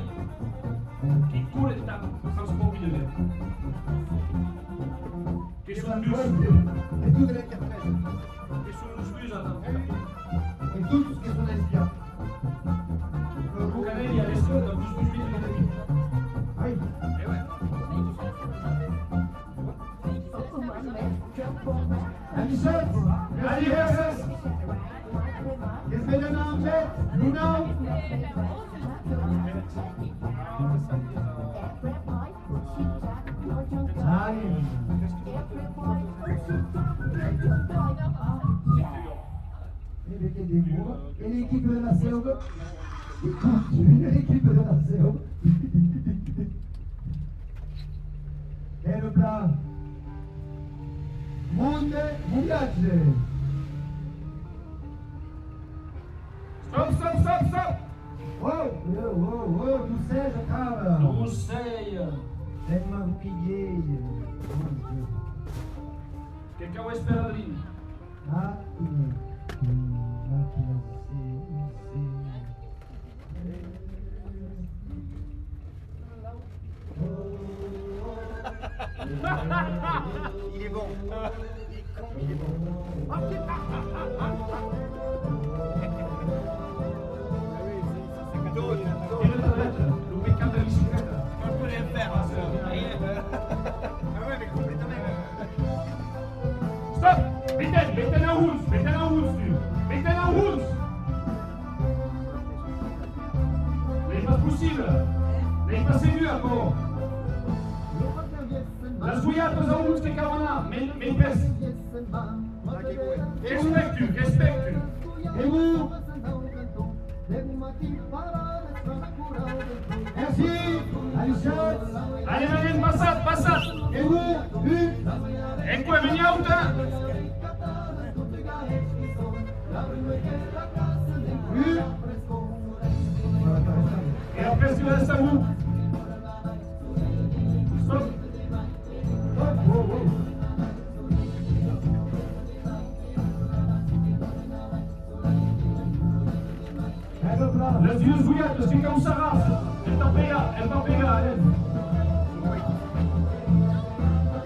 qui coule le temps Transport Villeguer. Qui sont bus. Et tout de l'interprète. Qui sont bus, attends. Et tout ce qui sont lesbiens. Vous savez, il y a les seuls dans 12 bus Villeguer. Oui. Et ouais. Amichette, allez, Versus. Qu'est-ce que donne en fait? Bruno? Allez. Et l'équipe de la COB? L'équipe de la COB. Et le plat? Mondage. Stop. Wow, Doucet, je crave. Conseil. Tellement oublié. Quelqu'un va espérer la ligne. Ah, Il est bon. Il est bon. Et le traite, le week-end de biciclette. On peut rien faire. Ah ouais, mais complètement. Stop! Bitte nach uns, du. Bitte nach uns! C'est pas possible. C'est pas séduit encore. Las guiatas a uns que cabrona, me pes. Respecte. et vous? Merci. Amichette. Allez, Marianne, passat. Et vous? Ecco, veni out. Et après, tu restes à vous. Stop. Las dios guiatas que causarás. El va a pegar. Il y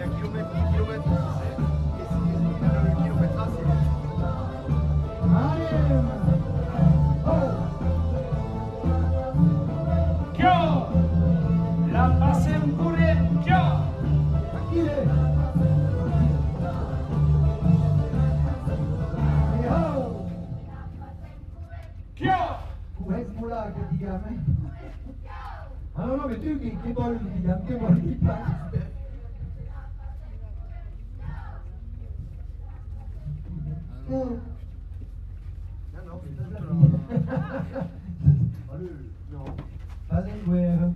a kilomètres. Et le kilométrage, Kyo! La pasen pure, Kyo! Kyo! Où est-ce que là, que dit gamin? Ah non, mais tu qui vole, qui gamin, qui vole, qui passe. Vale, güero.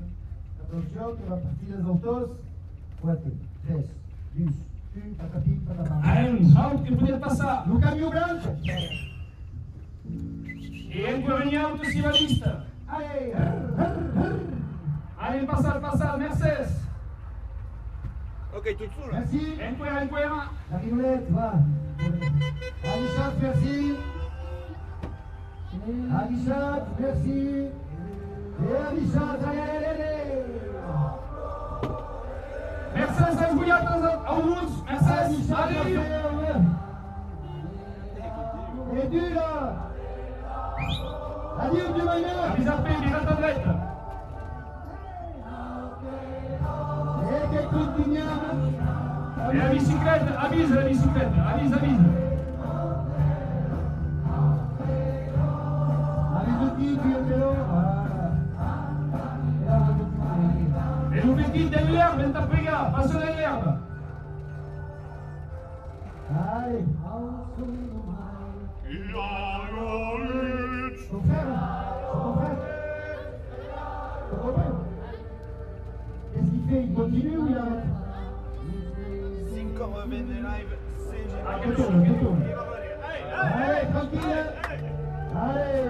Atención, que va a partir los autos. 4, 3, 10, 1, patapim, patapam. Out, que podia passar. No caminho branco. E ecco veniamo si va lista. Allez, Allez, passar, Mercedes. Ok, tout dessous là. merci. Enquera. La riolette, va. Alichat, merci. Alichat, merci. Et Alichat, allez. Mercedes, as guiatas ao mundo. Mercedes, allez. Et du là. Adieu, du manière. Avisa direita. Et que continue. E la bicicletta, avisa la bicicletta, avisa. Avise qui, tu es le vélo. E un petit dell'erba, non t'appega, passa dell'erba. Allez. Ton frère. Qu'est-ce qu'il fait? Il continue ou il arrête? Encore revient des live, c'est Ah, génial. che tourne. Allez, tranquille. Allez.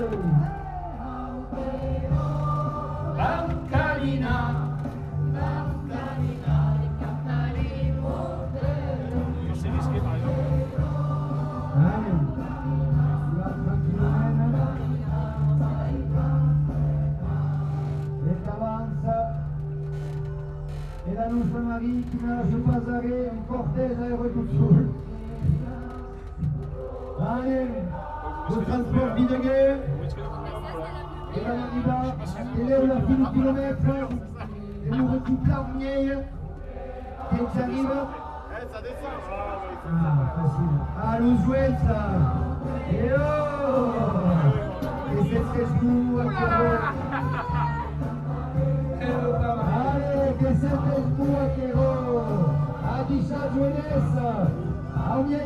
Bancalina. Et la Louche Marie qui ne lâche pas arrêt, une cortège à Aérotoutsoul. Allez, le transport Videguet. Et là, on y va. Élève la fin du kilomètre. Et nous retrouve l'armier. Qui arrive. Ça descend. Ah, facile. Ah, le jouet, ça. Et oh. Et c'est très fou. Allez, que c'est très fou, Akero. Adisha Jones. Aumiei.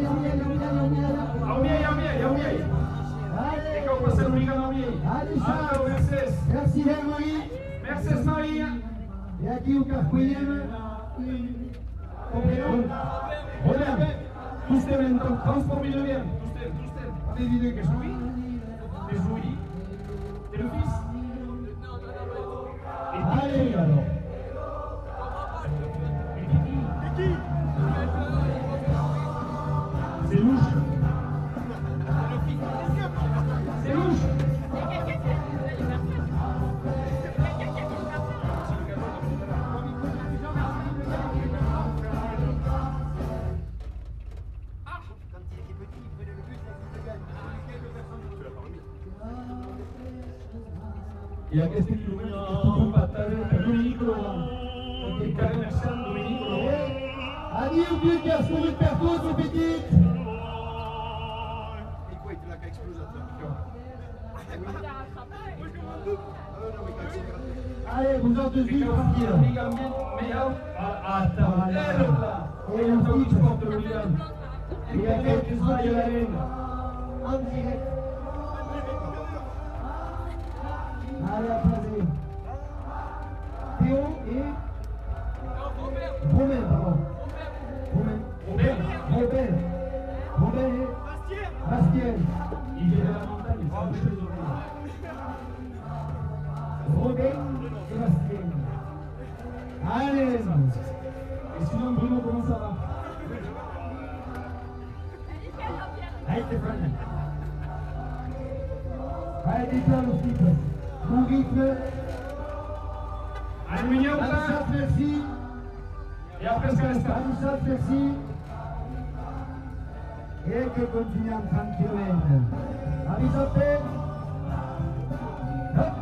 Allez. Et qu'on passe à l'Obligan Aumiei. Adisha. Merci. Merci, Marie. Merci, Marie. Et aquí au Carquillem. Hola, usted me transforme bien. Usted, avez vu que je suis? Je suis. Et le fils? Allez, alors. C'est louche. C'est louche. I aquest quilòmetre que estic batalla per Dominic Laurent. Perquè encara marxant Dominic Laurent. Adieu, plus qui a sauvé le perso, ce petit. Et quoi, il te l'a qu'à exploser à Allez, vous en deux suivre, tranquille. Et le petit porte le lien. Il a fait tout ça de la laine. En direct. Allez, applaudez. Théo et... Romain, pardon. Robert et... Bastien. Il vient de la montagne, il s'en bouge les oreilles. Robin et Bastien. Allez. Et sinon, Bruno, comment ça va? Allez, Stéphane. Allez, détends le type. Bon rythme. Aluminium, Alissat, merci. Et après, ce reste. Alissat, merci. Et que continue en 30 km. Alissat, hop,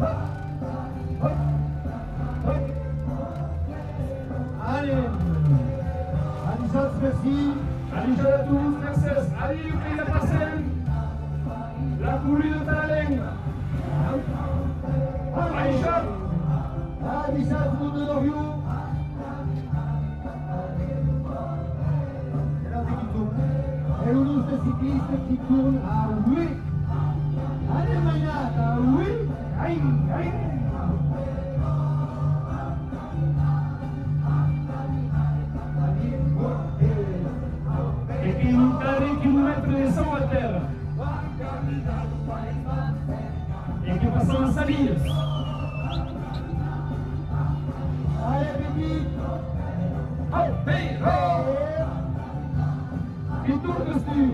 hop, hop, hop. Allez. Alissat, merci. Allez, à tous, merci. Allez, il a passé. La coulée de Taleng. Allez, chat. Alissat, nous de Loriot. Et le nouveau cycliste qui tourne, ah oui. Allez, Magnat, ah oui. Aïe, aïe. Et puis, nous allons kilomètres de sang à terre. Et qui passe en Sabine. Allez, petit. Oh, hey, oh. Qui tourne dessus.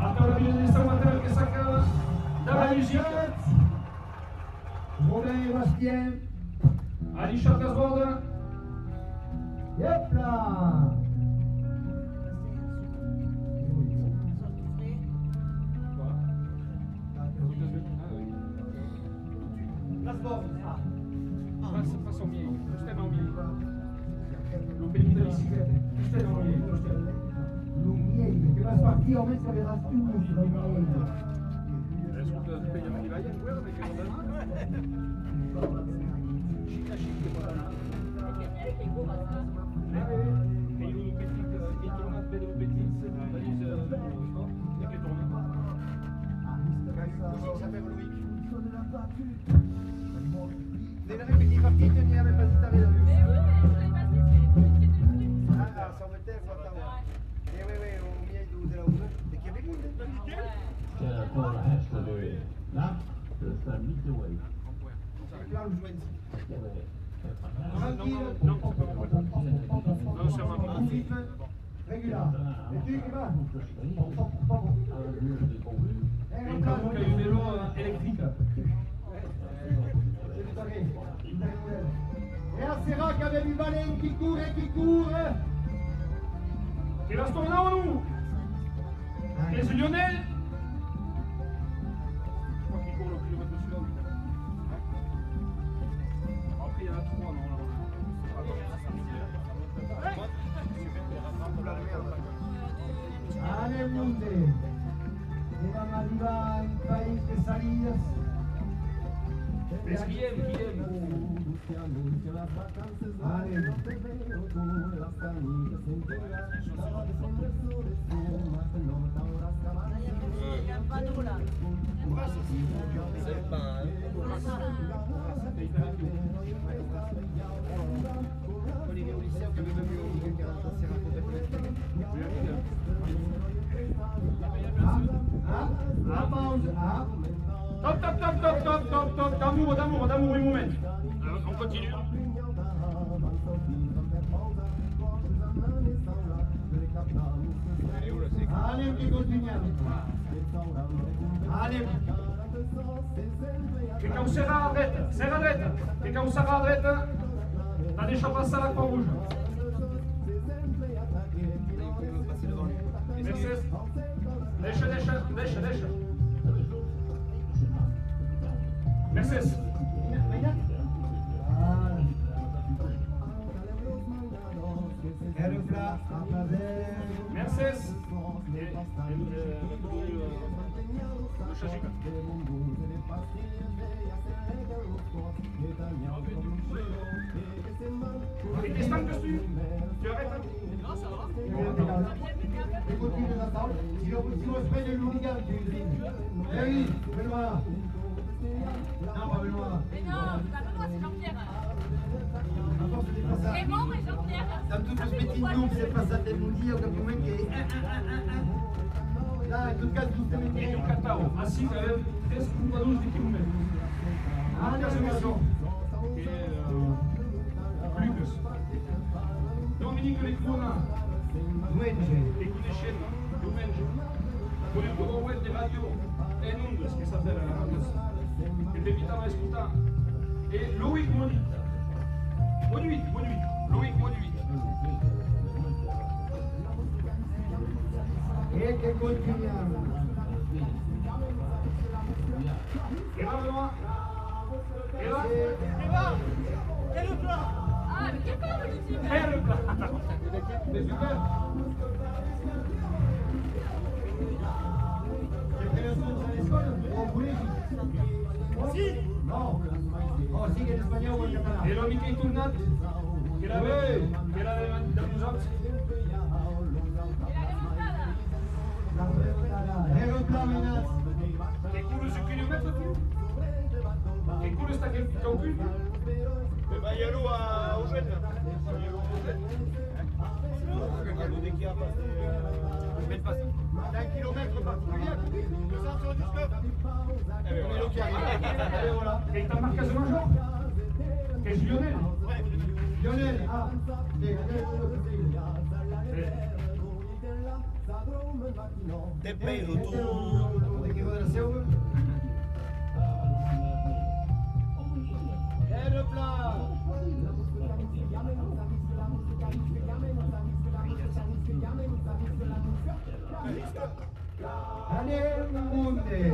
Attends la ville de Saint-Martin que ça calme. Dans la musique. Robin et Bastien. Allez, chat Casborda. Yep là. Passe au milieu. Juste au milieu. Le pays de la bicyclette. Juste au milieu. Lumière, que vas partir en même ça verra tout. Est-ce qu'on peut payer un kiloïen? Oui, avec un Régula. Et tu qui vas? Et un vélo électrique. Serac avec Vivalen qui court et qui court. Qui va se tourner en nous. Et c'est Lionel. Je crois qu'il court le kilomètre suivant. Après, il y en a 3, non Ale Munde. Iban a arribar en país de salidas. Es Guillem. Ale. Il y a un panneau là. C'est le pain, hein. Olivier au lycée, on avait même eu quelqu'un qui s'est raconté pour Top. D'amour, une moment. On continue. Ale qui continue. Ale. Quelqu'un où serra à droite. Quelqu'un où serra à droite. T'as des chapeaux à la Croix-Rouge. Merci. Deixa. Merci. Erufla, Merci. Et qu'est-ce que tu arrêtes? Non, ça va. Écoute, les attentes. Si on se fait des hooligans, eh oui, Benoît. Non, pas Benoît. Mais non, t'as pas le droit, c'est Jean-Pierre. Attends, c'était pas ça. Raymond et Jean-Pierre. Dans tout ce petit nom, c'est pas ça de nous dire que moins que. Là, en tout cas, tout est Et mis. un Catao, así quand même, 13,12 de kilomètres. Ah, Casa Maison, qui est Lucas. Dominique Lecona, écoute les chaînes, Domenge. Con il tuo web di radio en Ondas, che sta per Ondas, che ti invitava a ascoltare. E Loïc Monuit. Loïc Monuit. E che continuiamo. Et là, Benoît. Et là. Et le plat. Ah, mais quel plat, le type. Et le plat. C'est super. J'ai fait le son à l'école, au collège. Si. Non. Oh, si, en espagnol ou en catalan. Et l'homme qui est tournat, qui era de nosaltres. La remontada. Remontada. Che culo su kilomètre tu? Che culo sta che calcul? Mais bah, Yalou à Eugène. Yalou dès qu'il y a passé. Même pas ça. D'un kilomètre particulier. 279. Eh bien, on est qui arrive. Et voilà. Et t'as marqué ce major? Che è Lionel? Lionel, ah. Tempe et retour. L'equipo della Seoul. Et le plat. Allez, Munde.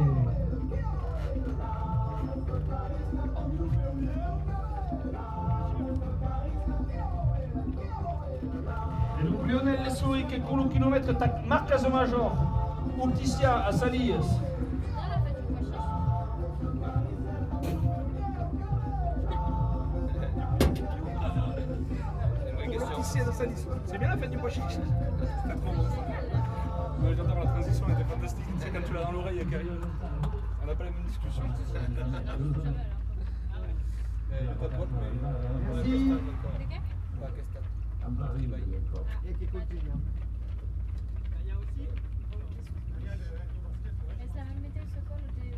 E donc Lionel Lessouri che culo chilometro marca ce major. Upticia a Salias. C'est bien la fête du pois chiche. C'était trop bon. Ouais, j'adore la transition, elle était fantastique. Tu sais, quand tu l'as dans l'oreille, Carrière, on n'a pas la même discussion. Merci. Et qui continue. Est-ce la même météo se colle ou des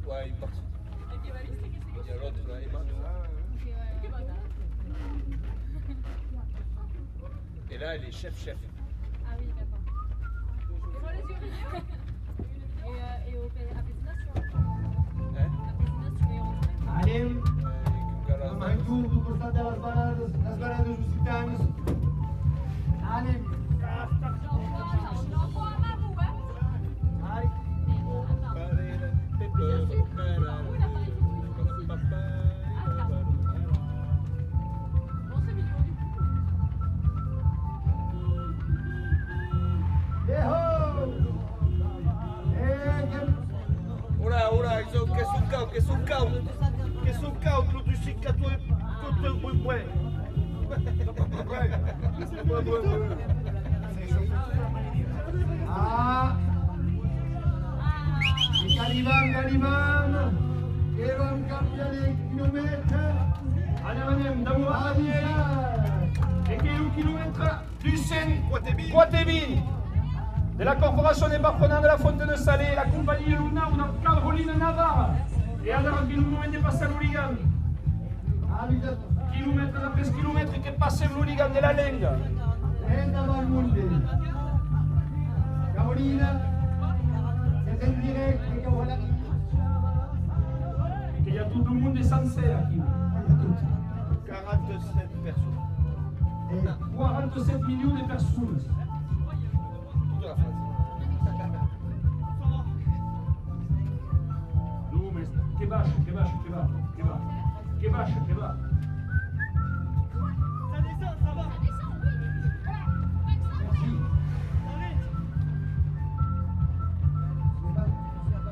Ouais, il est parti. Il y a l'autre là, Emma. Et là, elle est chef. Ah oui, d'accord. Et à Pézinas, tu vas Hein? À Pézinas, tu vas y rentrer. Allez. che sono cauti, lo dici che tu vuoi buono. Ah, Galivan, Evan cambiare chilometri. Andiamo da Mouradier. Et qui est au kilomètre du Seine-Poitevin de la Corporation des partenaires de la Fontaine Salée, la compagnie Luna, una Caroline Navarre et alors qui nous mène passer l'hooligan. Kilomètre après kilomètre qui passe l'hooligan de la Lengue. Carolina, c'est en direct, et voilà. Il y a tout le monde est sincère aquí. 47 personnes. 47 millions de personnes. Toute la France. Non, mais che va. Ça descend, ça va.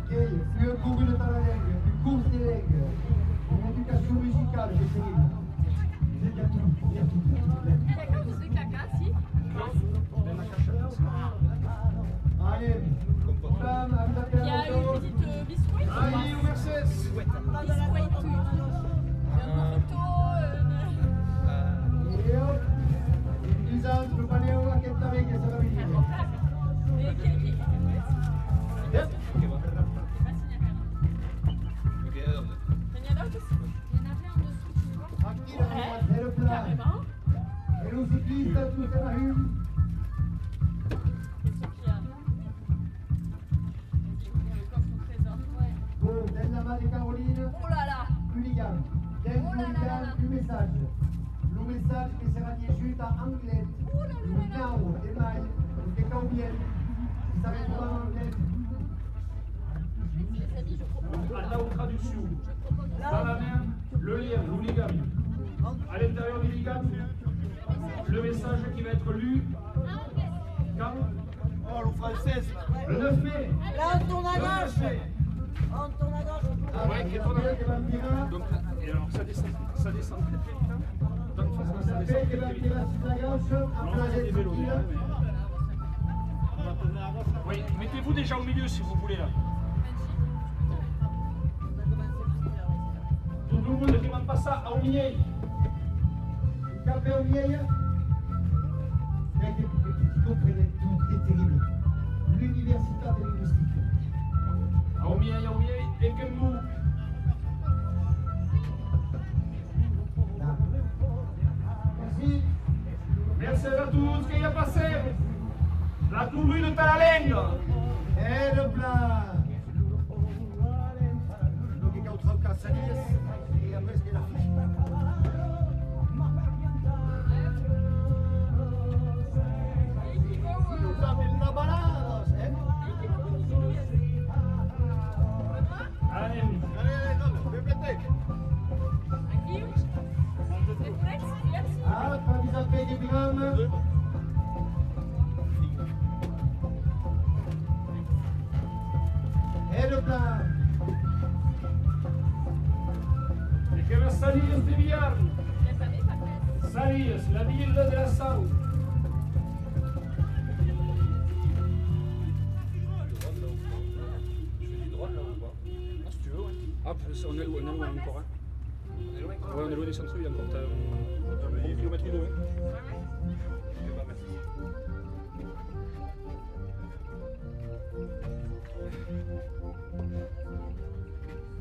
Più Google tra la lingua, più corsi di lingua, un'educazione musicale che seguiva. Quelqu'un vous dit caca, si? Allez, femme, Il y a une petite biscuit. Allez, Mercedes. Biscuit. Un morito. io, il altro paneo che t'aveva che sarà vicino. Et le cycliste, tout est marié. Bon, della Maria Carolina, Oh là là. Hooligan. Dentro Hooligan, il messaggio. Le messaggio che sarà riuscito a anglais. Le now, e mai, che combien. Si s'arrête pas en anglais. À la traduction. Dans la main, le lien, l'hooligan. À l'intérieur du hooligan, le message qui va être lu quand Oh, le français. le 9 mai. Là, on tourne à Le 9 gauche. mai. On tourne à gauche. Ouais, qui est trop dans- Donc, et alors ça descend très vite. Hein. Donc, forcément, ça descend très vite. Oui, mettez-vous déjà au milieu si vous voulez là. Tout le monde qui va passer à Omier. Capé au vieil. Mais qui comprenait tout, est terrible. L'université de linguistique. À Omier, et que vous. Merci. Merci à tous qui y a passé. La tournée de Talalengue. Et le plat. Donc, il y a autre cas, ça et après, c'est la fiche. Allez, Ah, pas mis à payer des grammes. Et le plat. et que va salir de Villar. Salir, la ville de la Salle. Ah, si tu veux, ouais. Ah, on est loin encore. Hein. Ouais, on est loin des centres-villes encore. T'as un kilomètre et demi.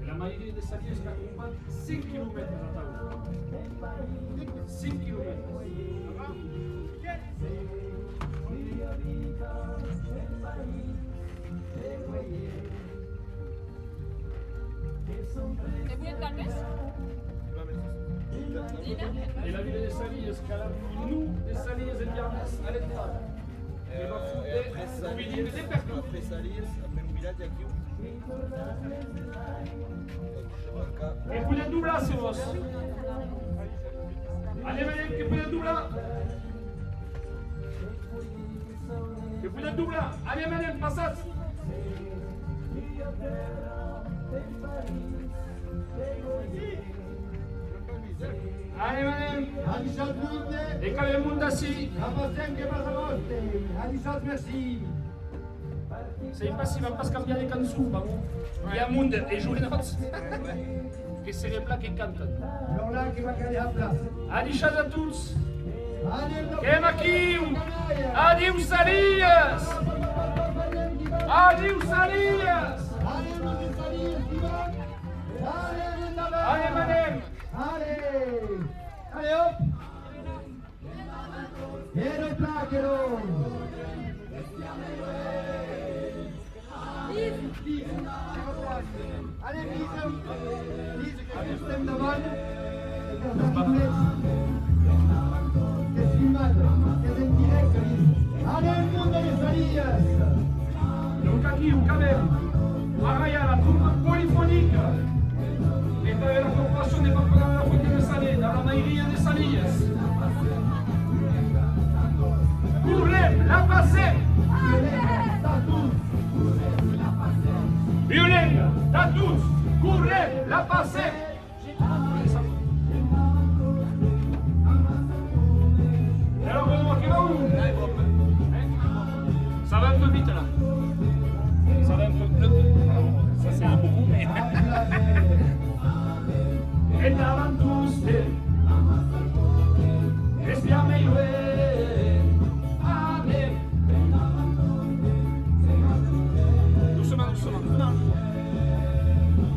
Et la maioria des saliers est à 5 km à table. 5 km. Et vous êtes dans le Metz? Et la ville des Saliers, nous, des Saliers et Viernes, à l'entrada. Et va foutre au milieu des percus. Après Salis, après le village aqui. Et vous êtes doublés, c'est vos. Allez, madame, que vous êtes doublés. Que vous êtes doublés. Allez, madame, passez. Allez, madame. Et quand le monde assis. Merci. Sei pas si va pas cambiare de cançó, vamos. Hi ha munt de jovenets que se repla que canten. Adixat a tots. Que hem aquí. Adiu, Salies. Adiu, Salies. Allez, madame. Allez hop. Et le plaquero. Allez, Lise, que estem davant. Que és filmat, que és en directe, Lise. Allez, el mundo de Salies. Donc aquí ho acabem. Ara hi ha la trompa polifònica. Esta es la corporación de Pamplona de la Fuente de Salé, de la mayoría de Salillas. Currem, la passem. Violenga, da tots. Currem, la passem. Et alors, on va va où? Ça va un peu vite là. Ça va un peu. Ça c'est beaucoup, mais. Endaban tous espiame y Amen. Doucement, doucement.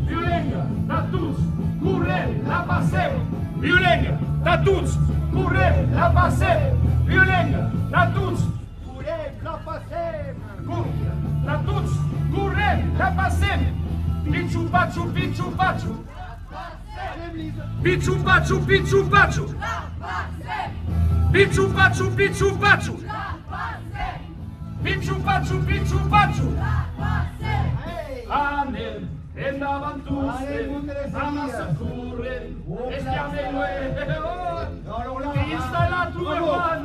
Violenga, da tous, currem, la passem. Violenga, da tous, currem, la passem. Violenga, da tous, currem, la passem. Da tous, currem, la passem. Pichu, pachu, pichu, pachu. Pichu pachu, pichu pachu. Pichu pachu, pichu pachu. Pichu pachu, pichu pachu. Anem, endavant tous, amassa currem, estiamelo e installa tu Juan.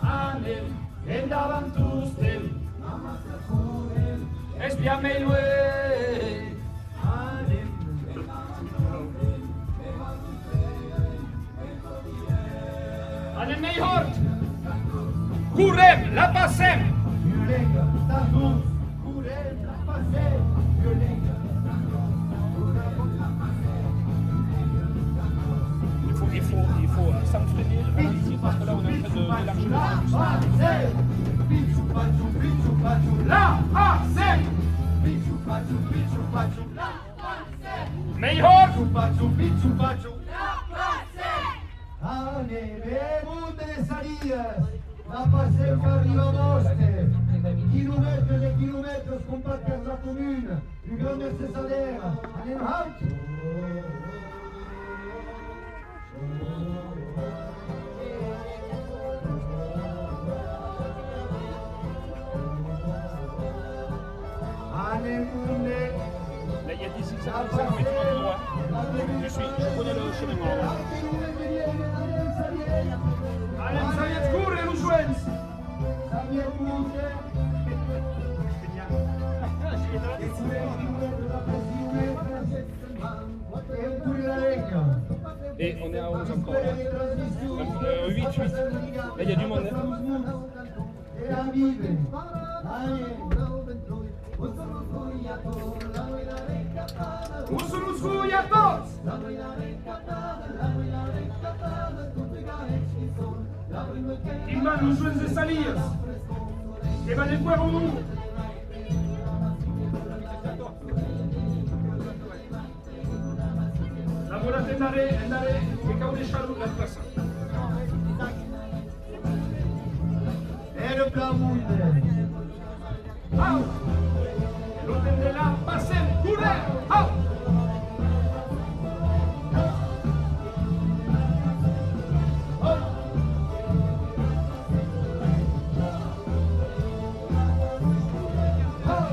Anem, endavant tous, espiamelo Anem mei hort. Currem, la passem. Violenga, da tous. Currem, la passem. Violenga. Il faut s'entraîner, ralentir, parce que là on est en train de mélanger le La passem. Pichu pachu, pichu pachu. Mejor. Pichu pachu. Allez, mundo de Salies. La passem que arriba a Moste. Kilomètres et kilomètres compactés la commune. Du grand nécessaire. Allez, halt. Allez, mundo. Là il y a des zigzags, mais tu vas tout droit. Je connais le chemin en haut. Allez, Salies, curre, nous jouons. Et on est à 11 encore. 8. Là il y a du monde. Il va nous jouer de Salies. Et va les voir au nous. La volata andare, che cavolo di sciallo la classe. Et le plan monde. Au! L'hôtel de la passem, curre! Au!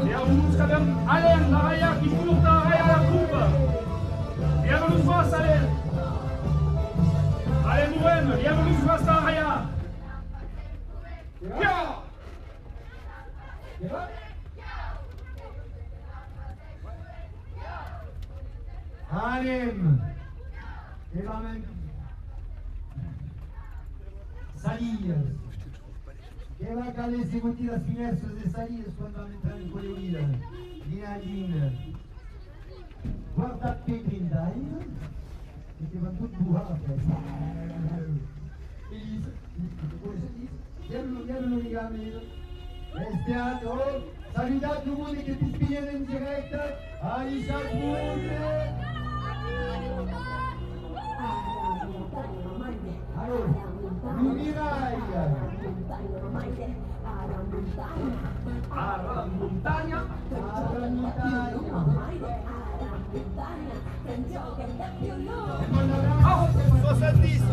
E alguns cabem além da raia que curta a raia da curva. E alguns vão sair. Allez, Mourem, e alguns vão estar a raia. Anem. E va même. Salies. E va caler seguiti las finestre de Salies quando va entrare in quelle unite. Linadine. Guarda Petrin dai. E che vanno tutti buate. Elise. Vieni legame. Restiamo. Salutate tout le monde qui est inspiré en direct. Aïcha Moune. Alors, Lumirail. Ara Montagna. Ara Montagna. Oh, 70.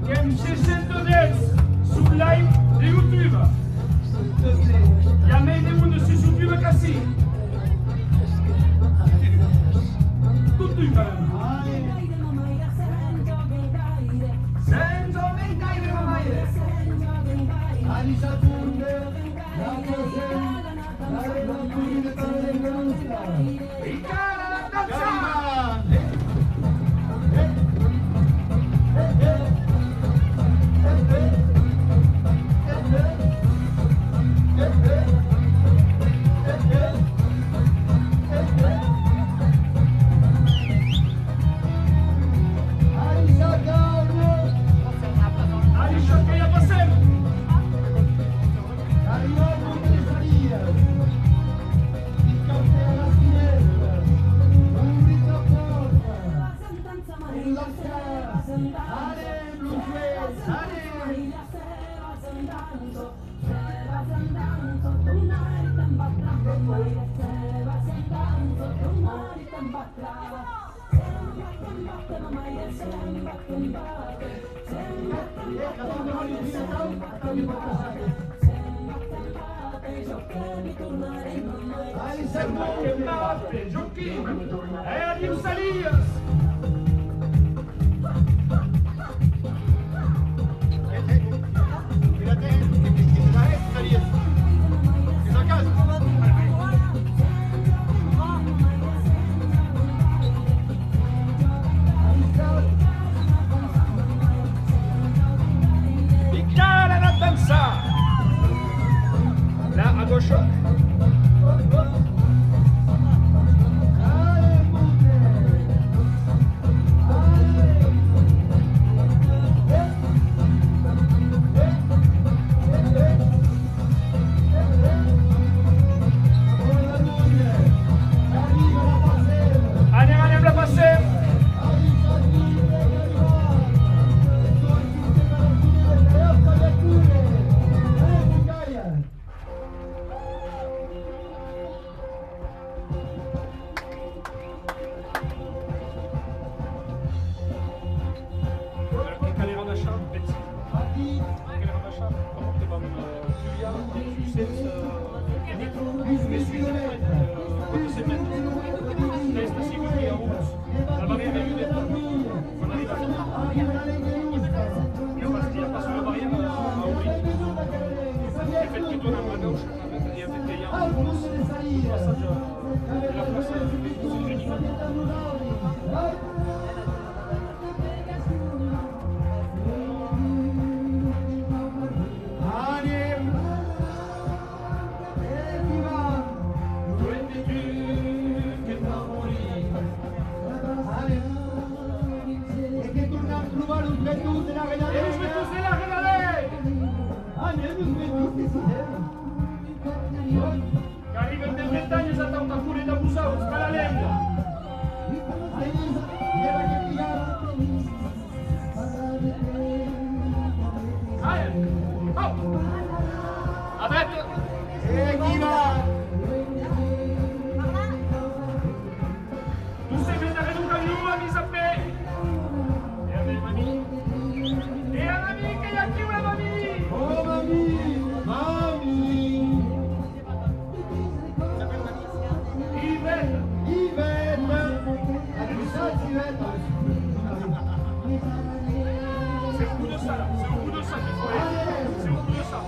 MC Dance sul live di YouTube. Il y a même des monde sur YouTube cassé. Tout quand même. Senza mentai de mamaire. Aïcha Moune. La prochaine. La réponse de Talengosta. E cara la danza. Aïcha che ya passem. Arriviamo con le Salies. Il caffè alla finestra. Un ritraporto. La sera. Allez, Luce. Allez. Che batte, giochino. E adieu Salias. Picchiare la danza. Là à gauche. Anem la passem. Arriva in Bretagna, è stata una pure da Busau, Scalalenga. Tu sei venuto a Lua, mi sapete? E a me, mami? E a mami che gli ha chiuso, mami! Oh, mami! Mami! Yvette! Yvette! C'est au bout de ça, là. C'est au bout de ça qu'il faut aller. C'est au bout de ça.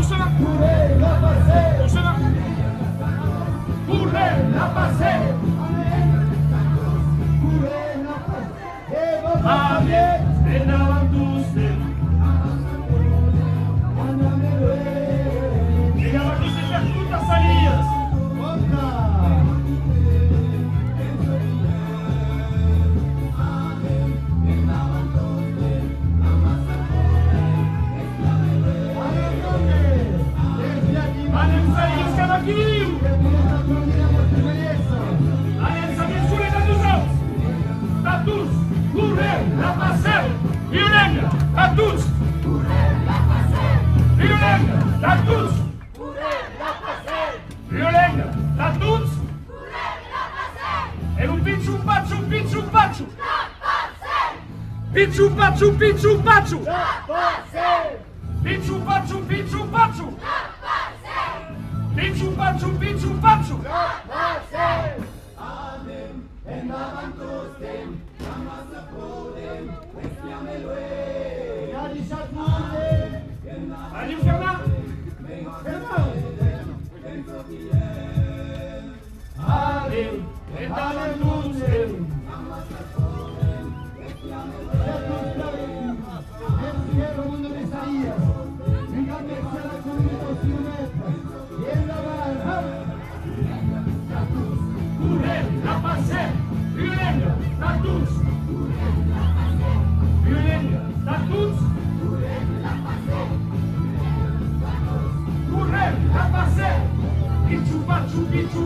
Doucement. Doucement. Courez la passée. Amen. En avant tous. Et avant tous, c'est faire toute la salir. Anem salir skanakiu. Anem salir sulle da tous. Da tous. Courez la passée. Violenga. Da tous. Violenga. Da tous. Violenga. Da tous. E un picciu pacciu. Picciu pacciu. Picciu pacciu. Picciu pacciu. Picciu pacciu. Picciu pacciu. Picciu pacciu. Picciu pacciu. Allez, Fernand. Allez, et allez, tous. Courez la passée. Violenga, da tous. Violenga, da tous. Courez la passée. Picciu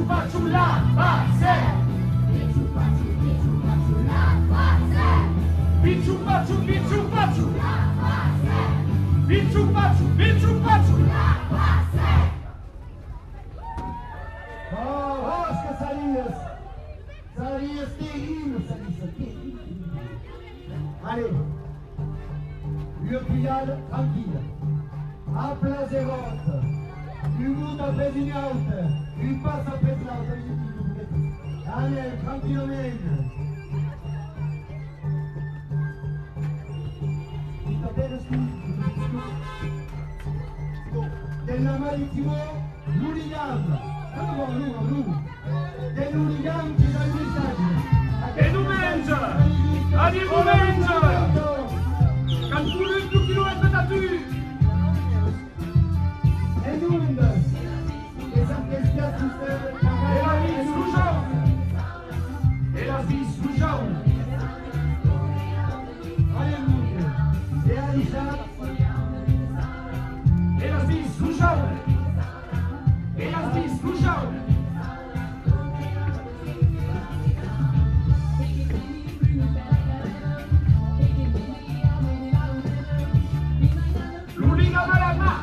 pacciu, la passée. Picciu pacciu, la passée. Picciu pacciu, la passée. Picciu pacciu, la passée. Oh, que Salias! Salias terrible, Salias terrible. Allez, Uriade tranquille. A place et vote. Une route après une autre. Une passe après l'autre. Allez, tranquillement. Il t'appelle Della Marittimo, l'Urigan. Dell'Urigan ci dà il messaggio. E domenica! Allez, domenica! Quand vous le tout kilomètre d'attitude! Et nous, et ça fait ce Et la vie sous jaune! Et la vie sous jaune! Alléluia! Et Aïcha! Et la vie sous jaune! Et la vie sous jaune! L'Uliga Malama!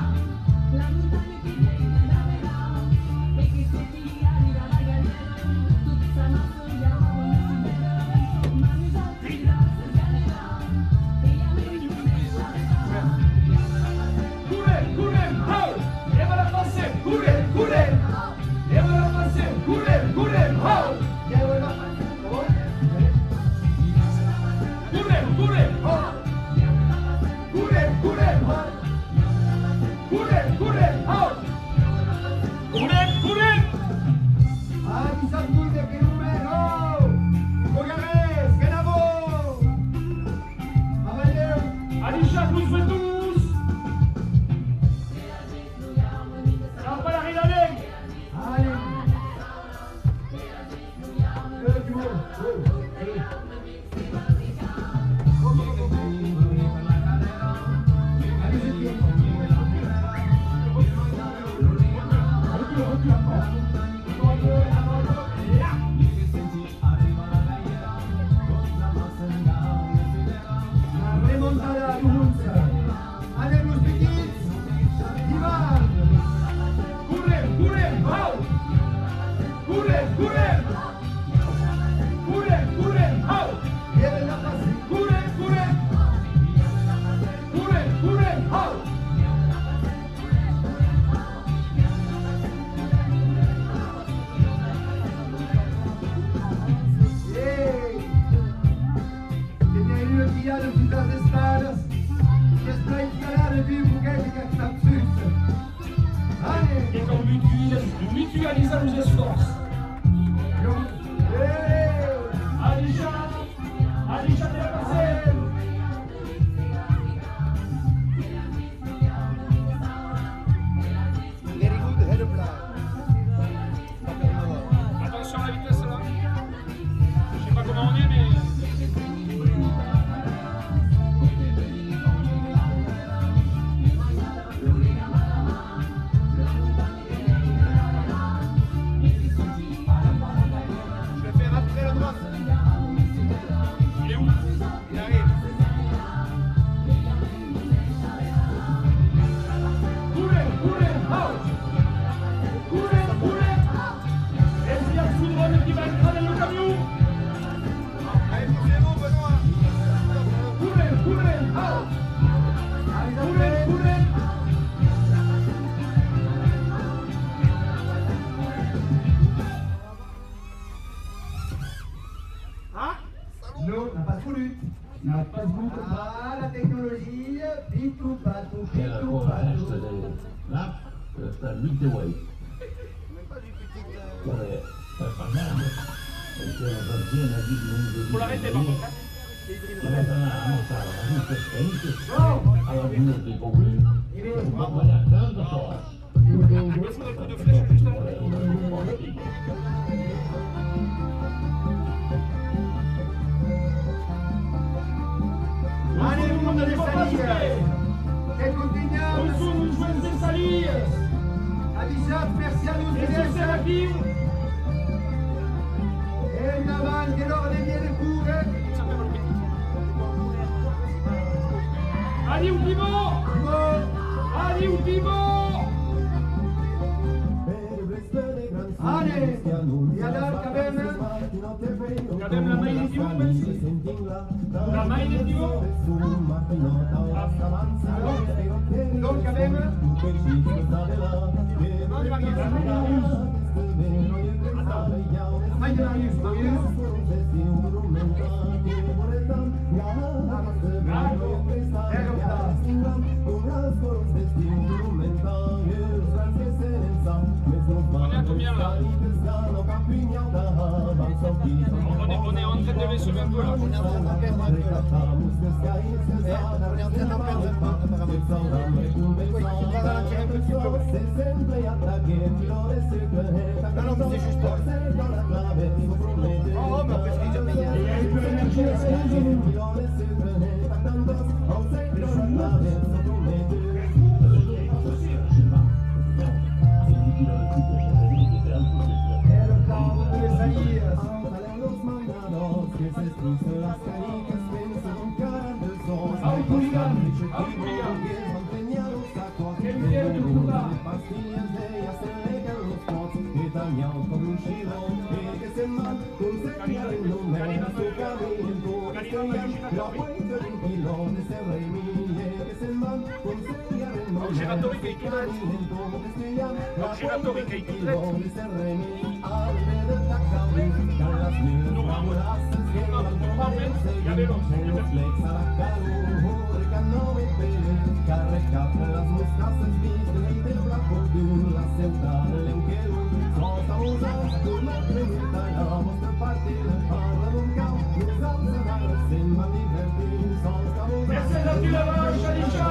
nous mutualisons nos esforces. Alisha de la Marseille. Very good head of line. Attention à la vitesse là. Je sais pas comment on est, mais. Je vais faire après la droite. Il est où? Il arrive. Est-ce qu'il y a Soudron qui va écraser le camion? Allez, poussez-vous, Benoît. Non, n'a pas voulu. N'a pas voulu. Ah, la technologie, pitou patou, pitou patou. Là, c'est midway. Même pas du petit. Ouais, c'est pas mal. Faut l'arrêter par contre. Il me faut un coup de flèche juste avant. Allez, le monde des salires. Que continuamos. Nous jouons des saliers. Avisad, merci à nous. Et c'est la vie. Et Naval, que l'ordre viene pure. Allez, ultimo. Allez, ultimo. Allez, et alors, quand même. Quand même la main est ultimo, merci. La main est ultimo. Donc, quand même. Main de Marius, Marius. On est à combien là? On est en train de les sauver un peu là. On est en train d'en perdre un peu là. On est en train d'en perdre un peu apparemment. Il va ralentir un petit peu. Non, mais c'est juste toi. Oh, mais après, je l'ai déjà payé. Giratori che i Giratori che i normalmente ya veo. Essa é a fila baixa, Alicia.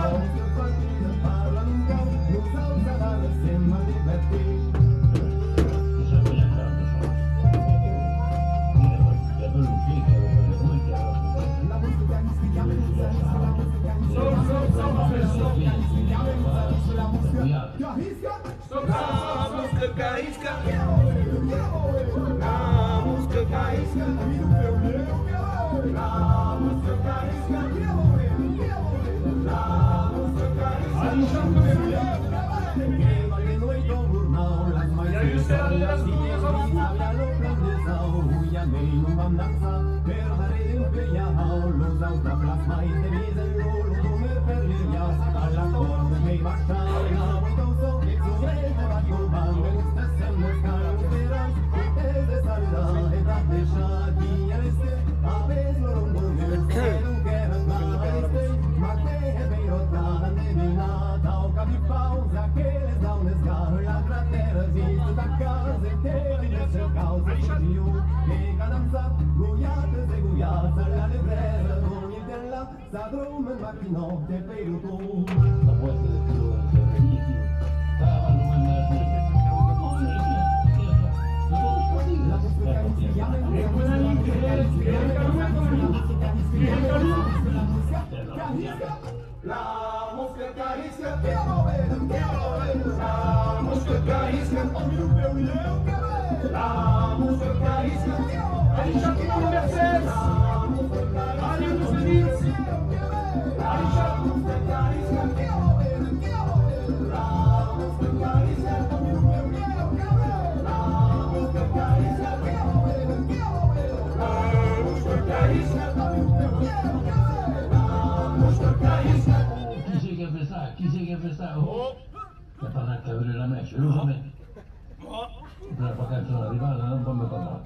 La mosca carisca, quiero ver, la mosca carisca, la mosca carisca, Allez, chacun le Mercedes. Allez, on se dit. Allez, chacun. Qui c'est qui a fait ça? Oh! T'as pas qu'à brûler la mèche, le jamais. La vacanza arrivata non può me parlare.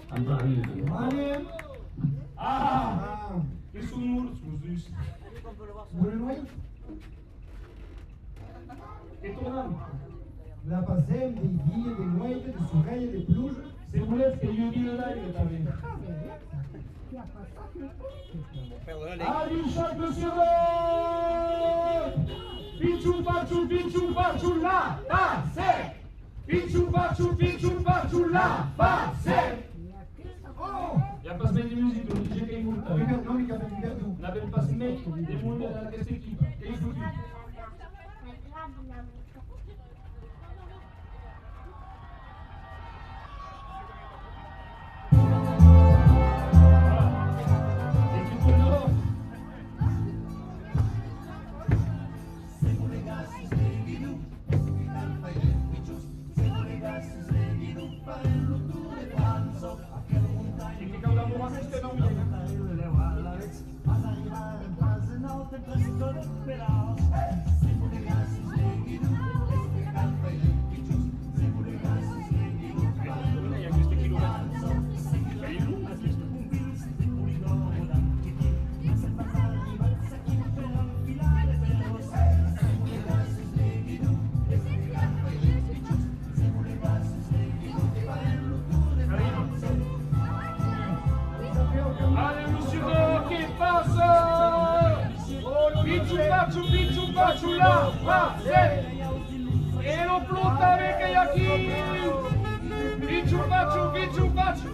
Andrà io. Ah! Che sono morto, scusi. Vuole noi? Che tornano? La passem, des guilles, des noyes, des oreilles, des plouges. Se volete che io dia dai che t'avete. Allez, chaque monsieur! Pinchou, pachou, la, passe! Pinchou, pachou, la, passe! Il n'y a pas semaine de musique, on dit j'ai écouté. Non, il y a pas de On n'avait pas semaine des mondes dans cette équipe. Et il faut dire. Chula, passe! E lo pluttare che è qui! Bichu, baciu!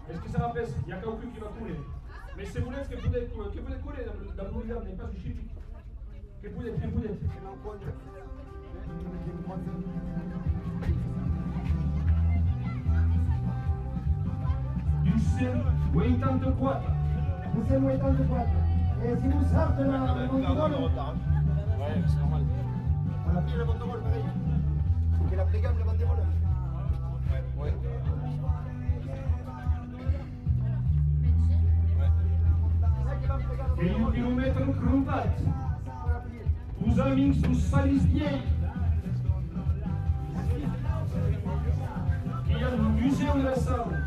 Est-ce que ça rappelle? Il n'y a qu'un cul qui va couler. Mais si vous voulez que vous couler dans le boulevard n'est pas suffisant. Que vous êtes. Du 84. Du 84. Et si vous sortez de la On a banderole, de retard. Ouais, c'est normal. On a pris la banderole pareil. C'est la plégame, la banderole. Ouais. Quelques kilomètres en cravate. Os amigos do Salistier. Il y a le musée de la Salle.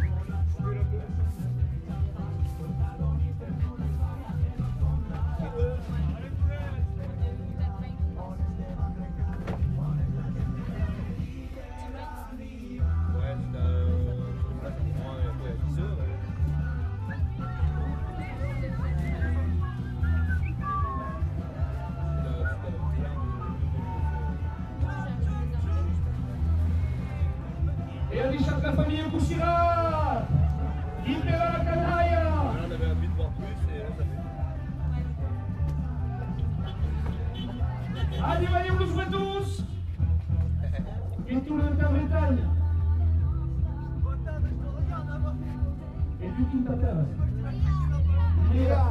Ouais, c'est 10 heures. Et à Richard, la famille Bouchira. Il fait la canaille. Là, on avait envie de voir plus et là, ça fait. Allez, allez, on le souhaite tous. Et tout le Bretagne. Et toute la terre. Il est là.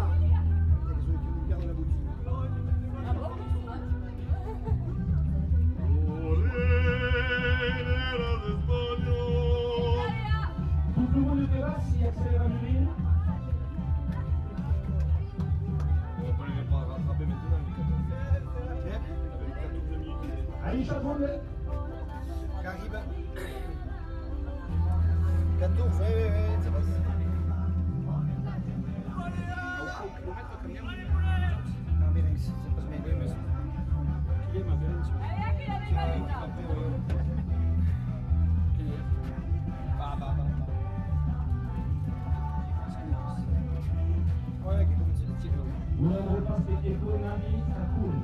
Tout le monde était là, s'il accélère à l'huile. On va pas les rattraper maintenant, les 14. Avec 14 minutes. Allez, Châteaudet. Caribe. 14, ouais, c'est pas ça. Ah, mais c'est pas ce mec, mais Qui est ma belle? ouais, qui comme c'est le tir. Vous n'avez pas fait économie à court.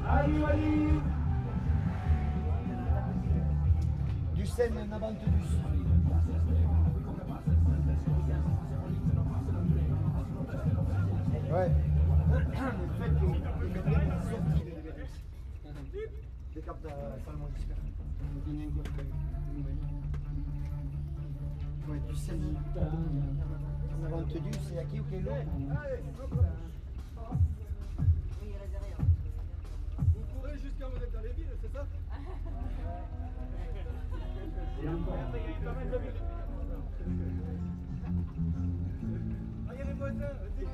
Allez, allez. Du Seine, Navantelus. Ouais. Le fait que les caméras sont sortis de l'événement. Des cartes à Salomon Disper. Ouais, du Seine. Navantelus, c'est à qui ou quel lot? Vous courez jusqu'à vous êtes dans les villes, c'est ça? Et encore. Ah, il y a les voisins, vas-y.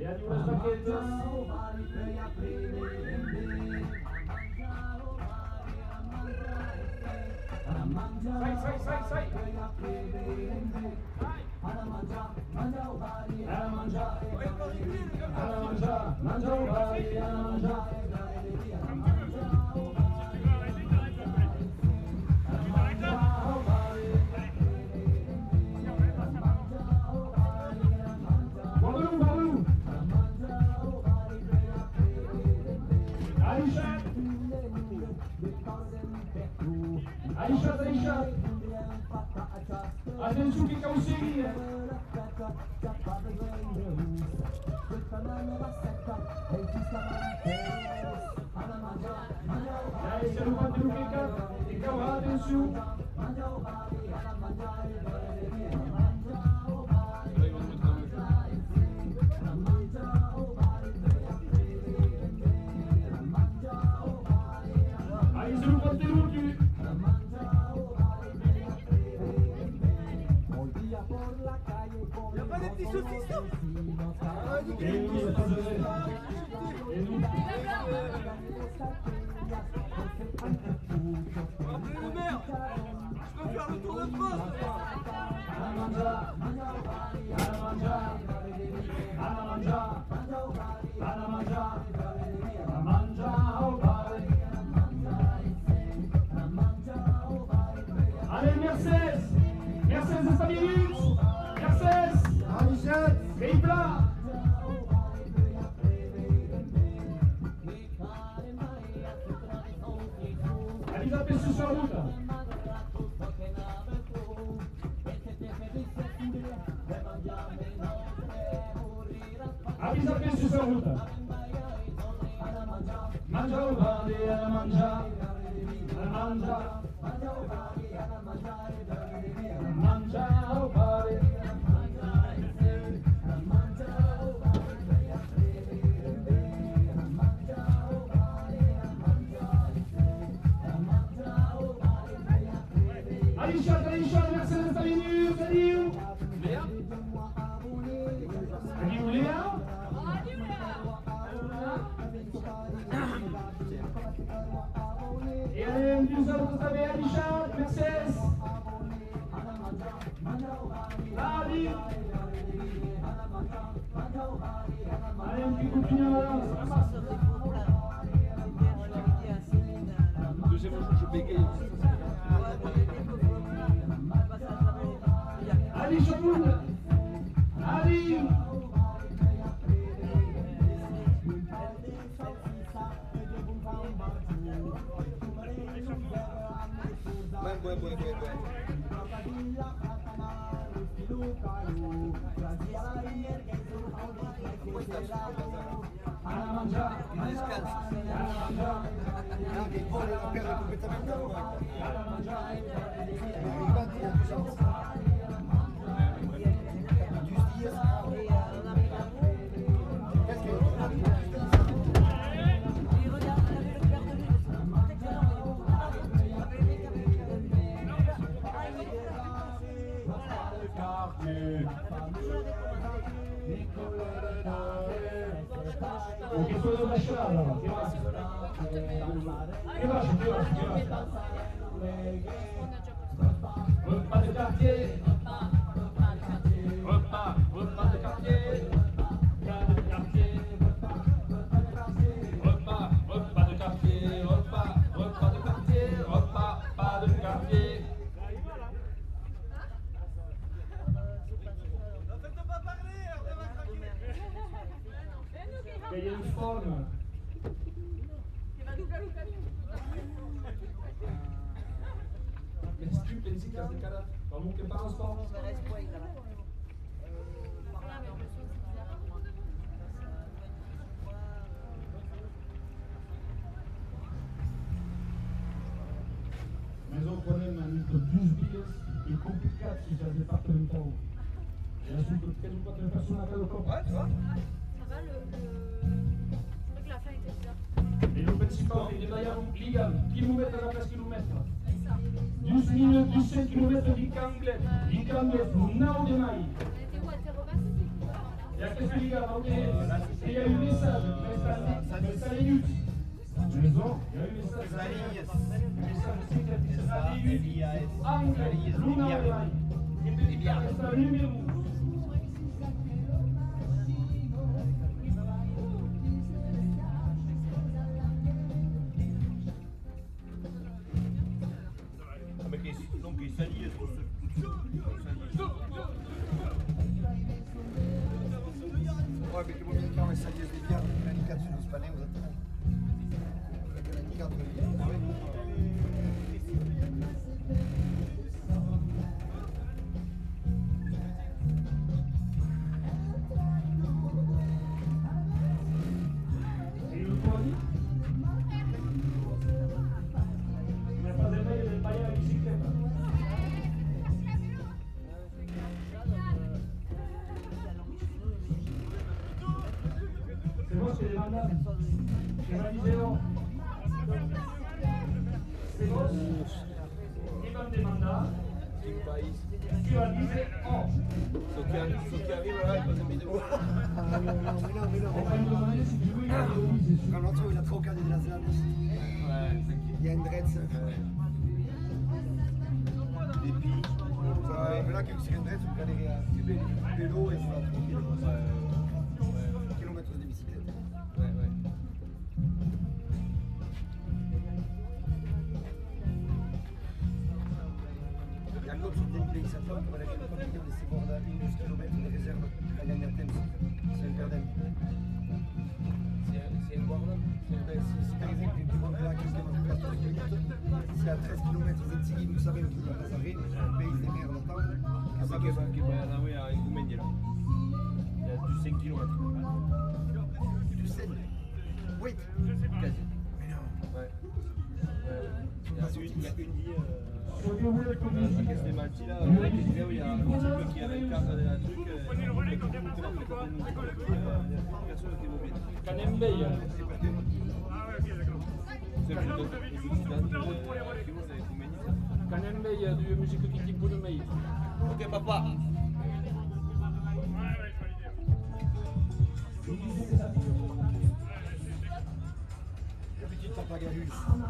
Et allez, on se raquette. Sai. Guardalo. Aisha. Atenção que conseguia. Aí, se não bater o fica lá, atenção. Aí, se não bater o fica. Y'a pas des petits saucissons? Rappelez-le maire, je peux faire le tour de France. Allez, Mercedes de 5 minutes. Mercedes. Grille plat. Allez, appelez sur la route. Allez, appelez sur la route. Mangia, Alicia, Mercedes, Avenue, salut. Salut Léa. Et allez, nous allons vous avez Alicia, Mercedes. Ali. Allez, on peut continuer là. Deuxième jour, je bégaye. Ali Chapoun. Ali. Ouais. Ok, sono da scala. Che va? Repas de quartier. Repas de quartier. Repas de quartier. Repas de quartier. Repas de quartier. Repas de quartier. Il y a une forme. Mais si tu penses que c'est cara, vamos que para os povos. Mas o problema entre 12 dias é complicado se já departamental. É assunto que quer uma pessoa na casa do corpo. Ça va, c'est vrai que la fin était bizarre. Et le principal, il y a un kilomètre à la place kilomètre. 12 minutes, 17 km di Canglet, non de mai. Elle était où, elle était repasse? Et à qu'est-ce qu'il y a, ok? Il y a eu un message, ça minutes. Maison, il y a eu un message. Le message, c'est que ça minutes. Anglet, non de mai. Il y a un numéro. Donc il s'allie tout seul. Ouais, mais comment bien quand s'allie des biens, la Ligue 4 sur l'Espagne, vous êtes la Ligue 4. Et le colis? Il n'y a pas de mail de payer la bicyclette. C'est moi qui ai demandé. J'ai validé non. C'est moi qui m'a demandé. Qui va dire oh. Ce qui arrive là, il passe un vidéo. On va me demander si tu veux une vidéo. Quand l'autre, il a trop cadré de la Zélande. Ouais, Il y a une Dretz. Des pics. Mais là, quand c'est une Dretz, vous galérez à vélo et ça va tranquille. Kilomètres de bicyclette. Il y a l'autre gameplay, ça tombe comme la gameplay, on laisse voir à 12 km de réserve à gagner à thème. C'est un perdant. C'est une borne. Si par exemple, tu vois là, quelqu'un m'a fait 13 km, si à 13 km de Tigui, vous savez, vous va passer, le pays c'est meilleur longtemps. Ça qui va aller à Igouménie là. Il y a du 5 km. Tu sais, oui, Quasi. mais non. Ouais. Parce il y a une vie. Ça casse les maltis là, il y a un type qui avait une carte dans un truc. Prenez le relais quand il y a personne qui est mobile. Canembeia. C'est le jeu Canembeia du musique qui dit Boulomei. Ok papa.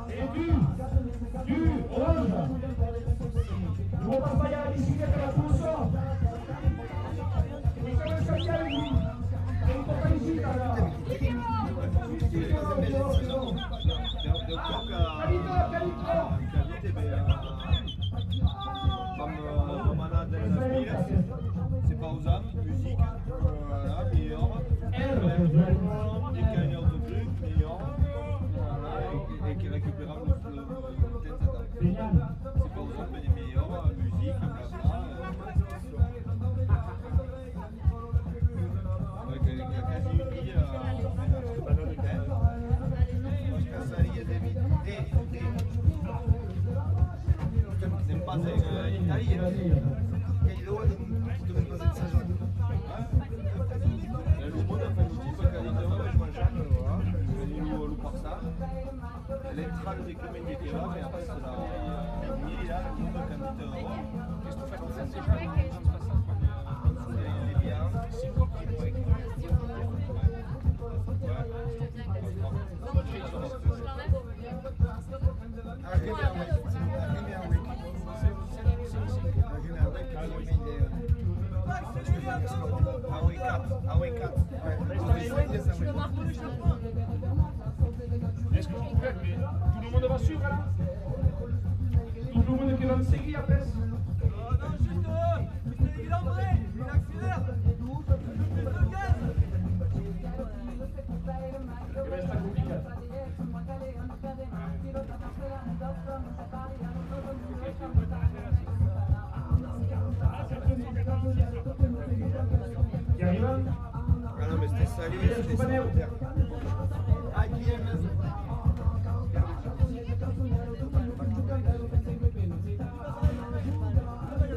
Et du rouge. Nous on va pas y aller ici avec la course. Vous savez ce qu'il y a ici. Et il faut pas ici là. C'est pas aux âmes, musique, voilà, meilleur. Et qu'il y a une heure de truc, meilleur. Et qui récupérera le tête à c'est pas aux âmes, mais les meilleurs, musique, blabla. Avec il y a quasi une vie, c'est pas l'Italie. L'entrada di come indicava e appresso la mira, il candidato. Questo fa così, Est-ce que tout le monde va suivre là? Tout le monde qui va me seguir après? Non, juste il embraye, il accélère. Il met le gaz. Resta complicato. Chi arriva? Ah non, mais c'était salé, c'était salé.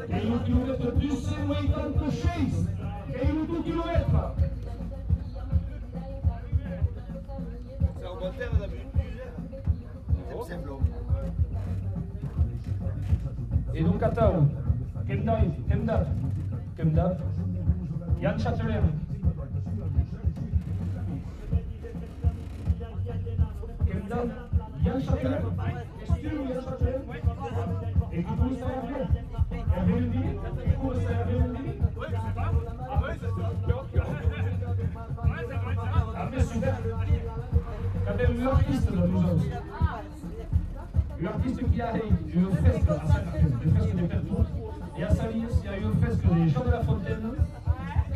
E il chilometro più 56 e il chilometro. C'est en bon terme, on a vu une c'est blanc. Et donc attends, Kemdar, Yann Châtelain. Kemdar, Yann Châtelain. Est-ce que Yann Châtelain? Et qui pousse à Hervé? Hervé le dit? Qui pousse à Hervé le dit? Oui, je sais pas. Ah oui, c'est ça. Ah mais super. Quand même une artiste dans nous autres. Une artiste qui a une fresque à Saint-Martin, une fresque de Perpignan. Et à Salis, il y a une fresque des Jean de la Fontaine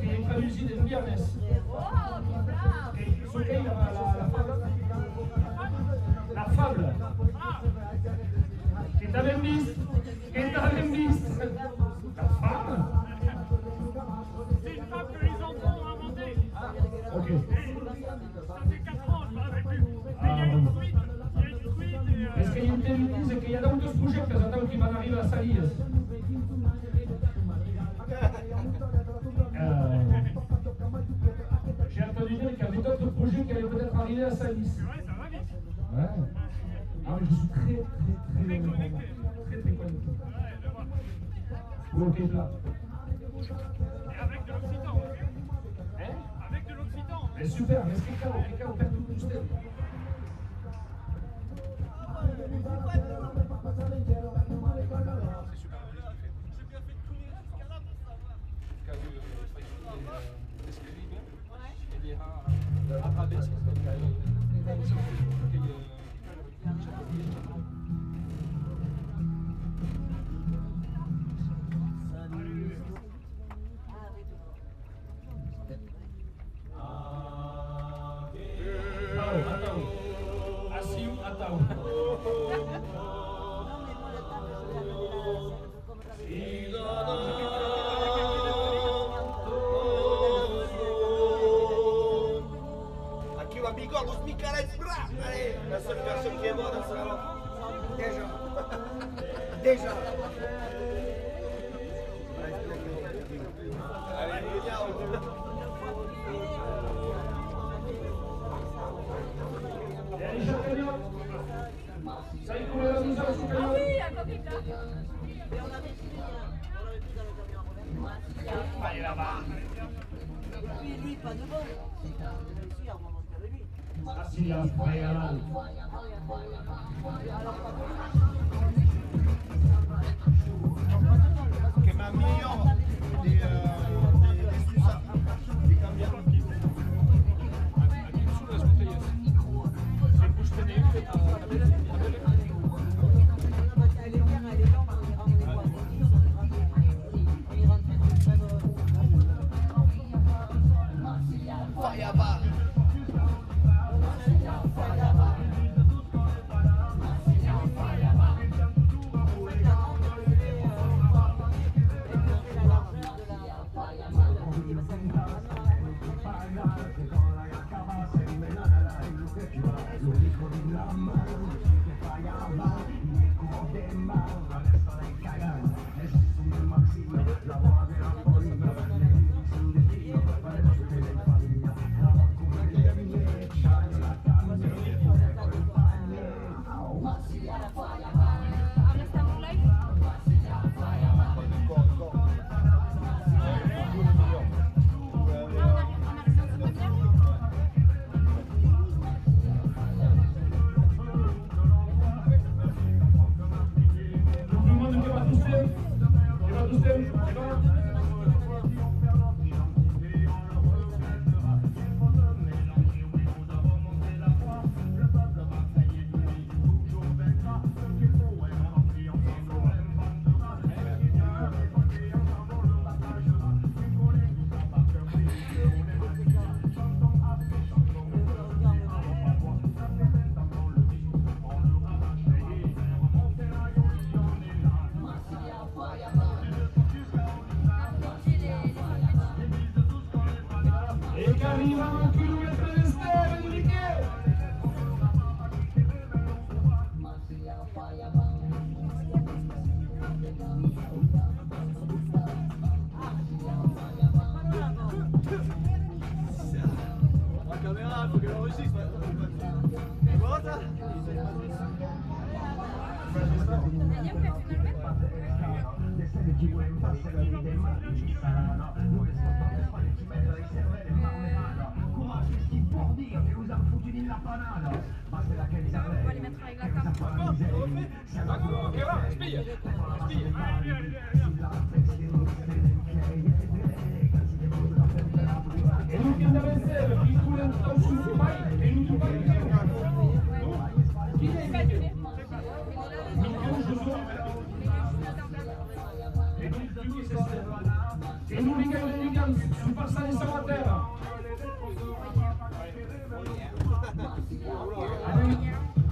qui est traduite de Viernes. Sur quelle la fable. Qui t'avait mis. La fable. C'est une fable que les enfants ont inventée. Ok. Ça fait 4 ans, je parle avec lui. Mais il y a une truite. Est-ce qu'il y a une télévision qu'il y a d'autres projets qui vont arriver à Salis? J'ai entendu dire qu'il y avait d'autres projets qui allaient peut-être arriver à Salis. Ouais, ça va vite. Ouais. Ah, mais je suis très connecté. Ok, là. Et avec de l'occitan. Hein? Avec de l'occitan. Mais super, mais c'est quelqu'un perd tout le stade. Aqui o Amigos Michaelis Bra! Allez, la seule personne qui est bonne, c'est la déjà. Déjà. Allez, Ah oui, à côté de là. Allez là-bas. Et puis lui, pas de bon. Si, on va monter avec lui. che mi avvio di Susa di cambiare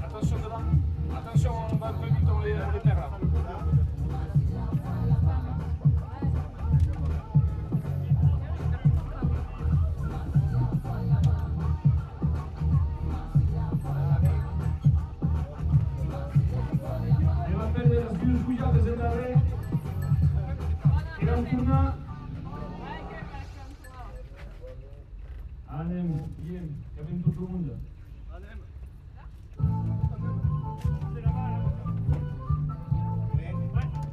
Attention devant. Attention, on va un peu vite, on les perd là. Anem, bien, que ven tout le monde.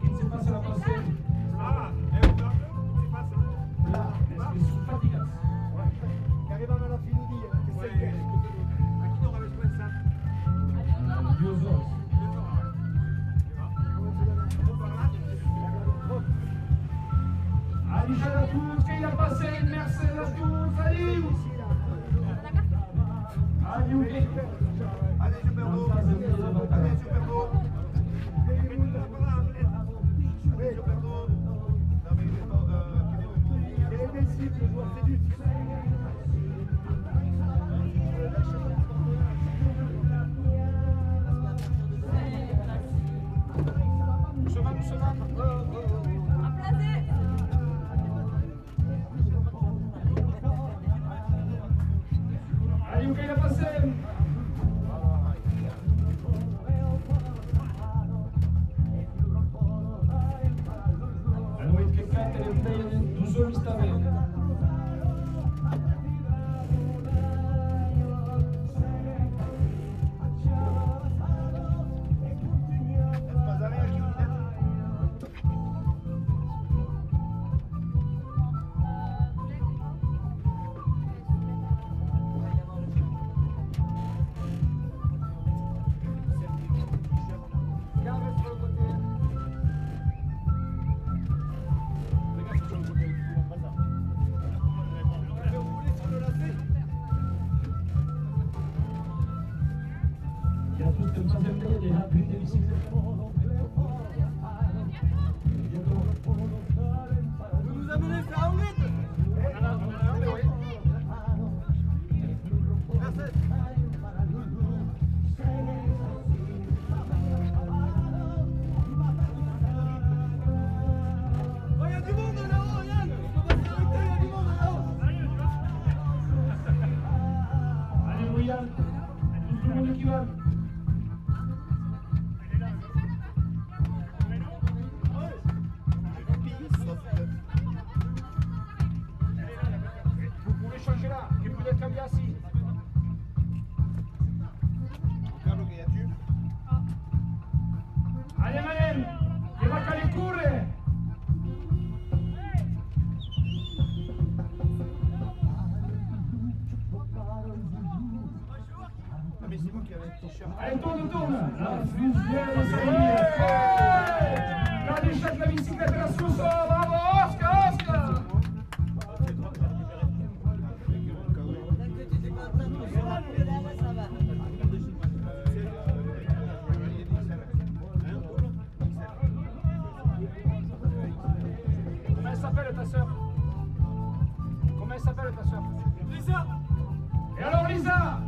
Qu'est-ce qui se passe à la passerelle? Ah, è un gioco, si passa. Là, est-ce que sono fatigati? Che arrivano alla fine di che sei che? A chi non avete pensato? Due ore. Allez, à tous, qu'il a passé, merci à tous, salut! Allez, ok. Allez, super beau. Allez, super beau. Allez, super beau. Non, mais il est pas... Quel est invincible, le joueur séduit. Allez, ok, il a passé! Luciano Saïd. Allez, chaque la bicyclette à Sousso, bravo, Oscar, Oscar. Comment elle s'appelle ta soeur? Comment elle s'appelle ta soeur? Lisa. Et alors Lisa?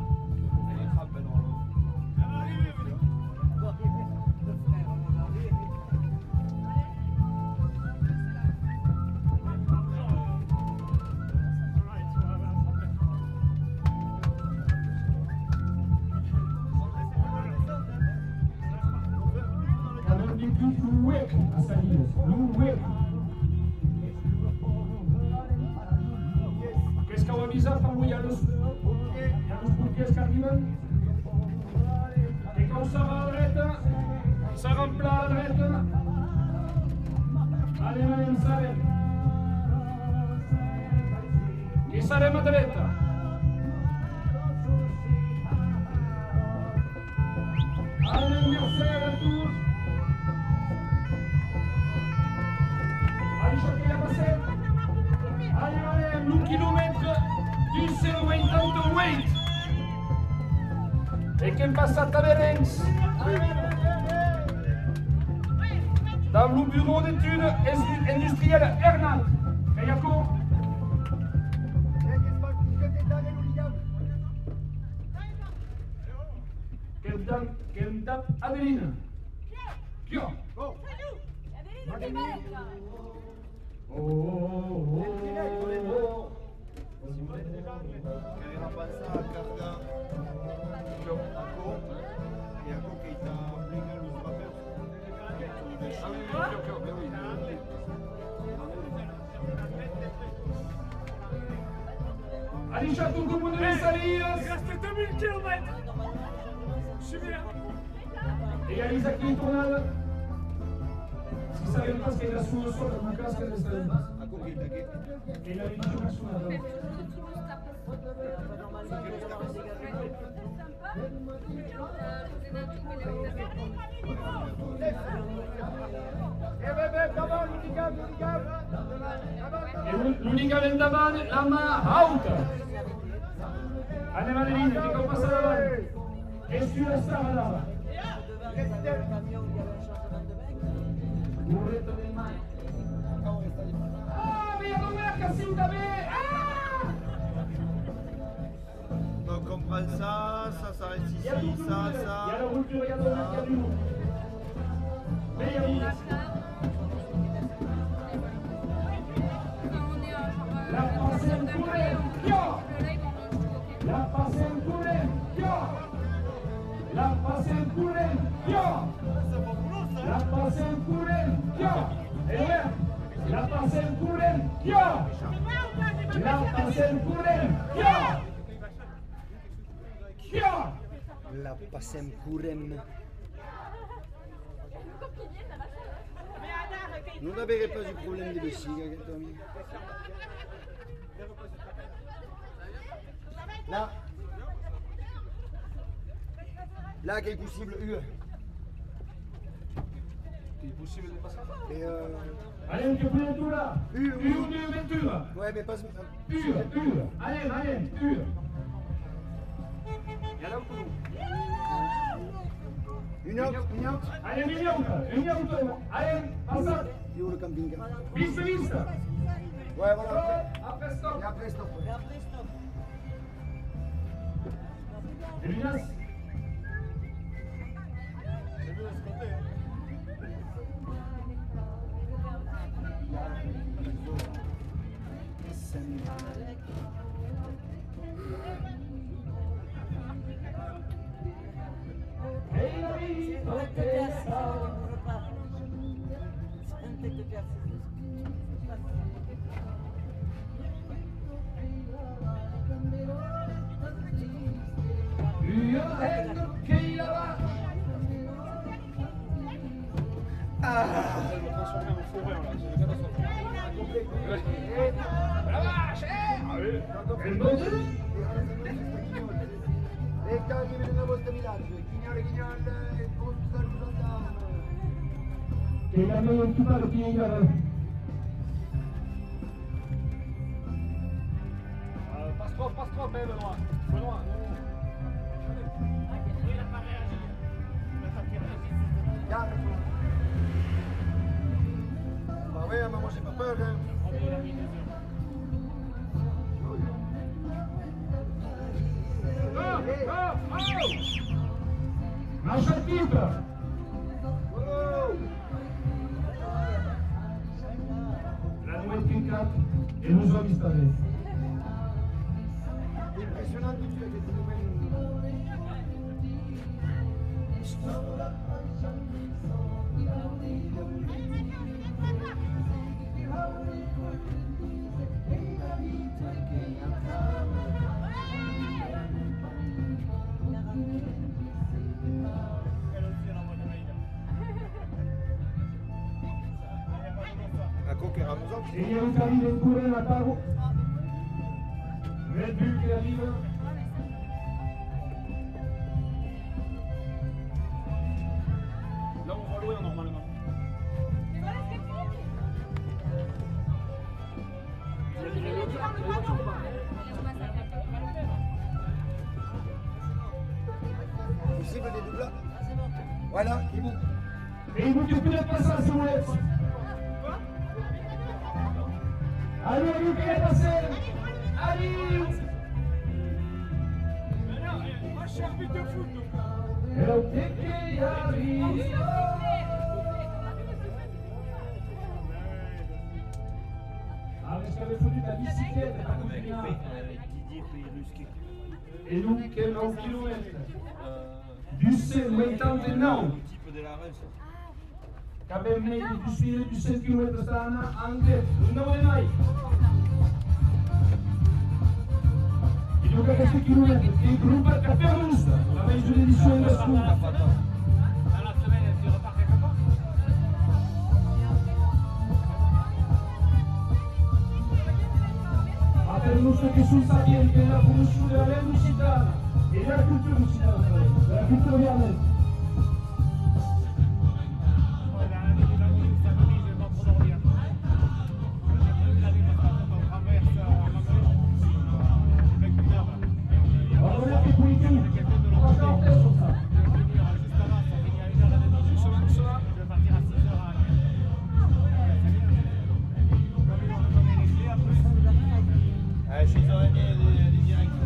Qu'est-ce qu'on va viser par où il y a le Purques qui arrivent? Et quand ça va à droite, ça remplit à droite. Allez, madame, Salem. Et Salem à droite. Allez, merci à tous. Allez, chacun a passé. Allez, allez, 1 kilomètre du 0,88. Et qui passe à Taberens. Dans le bureau d'études industrielles Hernat. Et Yako. Quelle tape Adeline. Qui a? Carrera passa, carga, e a coca está brigando os papéis. Allez, château de Salis. Il reste 2000 km. Je suis bien. Et Alisa qui est tournade. Si ça vient pas, parce qu'elle a sous le sol, dans mon casque, elle est là. Et la ligne de sous la l'unica vendavan la mà alta. Anem a Adeline, que com passa davant. És qui estava davant. Burreta del mar. Ah, mira com é que assim também. Ah! Donc on prend ça, ça s'arrête ici, ça, Il y a la rupture, il y a du loup. Mais il y a du la passe en courant, la passe en courant, la passe en courant, la passe en courant, et ouais, la passe en courant, la passe en courant, La passem curem. Nous n'avons pas du problème de vessie, Tommy. Là, qu'il est possible, Il est possible de passer. Allez, un peu plus de tout là. Ventura. Ouais, mais pas. Allez. Il y en a beaucoup. Une autre. Allez, une autre. Allez, passate. Il est où le camping-car? Vista. Ouais, voilà. Après stop. Et après stop. Elias. Elle va transformer en forêt là, c'est une catastrophe. La vache, E carichi di nuovo questo villaggio, Chignale e Conta di Gendarme. Che il mio in tutta la piega. Passe trop, mais Benoît. Benoît. Il n'a pas réagi. Bah ouais, mais moi j'ai pas peur. Hein. Lascia il keeper! La nouvelle King-Cat et nous sommes installés. Impressionnant tout de suite avec ces nouvelles. E gli arriva pure in attacco. Red Bull che arriva. Là, on va loin normalement. Possible des doubles. Voilà, qui vous. Et vous qui peut-être passer à Soulet. Allez, vous qui est passé. Allez. Moi, je suis arbitre de foot. Et là, qui arrive. Avec ce foutu la bicyclette, et nous qui sommes en kilomètre du C89 che abbiamo messo du 6 km stanno anche non è mai e dopo questi chilometri il gruppo è Caperusta la mezzo edizione da scuola per nostro che sul sapiente la conosciuta della lingua lusitana e della cultura lusitana, della cultura violenta. Allora che qui tu, guarda il testo sta. Ci sono di diretto.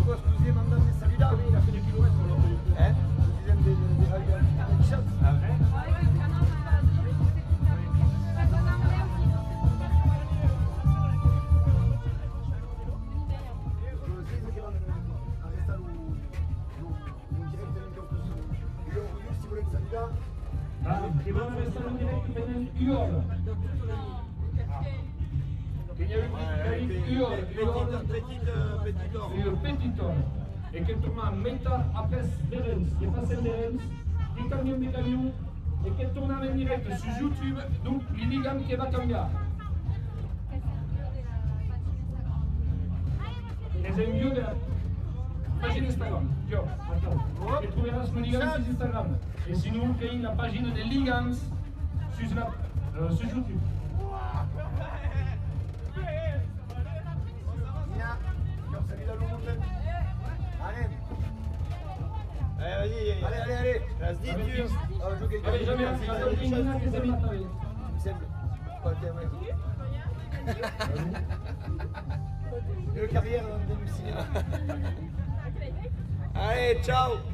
Scusi, mandami salita. Il a fait des kilomètres pour l'autre. Hein? Des shot. Ah ouais? Che vanno restare in diretto per il Ior. Che gli avevi Ior, Petit Or. Et que tourne à Meta après Berens, qui est passé Berens, qui camion des camions, et qui tourne en direct sur YouTube, donc l'Illigam qui va cambiare. Esempio della pagina Instagram. Io, attends, che troveras l'Illigam sur Instagram. Et sinon, il y a la page des Ligans sur YouTube. Allez, vas-y. Allez, Allez, jamais, che sei matta mi sembra. Qualche Le carrière dans le cinéma. Allez, ciao.